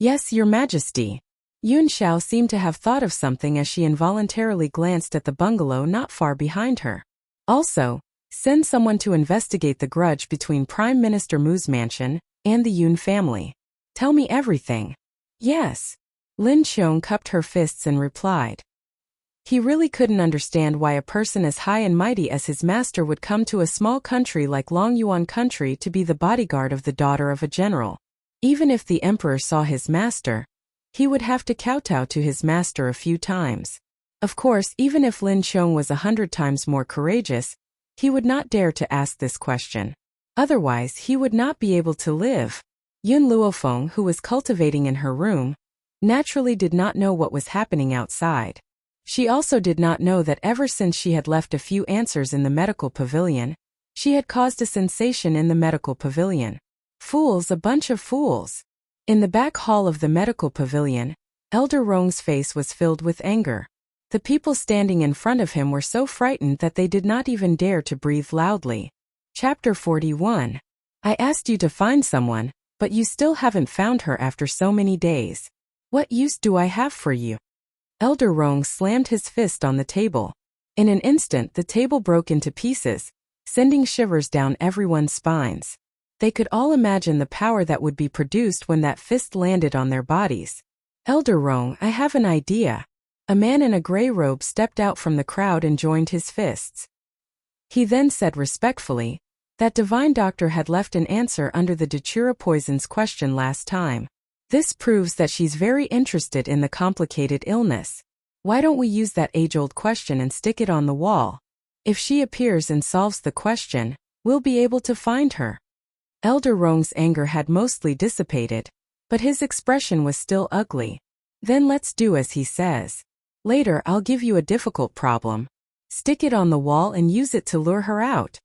Yes, Your Majesty. Yun Xiao seemed to have thought of something as she involuntarily glanced at the bungalow not far behind her. Also, send someone to investigate the grudge between Prime Minister Mu's mansion and the Yun family. Tell me everything. Yes. Lin Xiong cupped her fists and replied. He really couldn't understand why a person as high and mighty as his master would come to a small country like Longyuan country to be the bodyguard of the daughter of a general. Even if the emperor saw his master, he would have to kowtow to his master a few times. Of course, even if Lin Xiong was 100 times more courageous, he would not dare to ask this question. Otherwise, he would not be able to live. Yun Luofeng, who was cultivating in her room, naturally did not know what was happening outside. She also did not know that ever since she had left a few answers in the medical pavilion, she had caused a sensation in the medical pavilion. Fools, a bunch of fools. In the back hall of the medical pavilion, Elder Rong's face was filled with anger. The people standing in front of him were so frightened that they did not even dare to breathe loudly. Chapter 41. I asked you to find someone, but you still haven't found her after so many days. What use do I have for you? Elder Rong slammed his fist on the table. In an instant, the table broke into pieces, sending shivers down everyone's spines. They could all imagine the power that would be produced when that fist landed on their bodies. Elder Rong, I have an idea. A man in a gray robe stepped out from the crowd and joined his fists. He then said respectfully, that divine doctor had left an answer under the Datura poisons question last time. This proves that she's very interested in the complicated illness. Why don't we use that age-old question and stick it on the wall? If she appears and solves the question, we'll be able to find her. Elder Rong's anger had mostly dissipated, but his expression was still ugly. Then let's do as he says. Later I'll give you a difficult problem. Stick it on the wall and use it to lure her out.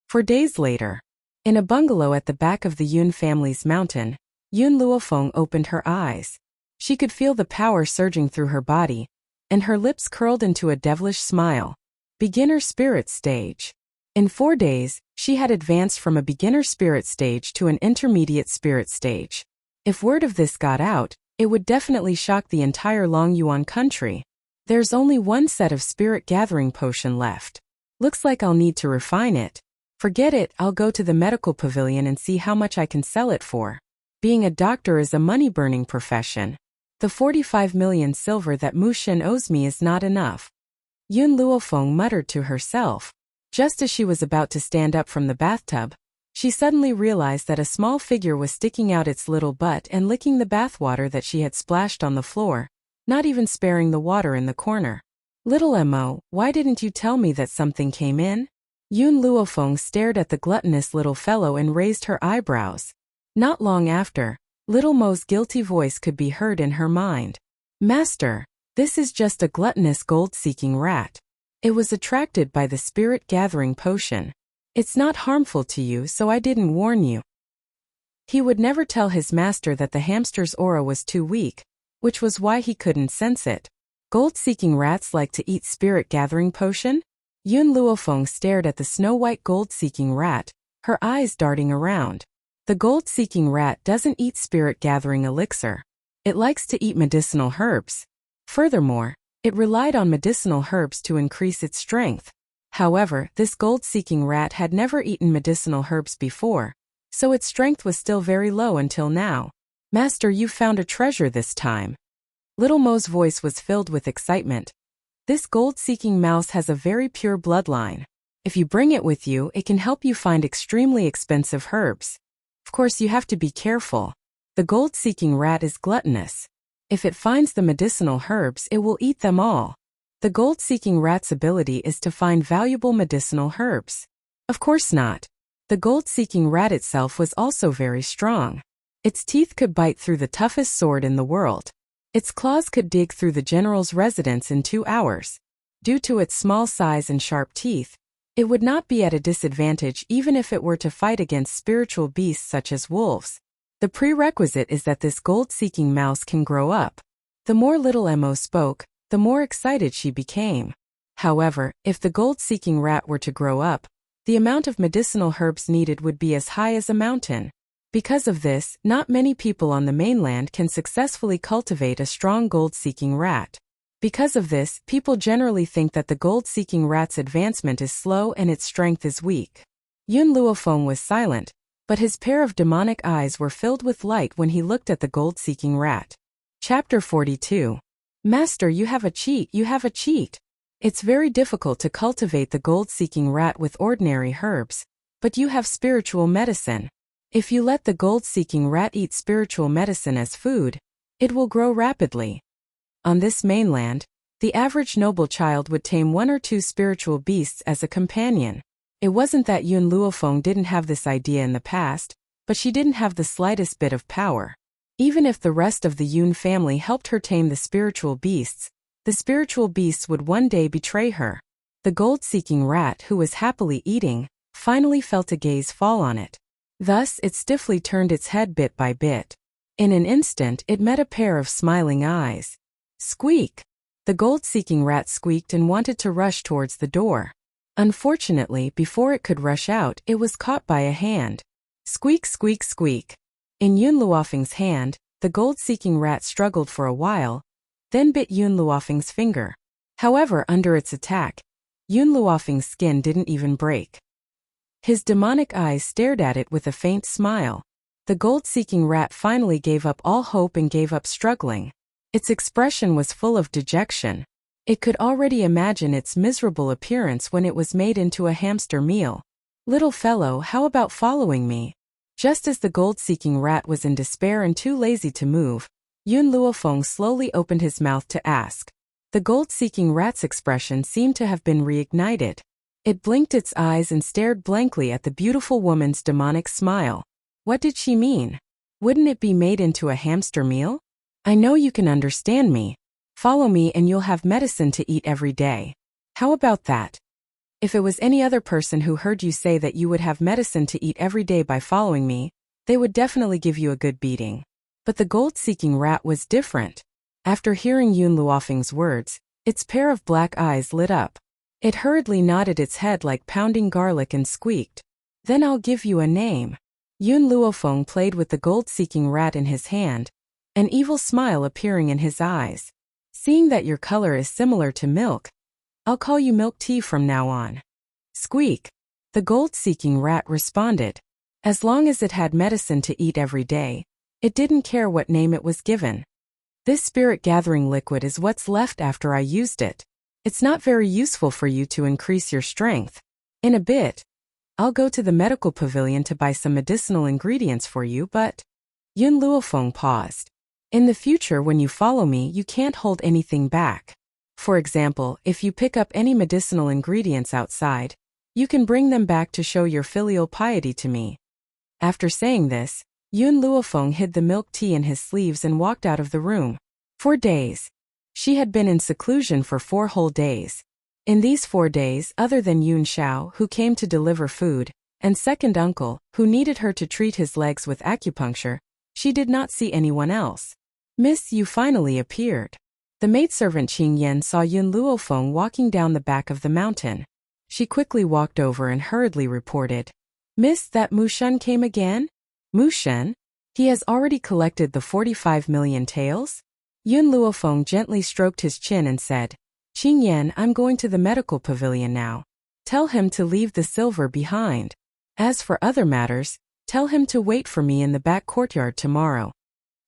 4 days later, in a bungalow at the back of the Yun family's mountain, Yun Luofeng opened her eyes. She could feel the power surging through her body, and her lips curled into a devilish smile. Beginner spirit stage. In 4 days, she had advanced from a beginner spirit stage to an intermediate spirit stage. If word of this got out, it would definitely shock the entire Longyuan country. There's only one set of spirit gathering potion left. Looks like I'll need to refine it. Forget it, I'll go to the medical pavilion and see how much I can sell it for. Being a doctor is a money-burning profession. The 45 million silver that Mu Shen owes me is not enough. Yun Luofeng muttered to herself. Just as she was about to stand up from the bathtub, she suddenly realized that a small figure was sticking out its little butt and licking the bathwater that she had splashed on the floor, not even sparing the water in the corner. Little Mo, why didn't you tell me that something came in? Yun Luofeng stared at the gluttonous little fellow and raised her eyebrows. Not long after, little Mo's guilty voice could be heard in her mind. Master, this is just a gluttonous gold-seeking rat. It was attracted by the spirit-gathering potion. It's not harmful to you, so I didn't warn you. He would never tell his master that the hamster's aura was too weak, which was why he couldn't sense it. Gold-seeking rats like to eat spirit-gathering potion? Yun Luofeng stared at the snow-white gold-seeking rat, her eyes darting around. The gold-seeking rat doesn't eat spirit-gathering elixir. It likes to eat medicinal herbs. Furthermore, it relied on medicinal herbs to increase its strength. However, this gold-seeking rat had never eaten medicinal herbs before, so its strength was still very low until now. Master, you found a treasure this time. Little Mo's voice was filled with excitement. This gold-seeking mouse has a very pure bloodline. If you bring it with you, it can help you find extremely expensive herbs. Of course, you have to be careful. The gold-seeking rat is gluttonous. If it finds the medicinal herbs, it will eat them all. The gold-seeking rat's ability is to find valuable medicinal herbs. Of course not. The gold-seeking rat itself was also very strong. Its teeth could bite through the toughest sword in the world. Its claws could dig through the general's residence in 2 hours. Due to its small size and sharp teeth, it would not be at a disadvantage even if it were to fight against spiritual beasts such as wolves. The prerequisite is that this gold-seeking mouse can grow up. The more little Mo spoke, the more excited she became. However, if the gold-seeking rat were to grow up, the amount of medicinal herbs needed would be as high as a mountain. Because of this, not many people on the mainland can successfully cultivate a strong gold-seeking rat. Because of this, people generally think that the gold-seeking rat's advancement is slow and its strength is weak. Yun Luofeng was silent, but his pair of demonic eyes were filled with light when he looked at the gold-seeking rat. Chapter 42. Master, you have a cheat, you have a cheat. It's very difficult to cultivate the gold-seeking rat with ordinary herbs, but you have spiritual medicine. If you let the gold-seeking rat eat spiritual medicine as food, it will grow rapidly. On this mainland, the average noble child would tame 1 or 2 spiritual beasts as a companion. It wasn't that Yun Luofeng didn't have this idea in the past, but she didn't have the slightest bit of power. Even if the rest of the Yun family helped her tame the spiritual beasts would one day betray her. The gold-seeking rat, who was happily eating, finally felt a gaze fall on it. Thus, it stiffly turned its head bit by bit. In an instant, it met a pair of smiling eyes. Squeak! The gold-seeking rat squeaked and wanted to rush towards the door. Unfortunately, before it could rush out, it was caught by a hand. Squeak, squeak, squeak. In Yun Luofeng's hand, the gold-seeking rat struggled for a while, then bit Yun Luofeng's finger. However, under its attack, Yun Luofeng's skin didn't even break. His demonic eyes stared at it with a faint smile. The gold-seeking rat finally gave up all hope and gave up struggling. Its expression was full of dejection. It could already imagine its miserable appearance when it was made into a hamster meal. Little fellow, how about following me? Just as the gold-seeking rat was in despair and too lazy to move, Yun Luofeng slowly opened his mouth to ask. The gold-seeking rat's expression seemed to have been reignited. It blinked its eyes and stared blankly at the beautiful woman's demonic smile. What did she mean? Wouldn't it be made into a hamster meal? I know you can understand me. Follow me and you'll have medicine to eat every day. How about that? If it was any other person who heard you say that you would have medicine to eat every day by following me, they would definitely give you a good beating. But the gold-seeking rat was different. After hearing Yun Luofeng's words, its pair of black eyes lit up. It hurriedly nodded its head like pounding garlic and squeaked. Then I'll give you a name. Yun Luofeng played with the gold-seeking rat in his hand, an evil smile appearing in his eyes. Seeing that your color is similar to milk, I'll call you Milk Tea from now on. Squeak! The gold-seeking rat responded. As long as it had medicine to eat every day, it didn't care what name it was given. This spirit-gathering liquid is what's left after I used it. It's not very useful for you to increase your strength. In a bit, I'll go to the medical pavilion to buy some medicinal ingredients for you, but... Yun Luofeng paused. In the future, when you follow me, you can't hold anything back. For example, if you pick up any medicinal ingredients outside, you can bring them back to show your filial piety to me. After saying this, Yun Luofeng hid the milk tea in his sleeves and walked out of the room. 4 days. She had been in seclusion for 4 whole days. In these 4 days, other than Yun Xiao, who came to deliver food, and second uncle, who needed her to treat his legs with acupuncture, she did not see anyone else. Miss, you finally appeared. The maidservant Qing Yan saw Yun Luofeng walking down the back of the mountain. She quickly walked over and hurriedly reported, Miss, that Mu Shun came again? Mu Shun? He has already collected the 45 million taels? Yun Luofeng gently stroked his chin and said, Qing Yan, I'm going to the medical pavilion now. Tell him to leave the silver behind. As for other matters, tell him to wait for me in the back courtyard tomorrow.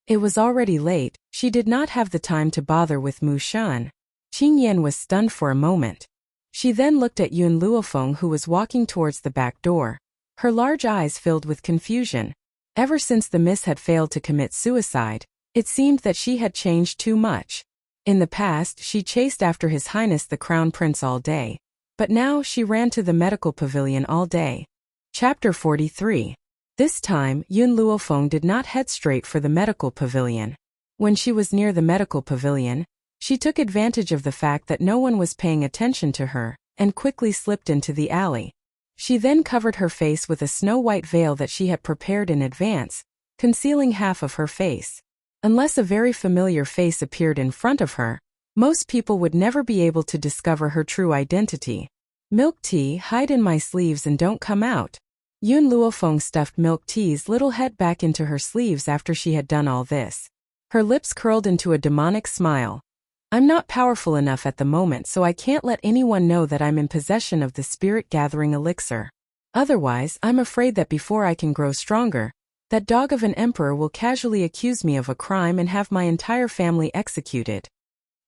It was already late, she did not have the time to bother with Mu Shun. Qing Yan was stunned for a moment. She then looked at Yun Luofeng, who was walking towards the back door. Her large eyes filled with confusion. Ever since the miss had failed to commit suicide, it seemed that she had changed too much. In the past, she chased after His Highness the Crown Prince all day, but now she ran to the medical pavilion all day. Chapter 43. This time, Yun Luofeng did not head straight for the medical pavilion. When she was near the medical pavilion, she took advantage of the fact that no one was paying attention to her, and quickly slipped into the alley. She then covered her face with a snow-white veil that she had prepared in advance, concealing half of her face. Unless a very familiar face appeared in front of her, most people would never be able to discover her true identity. Milk tea, hide in my sleeves and don't come out. Yun Luofeng stuffed Milk Tea's little head back into her sleeves after she had done all this. Her lips curled into a demonic smile. I'm not powerful enough at the moment, so I can't let anyone know that I'm in possession of the spirit-gathering elixir. Otherwise, I'm afraid that before I can grow stronger, that dog of an emperor will casually accuse me of a crime and have my entire family executed.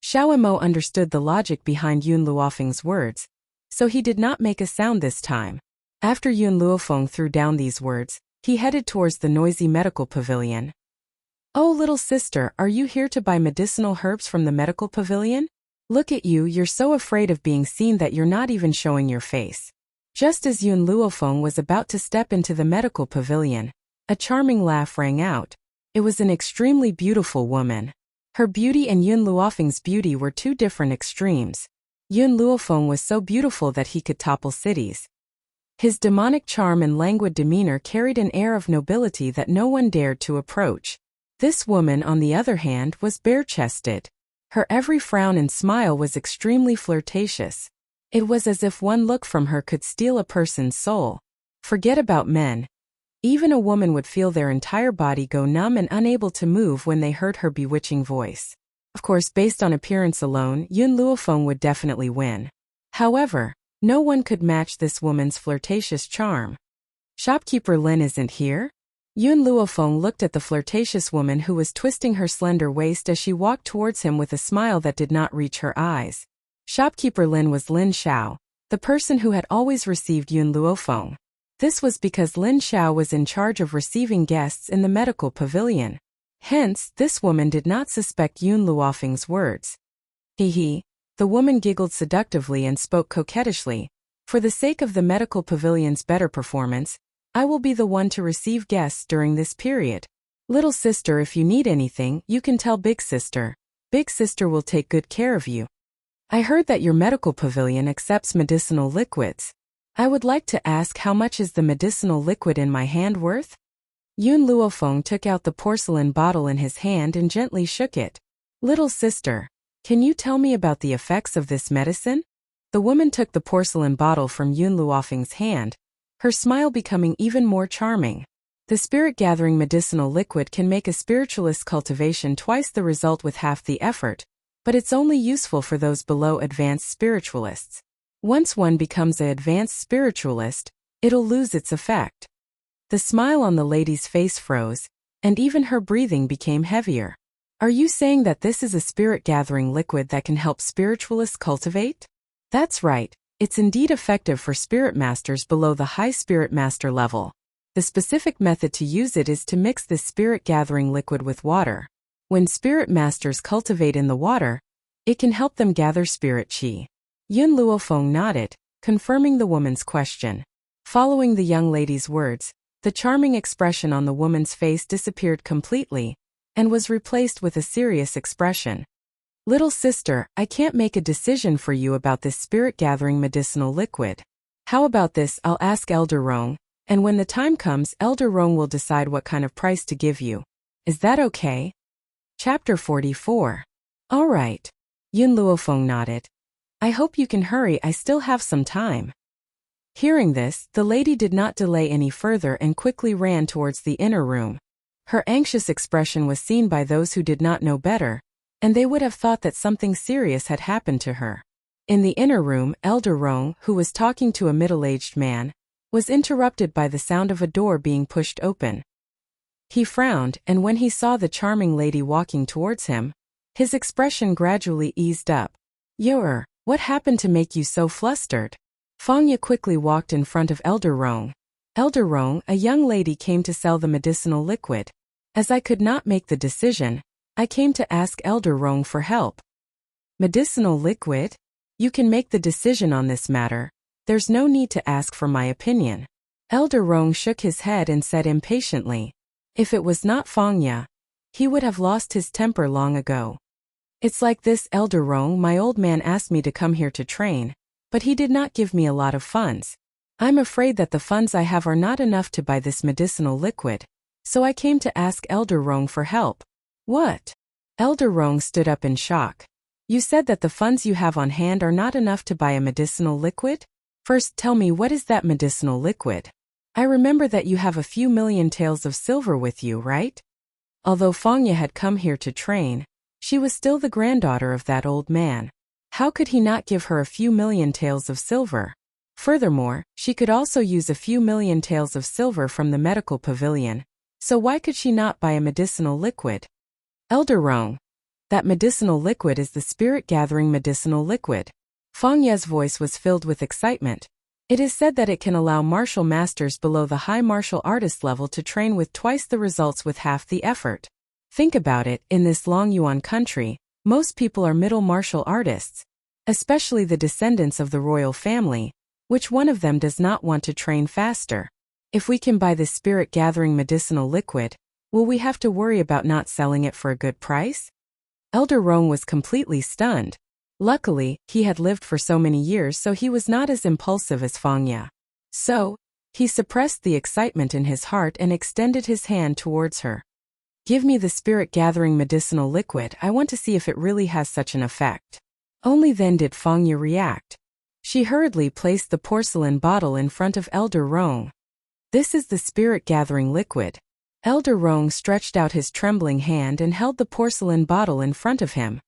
Xiao Mo understood the logic behind Yun Luofeng's words, so he did not make a sound this time. After Yun Luofeng threw down these words, he headed towards the noisy medical pavilion. Oh, little sister, are you here to buy medicinal herbs from the medical pavilion? Look at you, you're so afraid of being seen that you're not even showing your face. Just as Yun Luofeng was about to step into the medical pavilion, a charming laugh rang out. It was an extremely beautiful woman. Her beauty and Yun Luofeng's beauty were 2 different extremes. Yun Luofeng was so beautiful that he could topple cities. His demonic charm and languid demeanor carried an air of nobility that no one dared to approach. This woman, on the other hand, was bare-chested. Her every frown and smile was extremely flirtatious. It was as if one look from her could steal a person's soul. Forget about men. Even a woman would feel their entire body go numb and unable to move when they heard her bewitching voice. Of course, based on appearance alone, Yun Luofeng would definitely win. However, no one could match this woman's flirtatious charm. Shopkeeper Lin isn't here? Yun Luofeng looked at the flirtatious woman who was twisting her slender waist as she walked towards him with a smile that did not reach her eyes. Shopkeeper Lin was Lin Xiao, the person who had always received Yun Luofeng. This was because Lin Xiao was in charge of receiving guests in the medical pavilion. Hence, this woman did not suspect Yun Luofeng's words. He. The woman giggled seductively and spoke coquettishly. For the sake of the medical pavilion's better performance, I will be the one to receive guests during this period. Little sister, if you need anything, you can tell big sister. Big sister will take good care of you. I heard that your medical pavilion accepts medicinal liquids. I would like to ask, how much is the medicinal liquid in my hand worth? Yun Luofeng took out the porcelain bottle in his hand and gently shook it. Little sister, can you tell me about the effects of this medicine? The woman took the porcelain bottle from Yun Luofeng's hand, her smile becoming even more charming. The spirit-gathering medicinal liquid can make a spiritualist's cultivation twice the result with half the effort, but it's only useful for those below advanced spiritualists. Once one becomes an advanced spiritualist, it'll lose its effect. The smile on the lady's face froze, and even her breathing became heavier. Are you saying that this is a spirit-gathering liquid that can help spiritualists cultivate? That's right, it's indeed effective for spirit masters below the high spirit master level. The specific method to use it is to mix this spirit-gathering liquid with water. When spirit masters cultivate in the water, it can help them gather spirit qi. Yun Luofeng nodded, confirming the woman's question. Following the young lady's words, the charming expression on the woman's face disappeared completely and was replaced with a serious expression. Little sister, I can't make a decision for you about this spirit-gathering medicinal liquid. How about this? I'll ask Elder Rong, and when the time comes, Elder Rong will decide what kind of price to give you. Is that okay? Chapter 44. All right. Yun Luofeng nodded. I hope you can hurry, I still have some time. Hearing this, the lady did not delay any further and quickly ran towards the inner room. Her anxious expression was seen by those who did not know better, and they would have thought that something serious had happened to her. In the inner room, Elder Rong, who was talking to a middle-aged man, was interrupted by the sound of a door being pushed open. He frowned, and when he saw the charming lady walking towards him, his expression gradually eased up. Yor, what happened to make you so flustered? Fangya quickly walked in front of Elder Rong. Elder Rong, a young lady came to sell the medicinal liquid. As I could not make the decision, I came to ask Elder Rong for help. Medicinal liquid? You can make the decision on this matter. There's no need to ask for my opinion. Elder Rong shook his head and said impatiently. If it was not Fangya, he would have lost his temper long ago. It's like this, Elder Rong, my old man asked me to come here to train, but he did not give me a lot of funds. I'm afraid that the funds I have are not enough to buy this medicinal liquid, so I came to ask Elder Rong for help. What? Elder Rong stood up in shock. You said that the funds you have on hand are not enough to buy a medicinal liquid? First tell me, what is that medicinal liquid? I remember that you have a few million taels of silver with you, right? Although Fangya had come here to train, she was still the granddaughter of that old man. How could he not give her a few million taels of silver? Furthermore, she could also use a few million taels of silver from the medical pavilion, so why could she not buy a medicinal liquid? Elder Rong, that medicinal liquid is the spirit-gathering medicinal liquid. Fangya's voice was filled with excitement. It is said that it can allow martial masters below the high martial artist level to train with twice the results with half the effort. Think about it, in this Long Yuan country, most people are middle martial artists, especially the descendants of the royal family. Which one of them does not want to train faster? If we can buy this spirit-gathering medicinal liquid, will we have to worry about not selling it for a good price? Elder Rong was completely stunned. Luckily, he had lived for so many years, so he was not as impulsive as Fangya. So, he suppressed the excitement in his heart and extended his hand towards her. Give me the spirit-gathering medicinal liquid, I want to see if it really has such an effect. Only then did Fangya react. She hurriedly placed the porcelain bottle in front of Elder Rong. This is the spirit-gathering liquid. Elder Rong stretched out his trembling hand and held the porcelain bottle in front of him.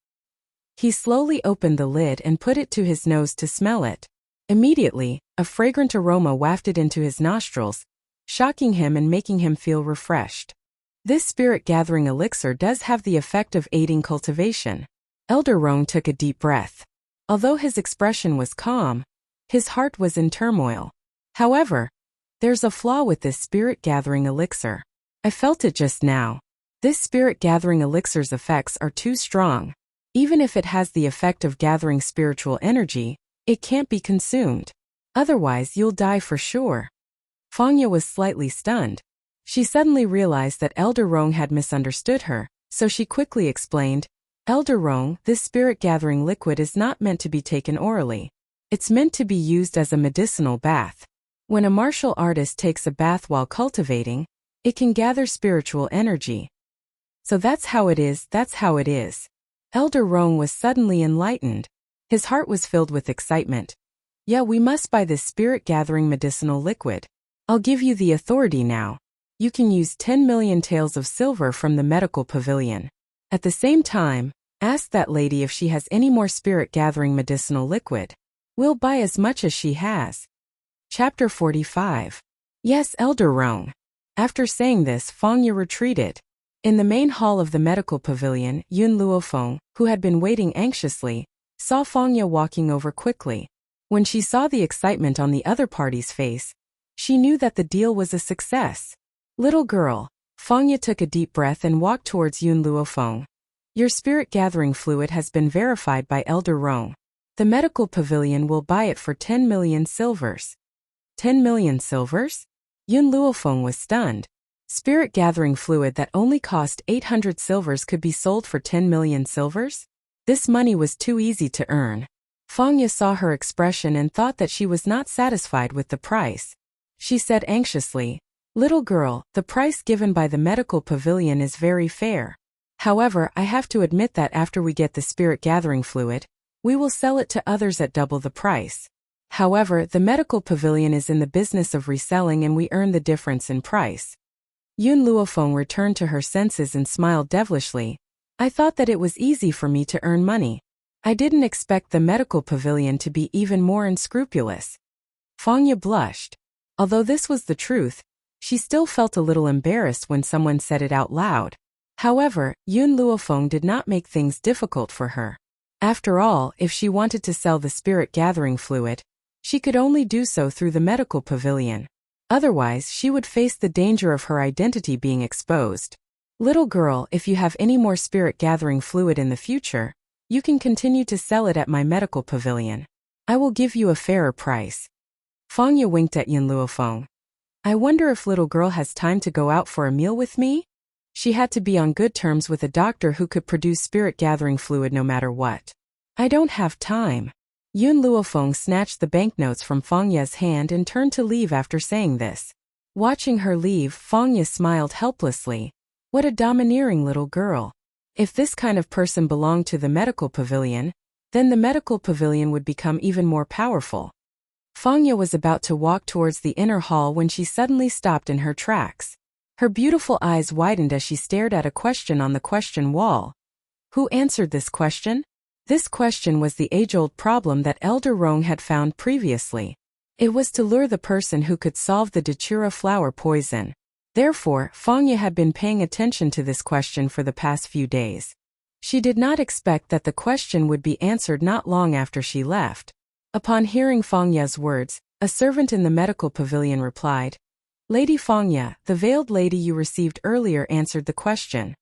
He slowly opened the lid and put it to his nose to smell it. Immediately, a fragrant aroma wafted into his nostrils, shocking him and making him feel refreshed. This spirit-gathering elixir does have the effect of aiding cultivation. Elder Rong took a deep breath. Although his expression was calm, his heart was in turmoil. However, there's a flaw with this spirit-gathering elixir. I felt it just now. This spirit-gathering elixir's effects are too strong. Even if it has the effect of gathering spiritual energy, it can't be consumed. Otherwise, you'll die for sure. Fangya was slightly stunned. She suddenly realized that Elder Rong had misunderstood her, so she quickly explained, Elder Rong, this spirit-gathering liquid is not meant to be taken orally. It's meant to be used as a medicinal bath. When a martial artist takes a bath while cultivating, it can gather spiritual energy. So that's how it is. Elder Rong was suddenly enlightened. His heart was filled with excitement. Yeah, we must buy this spirit-gathering medicinal liquid. I'll give you the authority now. You can use 10 million taels of silver from the medical pavilion. At the same time, ask that lady if she has any more spirit-gathering medicinal liquid. We'll buy as much as she has. Chapter 45. Yes, Elder Rong. After saying this, Fangya retreated. In the main hall of the medical pavilion, Yun Luofeng, who had been waiting anxiously, saw Fangya walking over quickly. When she saw the excitement on the other party's face, she knew that the deal was a success. Little girl, Fangya took a deep breath and walked towards Yun Luofeng. Your spirit-gathering fluid has been verified by Elder Rong. The medical pavilion will buy it for 10 million silvers. 10 million silvers? Yun Luofeng was stunned. Spirit-gathering fluid that only cost 800 silvers could be sold for 10 million silvers? This money was too easy to earn. Fangya saw her expression and thought that she was not satisfied with the price. She said anxiously, Little girl, the price given by the medical pavilion is very fair. However, I have to admit that after we get the spirit-gathering fluid, we will sell it to others at double the price. However, the medical pavilion is in the business of reselling and we earn the difference in price. Yun Luofeng returned to her senses and smiled devilishly. I thought that it was easy for me to earn money. I didn't expect the medical pavilion to be even more unscrupulous. Fangya blushed. Although this was the truth, she still felt a little embarrassed when someone said it out loud. However, Yun Luofeng did not make things difficult for her. After all, if she wanted to sell the spirit-gathering fluid, she could only do so through the medical pavilion. Otherwise, she would face the danger of her identity being exposed. Little girl, if you have any more spirit-gathering fluid in the future, you can continue to sell it at my medical pavilion. I will give you a fairer price. Fangya winked at Yun Luofeng. I wonder if little girl has time to go out for a meal with me? She had to be on good terms with a doctor who could produce spirit-gathering fluid no matter what. I don't have time. Yun Luofeng snatched the banknotes from Fangya's hand and turned to leave after saying this. Watching her leave, Fangya smiled helplessly. What a domineering little girl. If this kind of person belonged to the medical pavilion, then the medical pavilion would become even more powerful. Fangya was about to walk towards the inner hall when she suddenly stopped in her tracks. Her beautiful eyes widened as she stared at a question on the question wall. Who answered this question? This question was the age-old problem that Elder Rong had found previously. It was to lure the person who could solve the datura flower poison. Therefore, Fangya had been paying attention to this question for the past few days. She did not expect that the question would be answered not long after she left. Upon hearing Fangya's words, a servant in the medical pavilion replied, Lady Fangya, the veiled lady you received earlier answered the question.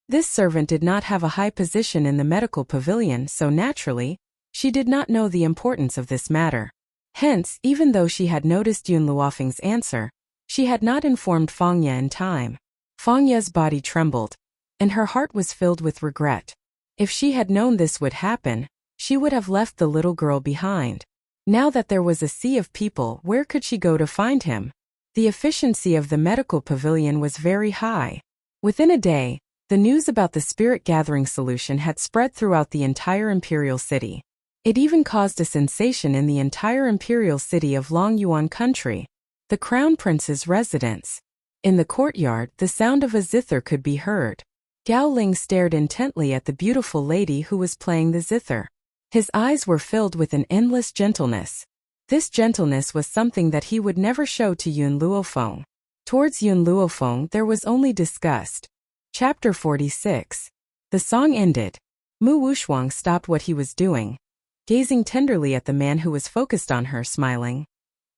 This servant did not have a high position in the medical pavilion, so naturally, she did not know the importance of this matter. Hence, even though she had noticed Yun Luofeng's answer, she had not informed Fangya in time. Fangya's body trembled, and her heart was filled with regret. If she had known this would happen, she would have left the little girl behind. Now that there was a sea of people, where could she go to find him? The efficiency of the medical pavilion was very high. Within a day, the news about the spirit-gathering solution had spread throughout the entire imperial city. It even caused a sensation in the entire imperial city of Longyuan country, the crown prince's residence. In the courtyard, the sound of a zither could be heard. Gao Ling stared intently at the beautiful lady who was playing the zither. His eyes were filled with an endless gentleness. This gentleness was something that he would never show to Yun Luofeng. Towards Yun Luofeng there was only disgust. Chapter 46. The song ended. Mu Wushuang stopped what he was doing, gazing tenderly at the man who was focused on her, smiling.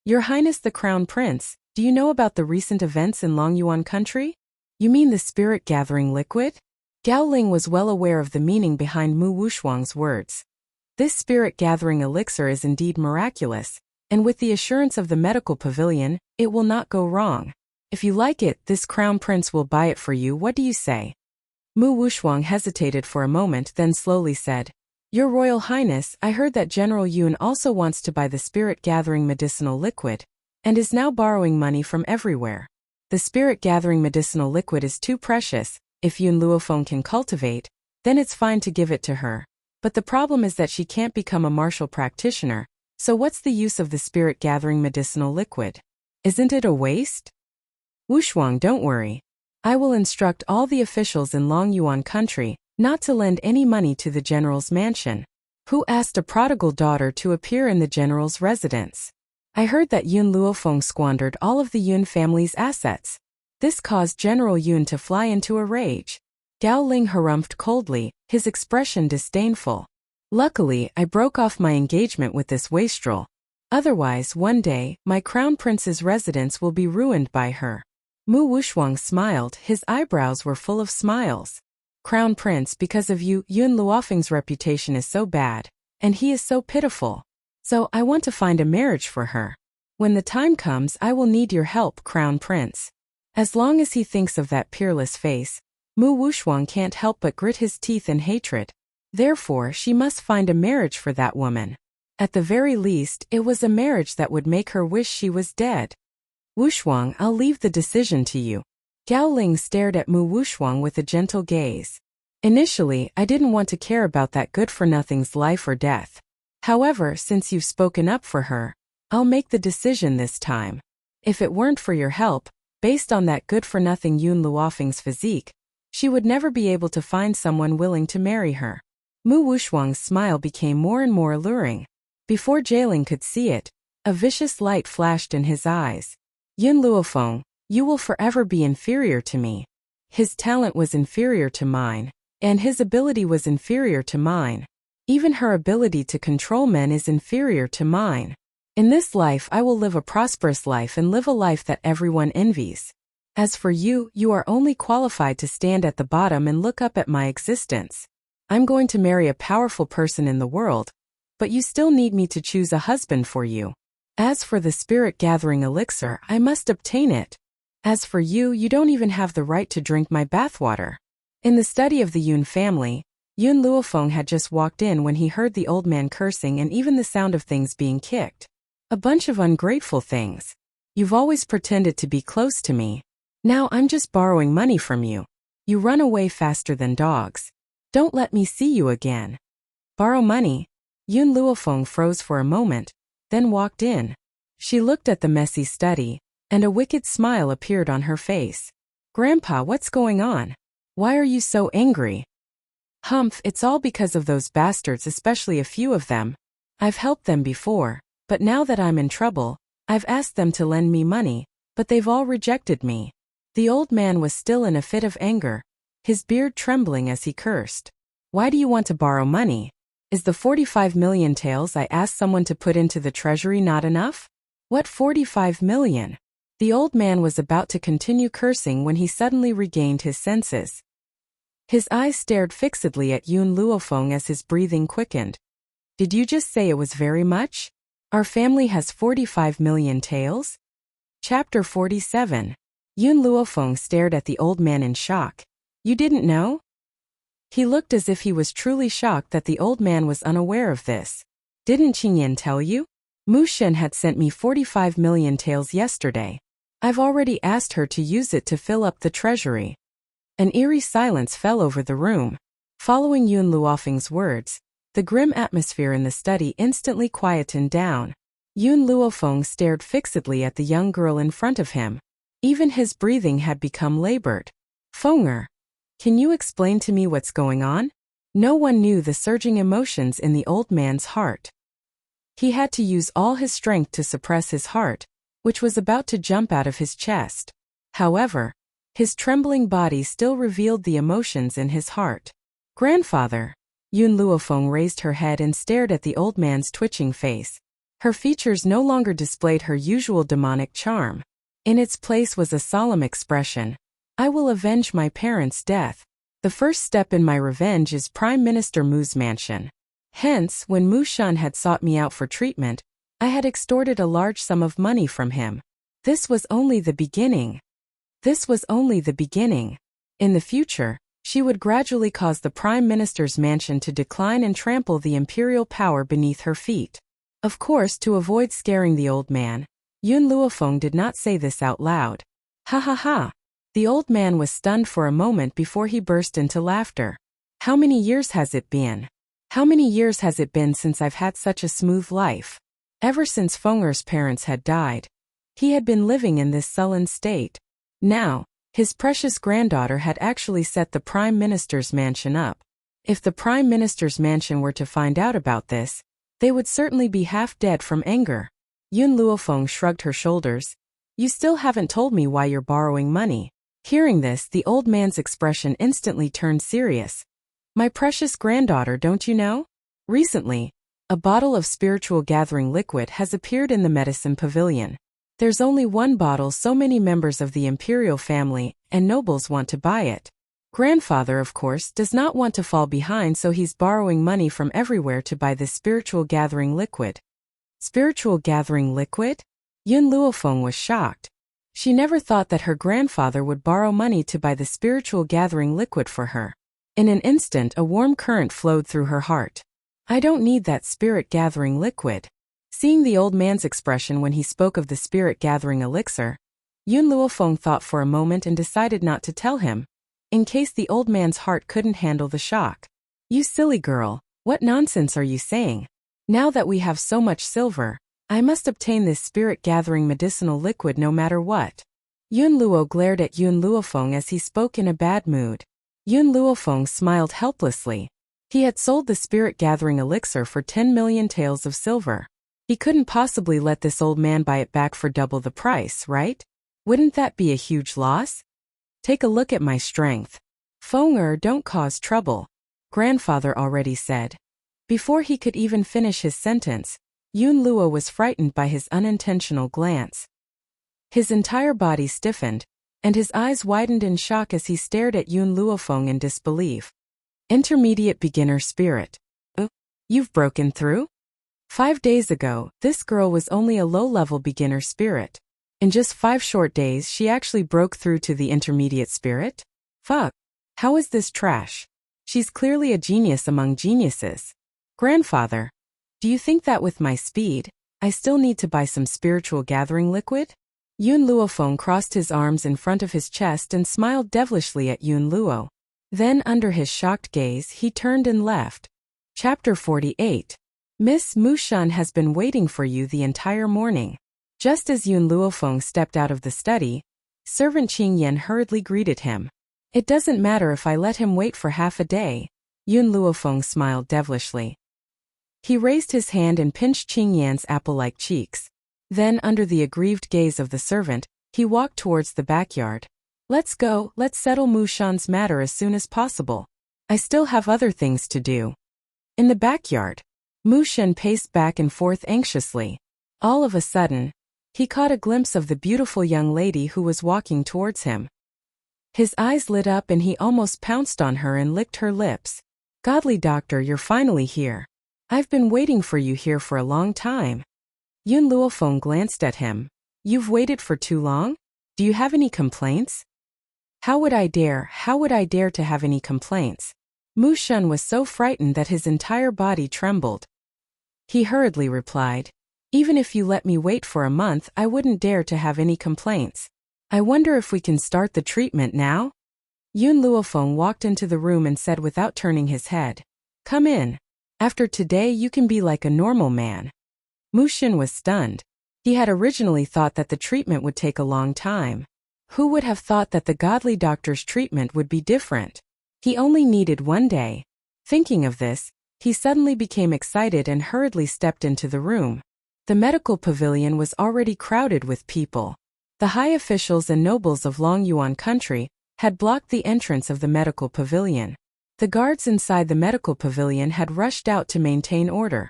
Your Highness the Crown Prince, do you know about the recent events in Longyuan country? You mean the spirit-gathering liquid? Gao Ling was well aware of the meaning behind Mu Wushuang's words. This spirit-gathering elixir is indeed miraculous, and with the assurance of the medical pavilion, it will not go wrong. If you like it, this crown prince will buy it for you. What do you say? Mu Wushuang hesitated for a moment, then slowly said, Your Royal Highness, I heard that General Yun also wants to buy the spirit-gathering medicinal liquid, and is now borrowing money from everywhere. The spirit-gathering medicinal liquid is too precious. If Yun Luofeng can cultivate, then it's fine to give it to her. But the problem is that she can't become a martial practitioner, so what's the use of the spirit-gathering medicinal liquid? Isn't it a waste? Wushuang, don't worry. I will instruct all the officials in Longyuan country not to lend any money to the general's mansion. Who asked a prodigal daughter to appear in the general's residence? I heard that Yun Luofeng squandered all of the Yun family's assets. This caused General Yun to fly into a rage. Gao Ling harumphed coldly, his expression disdainful. Luckily, I broke off my engagement with this wastrel. Otherwise, one day, my crown prince's residence will be ruined by her. Mu Wushuang smiled, his eyebrows were full of smiles. Crown prince, because of you, Yun Luofeng's reputation is so bad, and he is so pitiful. So I want to find a marriage for her. When the time comes, I will need your help, crown prince. As long as he thinks of that peerless face, Mu Wushuang can't help but grit his teeth in hatred. Therefore, she must find a marriage for that woman. At the very least, it was a marriage that would make her wish she was dead. Wushuang, I'll leave the decision to you. Gao Ling stared at Mu Wushuang with a gentle gaze. Initially, I didn't want to care about that good-for-nothing's life or death. However, since you've spoken up for her, I'll make the decision this time. If it weren't for your help, based on that good-for-nothing Yun Luofeng's physique, she would never be able to find someone willing to marry her. Mu Wushuang's smile became more and more alluring. Before Jailing could see it, a vicious light flashed in his eyes. Yun Luofeng, you will forever be inferior to me. His talent was inferior to mine, and his ability was inferior to mine. Even her ability to control men is inferior to mine. In this life I will live a prosperous life and live a life that everyone envies. As for you, you are only qualified to stand at the bottom and look up at my existence. I'm going to marry a powerful person in the world, but you still need me to choose a husband for you. As for the spirit-gathering elixir, I must obtain it. As for you, you don't even have the right to drink my bathwater. In the study of the Yun family, Yun Luofeng had just walked in when he heard the old man cursing and even the sound of things being kicked. A bunch of ungrateful things. You've always pretended to be close to me. Now I'm just borrowing money from you. You run away faster than dogs. Don't let me see you again. Borrow money? Yun Luofeng froze for a moment, then walked in. She looked at the messy study, and a wicked smile appeared on her face. Grandpa, what's going on? Why are you so angry? Humph, it's all because of those bastards, especially a few of them. I've helped them before, but now that I'm in trouble, I've asked them to lend me money, but they've all rejected me. The old man was still in a fit of anger, his beard trembling as he cursed. Why do you want to borrow money? Is the 45 million taels I asked someone to put into the treasury not enough? What 45 million? The old man was about to continue cursing when he suddenly regained his senses. His eyes stared fixedly at Yun Luofeng as his breathing quickened. Did you just say it was very much? Our family has 45 million taels? Chapter 47. Yun Luofeng stared at the old man in shock. You didn't know? He looked as if he was truly shocked that the old man was unaware of this. Didn't Qingyan tell you? Mu Shen had sent me 45 million taels yesterday. I've already asked her to use it to fill up the treasury. An eerie silence fell over the room. Following Yun Luofeng's words, the grim atmosphere in the study instantly quietened down. Yun Luofeng stared fixedly at the young girl in front of him. Even his breathing had become labored. Fenger, can you explain to me what's going on? No one knew the surging emotions in the old man's heart. He had to use all his strength to suppress his heart, which was about to jump out of his chest. However, his trembling body still revealed the emotions in his heart. Grandfather. Yun Luofeng raised her head and stared at the old man's twitching face. Her features no longer displayed her usual demonic charm. In its place was a solemn expression. I will avenge my parents' death. The first step in my revenge is Prime Minister Mu's mansion. Hence, when Mu Shan had sought me out for treatment, I had extorted a large sum of money from him. This was only the beginning. This was only the beginning. In the future, she would gradually cause the Prime Minister's mansion to decline and trample the imperial power beneath her feet. Of course, to avoid scaring the old man, Yun Luofeng did not say this out loud. Ha ha ha. The old man was stunned for a moment before he burst into laughter. How many years has it been? How many years has it been since I've had such a smooth life? Ever since Fenger's parents had died, he had been living in this sullen state. Now, his precious granddaughter had actually set the Prime Minister's mansion up. If the Prime Minister's mansion were to find out about this, they would certainly be half dead from anger. Yun Luofeng shrugged her shoulders. You still haven't told me why you're borrowing money. Hearing this, the old man's expression instantly turned serious. My precious granddaughter, don't you know? Recently, a bottle of spiritual gathering liquid has appeared in the medicine pavilion. There's only one bottle, so many members of the imperial family and nobles want to buy it. Grandfather, of course, does not want to fall behind, so he's borrowing money from everywhere to buy this spiritual gathering liquid. Spiritual gathering liquid? Yun Luofeng was shocked. She never thought that her grandfather would borrow money to buy the spiritual gathering liquid for her. In an instant, a warm current flowed through her heart. I don't need that spirit gathering liquid. Seeing the old man's expression when he spoke of the spirit gathering elixir, Yun Luofeng thought for a moment and decided not to tell him, in case the old man's heart couldn't handle the shock. You silly girl, what nonsense are you saying? Now that we have so much silver, I must obtain this spirit-gathering medicinal liquid no matter what. Yun Luo glared at Yun Luofeng as he spoke in a bad mood. Yun Luofeng smiled helplessly. He had sold the spirit-gathering elixir for 10 million taels of silver. He couldn't possibly let this old man buy it back for double the price, right? Wouldn't that be a huge loss? Take a look at my strength. Feng don't cause trouble, grandfather already said. Before he could even finish his sentence, Yun Luo was frightened by his unintentional glance. His entire body stiffened, and his eyes widened in shock as he stared at Yun Luofeng in disbelief. Intermediate beginner spirit. You've broken through? 5 days ago, this girl was only a low-level beginner spirit. In just 5 short days, she actually broke through to the intermediate spirit? Fuck. How is this trash? She's clearly a genius among geniuses. Grandfather, do you think that with my speed, I still need to buy some spiritual gathering liquid? Yun Luofeng crossed his arms in front of his chest and smiled devilishly at Yun Luo. Then, under his shocked gaze, he turned and left. Chapter 48. Miss Mushan has been waiting for you the entire morning. Just as Yun Luofeng stepped out of the study, servant Qing Yan hurriedly greeted him. It doesn't matter if I let him wait for half a day. Yun Luofeng smiled devilishly. He raised his hand and pinched Qing Yan's apple-like cheeks. Then, under the aggrieved gaze of the servant, he walked towards the backyard. Let's go, let's settle Mushan's matter as soon as possible. I still have other things to do. In the backyard, Mushan paced back and forth anxiously. All of a sudden, he caught a glimpse of the beautiful young lady who was walking towards him. His eyes lit up and he almost pounced on her and licked her lips. Godly doctor, you're finally here. I've been waiting for you here for a long time. Yun Luofeng glanced at him. You've waited for too long? Do you have any complaints? How would I dare to have any complaints? Mushan was so frightened that his entire body trembled. He hurriedly replied, even if you let me wait for a month, I wouldn't dare to have any complaints. I wonder if we can start the treatment now? Yun Luofeng walked into the room and said without turning his head, come in. After today you can be like a normal man. Mushan was stunned. He had originally thought that the treatment would take a long time. Who would have thought that the godly doctor's treatment would be different? He only needed 1 day. Thinking of this, he suddenly became excited and hurriedly stepped into the room. The medical pavilion was already crowded with people. The high officials and nobles of Longyuan country had blocked the entrance of the medical pavilion. The guards inside the medical pavilion had rushed out to maintain order.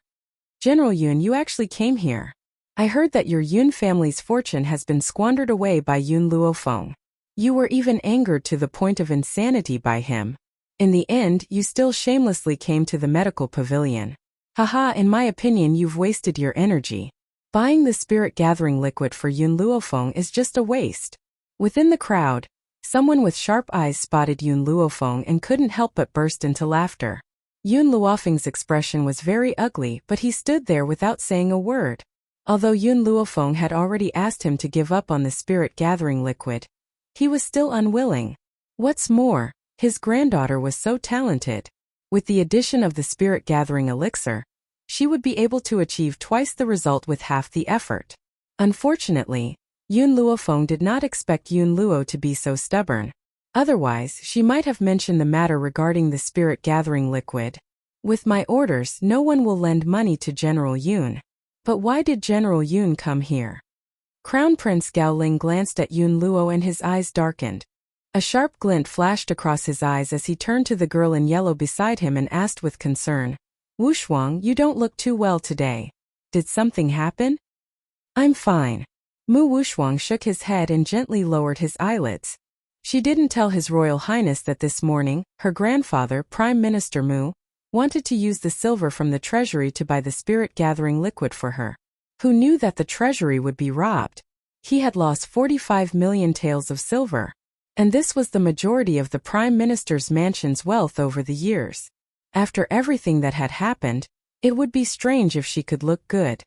General Yun, you actually came here. I heard that your Yun family's fortune has been squandered away by Yun Luofeng. You were even angered to the point of insanity by him. In the end, you still shamelessly came to the medical pavilion. Haha, in my opinion, you've wasted your energy. Buying the spirit-gathering liquid for Yun Luofeng is just a waste. Within the crowd, someone with sharp eyes spotted Yun Luofeng and couldn't help but burst into laughter. Yun Luofeng's expression was very ugly, but he stood there without saying a word. Although Yun Luofeng had already asked him to give up on the spirit-gathering liquid, he was still unwilling. What's more, his granddaughter was so talented. With the addition of the spirit-gathering elixir, she would be able to achieve twice the result with half the effort. Unfortunately, Yun Luofeng did not expect Yun Luo to be so stubborn. Otherwise, she might have mentioned the matter regarding the spirit-gathering liquid. With my orders, no one will lend money to General Yun. But why did General Yun come here? Crown Prince Gao Ling glanced at Yun Luo and his eyes darkened. A sharp glint flashed across his eyes as he turned to the girl in yellow beside him and asked with concern, Wu Shuang, you don't look too well today. Did something happen? I'm fine. Mu Wushuang shook his head and gently lowered his eyelids. She didn't tell His Royal Highness that this morning, her grandfather, Prime Minister Mu, wanted to use the silver from the treasury to buy the spirit-gathering liquid for her. Who knew that the treasury would be robbed? He had lost 45 million taels of silver. And this was the majority of the Prime Minister's mansion's wealth over the years. After everything that had happened, it would be strange if she could look good.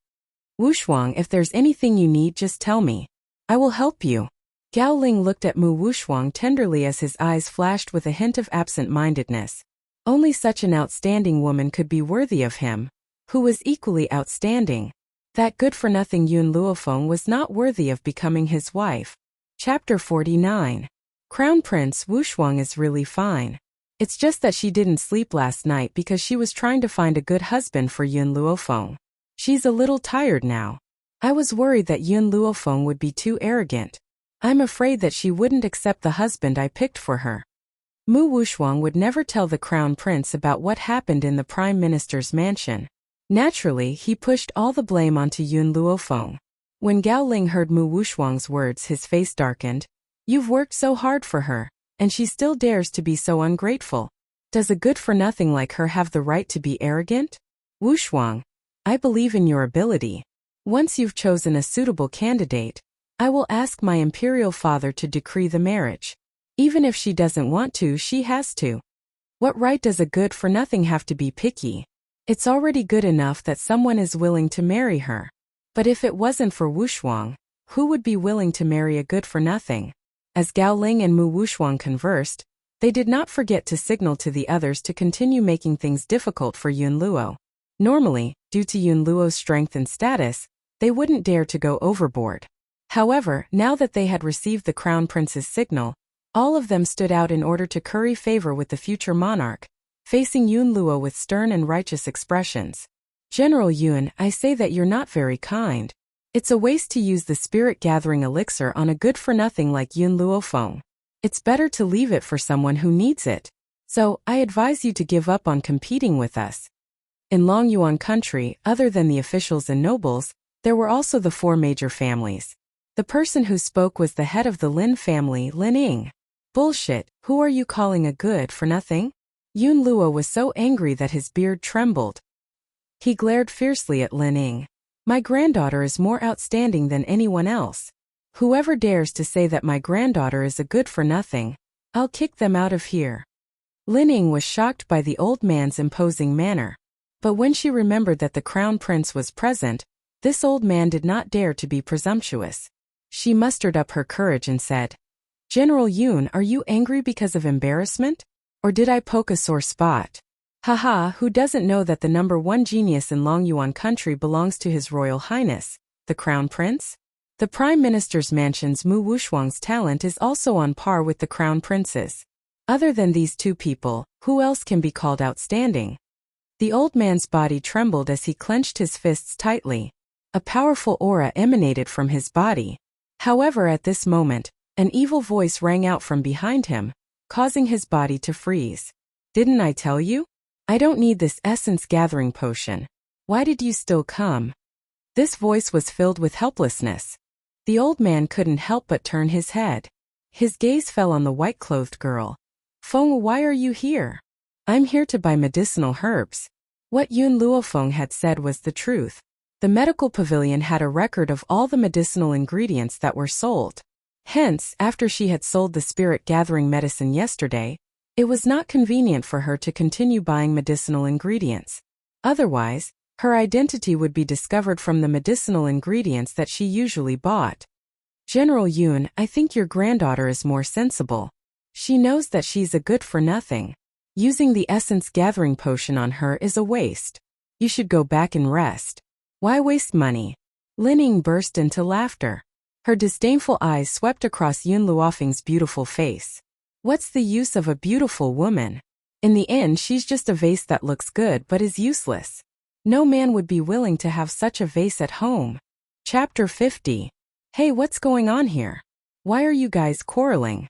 Wu Shuang, if there's anything you need, just tell me. I will help you. Gao Ling looked at Mu Wushuang tenderly as his eyes flashed with a hint of absent-mindedness. Only such an outstanding woman could be worthy of him, who was equally outstanding. That good-for-nothing Yun Luofeng was not worthy of becoming his wife. Chapter 49. Crown Prince Wu Shuang is really fine. It's just that she didn't sleep last night because she was trying to find a good husband for Yun Luofeng. She's a little tired now. I was worried that Yun Luofeng would be too arrogant. I'm afraid that she wouldn't accept the husband I picked for her. Mu Wushuang would never tell the Crown Prince about what happened in the Prime Minister's mansion. Naturally, he pushed all the blame onto Yun Luofeng. When Gao Ling heard Mu Wushuang's words, his face darkened. You've worked so hard for her, and she still dares to be so ungrateful. Does a good-for-nothing like her have the right to be arrogant? Wu Shuang, I believe in your ability. Once you've chosen a suitable candidate, I will ask my imperial father to decree the marriage. Even if she doesn't want to, she has to. What right does a good-for-nothing have to be picky? It's already good enough that someone is willing to marry her. But if it wasn't for Wu Shuang, who would be willing to marry a good-for-nothing? As Gao Ling and Mu Wushuang conversed, they did not forget to signal to the others to continue making things difficult for Yun Luo. Normally, due to Yun Luo's strength and status, they wouldn't dare to go overboard. However, now that they had received the Crown Prince's signal, all of them stood out in order to curry favor with the future monarch, facing Yun Luo with stern and righteous expressions. General Yun, I say that you're not very kind. It's a waste to use the spirit-gathering elixir on a good-for-nothing like Yun Luofeng. It's better to leave it for someone who needs it. So, I advise you to give up on competing with us. In Long Yuan country, other than the officials and nobles, there were also the 4 major families. The person who spoke was the head of the Lin family, Lin Ying. Bullshit, who are you calling a good-for-nothing? Yun Luo was so angry that his beard trembled. He glared fiercely at Lin Ying. My granddaughter is more outstanding than anyone else. Whoever dares to say that my granddaughter is a good-for-nothing, I'll kick them out of here. Lin Ying was shocked by the old man's imposing manner. But when she remembered that the Crown Prince was present, this old man did not dare to be presumptuous. She mustered up her courage and said, General Yun, are you angry because of embarrassment? Or did I poke a sore spot? Haha, who doesn't know that the #1 genius in Long Yuan country belongs to His Royal Highness, the Crown Prince? The Prime Minister's mansion's Mu Wushuang's talent is also on par with the Crown Prince's. Other than these 2 people, who else can be called outstanding? The old man's body trembled as he clenched his fists tightly. A powerful aura emanated from his body. However, at this moment, an evil voice rang out from behind him, causing his body to freeze. Didn't I tell you? I don't need this essence-gathering potion. Why did you still come? This voice was filled with helplessness. The old man couldn't help but turn his head. His gaze fell on the white-clothed girl. Feng, why are you here? I'm here to buy medicinal herbs. What Yun Luofeng had said was the truth. The medical pavilion had a record of all the medicinal ingredients that were sold. Hence, after she had sold the spirit-gathering medicine yesterday, it was not convenient for her to continue buying medicinal ingredients. Otherwise, her identity would be discovered from the medicinal ingredients that she usually bought. General Yun, I think your granddaughter is more sensible. She knows that she's a good-for-nothing. Using the essence-gathering potion on her is a waste. You should go back and rest. Why waste money? Lin Ying burst into laughter. Her disdainful eyes swept across Yun Luofeng's beautiful face. What's the use of a beautiful woman? In the end, she's just a vase that looks good but is useless. No man would be willing to have such a vase at home. Chapter 50. Hey, what's going on here? Why are you guys quarreling?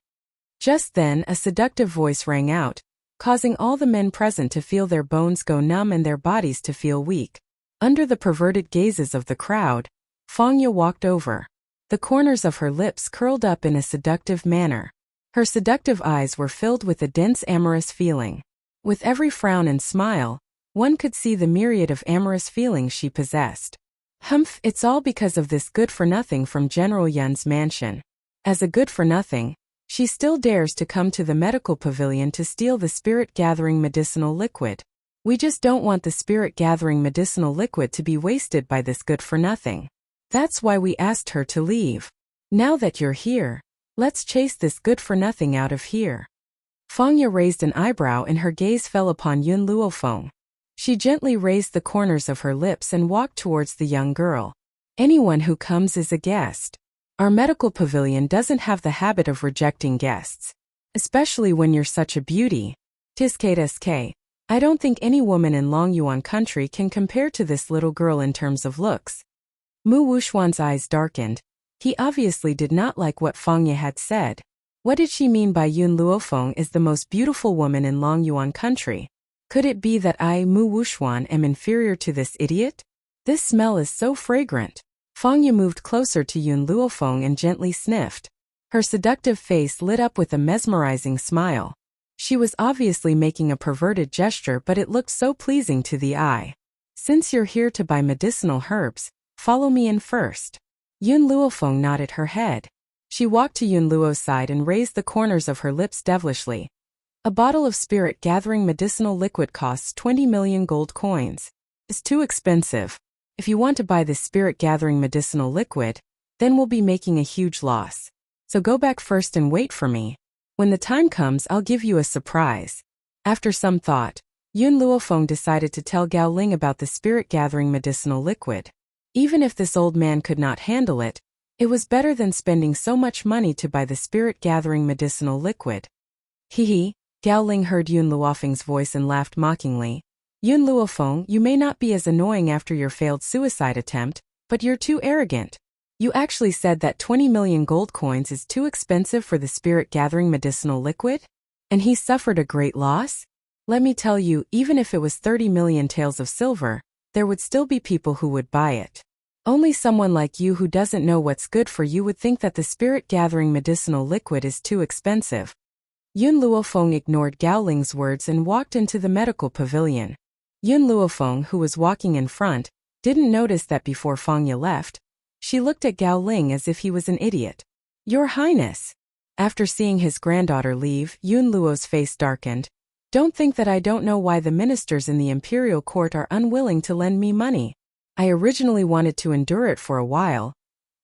Just then, a seductive voice rang out, causing all the men present to feel their bones go numb and their bodies to feel weak. Under the perverted gazes of the crowd, Fangya walked over. The corners of her lips curled up in a seductive manner. Her seductive eyes were filled with a dense amorous feeling. With every frown and smile, one could see the myriad of amorous feelings she possessed. Humph, it's all because of this good-for-nothing from General Yun's mansion. As a good-for-nothing, she still dares to come to the medical pavilion to steal the spirit-gathering medicinal liquid. We just don't want the spirit-gathering medicinal liquid to be wasted by this good-for-nothing. That's why we asked her to leave. Now that you're here, let's chase this good-for-nothing out of here. Fangya raised an eyebrow and her gaze fell upon Yun Luofeng. She gently raised the corners of her lips and walked towards the young girl. Anyone who comes is a guest. Our medical pavilion doesn't have the habit of rejecting guests. Especially when you're such a beauty. Tiskate. I don't think any woman in Longyuan country can compare to this little girl in terms of looks. Mu Wuxuan's eyes darkened. He obviously did not like what Fangya had said. What did she mean by Yun Luofeng is the most beautiful woman in Longyuan country? Could it be that I, Mu Wuxuan, am inferior to this idiot? This smell is so fragrant. Fangya moved closer to Yun Luofeng and gently sniffed. Her seductive face lit up with a mesmerizing smile. She was obviously making a perverted gesture, but it looked so pleasing to the eye. Since you're here to buy medicinal herbs, follow me in first. Yun Luofeng nodded her head. She walked to Yun Luo's side and raised the corners of her lips devilishly. A bottle of spirit-gathering medicinal liquid costs 20 million gold coins. It's too expensive. If you want to buy this spirit-gathering medicinal liquid, then we'll be making a huge loss. So go back first and wait for me. When the time comes, I'll give you a surprise. After some thought, Yun Luofeng decided to tell Gao Ling about the spirit-gathering medicinal liquid. Even if this old man could not handle it, it was better than spending so much money to buy the spirit-gathering medicinal liquid. Hee. Gao Ling heard Yun Luofeng's voice and laughed mockingly. Yun Luofeng, you may not be as annoying after your failed suicide attempt, but you're too arrogant. You actually said that 20 million gold coins is too expensive for the spirit-gathering medicinal liquid? And he suffered a great loss? Let me tell you, even if it was 30 million taels of silver, there would still be people who would buy it. Only someone like you who doesn't know what's good for you would think that the spirit-gathering medicinal liquid is too expensive. Yun Luofeng ignored Gao Ling's words and walked into the medical pavilion. Yun Luofeng, who was walking in front, didn't notice that before Fangya left. She looked at Gao Ling as if he was an idiot. Your Highness. After seeing his granddaughter leave, Yun Luo's face darkened. Don't think that I don't know why the ministers in the imperial court are unwilling to lend me money. I originally wanted to endure it for a while,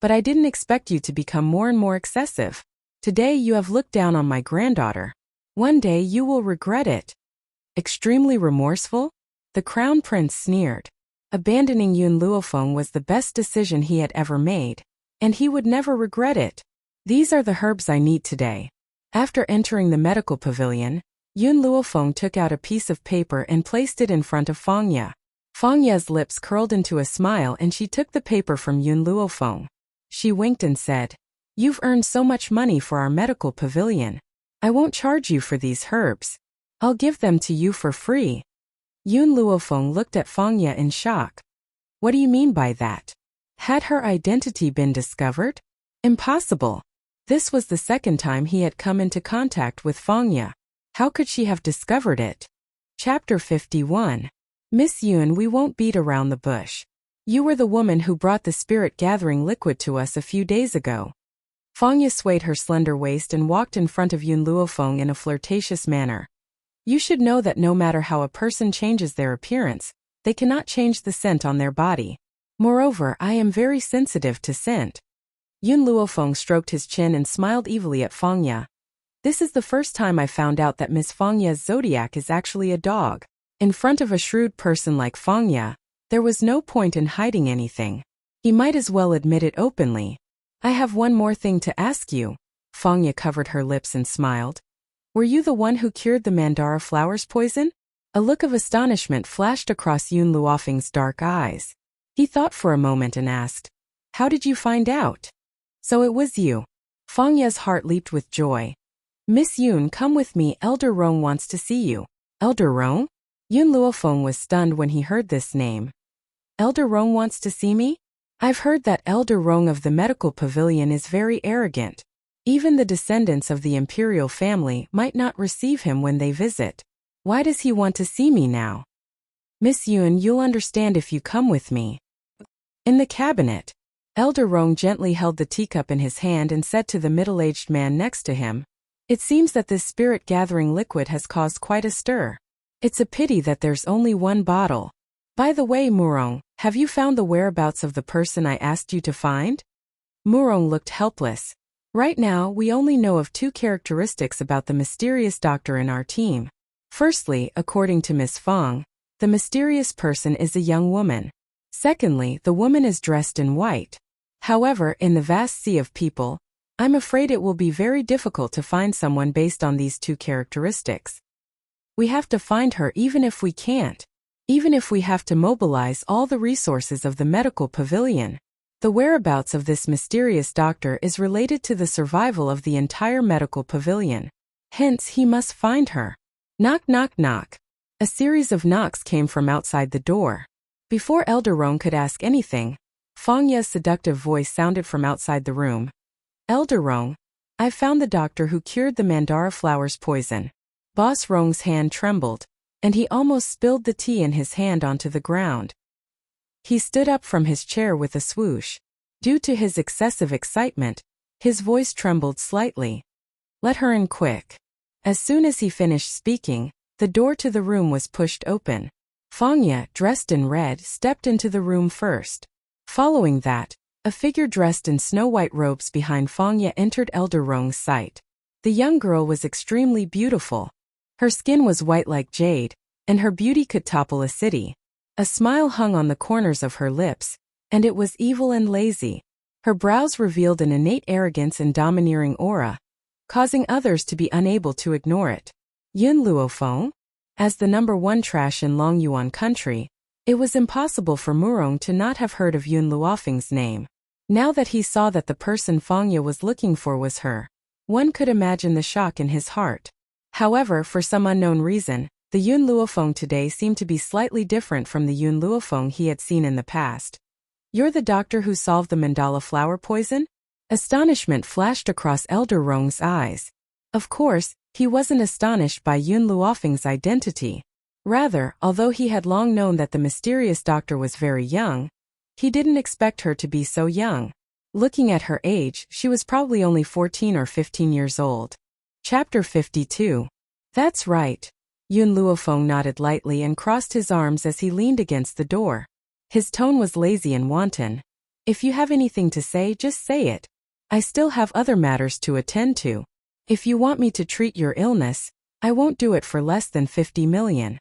but I didn't expect you to become more and more excessive. Today you have looked down on my granddaughter. One day you will regret it. Extremely remorseful? The crown prince sneered. Abandoning Yun Luofeng was the best decision he had ever made, and he would never regret it. These are the herbs I need today. After entering the medical pavilion, Yun Luofeng took out a piece of paper and placed it in front of Fangya. Fangya's lips curled into a smile and she took the paper from Yun Luofeng. She winked and said, You've earned so much money for our medical pavilion. I won't charge you for these herbs. I'll give them to you for free. Yun Luofeng looked at Fangya in shock. What do you mean by that? Had her identity been discovered? Impossible. This was the second time he had come into contact with Fangya. How could she have discovered it? Chapter 51. Miss Yun, we won't beat around the bush. You were the woman who brought the spirit-gathering liquid to us a few days ago. Fangya swayed her slender waist and walked in front of Yun Luofeng in a flirtatious manner. You should know that no matter how a person changes their appearance, they cannot change the scent on their body. Moreover, I am very sensitive to scent. Yun Luofeng stroked his chin and smiled evilly at Fangya. This is the first time I found out that Miss Fangya's zodiac is actually a dog. In front of a shrewd person like Fangya, there was no point in hiding anything. He might as well admit it openly. I have one more thing to ask you. Fangya covered her lips and smiled. Were you the one who cured the Mandara flower's poison? A look of astonishment flashed across Yun Luofeng's dark eyes. He thought for a moment and asked, "How did you find out?" "So it was you." Fang Ye's heart leaped with joy. "Miss Yun, come with me, Elder Rong wants to see you." "Elder Rong?" Yun Luofeng was stunned when he heard this name. "Elder Rong wants to see me? I've heard that Elder Rong of the medical pavilion is very arrogant. Even the descendants of the imperial family might not receive him when they visit. Why does he want to see me now?" "Miss Yun, you'll understand if you come with me." In the cabinet, Elder Rong gently held the teacup in his hand and said to the middle-aged man next to him, "It seems that this spirit-gathering liquid has caused quite a stir. It's a pity that there's only one bottle. By the way, Murong, have you found the whereabouts of the person I asked you to find?" Murong looked helpless. "Right now, we only know of two characteristics about the mysterious doctor in our team. Firstly, according to Miss Fang, the mysterious person is a young woman. Secondly, the woman is dressed in white. However, in the vast sea of people, I'm afraid it will be very difficult to find someone based on these two characteristics. We have to find her even if we can't. Even if we have to mobilize all the resources of the medical pavilion. The whereabouts of this mysterious doctor is related to the survival of the entire medical pavilion. Hence, he must find her." Knock, knock, knock. A series of knocks came from outside the door. Before Elder Rong could ask anything, Fang Ye's seductive voice sounded from outside the room. "Elder Rong, I've found the doctor who cured the mandara flower's poison." Boss Rong's hand trembled, and he almost spilled the tea in his hand onto the ground. He stood up from his chair with a swoosh. Due to his excessive excitement, his voice trembled slightly. "Let her in quick." As soon as he finished speaking, the door to the room was pushed open. Fang Ye, dressed in red, stepped into the room first. Following that, a figure dressed in snow-white robes behind Fang Ye entered Elder Rong's sight. The young girl was extremely beautiful. Her skin was white like jade, and her beauty could topple a city. A smile hung on the corners of her lips, and it was evil and lazy. Her brows revealed an innate arrogance and domineering aura, causing others to be unable to ignore it. Yun Luofeng? As the #1 trash in Longyuan country, it was impossible for Murong to not have heard of Yun Luofeng's name. Now that he saw that the person Fang Ye was looking for was her, one could imagine the shock in his heart. However, for some unknown reason, the Yun Luofeng today seemed to be slightly different from the Yun Luofeng he had seen in the past. "You're the doctor who solved the mandala flower poison?" Astonishment flashed across Elder Rong's eyes. Of course, he wasn't astonished by Yun Luofeng's identity. Rather, although he had long known that the mysterious doctor was very young, he didn't expect her to be so young. Looking at her age, she was probably only 14 or 15 years old. Chapter 52. "That's right." Yun Luofeng nodded lightly and crossed his arms as he leaned against the door. His tone was lazy and wanton. "If you have anything to say, just say it. I still have other matters to attend to. If you want me to treat your illness, I won't do it for less than 50 million.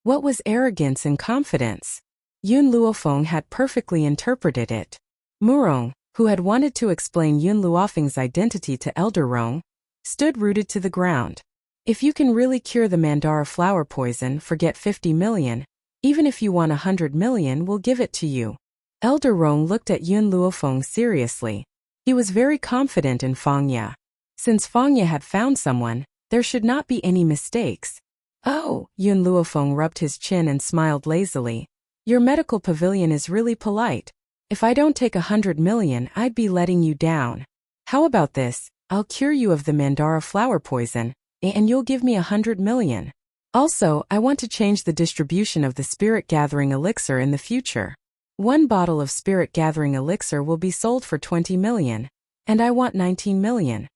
What was arrogance and confidence? Yun Luofeng had perfectly interpreted it. Murong, who had wanted to explain Yun Luofeng's identity to Elder Rong, stood rooted to the ground. If you can really cure the mandara flower poison, forget 50 million. Even if you want 100 million, we'll give it to you. Elder Rong looked at Yun Luofeng seriously. He was very confident in Fang Ye. Since Fang Ye had found someone, there should not be any mistakes. "Oh," Yun Luofeng rubbed his chin and smiled lazily. "Your medical pavilion is really polite. If I don't take 100 million, I'd be letting you down. How about this? I'll cure you of the mandara flower poison, and you'll give me 100 million. Also, I want to change the distribution of the spirit-gathering elixir in the future. 1 bottle of spirit-gathering elixir will be sold for 20 million, and I want 19 million.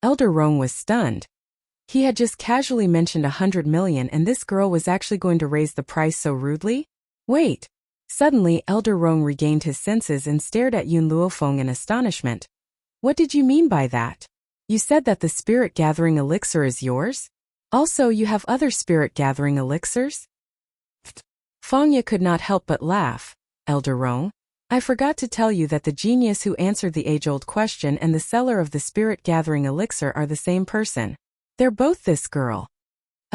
Elder Rong was stunned. He had just casually mentioned 100 million and this girl was actually going to raise the price so rudely? Wait. Suddenly, Elder Rong regained his senses and stared at Yun Luofeng in astonishment. "What did you mean by that? You said that the spirit-gathering elixir is yours? Also, you have other spirit-gathering elixirs?" Fang Ye could not help but laugh. "Elder Rong, I forgot to tell you that the genius who answered the age-old question and the seller of the spirit-gathering elixir are the same person. They're both this girl."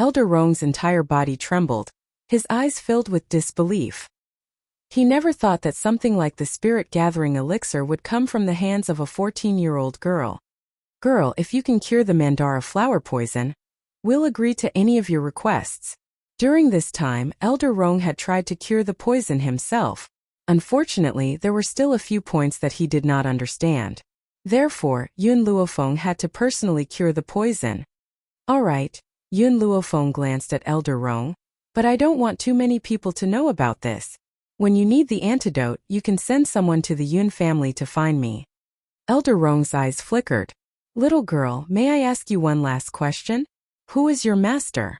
Elder Rong's entire body trembled, his eyes filled with disbelief. He never thought that something like the spirit-gathering elixir would come from the hands of a 14-year-old girl. Girl, if you can cure the Mandara flower poison, we'll agree to any of your requests. During this time, Elder Rong had tried to cure the poison himself. Unfortunately, there were still a few points that he did not understand. Therefore, Yun Luofeng had to personally cure the poison. All right, Yun Luofeng glanced at Elder Rong, but I don't want too many people to know about this. When you need the antidote, you can send someone to the Yun family to find me. Elder Rong's eyes flickered. Little girl, may I ask you one last question? Who is your master?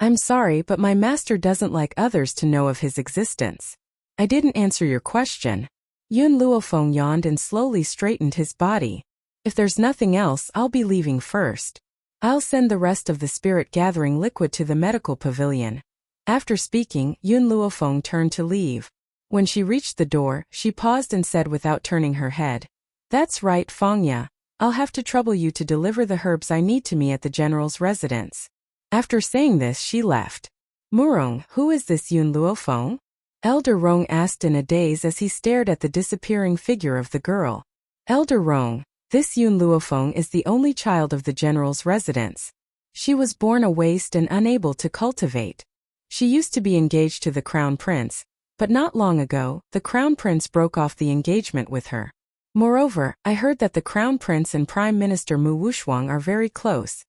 I'm sorry, but my master doesn't like others to know of his existence. I didn't answer your question. Yun Luofeng yawned and slowly straightened his body. If there's nothing else, I'll be leaving first. I'll send the rest of the spirit-gathering liquid to the medical pavilion. After speaking, Yun Luofeng turned to leave. When she reached the door, she paused and said without turning her head, "That's right, Fangya. I'll have to trouble you to deliver the herbs I need to me at the general's residence." After saying this, she left. Murong, who is this Yun Luofeng? Elder Rong asked in a daze as he stared at the disappearing figure of the girl. Elder Rong, this Yun Luofeng is the only child of the general's residence. She was born a waste and unable to cultivate. She used to be engaged to the crown prince, but not long ago, the crown prince broke off the engagement with her. Moreover, I heard that the crown prince and prime minister Mu Wushuang are very close.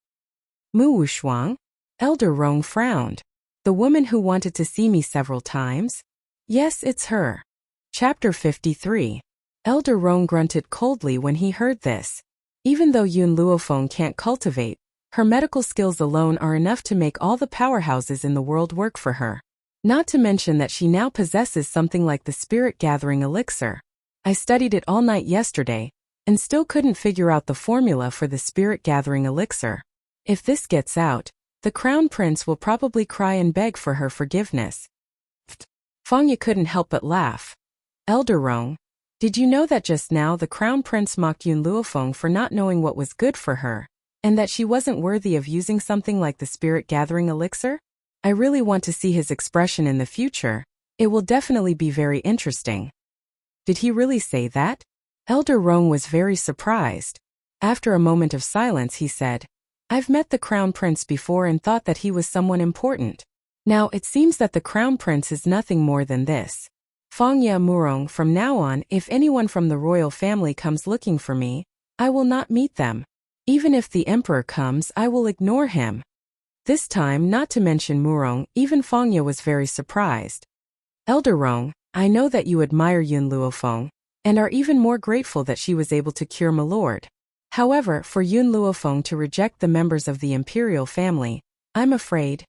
Mu Wushuang? Elder Rong frowned. The woman who wanted to see me several times? Yes, it's her. Chapter 53. Elder Rong grunted coldly when he heard this. Even though Yun Luofeng can't cultivate, her medical skills alone are enough to make all the powerhouses in the world work for her. Not to mention that she now possesses something like the spirit-gathering elixir. I studied it all night yesterday, and still couldn't figure out the formula for the spirit-gathering elixir. If this gets out, the crown prince will probably cry and beg for her forgiveness. Fangya couldn't help but laugh. Elder Rong, did you know that just now the crown prince mocked Yun Luofeng for not knowing what was good for her, and that she wasn't worthy of using something like the spirit-gathering elixir? I really want to see his expression in the future. It will definitely be very interesting. Did he really say that? Elder Rong was very surprised. After a moment of silence, he said, I've met the crown prince before and thought that he was someone important. Now it seems that the crown prince is nothing more than this. Fangya Murong, from now on, if anyone from the royal family comes looking for me, I will not meet them. Even if the emperor comes, I will ignore him. This time, not to mention Murong, even Fangya was very surprised. Elder Rong, I know that you admire Yun Luofeng, and are even more grateful that she was able to cure my lord. However, for Yun Luofeng to reject the members of the imperial family, I'm afraid.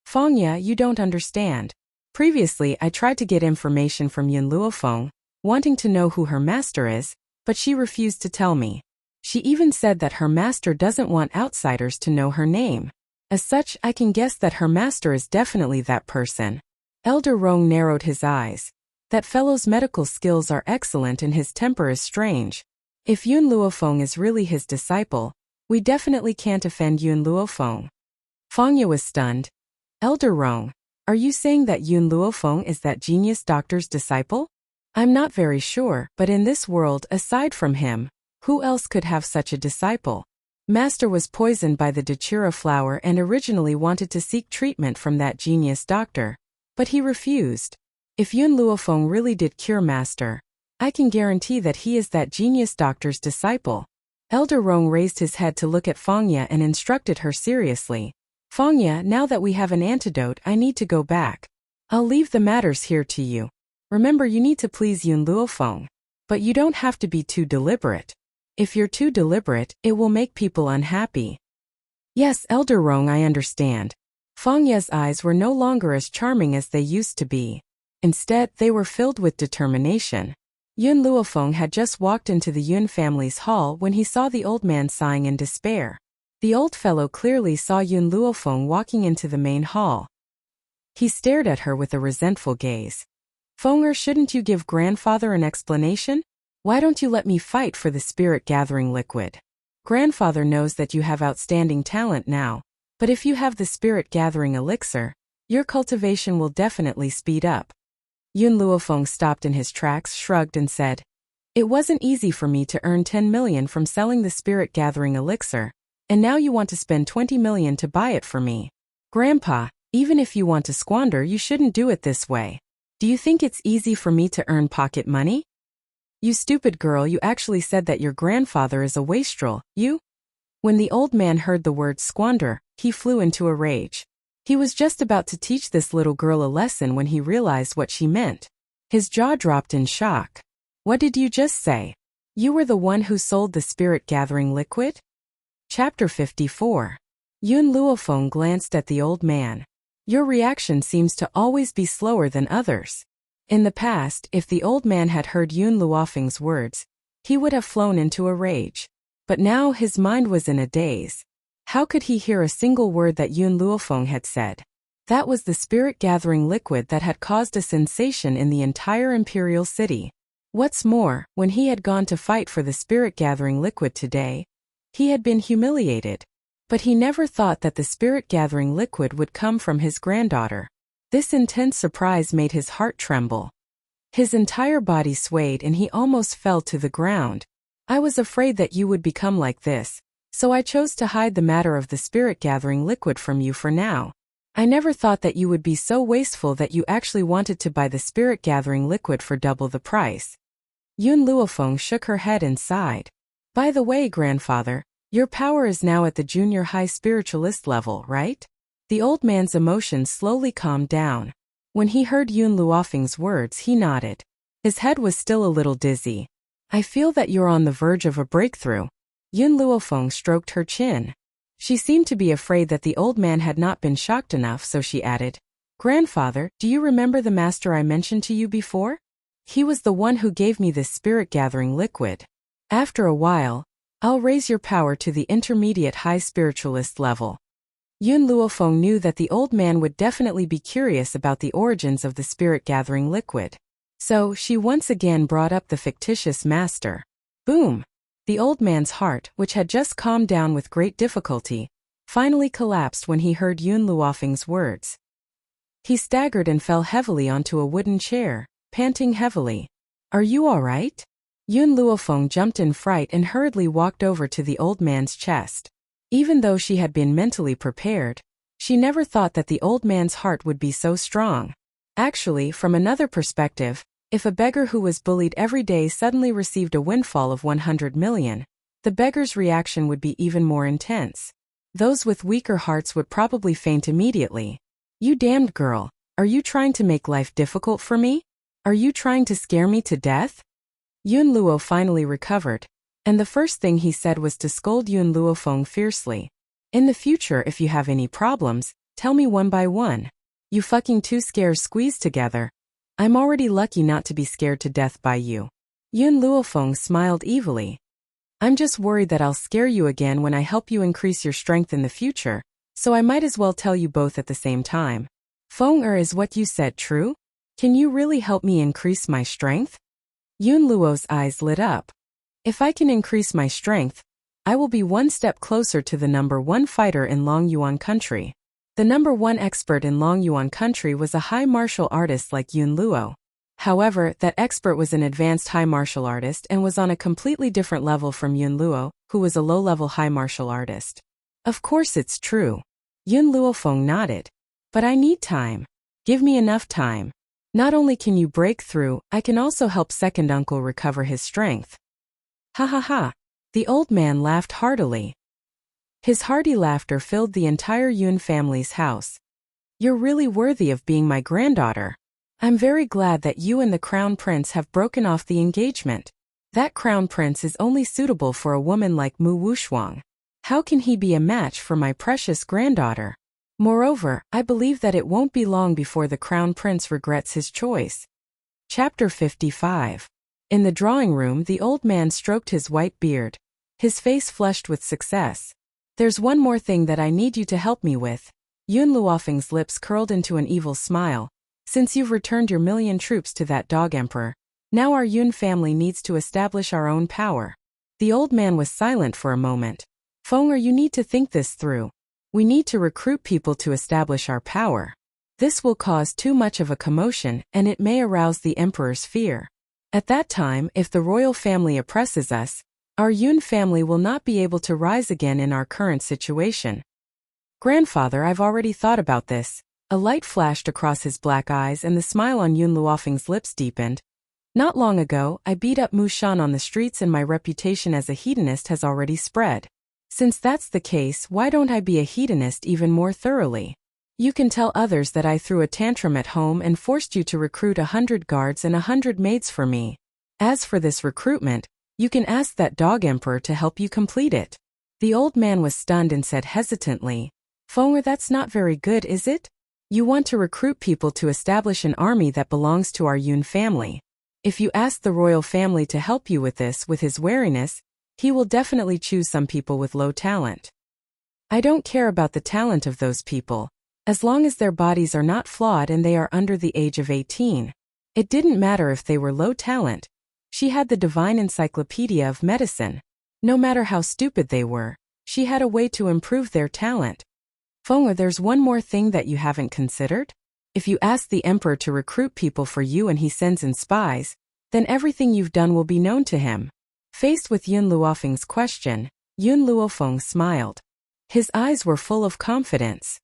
Fangya, you don't understand. Previously, I tried to get information from Yun Luofeng, wanting to know who her master is, but she refused to tell me. She even said that her master doesn't want outsiders to know her name. As such, I can guess that her master is definitely that person. Elder Rong narrowed his eyes. That fellow's medical skills are excellent and his temper is strange. If Yun Luofeng is really his disciple, we definitely can't offend Yun Luofeng. Fangya was stunned. Elder Rong, are you saying that Yun Luofeng is that genius doctor's disciple? I'm not very sure, but in this world, aside from him, who else could have such a disciple? Master was poisoned by the datura flower and originally wanted to seek treatment from that genius doctor, but he refused. If Yun Luofeng really did cure Master, I can guarantee that he is that genius doctor's disciple. Elder Rong raised his head to look at Fangya and instructed her seriously. Fangya, now that we have an antidote, I need to go back. I'll leave the matters here to you. Remember, you need to please Yun Luofeng. But you don't have to be too deliberate. If you're too deliberate, it will make people unhappy. Yes, Elder Rong, I understand. Fangya's eyes were no longer as charming as they used to be. Instead, they were filled with determination. Yun Luofeng had just walked into the Yun family's hall when he saw the old man sighing in despair. The old fellow clearly saw Yun Luofeng walking into the main hall. He stared at her with a resentful gaze. Fenger, shouldn't you give grandfather an explanation? Why don't you let me fight for the spirit-gathering liquid? Grandfather knows that you have outstanding talent now, But if you have the spirit-gathering elixir, your cultivation will definitely speed up. Yun Luofeng stopped in his tracks, shrugged and said, "It wasn't easy for me to earn 10 million from selling the spirit-gathering elixir, and now you want to spend 20 million to buy it for me. Grandpa, even if you want to squander, you shouldn't do it this way. Do you think it's easy for me to earn pocket money? You stupid girl, you actually said that your grandfather is a wastrel, you?" When the old man heard the word squander, he flew into a rage. He was just about to teach this little girl a lesson when he realized what she meant. His jaw dropped in shock. "What did you just say? You were the one who sold the spirit-gathering liquid?" Chapter 54. Yun Luofeng glanced at the old man. "Your reaction seems to always be slower than others." In the past, if the old man had heard Yun Luofeng's words, he would have flown into a rage. But now his mind was in a daze. How could he hear a single word that Yun Luofeng had said? That was the spirit-gathering liquid that had caused a sensation in the entire imperial city. What's more, when he had gone to fight for the spirit-gathering liquid today, he had been humiliated. But he never thought that the spirit-gathering liquid would come from his granddaughter. This intense surprise made his heart tremble. His entire body swayed and he almost fell to the ground. "I was afraid that you would become like this, so I chose to hide the matter of the spirit-gathering liquid from you for now. I never thought that you would be so wasteful that you actually wanted to buy the spirit-gathering liquid for double the price." Yun Luofeng shook her head and sighed. "By the way, grandfather, your power is now at the junior high spiritualist level, right?" The old man's emotions slowly calmed down. When he heard Yun Luofeng's words, he nodded. His head was still a little dizzy. "I feel that you're on the verge of a breakthrough." Yun Luofeng stroked her chin. She seemed to be afraid that the old man had not been shocked enough, so she added, "Grandfather, do you remember the master I mentioned to you before? He was the one who gave me this spirit-gathering liquid. After a while, I'll raise your power to the intermediate high spiritualist level." Yun Luofeng knew that the old man would definitely be curious about the origins of the spirit-gathering liquid. So, she once again brought up the fictitious master. Boom! The old man's heart, which had just calmed down with great difficulty, finally collapsed when he heard Yun Luofeng's words. He staggered and fell heavily onto a wooden chair, panting heavily. "Are you all right?" Yun Luofeng jumped in fright and hurriedly walked over to the old man's chest. Even though she had been mentally prepared, she never thought that the old man's heart would be so strong. Actually, from another perspective, if a beggar who was bullied every day suddenly received a windfall of 100 million, the beggar's reaction would be even more intense. Those with weaker hearts would probably faint immediately. "You damned girl, are you trying to make life difficult for me? Are you trying to scare me to death?" Yun Luo finally recovered, and the first thing he said was to scold Yun Luofeng fiercely. "In the future, if you have any problems, tell me one by one. You fucking two scares squeezed together. I'm already lucky not to be scared to death by you." Yun Luofeng smiled evilly. "I'm just worried that I'll scare you again when I help you increase your strength in the future, so I might as well tell you both at the same time. Feng is what you said true? Can you really help me increase my strength?" Yun Luo's eyes lit up. "If I can increase my strength, I will be one step closer to the #1 fighter in Long Yuan country." The #1 expert in Long Yuan country was a high martial artist like Yun Luo. However, that expert was an advanced high martial artist and was on a completely different level from Yun Luo, who was a low-level high martial artist. "Of course it's true." Yun Luofeng nodded. "But I need time. Give me enough time. Not only can you break through, I can also help second uncle recover his strength." Ha ha ha. The old man laughed heartily. His hearty laughter filled the entire Yun family's house. "You're really worthy of being my granddaughter. I'm very glad that you and the crown prince have broken off the engagement. That crown prince is only suitable for a woman like Mu Wushuang. How can he be a match for my precious granddaughter? Moreover, I believe that it won't be long before the crown prince regrets his choice." Chapter 55. In the drawing room, the old man stroked his white beard. His face flushed with success. "There's one more thing that I need you to help me with." Yun Luofeng's lips curled into an evil smile. "Since you've returned your 1,000,000 troops to that dog emperor, now our Yun family needs to establish our own power." The old man was silent for a moment. "Feng, you need to think this through. We need to recruit people to establish our power. This will cause too much of a commotion, and it may arouse the emperor's fear. At that time, if the royal family oppresses us, our Yun family will not be able to rise again in our current situation. Grandfather, I've already thought about this. A light flashed across his black eyes and the smile on Yun Luofeng's lips deepened. Not long ago, I beat up Mu Shan on the streets and my reputation as a hedonist has already spread. Since that's the case, why don't I be a hedonist even more thoroughly? You can tell others that I threw a tantrum at home and forced you to recruit 100 guards and 100 maids for me. As for this recruitment, you can ask that dog emperor to help you complete it. The old man was stunned and said hesitantly, Feng'er, that's not very good, is it? You want to recruit people to establish an army that belongs to our Yun family. If you ask the royal family to help you with this with his wariness, he will definitely choose some people with low talent. I don't care about the talent of those people, as long as their bodies are not flawed and they are under the age of 18. It didn't matter if they were low talent. She had the divine encyclopedia of medicine. No matter how stupid they were, she had a way to improve their talent. Feng'er, there's one more thing that you haven't considered. If you ask the emperor to recruit people for you and he sends in spies, then everything you've done will be known to him. Faced with Yun Luofeng's question, Yun Luofeng smiled. His eyes were full of confidence.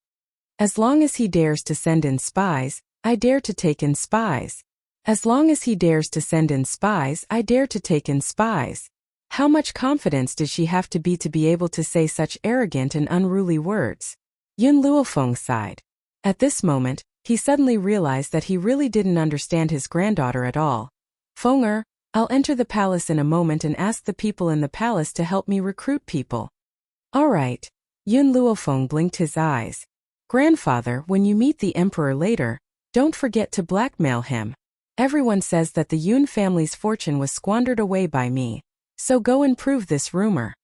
As long as he dares to send in spies, I dare to take in spies. As long as he dares to send in spies, I dare to take in spies. How much confidence did she have to be able to say such arrogant and unruly words? Yun Luofeng sighed. At this moment, he suddenly realized that he really didn't understand his granddaughter at all. Feng'er, I'll enter the palace in a moment and ask the people in the palace to help me recruit people. All right. Yun Luofeng blinked his eyes. Grandfather, when you meet the emperor later, don't forget to blackmail him. Everyone says that the Yun family's fortune was squandered away by me, so go and prove this rumor.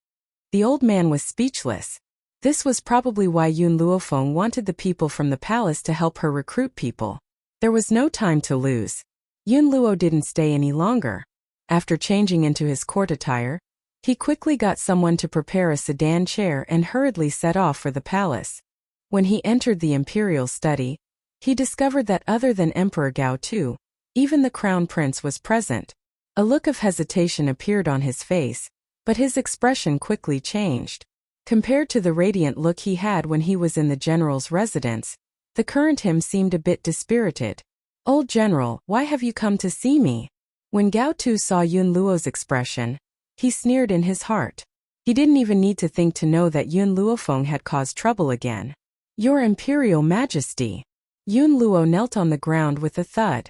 The old man was speechless. This was probably why Yun Luofeng wanted the people from the palace to help her recruit people. There was no time to lose. Yun Luo didn't stay any longer. After changing into his court attire, he quickly got someone to prepare a sedan chair and hurriedly set off for the palace. When he entered the imperial study, he discovered that other than Emperor Gao Tu, even the crown prince was present. A look of hesitation appeared on his face, but his expression quickly changed. Compared to the radiant look he had when he was in the general's residence, the current him seemed a bit dispirited. Old general, why have you come to see me? When Gao Tu saw Yun Luo's expression, he sneered in his heart. He didn't even need to think to know that Yun Luofeng had caused trouble again. Your Imperial Majesty. Yun Luo knelt on the ground with a thud.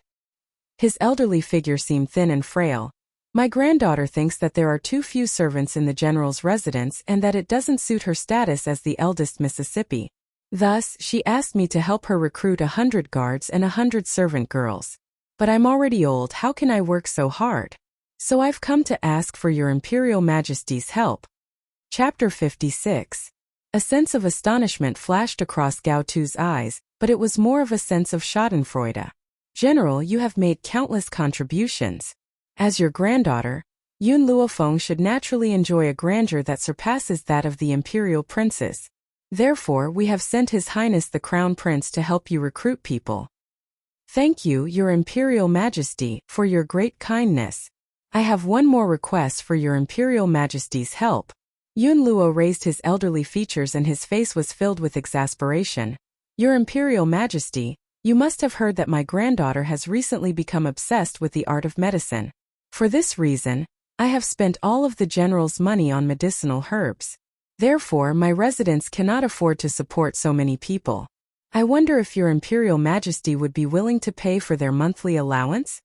His elderly figure seemed thin and frail. My granddaughter thinks that there are too few servants in the general's residence and that it doesn't suit her status as the eldest Mississippi. Thus, she asked me to help her recruit 100 guards and 100 servant girls. But I'm already old, how can I work so hard? So I've come to ask for your Imperial Majesty's help. Chapter 56. A sense of astonishment flashed across Gao Tu's eyes, but it was more of a sense of schadenfreude. General, you have made countless contributions. As your granddaughter, Yun Luofeng should naturally enjoy a grandeur that surpasses that of the imperial princes. Therefore, we have sent His Highness the Crown Prince to help you recruit people. Thank you, Your Imperial Majesty, for your great kindness. I have one more request for Your Imperial Majesty's help. Yun Luo raised his elderly features and his face was filled with exasperation. Your Imperial Majesty, you must have heard that my granddaughter has recently become obsessed with the art of medicine. For this reason, I have spent all of the general's money on medicinal herbs. Therefore, my residence cannot afford to support so many people. I wonder if Your Imperial Majesty would be willing to pay for their monthly allowance?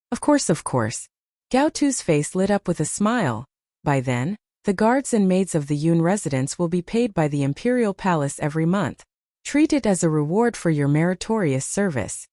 Of course. Gao Tu's face lit up with a smile. By then, the guards and maids of the Yun residence will be paid by the Imperial Palace every month. Treat it as a reward for your meritorious service.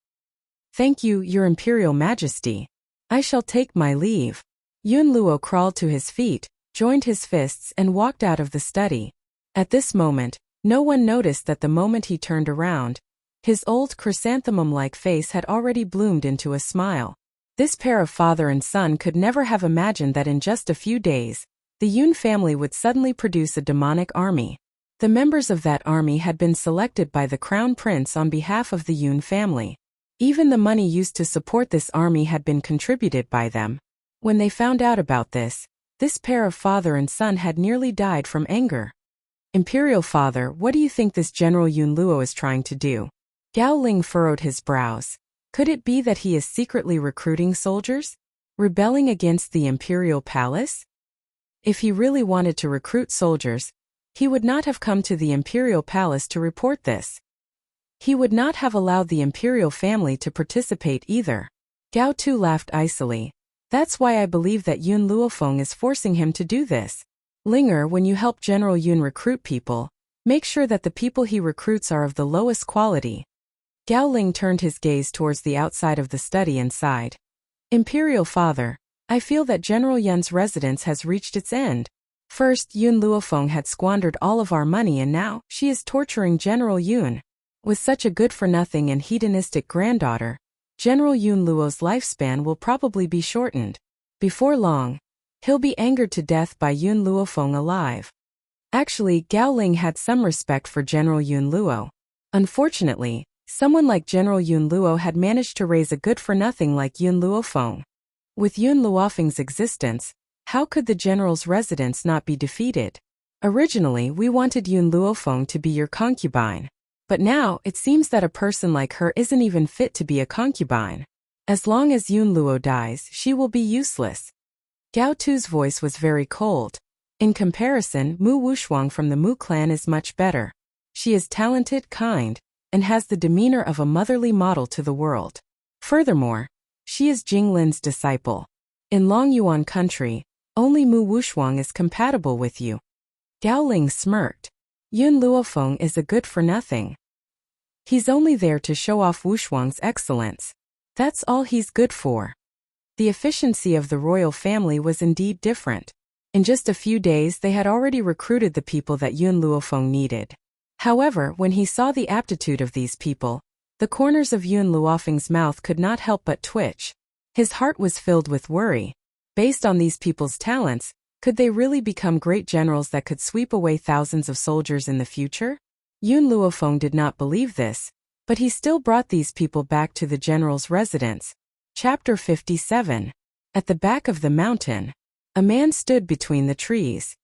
Thank you, Your Imperial Majesty. I shall take my leave. Yun Luo crawled to his feet, joined his fists and walked out of the study. At this moment, no one noticed that the moment he turned around, his old chrysanthemum-like face had already bloomed into a smile. This pair of father and son could never have imagined that in just a few days, the Yun family would suddenly produce a demonic army. The members of that army had been selected by the crown prince on behalf of the Yun family. Even the money used to support this army had been contributed by them. When they found out about this pair of father and son had nearly died from anger. Imperial father, what do you think this General Yun Luo is trying to do? Gao Ling furrowed his brows. Could it be that he is secretly recruiting soldiers? Rebelling against the imperial palace? If he really wanted to recruit soldiers, he would not have come to the imperial palace to report this. He would not have allowed the imperial family to participate either. Gao Tu laughed icily. That's why I believe that Yun Luofeng is forcing him to do this. Linger, when you help General Yun recruit people, make sure that the people he recruits are of the lowest quality. Gao Ling turned his gaze towards the outside of the study and sighed. Imperial father, I feel that General Yun's residence has reached its end. First, Yun Luofeng had squandered all of our money and now she is torturing General Yun. With such a good-for-nothing and hedonistic granddaughter, General Yun Luo's lifespan will probably be shortened. Before long, he'll be angered to death by Yun Luofeng alive. Actually, Gao Ling had some respect for General Yun Luo. Unfortunately, someone like General Yun Luo had managed to raise a good-for-nothing like Yun Luofeng. With Yun Luofeng's existence, how could the general's residence not be defeated? Originally, we wanted Yun Luofeng to be your concubine. But now, it seems that a person like her isn't even fit to be a concubine. As long as Yun Luo dies, she will be useless. Gao Tu's voice was very cold. In comparison, Mu Wushuang from the Mu clan is much better. She is talented, kind, and has the demeanor of a motherly model to the world. Furthermore, she is Jing Lin's disciple. In Longyuan country, only Mu Wushuang is compatible with you. Gao Ling smirked. Yun Luofeng is a good-for-nothing. He's only there to show off Wushuang's excellence. That's all he's good for. The efficiency of the royal family was indeed different. In just a few days they had already recruited the people that Yun Luofeng needed. However, when he saw the aptitude of these people, the corners of Yun Luofeng's mouth could not help but twitch. His heart was filled with worry. Based on these people's talents, could they really become great generals that could sweep away thousands of soldiers in the future? Yun Luofeng did not believe this, but he still brought these people back to the general's residence. Chapter 57. At the back of the mountain, a man stood between the trees.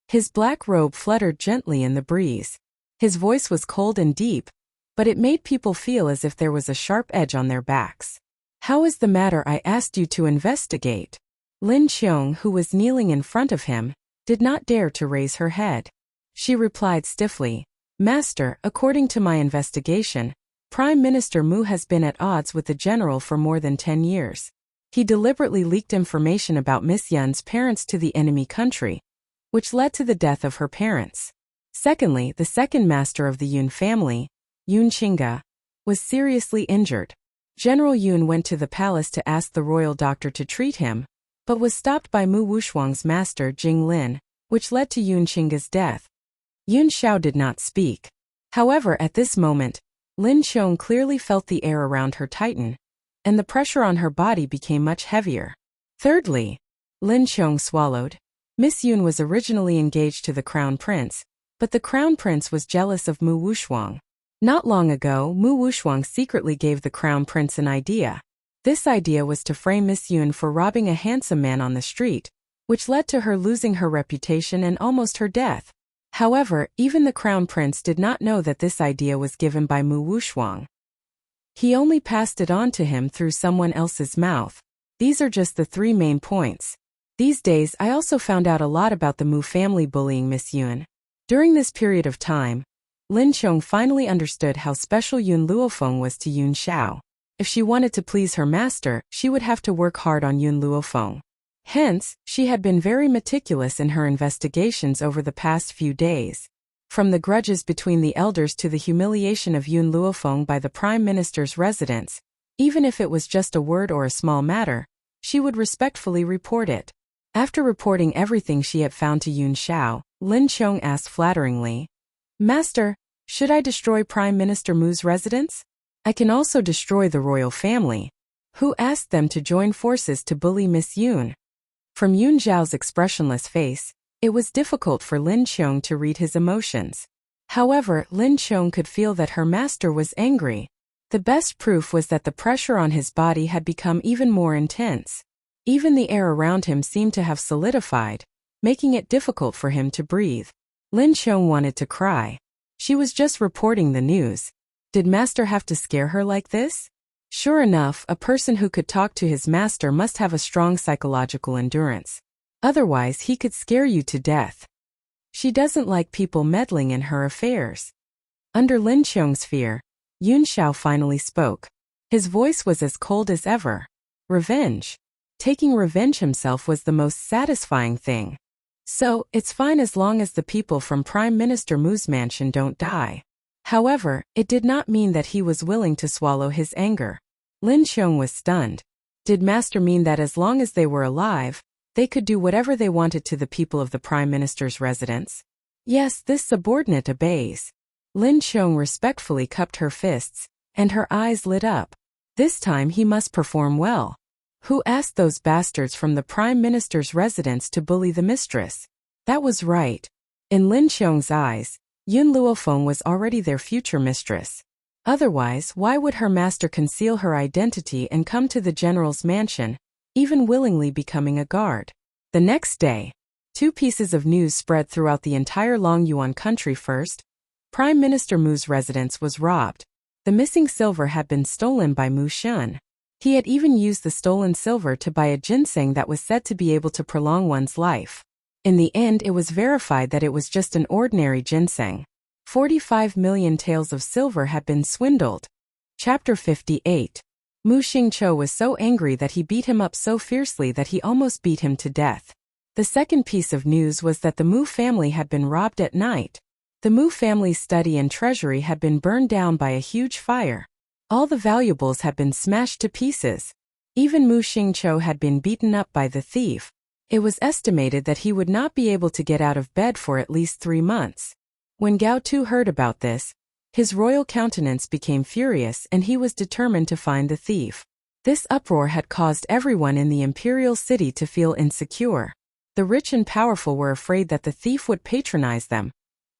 His black robe fluttered gently in the breeze. His voice was cold and deep, but it made people feel as if there was a sharp edge on their backs. How is the matter I asked you to investigate? Lin Qiong, who was kneeling in front of him, did not dare to raise her head. She replied stiffly, Master, according to my investigation, Prime Minister Mu has been at odds with the general for more than 10 years. He deliberately leaked information about Miss Yun's parents to the enemy country, which led to the death of her parents. Secondly, the second master of the Yun family, Yun Qingge, was seriously injured. General Yun went to the palace to ask the royal doctor to treat him, but was stopped by Mu Wushuang's master Jing Lin, which led to Yun Qingge's death. Yun Xiao did not speak. However, at this moment, Lin Qiong clearly felt the air around her tighten, and the pressure on her body became much heavier. Thirdly, Lin Qiong swallowed. Miss Yun was originally engaged to the crown prince, but the crown prince was jealous of Mu Wushuang. Not long ago, Mu Wushuang secretly gave the crown prince an idea. This idea was to frame Miss Yun for robbing a handsome man on the street, which led to her losing her reputation and almost her death. However, even the crown prince did not know that this idea was given by Mu Wushuang. He only passed it on to him through someone else's mouth. These are just the 3 main points. These days I also found out a lot about the Mu family bullying Miss Yun. During this period of time, Lin Qiong finally understood how special Yun Luofeng was to Yun Xiao. If she wanted to please her master, she would have to work hard on Yun Luofeng. Hence, she had been very meticulous in her investigations over the past few days. From the grudges between the elders to the humiliation of Yun Luofeng by the Prime Minister's residence, even if it was just a word or a small matter, she would respectfully report it. After reporting everything she had found to Yun Xiao, Lin Qiong asked flatteringly, Master, should I destroy Prime Minister Mu's residence? I can also destroy the royal family. Who asked them to join forces to bully Miss Yun? From Yun Zhao's expressionless face, It was difficult for Lin Qiong to read his emotions. However, Lin Qiong could feel that her master was angry. The best proof was that the pressure on his body had become even more intense. Even the air around him seemed to have solidified, making it difficult for him to breathe. Lin Qiong wanted to cry. She was just reporting the news. Did master have to scare her like this? Sure enough, a person who could talk to his master must have a strong psychological endurance. Otherwise, he could scare you to death. She doesn't like people meddling in her affairs. Under Lin Qiong's fear, Yun Xiao finally spoke. His voice was as cold as ever. Revenge. Taking revenge himself was the most satisfying thing. So, it's fine as long as the people from Prime Minister Mu's mansion don't die. However, it did not mean that he was willing to swallow his anger. Lin Qiong was stunned. Did master mean that as long as they were alive, they could do whatever they wanted to the people of the Prime Minister's residence? Yes, this subordinate obeys. Lin Qiong respectfully cupped her fists, and her eyes lit up. This time he must perform well. Who asked those bastards from the Prime Minister's residence to bully the mistress? That was right. In Lin Qiong's eyes, Yun Luofeng was already their future mistress. Otherwise, why would her master conceal her identity and come to the general's mansion, even willingly becoming a guard? The next day, 2 pieces of news spread throughout the entire Longyuan country. First, Prime Minister Mu's residence was robbed. The missing silver had been stolen by Mu Shun. He had even used the stolen silver to buy a ginseng that was said to be able to prolong one's life. In the end, it was verified that it was just an ordinary ginseng. 45 million taels of silver had been swindled. Chapter 58. Mu Xingqiu was so angry that he beat him up so fiercely that he almost beat him to death. The second piece of news was that the Mu family had been robbed at night. The Mu family's study and treasury had been burned down by a huge fire. All the valuables had been smashed to pieces. Even Mu Xingqiu had been beaten up by the thief. It was estimated that he would not be able to get out of bed for at least 3 months. When Gao Tu heard about this, his royal countenance became furious and he was determined to find the thief. This uproar had caused everyone in the imperial city to feel insecure. The rich and powerful were afraid that the thief would patronize them,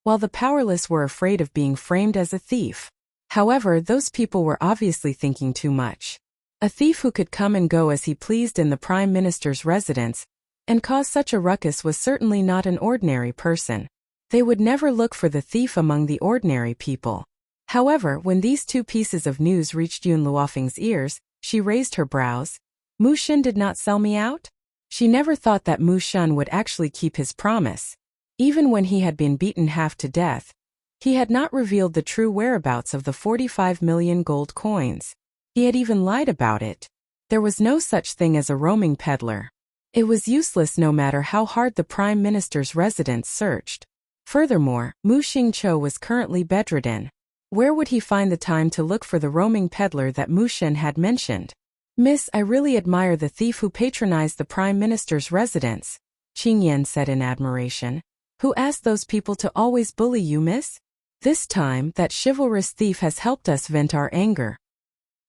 while the powerless were afraid of being framed as a thief. However, those people were obviously thinking too much. A thief who could come and go as he pleased in the Prime Minister's residence and cause such a ruckus was certainly not an ordinary person. They would never look for the thief among the ordinary people. However, when these 2 pieces of news reached Yun Luofeng's ears, she raised her brows. Mu Shun did not sell me out? She never thought that Mu Shun would actually keep his promise. Even when he had been beaten half to death, he had not revealed the true whereabouts of the 45 million gold coins. He had even lied about it. There was no such thing as a roaming peddler. It was useless no matter how hard the Prime Minister's residence searched. Furthermore, Mu Xingqiu was currently bedridden. Where would he find the time to look for the roaming peddler that Mu Shun had mentioned? Miss, I really admire the thief who patronized the Prime Minister's residence, Qing Yan said in admiration. Who asked those people to always bully you, miss? This time, that chivalrous thief has helped us vent our anger.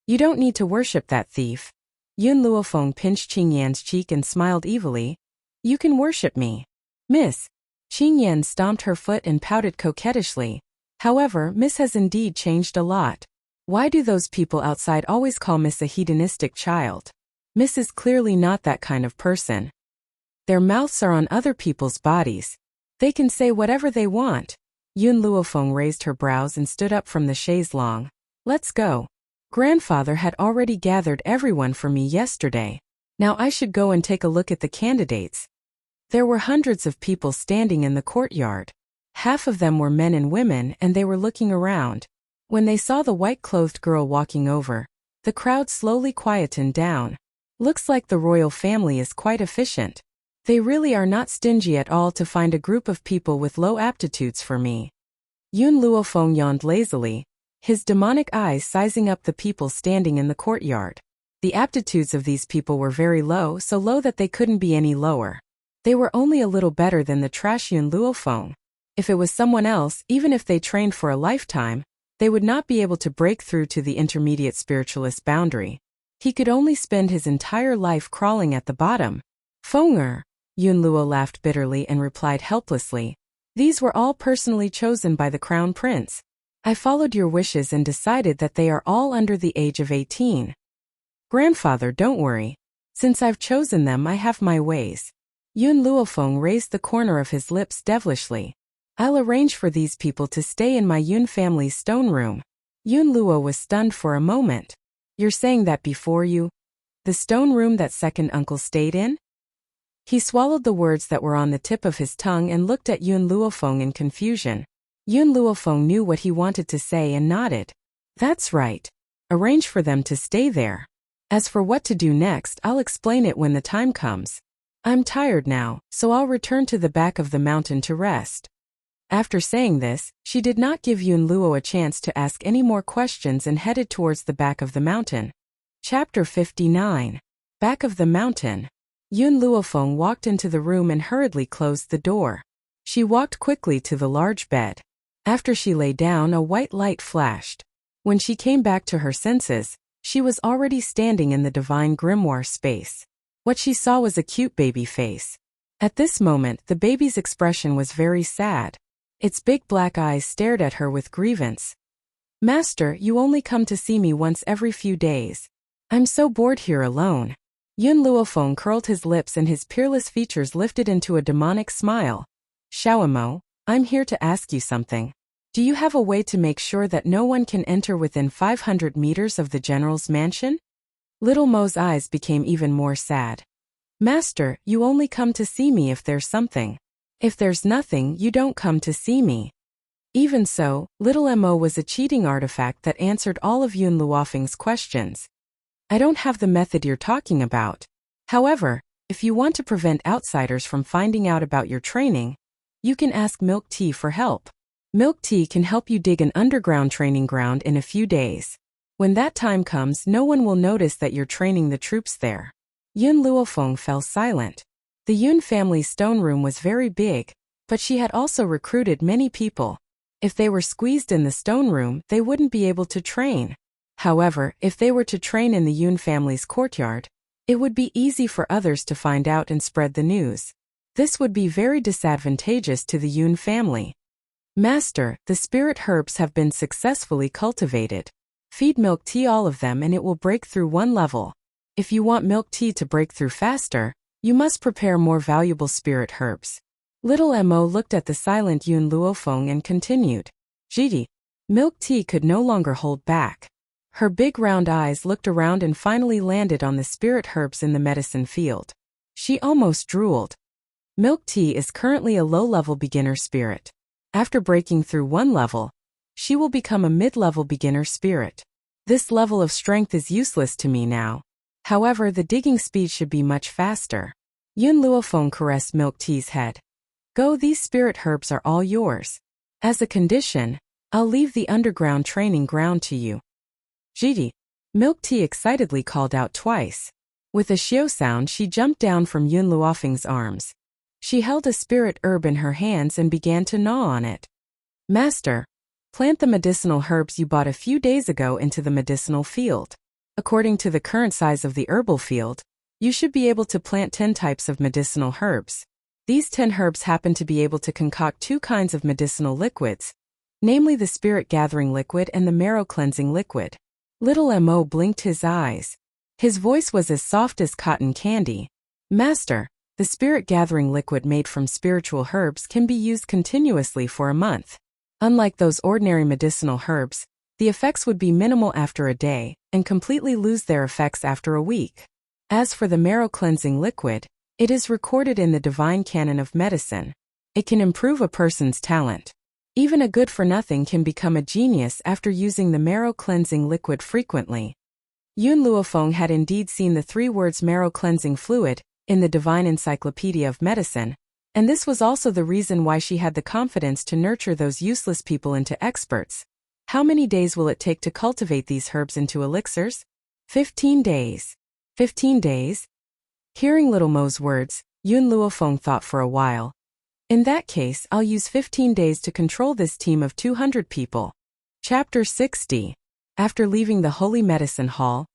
You don't need to worship that thief. Yun Luofeng pinched Qing Yan's cheek and smiled evilly. You can worship me. Miss. Qing Yan stomped her foot and pouted coquettishly. However, Miss has indeed changed a lot. Why do those people outside always call Miss a hedonistic child? Miss is clearly not that kind of person. Their mouths are on other people's bodies. They can say whatever they want. Yun Luofeng raised her brows and stood up from the chaise longue. Let's go. Grandfather had already gathered everyone for me yesterday. Now I should go and take a look at the candidates. There were hundreds of people standing in the courtyard. Half of them were men and women, and they were looking around. When they saw the white-clothed girl walking over, the crowd slowly quietened down. Looks like the royal family is quite efficient. They really are not stingy at all to find a group of people with low aptitudes for me. Yun Luofeng yawned lazily, his demonic eyes sizing up the people standing in the courtyard. The aptitudes of these people were very low, so low that they couldn't be any lower. They were only a little better than the trash Yun Luofeng. If it was someone else, even if they trained for a lifetime, they would not be able to break through to the intermediate spiritualist boundary. He could only spend his entire life crawling at the bottom. Fenger. Yun Luo laughed bitterly and replied helplessly. These were all personally chosen by the Crown Prince. I followed your wishes and decided that they are all under the age of 18. Grandfather, don't worry. Since I've chosen them, I have my ways. Yun Luofeng raised the corner of his lips devilishly. I'll arrange for these people to stay in my Yun family's stone room. Yun Luo was stunned for a moment. You're saying that before you? The stone room that second uncle stayed in? He swallowed the words that were on the tip of his tongue and looked at Yun Luofeng in confusion. Yun Luofeng knew what he wanted to say and nodded. That's right. Arrange for them to stay there. As for what to do next, I'll explain it when the time comes. I'm tired now, so I'll return to the back of the mountain to rest. After saying this, she did not give Yun Luo a chance to ask any more questions and headed towards the back of the mountain. Chapter 59. Back of the mountain. Yun Luofeng walked into the room and hurriedly closed the door. She walked quickly to the large bed. After she lay down, a white light flashed. When she came back to her senses, she was already standing in the divine grimoire space. What she saw was a cute baby face. At this moment, the baby's expression was very sad. Its big black eyes stared at her with grievance. Master, you only come to see me once every few days. I'm so bored here alone. Yun Luofeng curled his lips and his peerless features lifted into a demonic smile. Xiaomo, I'm here to ask you something. Do you have a way to make sure that no one can enter within 500 meters of the general's mansion? Little Mo's eyes became even more sad. Master, you only come to see me if there's something. If there's nothing, you don't come to see me. Even so, Little Mo was a cheating artifact that answered all of Yun Luofeng's questions. I don't have the method you're talking about. However, if you want to prevent outsiders from finding out about your training, you can ask Milk Tea for help. Milk Tea can help you dig an underground training ground in a few days. When that time comes, no one will notice that you're training the troops there. Yun Luofeng fell silent. The Yun family's stone room was very big, but she had also recruited many people. If they were squeezed in the stone room, they wouldn't be able to train. However, if they were to train in the Yun family's courtyard, it would be easy for others to find out and spread the news. This would be very disadvantageous to the Yun family. Master, the spirit herbs have been successfully cultivated. Feed Milk Tea all of them and it will break through one level. If you want Milk Tea to break through faster, you must prepare more valuable spirit herbs. Little Mo looked at the silent Yun Luofeng and continued. Jidi. Milk Tea could no longer hold back. Her big round eyes looked around and finally landed on the spirit herbs in the medicine field. She almost drooled. Milk Tea is currently a low-level beginner spirit. After breaking through one level, she will become a mid-level beginner spirit. This level of strength is useless to me now. However, the digging speed should be much faster. Yun Luofeng caressed Milk Tea's head. Go, these spirit herbs are all yours. As a condition, I'll leave the underground training ground to you. Jidi. Milk Tea excitedly called out twice. With a xiao sound, she jumped down from Yun Luofeng's arms. She held a spirit herb in her hands and began to gnaw on it. Master, plant the medicinal herbs you bought a few days ago into the medicinal field. According to the current size of the herbal field, you should be able to plant 10 types of medicinal herbs. These 10 herbs happen to be able to concoct 2 kinds of medicinal liquids, namely the spirit gathering liquid and the marrow cleansing liquid. Little Mo blinked his eyes. His voice was as soft as cotton candy. Master, the spirit gathering liquid made from spiritual herbs can be used continuously for a month. Unlike those ordinary medicinal herbs, the effects would be minimal after a day, and completely lose their effects after a week. As for the marrow cleansing liquid, it is recorded in the divine canon of medicine. It can improve a person's talent. Even a good-for-nothing can become a genius after using the marrow cleansing liquid frequently. Yun Luofeng had indeed seen the 3 words marrow cleansing fluid in the divine encyclopedia of medicine, and this was also the reason why she had the confidence to nurture those useless people into experts. How many days will it take to cultivate these herbs into elixirs? 15 days. 15 days? Hearing Little Mo's words, Yun Luofeng thought for a while. In that case, I'll use 15 days to control this team of 200 people. Chapter 60. After leaving the Holy Medicine Hall,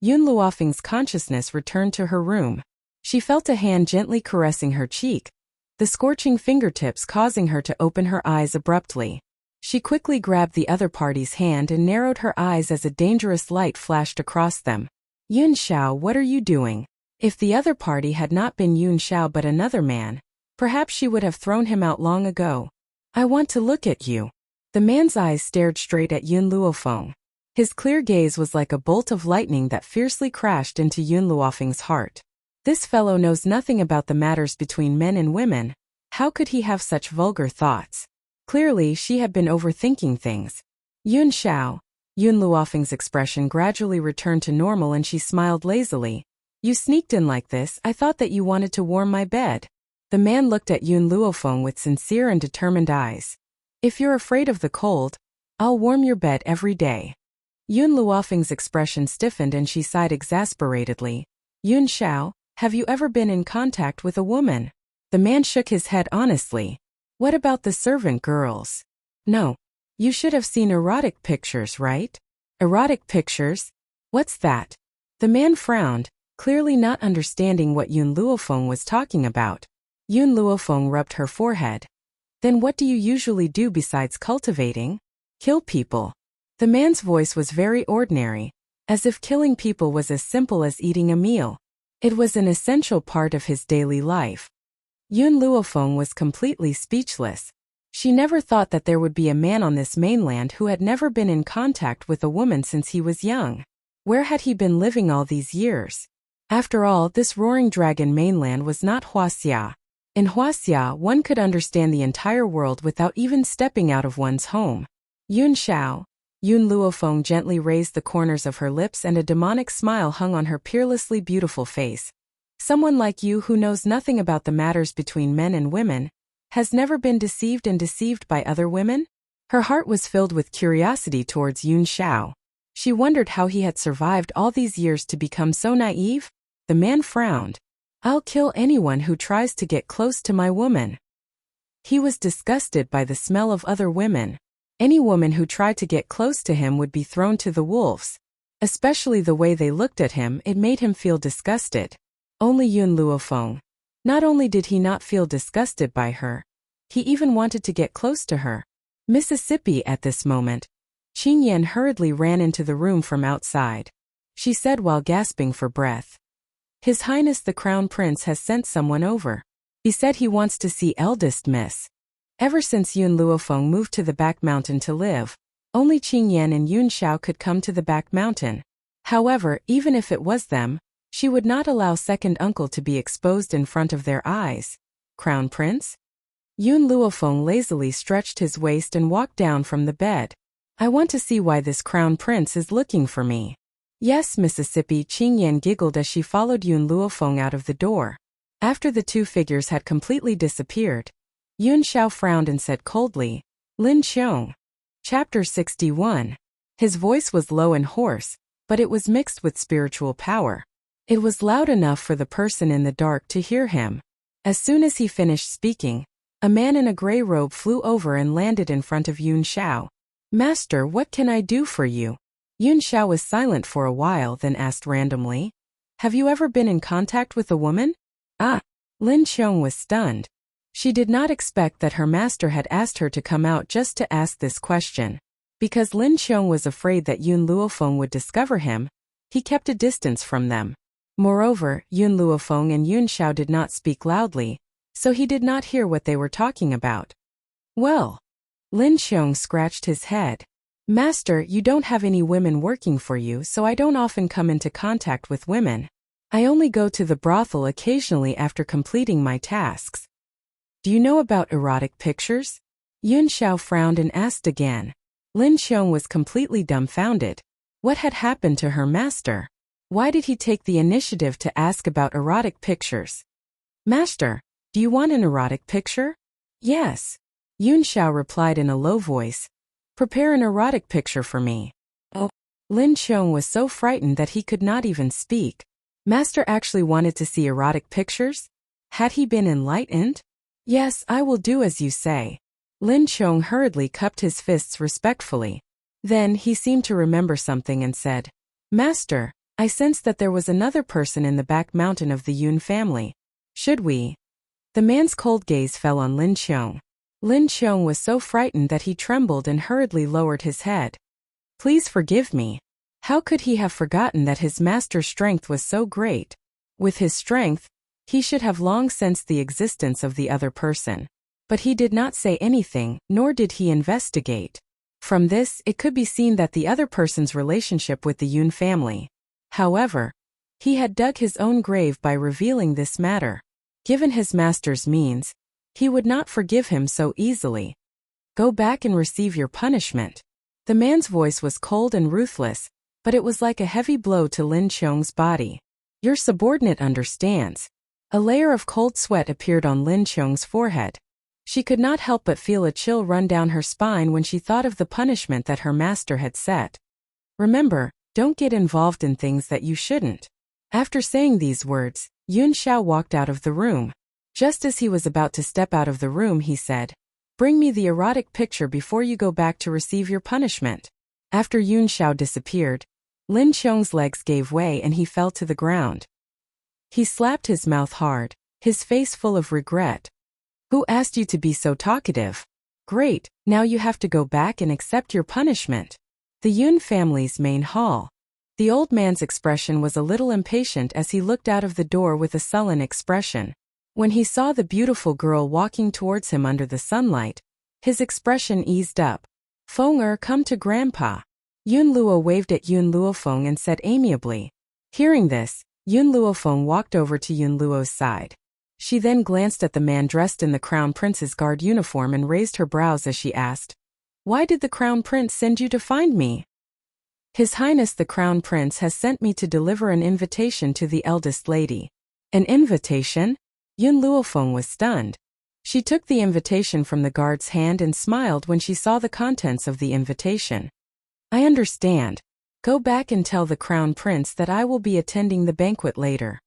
Yun Luofeng's consciousness returned to her room. She felt a hand gently caressing her cheek, the scorching fingertips causing her to open her eyes abruptly. She quickly grabbed the other party's hand and narrowed her eyes as a dangerous light flashed across them. Yun Xiao, what are you doing? If the other party had not been Yun Xiao but another man, perhaps she would have thrown him out long ago. I want to look at you. The man's eyes stared straight at Yun Luofeng. His clear gaze was like a bolt of lightning that fiercely crashed into Yun Luofeng's heart. This fellow knows nothing about the matters between men and women. How could he have such vulgar thoughts? Clearly, she had been overthinking things. Yun Xiao. Yun Luofeng's expression gradually returned to normal and she smiled lazily. You sneaked in like this. I thought that you wanted to warm my bed. The man looked at Yun Luofeng with sincere and determined eyes. If you're afraid of the cold, I'll warm your bed every day. Yun Luofeng's expression stiffened and she sighed exasperatedly. Yun Xiao, have you ever been in contact with a woman? The man shook his head honestly. What about the servant girls? No. You should have seen erotic pictures, right? Erotic pictures? What's that? The man frowned, clearly not understanding what Yun Luofeng was talking about. Yun Luofeng rubbed her forehead. Then what do you usually do besides cultivating? Kill people. The man's voice was very ordinary, as if killing people was as simple as eating a meal. It was an essential part of his daily life. Yun Luofeng was completely speechless. She never thought that there would be a man on this mainland who had never been in contact with a woman since he was young. Where had he been living all these years? After all, this roaring dragon mainland was not Huaxia. In Huaxia, one could understand the entire world without even stepping out of one's home. Yun Xiao. Yun Luofeng gently raised the corners of her lips and a demonic smile hung on her peerlessly beautiful face. Someone like you who knows nothing about the matters between men and women, has never been deceived and deceived by other women? Her heart was filled with curiosity towards Yun Xiao. She wondered how he had survived all these years to become so naive. The man frowned. I'll kill anyone who tries to get close to my woman. He was disgusted by the smell of other women. Any woman who tried to get close to him would be thrown to the wolves. Especially the way they looked at him, it made him feel disgusted. Only Yun Luofeng. Not only did he not feel disgusted by her, he even wanted to get close to her. Mississippi at this moment. Qing Yan hurriedly ran into the room from outside. She said while gasping for breath. His Highness the Crown Prince has sent someone over. He said he wants to see eldest Miss. Ever since Yun Luofeng moved to the back mountain to live, only Qing Yan and Yun Xiao could come to the back mountain. However, even if it was them, she would not allow second uncle to be exposed in front of their eyes. Crown Prince? Yun Luofeng lazily stretched his waist and walked down from the bed. I want to see why this Crown Prince is looking for me. Yes, Mississippi, Qing Yan giggled as she followed Yun Luofeng out of the door. After the two figures had completely disappeared, Yun Xiao frowned and said coldly, Lin Qiong. Chapter 61. His voice was low and hoarse, but it was mixed with spiritual power. It was loud enough for the person in the dark to hear him. As soon as he finished speaking, a man in a gray robe flew over and landed in front of Yun Xiao. Master, what can I do for you? Yun Xiao was silent for a while, then asked randomly, Have you ever been in contact with a woman? Ah! Lin Qiong was stunned. She did not expect that her master had asked her to come out just to ask this question. Because Lin Qiong was afraid that Yun Luofeng would discover him, he kept a distance from them. Moreover, Yun Luofeng and Yun Xiao did not speak loudly, so he did not hear what they were talking about. Well, Lin Qiong scratched his head. Master, you don't have any women working for you, so I don't often come into contact with women. I only go to the brothel occasionally after completing my tasks. Do you know about erotic pictures? Yun Xiao frowned and asked again. Lin Qiong was completely dumbfounded. What had happened to her master? Why did he take the initiative to ask about erotic pictures? Master, do you want an erotic picture? Yes. Yun Xiao replied in a low voice. Prepare an erotic picture for me. Oh. Lin Qiong was so frightened that he could not even speak. Master actually wanted to see erotic pictures? Had he been enlightened? Yes, I will do as you say. Lin Qiong hurriedly cupped his fists respectfully. Then he seemed to remember something and said, Master, I sensed that there was another person in the back mountain of the Yun family. Should we? The man's cold gaze fell on Lin Qiong. Lin Qiong was so frightened that he trembled and hurriedly lowered his head. Please forgive me. How could he have forgotten that his master's strength was so great? With his strength, he should have long sensed the existence of the other person. But he did not say anything, nor did he investigate. From this, it could be seen that the other person's relationship with the Yun family. However, he had dug his own grave by revealing this matter. Given his master's means, he would not forgive him so easily. Go back and receive your punishment. The man's voice was cold and ruthless, but it was like a heavy blow to Lin Qiong's body. Your subordinate understands. A layer of cold sweat appeared on Lin Qiong's forehead. She could not help but feel a chill run down her spine when she thought of the punishment that her master had set. Remember, don't get involved in things that you shouldn't. After saying these words, Yun Xiao walked out of the room. Just as he was about to step out of the room, he said, "Bring me the erotic picture before you go back to receive your punishment." After Yun Xiao disappeared, Lin Qiong's legs gave way and he fell to the ground. He slapped his mouth hard, his face full of regret. Who asked you to be so talkative? Great, now you have to go back and accept your punishment. The Yun family's main hall. The old man's expression was a little impatient as he looked out of the door with a sullen expression. When he saw the beautiful girl walking towards him under the sunlight, his expression eased up. Feng come to Grandpa. Yun Luo waved at Yun Luofeng and said amiably. Hearing this, Yun Luofeng walked over to Yun Luo's side. She then glanced at the man dressed in the Crown Prince's guard uniform and raised her brows as she asked, "Why did the Crown Prince send you to find me?" His Highness the Crown Prince has sent me to deliver an invitation to the eldest lady. An invitation? Yun Luofeng was stunned. She took the invitation from the guard's hand and smiled when she saw the contents of the invitation. I understand. Go back and tell the Crown Prince that I will be attending the banquet later.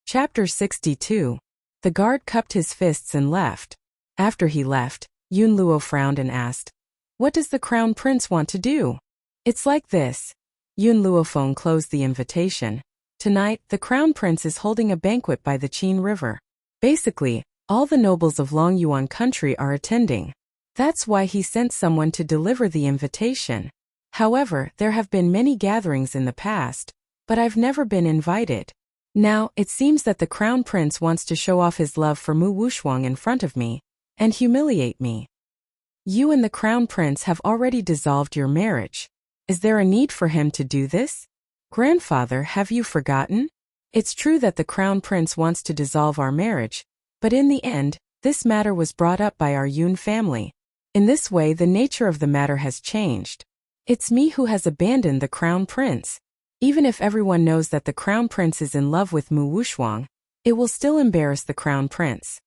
Chapter 62. The guard cupped his fists and left. After he left, Yun Luo frowned and asked, "What does the Crown Prince want to do?" It's like this. Yun Luofeng closed the invitation. Tonight, the Crown Prince is holding a banquet by the Qin River. Basically, all the nobles of Longyuan country are attending. That's why he sent someone to deliver the invitation. However, there have been many gatherings in the past, but I've never been invited. Now, it seems that the Crown Prince wants to show off his love for Mu Wushuang in front of me, and humiliate me. You and the Crown Prince have already dissolved your marriage. Is there a need for him to do this? Grandfather, have you forgotten? It's true that the Crown Prince wants to dissolve our marriage, but in the end, this matter was brought up by our Yun family. In this way, the nature of the matter has changed. It's me who has abandoned the Crown Prince. Even if everyone knows that the Crown Prince is in love with Mu Wushuang, it will still embarrass the Crown Prince.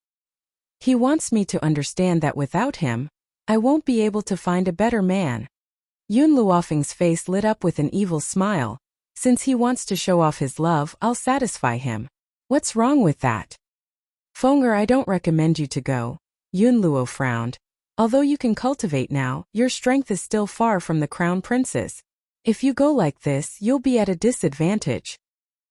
He wants me to understand that without him, I won't be able to find a better man. Yun Luofeng's face lit up with an evil smile. Since he wants to show off his love, I'll satisfy him. What's wrong with that? Feng, I don't recommend you to go. Yun Luo frowned. Although you can cultivate now, your strength is still far from the Crown Prince's. If you go like this, you'll be at a disadvantage.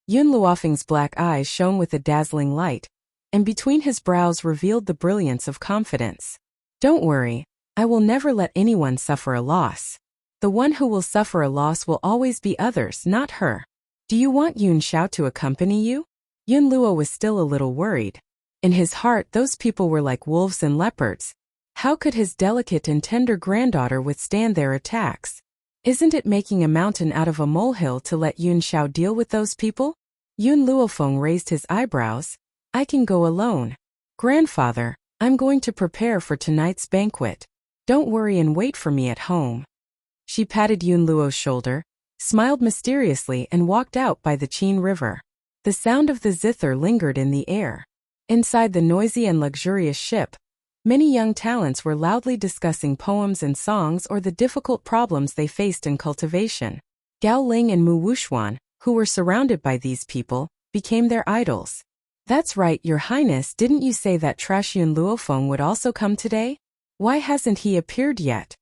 Yun Luofeng's black eyes shone with a dazzling light, and between his brows revealed the brilliance of confidence. Don't worry, I will never let anyone suffer a loss. The one who will suffer a loss will always be others, not her. Do you want Yun Xiao to accompany you? Yun Luo was still a little worried. In his heart, those people were like wolves and leopards. How could his delicate and tender granddaughter withstand their attacks? Isn't it making a mountain out of a molehill to let Yun Xiao deal with those people? Yun Luofeng raised his eyebrows. I can go alone. Grandfather, I'm going to prepare for tonight's banquet. Don't worry and wait for me at home. She patted Yun Luo's shoulder, smiled mysteriously and walked out by the Qin River. The sound of the zither lingered in the air. Inside the noisy and luxurious ship, many young talents were loudly discussing poems and songs or the difficult problems they faced in cultivation. Gao Ling and Mu Wushuan, who were surrounded by these people, became their idols. That's right, Your Highness, didn't you say that trash Yun Luofeng would also come today? Why hasn't he appeared yet?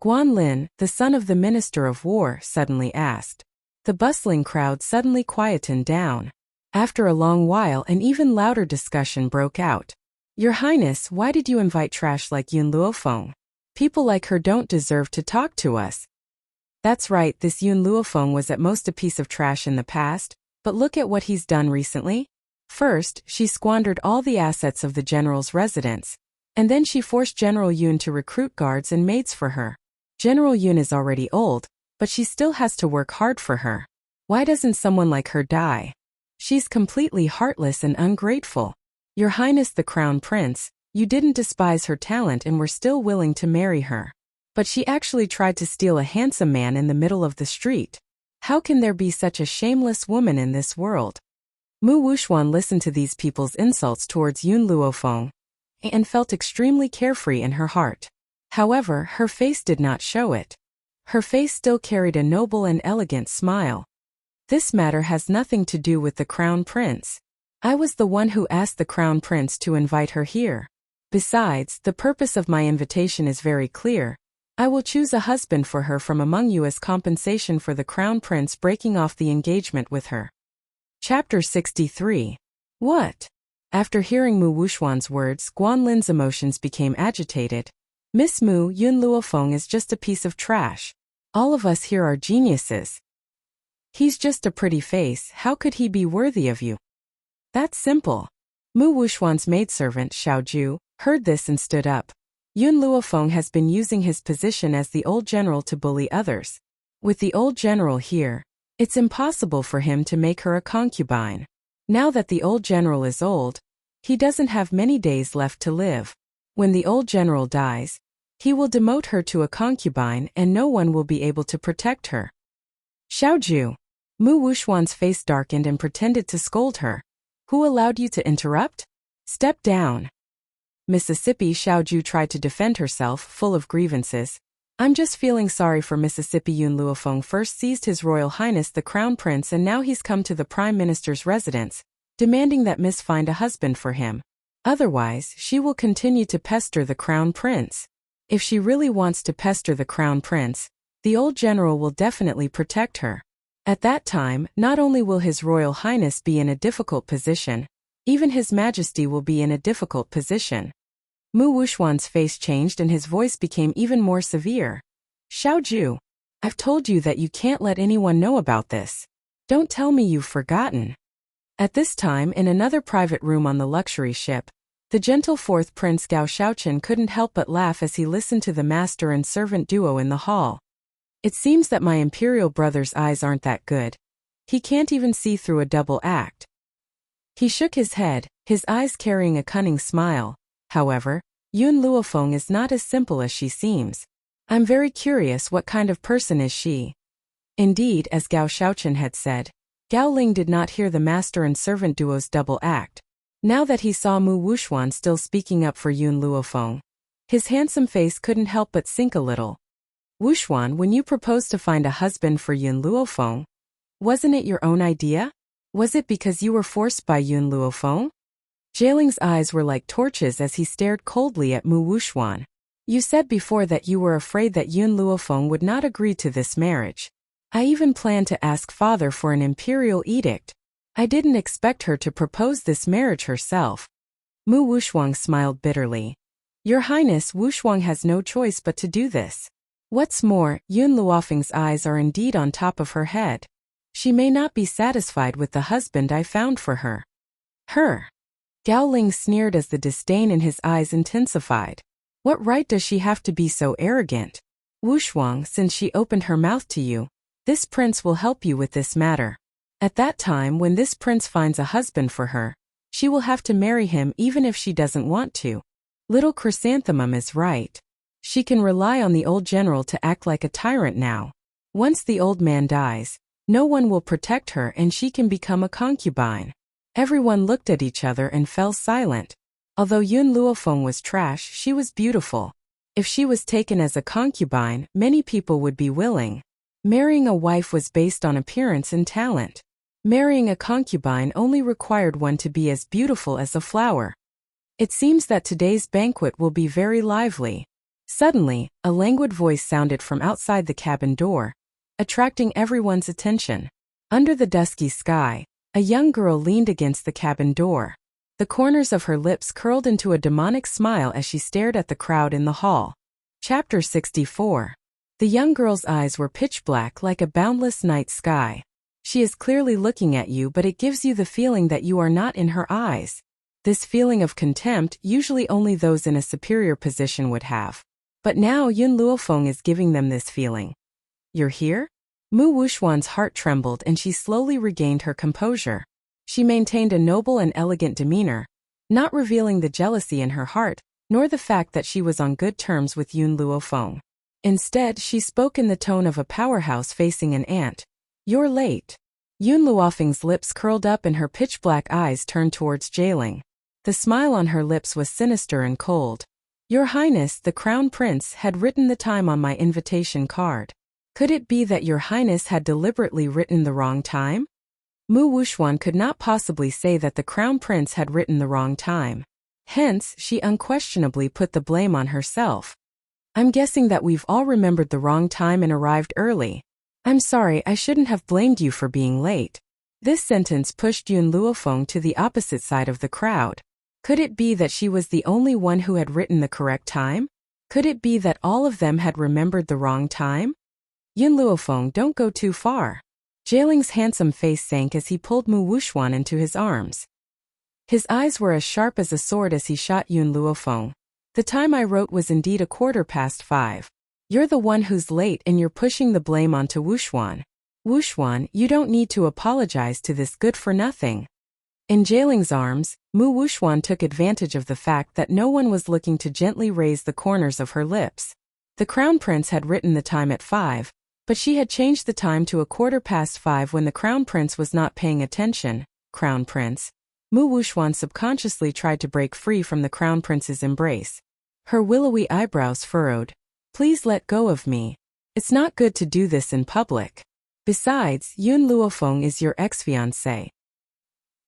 Guan Lin, the son of the Minister of War, suddenly asked. The bustling crowd suddenly quietened down. After a long while, an even louder discussion broke out. Your Highness, why did you invite trash like Yun Luofeng? People like her don't deserve to talk to us. That's right, this Yun Luofeng was at most a piece of trash in the past, but look at what he's done recently. First, she squandered all the assets of the general's residence, and then she forced General Yun to recruit guards and maids for her. General Yun is already old, but she still has to work hard for her. Why doesn't someone like her die? She's completely heartless and ungrateful. Your Highness the Crown Prince, you didn't despise her talent and were still willing to marry her. But she actually tried to steal a handsome man in the middle of the street. How can there be such a shameless woman in this world? Mu Wuxuan listened to these people's insults towards Yun Luofeng and felt extremely carefree in her heart. However, her face did not show it. Her face still carried a noble and elegant smile. This matter has nothing to do with the Crown Prince. I was the one who asked the Crown Prince to invite her here. Besides, the purpose of my invitation is very clear. I will choose a husband for her from among you as compensation for the Crown Prince breaking off the engagement with her. Chapter 63. What? After hearing Mu Wuxuan's words, Guanlin's emotions became agitated. Miss Mu, Yun Luofeng is just a piece of trash. All of us here are geniuses. He's just a pretty face, how could he be worthy of you? That's simple. Mu Wuxuan's maidservant, Xiaoju, heard this and stood up. Yun Luofeng has been using his position as the old general to bully others. With the old general here, it's impossible for him to make her a concubine. Now that the old general is old, he doesn't have many days left to live. When the old general dies, he will demote her to a concubine and no one will be able to protect her. Xiaoju. Mu Wuxuan's face darkened and pretended to scold her. Who allowed you to interrupt? Step down. Mississippi. Xiaoju tried to defend herself, full of grievances. I'm just feeling sorry for Mississippi. Yun Luofeng first seized His Royal Highness the Crown Prince and now he's come to the Prime Minister's residence, demanding that Miss find a husband for him. Otherwise, she will continue to pester the Crown Prince. If she really wants to pester the Crown Prince, the old general will definitely protect her. At that time, not only will His Royal Highness be in a difficult position, even His Majesty will be in a difficult position. Mu Wuxuan's face changed and his voice became even more severe. Xiaoju, I've told you that you can't let anyone know about this. Don't tell me you've forgotten. At this time, in another private room on the luxury ship, the gentle fourth Prince Gao Shaochen couldn't help but laugh as he listened to the master and servant duo in the hall. It seems that my imperial brother's eyes aren't that good. He can't even see through a double act. He shook his head, his eyes carrying a cunning smile. However, Yun Luofeng is not as simple as she seems. I'm very curious, what kind of person is she? Indeed, as Gao Shaochen had said, Gao Ling did not hear the master and servant duo's double act. Now that he saw Mu Wuxuan still speaking up for Yun Luofeng, his handsome face couldn't help but sink a little. Wuxuan, when you proposed to find a husband for Yun Luofeng, wasn't it your own idea? Was it because you were forced by Yun Luofeng? Jialing's eyes were like torches as he stared coldly at Mu Wuxuan. You said before that you were afraid that Yun Luofeng would not agree to this marriage. I even planned to ask father for an imperial edict. I didn't expect her to propose this marriage herself. Mu Wuxuan smiled bitterly. Your Highness, Wuxuan has no choice but to do this. What's more, Yun Luofeng's eyes are indeed on top of her head. She may not be satisfied with the husband I found for her. Her. Gao Ling sneered as the disdain in his eyes intensified. What right does she have to be so arrogant? Wuxuan, since she opened her mouth to you, this prince will help you with this matter. At that time, when this prince finds a husband for her, she will have to marry him even if she doesn't want to. Little Chrysanthemum is right. She can rely on the old general to act like a tyrant now. Once the old man dies, no one will protect her and she can become a concubine. Everyone looked at each other and fell silent. Although Yun Luofeng was trash, she was beautiful. If she was taken as a concubine, many people would be willing. Marrying a wife was based on appearance and talent. Marrying a concubine only required one to be as beautiful as a flower. It seems that today's banquet will be very lively. Suddenly, a languid voice sounded from outside the cabin door, attracting everyone's attention. Under the dusky sky, a young girl leaned against the cabin door. The corners of her lips curled into a demonic smile as she stared at the crowd in the hall. Chapter 64. The young girl's eyes were pitch black like a boundless night sky. She is clearly looking at you, but it gives you the feeling that you are not in her eyes. This feeling of contempt usually only those in a superior position would have. But now Yun Luofeng is giving them this feeling. You're here? Mu Wuxuan's heart trembled and she slowly regained her composure. She maintained a noble and elegant demeanor, not revealing the jealousy in her heart, nor the fact that she was on good terms with Yun Luofeng. Instead, she spoke in the tone of a powerhouse facing an ant. You're late. Yun Luofeng's lips curled up and her pitch-black eyes turned towards Jailing. The smile on her lips was sinister and cold. Your Highness, the Crown Prince, had written the time on my invitation card. Could it be that Your Highness had deliberately written the wrong time? Mu Wuxuan could not possibly say that the Crown Prince had written the wrong time. Hence, she unquestionably put the blame on herself. I'm guessing that we've all remembered the wrong time and arrived early. I'm sorry, I shouldn't have blamed you for being late. This sentence pushed Yun Luofeng to the opposite side of the crowd. Could it be that she was the only one who had written the correct time? Could it be that all of them had remembered the wrong time? Yun Luofeng, don't go too far. Jailing's handsome face sank as he pulled Mu Wuxuan into his arms. His eyes were as sharp as a sword as he shot Yun Luofeng. The time I wrote was indeed 5:15. You're the one who's late and you're pushing the blame onto Wuxuan. Wuxuan, you don't need to apologize to this good-for-nothing. In Jailing's arms, Mu Wuxuan took advantage of the fact that no one was looking to gently raise the corners of her lips. The Crown Prince had written the time at 5, but she had changed the time to 5:15 when the Crown Prince was not paying attention. Crown Prince. Mu Wuxuan subconsciously tried to break free from the Crown Prince's embrace. Her willowy eyebrows furrowed. Please let go of me. It's not good to do this in public. Besides, Yun Luofeng is your ex-fiancé.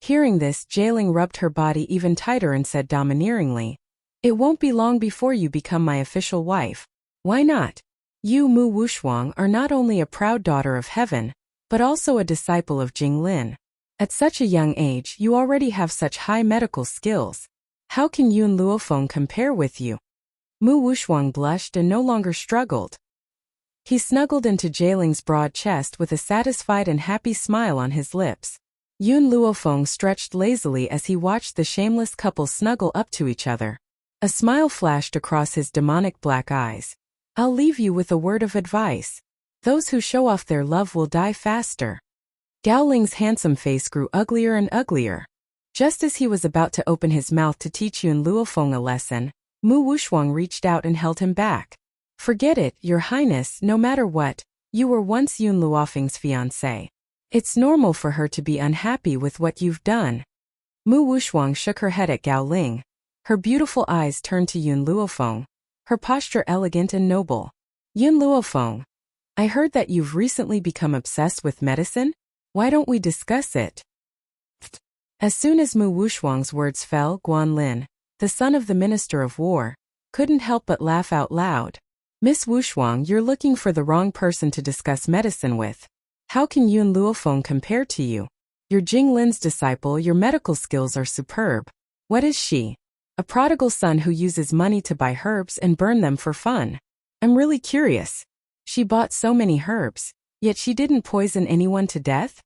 Hearing this, Jailing rubbed her body even tighter and said domineeringly, It won't be long before you become my official wife. Why not? You, Mu Wuxuan, are not only a proud daughter of heaven, but also a disciple of Jinglin. At such a young age, you already have such high medical skills. How can Yun Luofeng compare with you? Mu Wuxuan blushed and no longer struggled. He snuggled into Jailing's broad chest with a satisfied and happy smile on his lips. Yun Luofeng stretched lazily as he watched the shameless couple snuggle up to each other. A smile flashed across his demonic black eyes. I'll leave you with a word of advice. Those who show off their love will die faster. Gao Ling's handsome face grew uglier and uglier. Just as he was about to open his mouth to teach Yun Luofeng a lesson, Mu Wuxuan reached out and held him back. Forget it, Your Highness, no matter what, you were once Yun Luofeng's fiancé. It's normal for her to be unhappy with what you've done. Mu Wuxuan shook her head at Gao Ling. Her beautiful eyes turned to Yun Luofeng, her posture elegant and noble. Yun Luofeng, I heard that you've recently become obsessed with medicine. Why don't we discuss it? As soon as Mu Wuxuan's words fell, Guan Lin, the son of the Minister of War, couldn't help but laugh out loud. Miss Wuxuan, you're looking for the wrong person to discuss medicine with. How can Yun Luofeng compare to you? You're Jinglin's disciple, your medical skills are superb. What is she? A prodigal son who uses money to buy herbs and burn them for fun. I'm really curious. She bought so many herbs, yet she didn't poison anyone to death?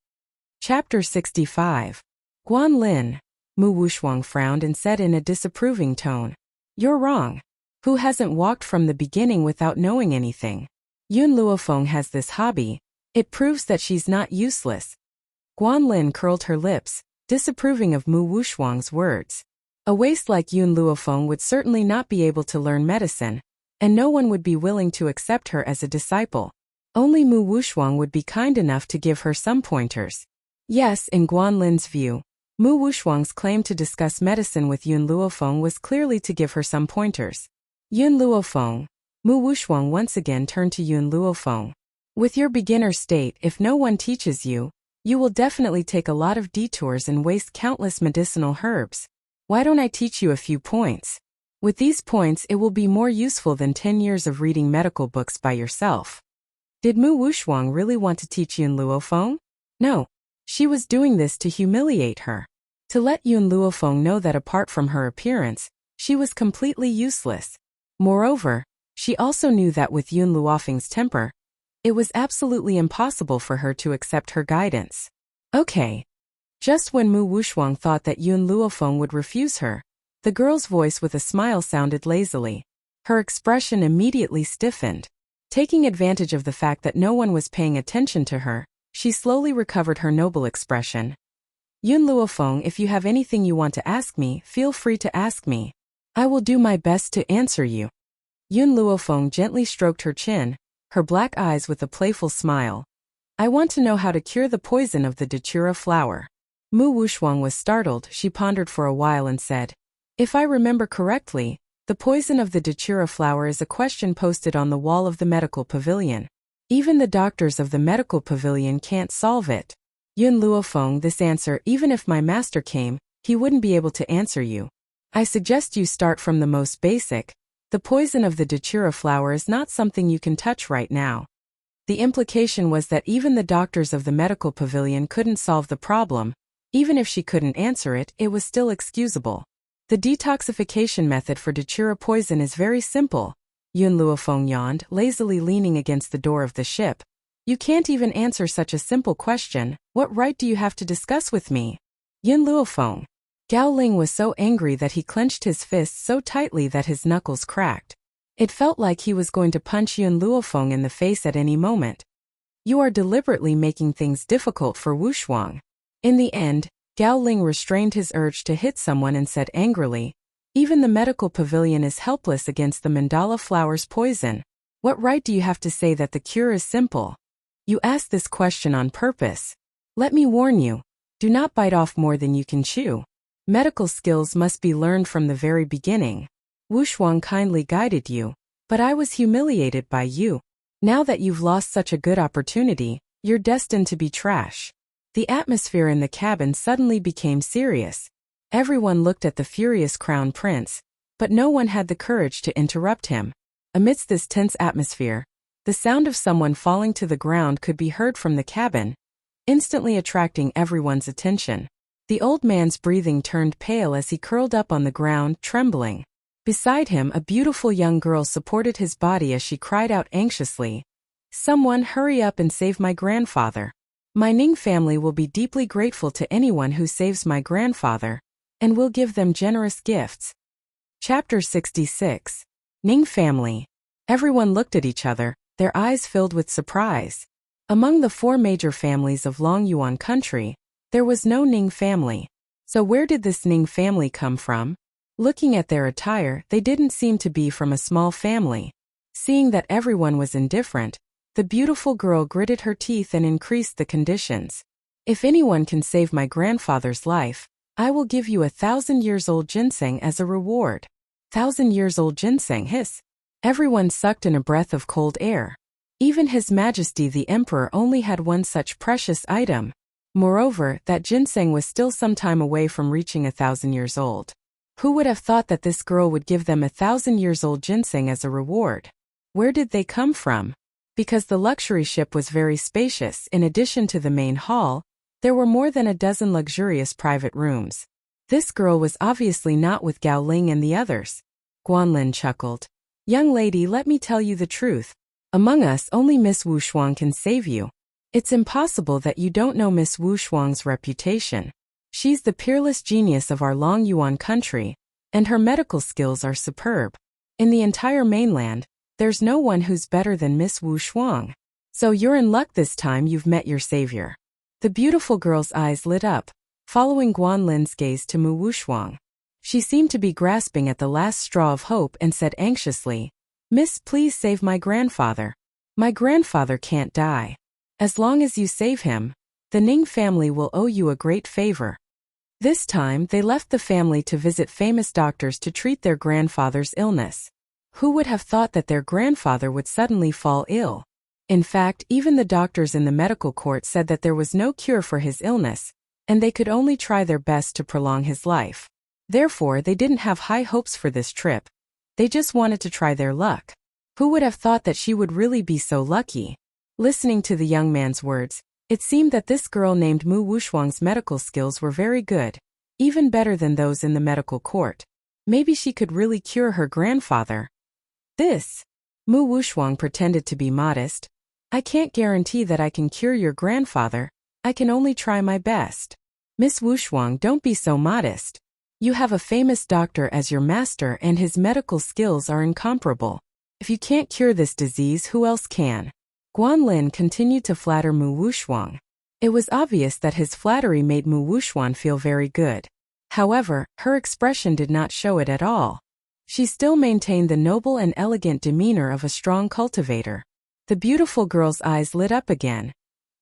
Chapter 65. Guan Lin. Mu Wuxuan frowned and said in a disapproving tone. You're wrong. Who hasn't walked from the beginning without knowing anything? Yun Luofeng has this hobby. It proves that she's not useless. Guan Lin curled her lips, disapproving of Mu Wuxuan's words. A waste like Yun Luofeng would certainly not be able to learn medicine, and no one would be willing to accept her as a disciple. Only Mu Wuxuan would be kind enough to give her some pointers. Yes, in Guan Lin's view, Mu Wuxuan's claim to discuss medicine with Yun Luofeng was clearly to give her some pointers. Yun Luofeng. Mu Wuxuan once again turned to Yun Luofeng. With your beginner state, if no one teaches you, you will definitely take a lot of detours and waste countless medicinal herbs. Why don't I teach you a few points? With these points, it will be more useful than 10 years of reading medical books by yourself. Did Mu Wuxuan really want to teach Yun Luofeng? No. She was doing this to humiliate her. To let Yun Luofeng know that apart from her appearance, she was completely useless. Moreover, she also knew that with Yun Luofeng's temper, it was absolutely impossible for her to accept her guidance. Okay. Just when Mu Wushuang thought that Yun Luofeng would refuse her, the girl's voice with a smile sounded lazily. Her expression immediately stiffened. Taking advantage of the fact that no one was paying attention to her, she slowly recovered her noble expression. Yun Luofeng, if you have anything you want to ask me, feel free to ask me. I will do my best to answer you. Yun Luofeng gently stroked her chin, her black eyes with a playful smile. I want to know how to cure the poison of the datura flower. Mu Wushuang was startled. She pondered for a while and said, if I remember correctly, the poison of the datura flower is a question posted on the wall of the medical pavilion. Even the doctors of the medical pavilion can't solve it. Yun Luofeng, this answer, even if my master came, he wouldn't be able to answer you. I suggest you start from the most basic. The poison of the datura flower is not something you can touch right now. The implication was that even the doctors of the medical pavilion couldn't solve the problem. Even if she couldn't answer it, it was still excusable. The detoxification method for datura poison is very simple. Yun Luofeng yawned, lazily leaning against the door of the ship. You can't even answer such a simple question. What right do you have to discuss with me? Yun Luofeng. Gao Ling was so angry that he clenched his fists so tightly that his knuckles cracked. It felt like he was going to punch Yun Luofeng in the face at any moment. You are deliberately making things difficult for Wushuang. In the end, Gao Ling restrained his urge to hit someone and said angrily, even the medical pavilion is helpless against the mandala flower's poison. What right do you have to say that the cure is simple? You asked this question on purpose. Let me warn you, do not bite off more than you can chew. Medical skills must be learned from the very beginning. Wushuang kindly guided you, but I was humiliated by you. Now that you've lost such a good opportunity, you're destined to be trash. The atmosphere in the cabin suddenly became serious. Everyone looked at the furious crown prince, but no one had the courage to interrupt him. Amidst this tense atmosphere, the sound of someone falling to the ground could be heard from the cabin, instantly attracting everyone's attention. The old man's breathing turned pale as he curled up on the ground, trembling. Beside him, a beautiful young girl supported his body as she cried out anxiously, someone hurry up and save my grandfather. My Ning family will be deeply grateful to anyone who saves my grandfather, and will give them generous gifts. Chapter 66. Ning Family. Everyone looked at each other, their eyes filled with surprise. Among the 4 major families of Long Yuan country, there was no Ning family. So where did this Ning family come from? Looking at their attire, they didn't seem to be from a small family. Seeing that everyone was indifferent, the beautiful girl gritted her teeth and increased the conditions. If anyone can save my grandfather's life, I will give you 1,000-years-old ginseng as a reward. 1,000-years-old ginseng, hiss. Everyone sucked in a breath of cold air. Even His Majesty the Emperor only had one such precious item. Moreover, that ginseng was still some time away from reaching 1,000 years old. Who would have thought that this girl would give them 1,000-years-old ginseng as a reward? Where did they come from? Because the luxury ship was very spacious, in addition to the main hall, there were more than a dozen luxurious private rooms. This girl was obviously not with Gao Ling and the others. Guanlin chuckled. Young lady, let me tell you the truth. Among us, only Miss Wushuang can save you. It's impossible that you don't know Miss Wushuang's reputation. She's the peerless genius of our Long Yuan country, and her medical skills are superb. In the entire mainland, there's no one who's better than Miss Wushuang. So you're in luck this time you've met your savior. The beautiful girl's eyes lit up, following Guanlin's gaze to Mu Wushuang. She seemed to be grasping at the last straw of hope and said anxiously, Miss, please save my grandfather. My grandfather can't die. As long as you save him, the Ning family will owe you a great favor. This time, they left the family to visit famous doctors to treat their grandfather's illness. Who would have thought that their grandfather would suddenly fall ill? In fact, even the doctors in the medical court said that there was no cure for his illness, and they could only try their best to prolong his life. Therefore, they didn't have high hopes for this trip. They just wanted to try their luck. Who would have thought that she would really be so lucky? Listening to the young man's words, It seemed that this girl named Mu Wushuang's medical skills were very good, even better than those in the medical court. Maybe she could really cure her grandfather. Mu Wushuang pretended to be modest. I can't guarantee that I can cure your grandfather. I can only try my best. Miss Wushuang, don't be so modest. You have a famous doctor as your master and his medical skills are incomparable. If you can't cure this disease, who else can? Guanlin continued to flatter Mu Wushuang. It was obvious that his flattery made Mu Wushuang feel very good. However, her expression did not show it at all. She still maintained the noble and elegant demeanor of a strong cultivator. The beautiful girl's eyes lit up again.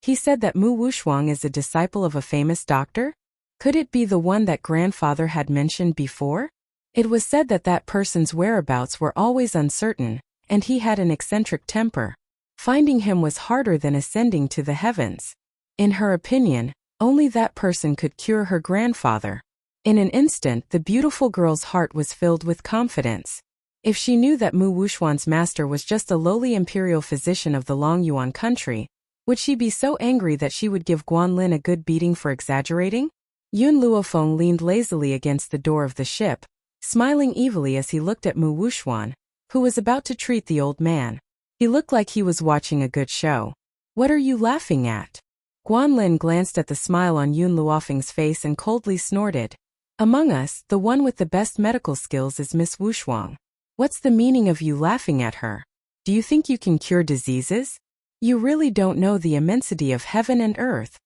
He said that Mu Wushuang is a disciple of a famous doctor? Could it be the one that grandfather had mentioned before? It was said that that person's whereabouts were always uncertain, and he had an eccentric temper. Finding him was harder than ascending to the heavens. In her opinion, only that person could cure her grandfather. In an instant, the beautiful girl's heart was filled with confidence. If she knew that Mu Wushuang's master was just a lowly imperial physician of the Longyuan country, would she be so angry that she would give Guanlin a good beating for exaggerating? Yun Luofeng leaned lazily against the door of the ship, smiling evilly as he looked at Mu Wushuang, who was about to treat the old man. He looked like he was watching a good show. What are you laughing at? Guanlin glanced at the smile on Yun Luofeng's face and coldly snorted. Among us, the one with the best medical skills is Miss Wushuang. What's the meaning of you laughing at her? Do you think you can cure diseases? You really don't know the immensity of heaven and earth.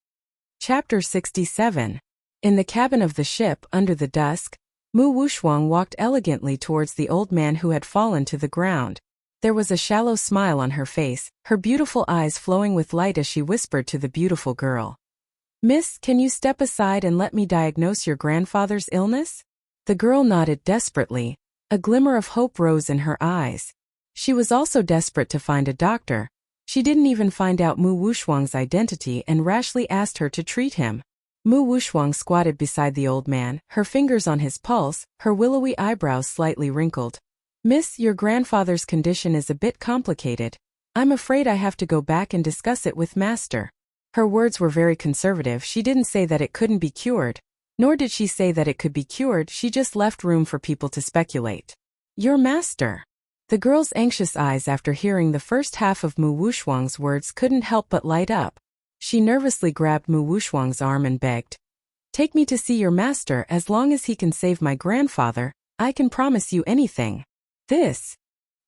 Chapter 67. In the cabin of the ship, under the dusk, Mu Wushuang walked elegantly towards the old man who had fallen to the ground. There was a shallow smile on her face, her beautiful eyes flowing with light as she whispered to the beautiful girl. Miss, can you step aside and let me diagnose your grandfather's illness? The girl nodded desperately. A glimmer of hope rose in her eyes. She was also desperate to find a doctor. She didn't even find out Mu Wushuang's identity and rashly asked her to treat him. Mu Wushuang squatted beside the old man, her fingers on his pulse, her willowy eyebrows slightly wrinkled. Miss, your grandfather's condition is a bit complicated. I'm afraid I have to go back and discuss it with Master. Her words were very conservative. She didn't say that it couldn't be cured. Nor did she say that it could be cured, she just left room for people to speculate. Your master. The girl's anxious eyes after hearing the first half of Mu Wushuang's words couldn't help but light up. She nervously grabbed Mu Wushuang's arm and begged. Take me to see your master. As long as he can save my grandfather, I can promise you anything.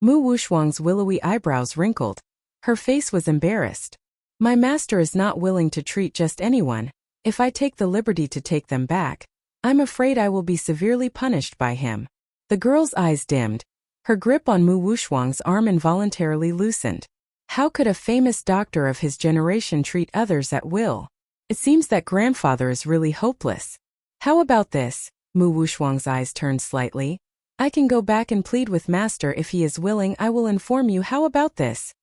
Mu Wushuang's willowy eyebrows wrinkled. Her face was embarrassed. My master is not willing to treat just anyone. If I take the liberty to take them back, I'm afraid I will be severely punished by him. The girl's eyes dimmed. Her grip on Mu Wushuang's arm involuntarily loosened. How could a famous doctor of his generation treat others at will? It seems that grandfather is really hopeless. How about this? Mu Wushuang's eyes turned slightly. I can go back and plead with master if he is willing. I will inform you. How about this?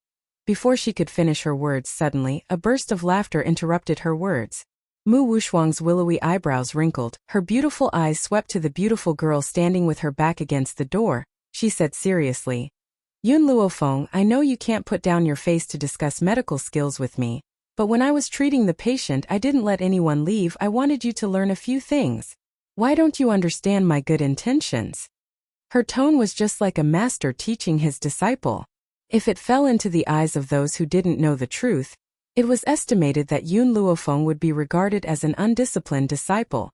Before she could finish her words, suddenly, a burst of laughter interrupted her words. Mu Wushuang's willowy eyebrows wrinkled, her beautiful eyes swept to the beautiful girl standing with her back against the door. She said seriously, Yun Luofeng, I know you can't put down your face to discuss medical skills with me, but when I was treating the patient I didn't let anyone leave. I wanted you to learn a few things. Why don't you understand my good intentions? Her tone was just like a master teaching his disciple. If it fell into the eyes of those who didn't know the truth, it was estimated that Yun Luofeng would be regarded as an undisciplined disciple.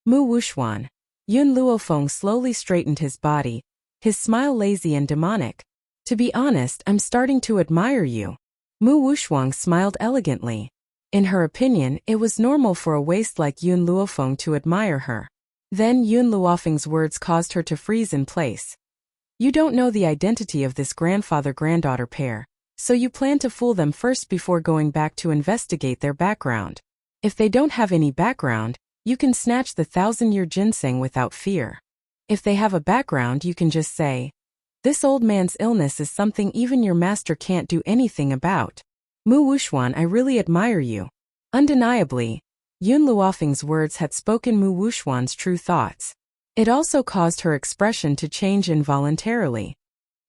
Mu Wushuang. Yun Luofeng slowly straightened his body, his smile lazy and demonic. To be honest, I'm starting to admire you. Mu Wushuang smiled elegantly. In her opinion, it was normal for a waste like Yun Luofeng to admire her. Then Yun Luofeng's words caused her to freeze in place. You don't know the identity of this grandfather-granddaughter pair, so you plan to fool them first before going back to investigate their background. If they don't have any background, you can snatch the 1,000-year ginseng without fear. If they have a background, you can just say, this old man's illness is something even your master can't do anything about. Mu Wushuang, I really admire you. Undeniably, Yun Luofeng's words had spoken Mu Wushuang's true thoughts. It also caused her expression to change involuntarily.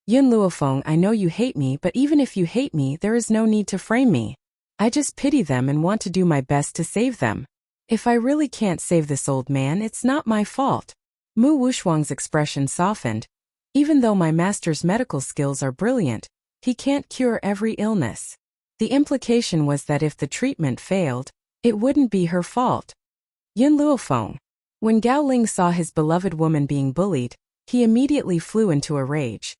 Yun Luofeng, I know you hate me, but even if you hate me, there is no need to frame me. I just pity them and want to do my best to save them. If I really can't save this old man, it's not my fault. Mu Wuxuang's expression softened. Even though my master's medical skills are brilliant, he can't cure every illness. The implication was that if the treatment failed, it wouldn't be her fault. Yun Luofeng. When Gao Ling saw his beloved woman being bullied, he immediately flew into a rage.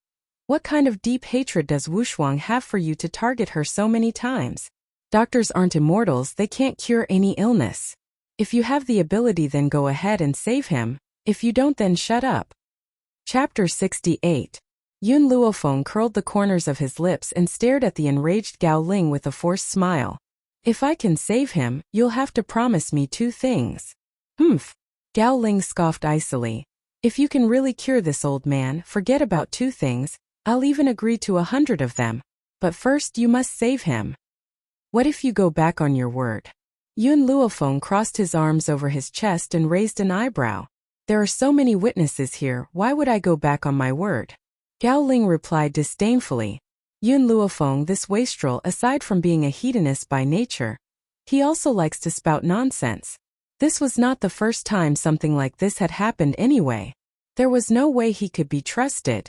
What kind of deep hatred does Wuxuang have for you to target her so many times? Doctors aren't immortals, they can't cure any illness. If you have the ability, then go ahead and save him. If you don't, then shut up. Chapter 68. Yun Luofeng curled the corners of his lips and stared at the enraged Gao Ling with a forced smile. If I can save him, you'll have to promise me 2 things. Humph. Gao Ling scoffed icily. If you can really cure this old man, forget about 2 things, I'll even agree to 100 of them. But first you must save him. What if you go back on your word? Yun Luofeng crossed his arms over his chest and raised an eyebrow. There are so many witnesses here, why would I go back on my word? Gao Ling replied disdainfully. Yun Luofeng, this wastrel, aside from being a hedonist by nature, he also likes to spout nonsense. This was not the first time something like this had happened anyway. There was no way he could be trusted.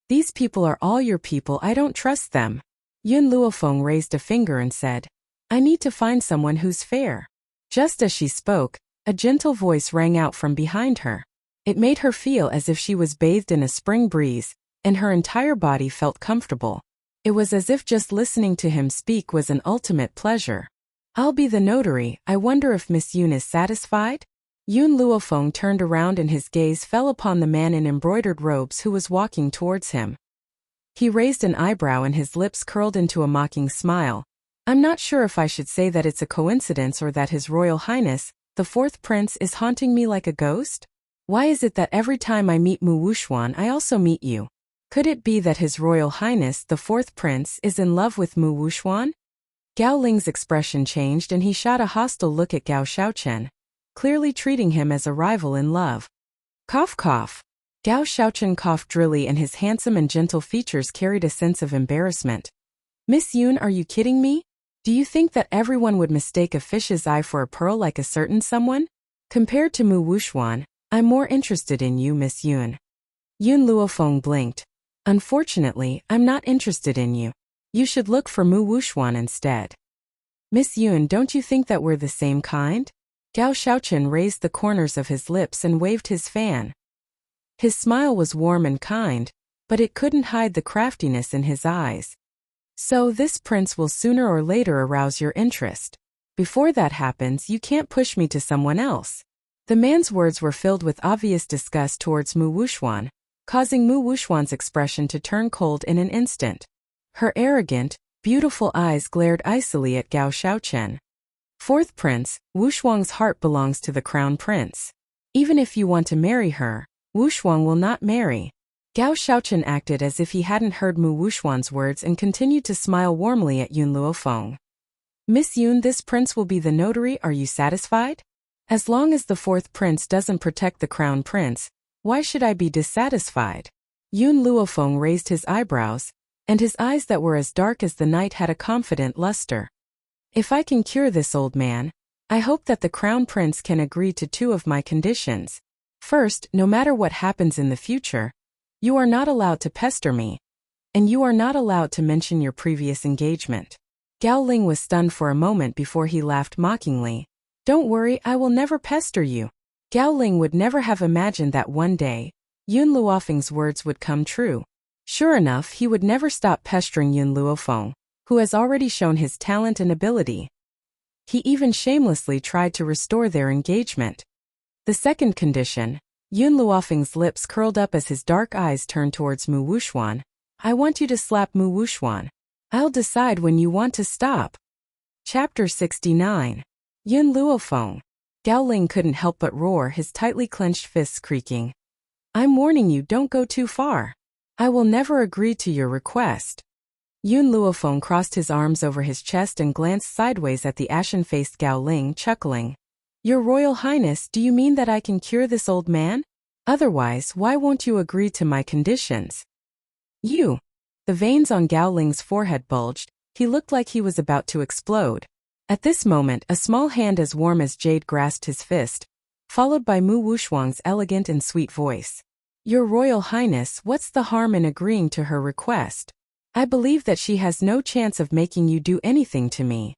These people are all your people, I don't trust them. Yun Luofeng raised a finger and said, I need to find someone who's fair. Just as she spoke, a gentle voice rang out from behind her. It made her feel as if she was bathed in a spring breeze, and her entire body felt comfortable. It was as if just listening to him speak was an ultimate pleasure. I'll be the notary, I wonder if Miss Yun is satisfied? Yun Luofeng turned around and his gaze fell upon the man in embroidered robes who was walking towards him. He raised an eyebrow and his lips curled into a mocking smile. I'm not sure if I should say that it's a coincidence or that His Royal Highness, the 4th Prince, is haunting me like a ghost? Why is it that every time I meet Mu Wuxuan I also meet you? Could it be that His Royal Highness, the 4th Prince, is in love with Mu Wuxuan? Gao Ling's expression changed and he shot a hostile look at Gao Xiaochen, clearly treating him as a rival in love. Cough cough. Gao Xiaochen coughed drily and his handsome and gentle features carried a sense of embarrassment. Miss Yun, are you kidding me? Do you think that everyone would mistake a fish's eye for a pearl like a certain someone? Compared to Mu Wuxuan, I'm more interested in you, Miss Yun. Yun Luofeng blinked. Unfortunately, I'm not interested in you. You should look for Mu Wuxuan instead. Miss Yun, don't you think that we're the same kind? Gao Xiaochen raised the corners of his lips and waved his fan. His smile was warm and kind, but it couldn't hide the craftiness in his eyes. So this prince will sooner or later arouse your interest. Before that happens, you can't push me to someone else. The man's words were filled with obvious disgust towards Mu Wuxuan, causing Mu Wuxuan's expression to turn cold in an instant. Her arrogant, beautiful eyes glared icily at Gao Xiaochen. 4th Prince, Wuxuang's heart belongs to the crown prince. Even if you want to marry her, Wuxuang will not marry. Gao Xiaochen acted as if he hadn't heard Mu Wuxuan's words and continued to smile warmly at Yun Luofeng. Miss Yun, this prince will be the notary, are you satisfied? As long as the 4th Prince doesn't protect the crown prince, why should I be dissatisfied? Yun Luofeng raised his eyebrows, and his eyes that were as dark as the night had a confident luster. If I can cure this old man, I hope that the crown prince can agree to 2 of my conditions. First, no matter what happens in the future, you are not allowed to pester me, and you are not allowed to mention your previous engagement. Gao Ling was stunned for a moment before he laughed mockingly. Don't worry, I will never pester you. Gao Ling would never have imagined that one day, Yun Luofeng's words would come true. Sure enough, he would never stop pestering Yun Luofeng, who has already shown his talent and ability. He even shamelessly tried to restore their engagement. The second condition, Yun Luofeng's lips curled up as his dark eyes turned towards Mu Wuxuan. I want you to slap Mu Wuxuan. I'll decide when you want to stop. Chapter 69. Yun Luofeng. Gao Ling couldn't help but roar, his tightly clenched fists creaking. I'm warning you, don't go too far. I will never agree to your request. Yun Luofeng crossed his arms over his chest and glanced sideways at the ashen-faced Gao Ling, chuckling. Your Royal Highness, do you mean that I can cure this old man? Otherwise, why won't you agree to my conditions? You. The veins on Gao Ling's forehead bulged, He looked like he was about to explode. At this moment, a small hand as warm as jade grasped his fist, followed by Mu Wushuang's elegant and sweet voice. Your Royal Highness, what's the harm in agreeing to her request? I believe that she has no chance of making you do anything to me.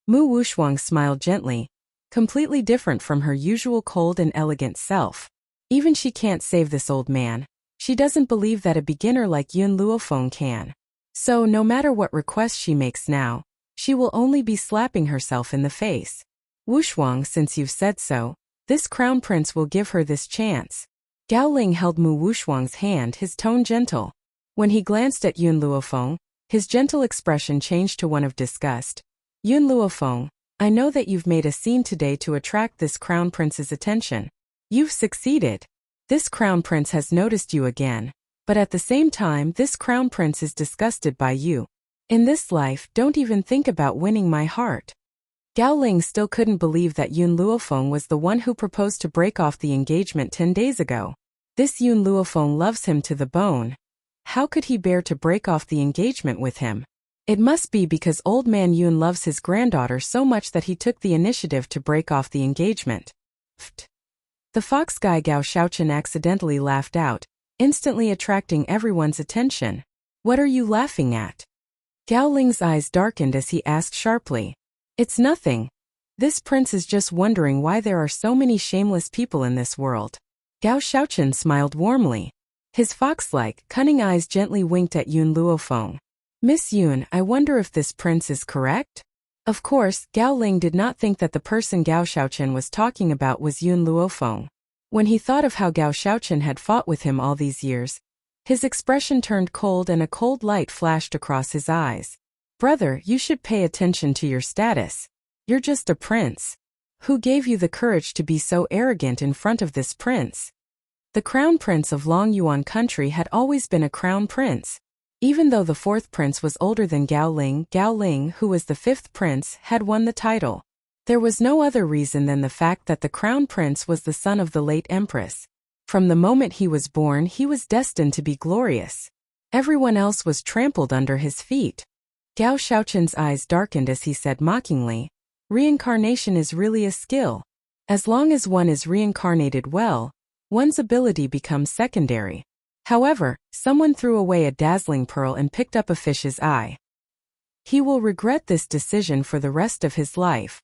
Mu Wushuang smiled gently, completely different from her usual cold and elegant self. Even she can't save this old man. She doesn't believe that a beginner like Yun Luofeng can. So no matter what request she makes now, she will only be slapping herself in the face. Wushuang, since you've said so, this crown prince will give her this chance. Gao Ling held Mu Wushuang's hand, his tone gentle. When he glanced at Yun Luofeng, his gentle expression changed to one of disgust. Yun Luofeng, I know that you've made a scene today to attract this crown prince's attention. You've succeeded. This crown prince has noticed you again. But at the same time, this crown prince is disgusted by you. In this life, don't even think about winning my heart. Gao Ling still couldn't believe that Yun Luofeng was the one who proposed to break off the engagement 10 days ago. This Yun Luofeng loves him to the bone. How could he bear to break off the engagement with him? It must be because old man Yun loves his granddaughter so much that he took the initiative to break off the engagement. Pfft. The fox guy Gao Shaochen accidentally laughed out, instantly attracting everyone's attention. What are you laughing at? Gao Ling's eyes darkened as he asked sharply. It's nothing. This prince is just wondering why there are so many shameless people in this world. Gao Shaochen smiled warmly. His fox-like, cunning eyes gently winked at Yun Luofeng. Miss Yun, I wonder if this prince is correct? Of course, Gao Ling did not think that the person Gao Shaochen was talking about was Yun Luofeng. When he thought of how Gao Shaochen had fought with him all these years, his expression turned cold and a cold light flashed across his eyes. Brother, you should pay attention to your status. You're just a prince. Who gave you the courage to be so arrogant in front of this prince? The crown prince of Long Yuan country had always been a crown prince. Even though the fourth prince was older than Gao Ling, who was the fifth prince, had won the title. There was no other reason than the fact that the crown prince was the son of the late empress. From the moment he was born, he was destined to be glorious. Everyone else was trampled under his feet. Gao Shaochen's eyes darkened as he said mockingly, reincarnation is really a skill. As long as one is reincarnated well, one's ability becomes secondary. However, someone threw away a dazzling pearl and picked up a fish's eye. He will regret this decision for the rest of his life.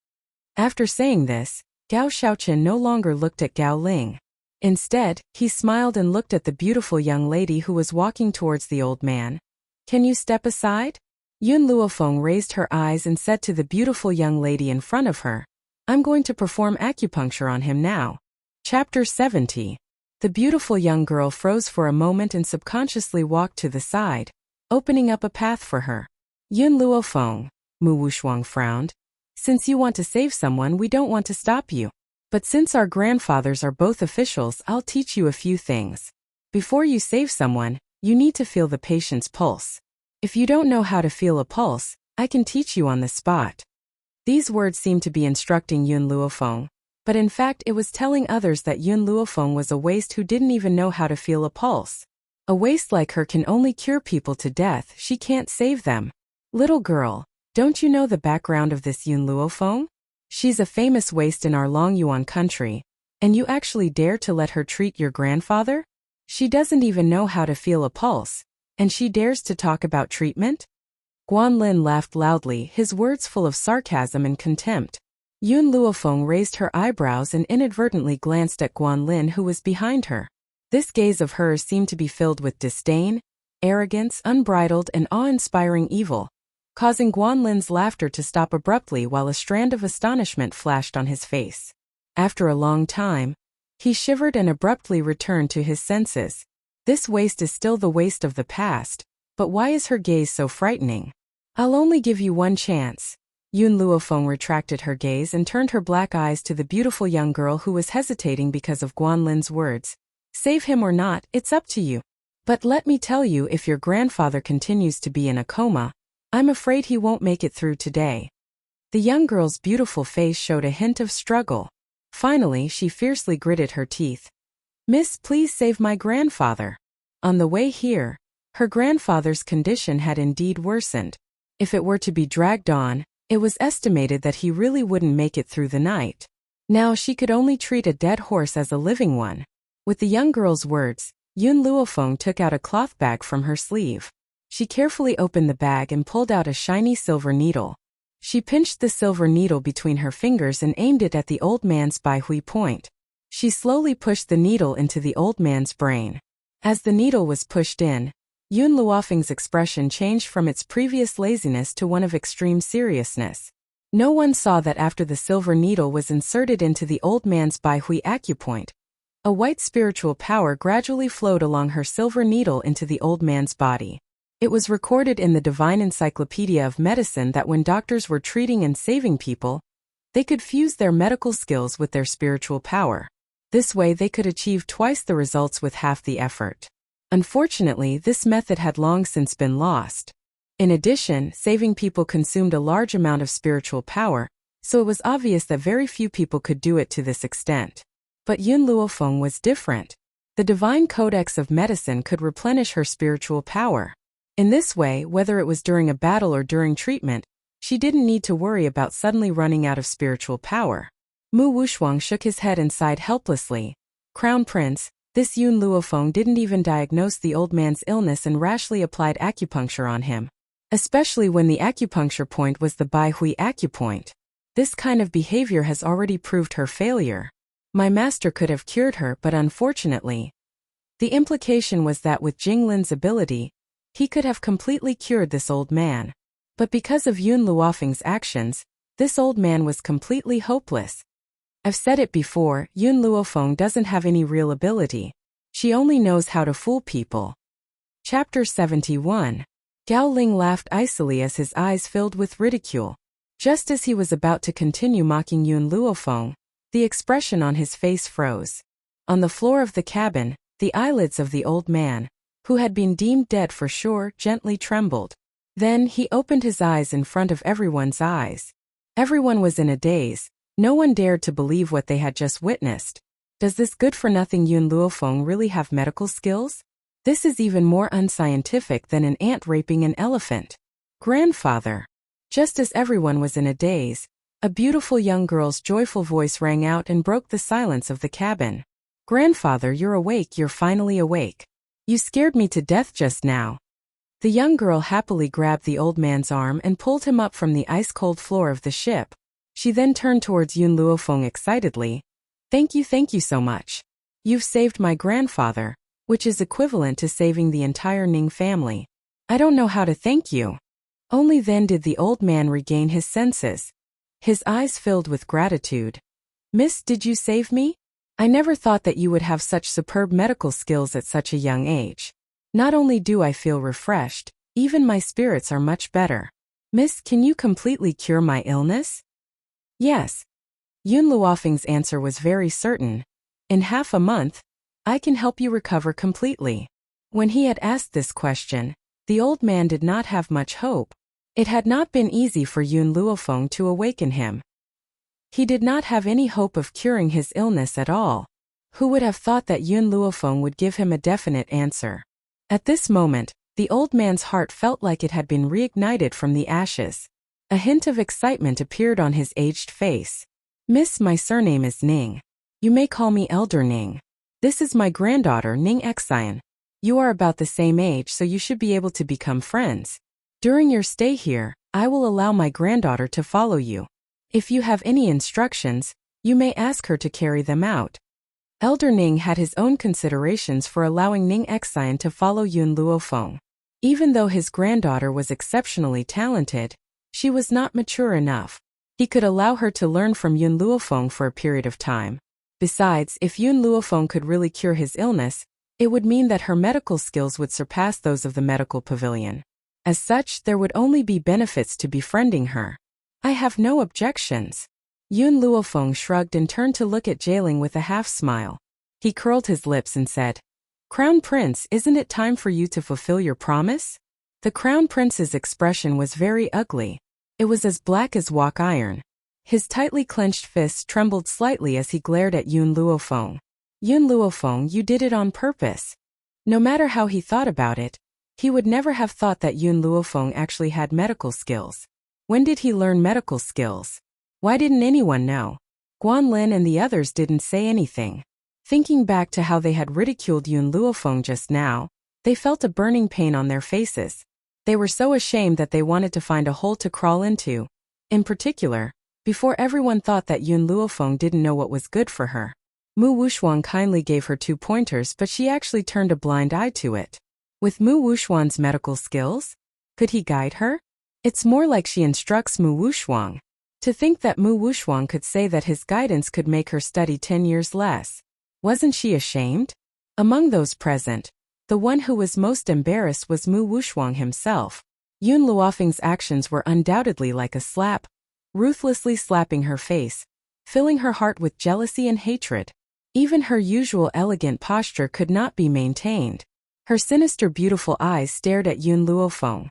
After saying this, Gao Shaochen no longer looked at Gao Ling. Instead, he smiled and looked at the beautiful young lady who was walking towards the old man. Can you step aside? Yun Luofeng raised her eyes and said to the beautiful young lady in front of her, I'm going to perform acupuncture on him now. Chapter 70. The beautiful young girl froze for a moment and subconsciously walked to the side, opening up a path for her. Yun Luofeng, Mu Wushuang frowned. Since you want to save someone, we don't want to stop you. But since our grandfathers are both officials, I'll teach you a few things. Before you save someone, you need to feel the patient's pulse. If you don't know how to feel a pulse, I can teach you on the spot. These words seemed to be instructing Yun Luofeng, but in fact it was telling others that Yun Luofeng was a waste who didn't even know how to feel a pulse. A waste like her can only cure people to death, she can't save them. Little girl, don't you know the background of this Yun Luofeng? She's a famous waste in our Long Yuan country, and you actually dare to let her treat your grandfather? She doesn't even know how to feel a pulse, and she dares to talk about treatment? Guanlin laughed loudly, his words full of sarcasm and contempt. Yun Luofeng raised her eyebrows and inadvertently glanced at Guanlin, who was behind her. This gaze of hers seemed to be filled with disdain, arrogance, unbridled and awe-inspiring evil, causing Guanlin's laughter to stop abruptly while a strand of astonishment flashed on his face. After a long time, he shivered and abruptly returned to his senses. This waste is still the waste of the past, but why is her gaze so frightening? I'll only give you one chance. Yun Luofeng retracted her gaze and turned her black eyes to the beautiful young girl who was hesitating because of Guanlin's words. Save him or not, it's up to you. But let me tell you, if your grandfather continues to be in a coma, I'm afraid he won't make it through today. The young girl's beautiful face showed a hint of struggle. Finally, she fiercely gritted her teeth. Miss, please save my grandfather. On the way here, her grandfather's condition had indeed worsened. If it were to be dragged on, it was estimated that he really wouldn't make it through the night. Now she could only treat a dead horse as a living one. With the young girl's words, Yun Luofeng took out a cloth bag from her sleeve. She carefully opened the bag and pulled out a shiny silver needle. She pinched the silver needle between her fingers and aimed it at the old man's Baihui point. She slowly pushed the needle into the old man's brain. As the needle was pushed in, Yun Luofeng's expression changed from its previous laziness to one of extreme seriousness. No one saw that after the silver needle was inserted into the old man's Baihui acupoint, a white spiritual power gradually flowed along her silver needle into the old man's body. It was recorded in the Divine Encyclopedia of Medicine that when doctors were treating and saving people, they could fuse their medical skills with their spiritual power. This way they could achieve twice the results with half the effort. Unfortunately, this method had long since been lost. In addition, saving people consumed a large amount of spiritual power, so it was obvious that very few people could do it to this extent. But Yun Luofeng was different. The Divine Codex of Medicine could replenish her spiritual power. In this way, whether it was during a battle or during treatment, she didn't need to worry about suddenly running out of spiritual power. Mu Wushuang shook his head and sighed helplessly. Crown Prince, this Yun Luofeng didn't even diagnose the old man's illness and rashly applied acupuncture on him. Especially when the acupuncture point was the Baihui acupoint. This kind of behavior has already proved her failure. My master could have cured her, but unfortunately, the implication was that with Jinglin's ability, he could have completely cured this old man. But because of Yun Luofeng's actions, this old man was completely hopeless. I've said it before, Yun Luofeng doesn't have any real ability. She only knows how to fool people. Chapter 71. Gao Ling laughed icily as his eyes filled with ridicule. Just as he was about to continue mocking Yun Luofeng, the expression on his face froze. On the floor of the cabin, the eyelids of the old man, who had been deemed dead for sure, gently trembled. Then he opened his eyes in front of everyone's eyes. Everyone was in a daze. No one dared to believe what they had just witnessed. Does this good-for-nothing Yun Luofeng really have medical skills? This is even more unscientific than an ant raping an elephant. Grandfather. Just as everyone was in a daze, a beautiful young girl's joyful voice rang out and broke the silence of the cabin. Grandfather, you're awake, you're finally awake. You scared me to death just now. The young girl happily grabbed the old man's arm and pulled him up from the ice-cold floor of the ship. She then turned towards Yun Luofeng excitedly. Thank you so much. You've saved my grandfather, which is equivalent to saving the entire Ning family. I don't know how to thank you. Only then did the old man regain his senses. His eyes filled with gratitude. Miss, did you save me? I never thought that you would have such superb medical skills at such a young age. Not only do I feel refreshed, even my spirits are much better. Miss, can you completely cure my illness? Yes. Yun Luofeng's answer was very certain. In half a month, I can help you recover completely. When he had asked this question, the old man did not have much hope. It had not been easy for Yun Luofeng to awaken him. He did not have any hope of curing his illness at all. Who would have thought that Yun Luofeng would give him a definite answer? At this moment, the old man's heart felt like it had been reignited from the ashes. A hint of excitement appeared on his aged face. Miss, my surname is Ning. You may call me Elder Ning. This is my granddaughter Ning Xian. You are about the same age, so you should be able to become friends. During your stay here, I will allow my granddaughter to follow you. If you have any instructions, you may ask her to carry them out. Elder Ning had his own considerations for allowing Ning Xian to follow Yun Luofeng. Even though his granddaughter was exceptionally talented, she was not mature enough. He could allow her to learn from Yun Luofeng for a period of time. Besides, if Yun Luofeng could really cure his illness, it would mean that her medical skills would surpass those of the medical pavilion. As such, there would only be benefits to befriending her. I have no objections. Yun Luofeng shrugged and turned to look at Jailing with a half-smile. He curled his lips and said, Crown Prince, isn't it time for you to fulfill your promise? The Crown Prince's expression was very ugly. It was as black as wrought iron. His tightly clenched fists trembled slightly as he glared at Yun Luofeng. Yun Luofeng, you did it on purpose. No matter how he thought about it, He would never have thought that Yun Luofeng actually had medical skills. When did he learn medical skills? Why didn't anyone know? Guan Lin and the others didn't say anything. Thinking back to how they had ridiculed Yun Luofeng just now, they felt a burning pain on their faces. They were so ashamed that they wanted to find a hole to crawl into. In particular, before everyone thought that Yun Luofeng didn't know what was good for her. Mu Wuxuan kindly gave her 2 pointers, but she actually turned a blind eye to it. With Mu Wuxuan's medical skills? Could he guide her? It's more like she instructs Mu Wuxuan. To think that Mu Wuxuan could say that his guidance could make her study 10 years less. Wasn't she ashamed? Among those present, the one who was most embarrassed was Mu Wuxuan himself. Yun Luofeng's actions were undoubtedly like a slap, ruthlessly slapping her face, filling her heart with jealousy and hatred. Even her usual elegant posture could not be maintained. Her sinister beautiful eyes stared at Yun Luofeng.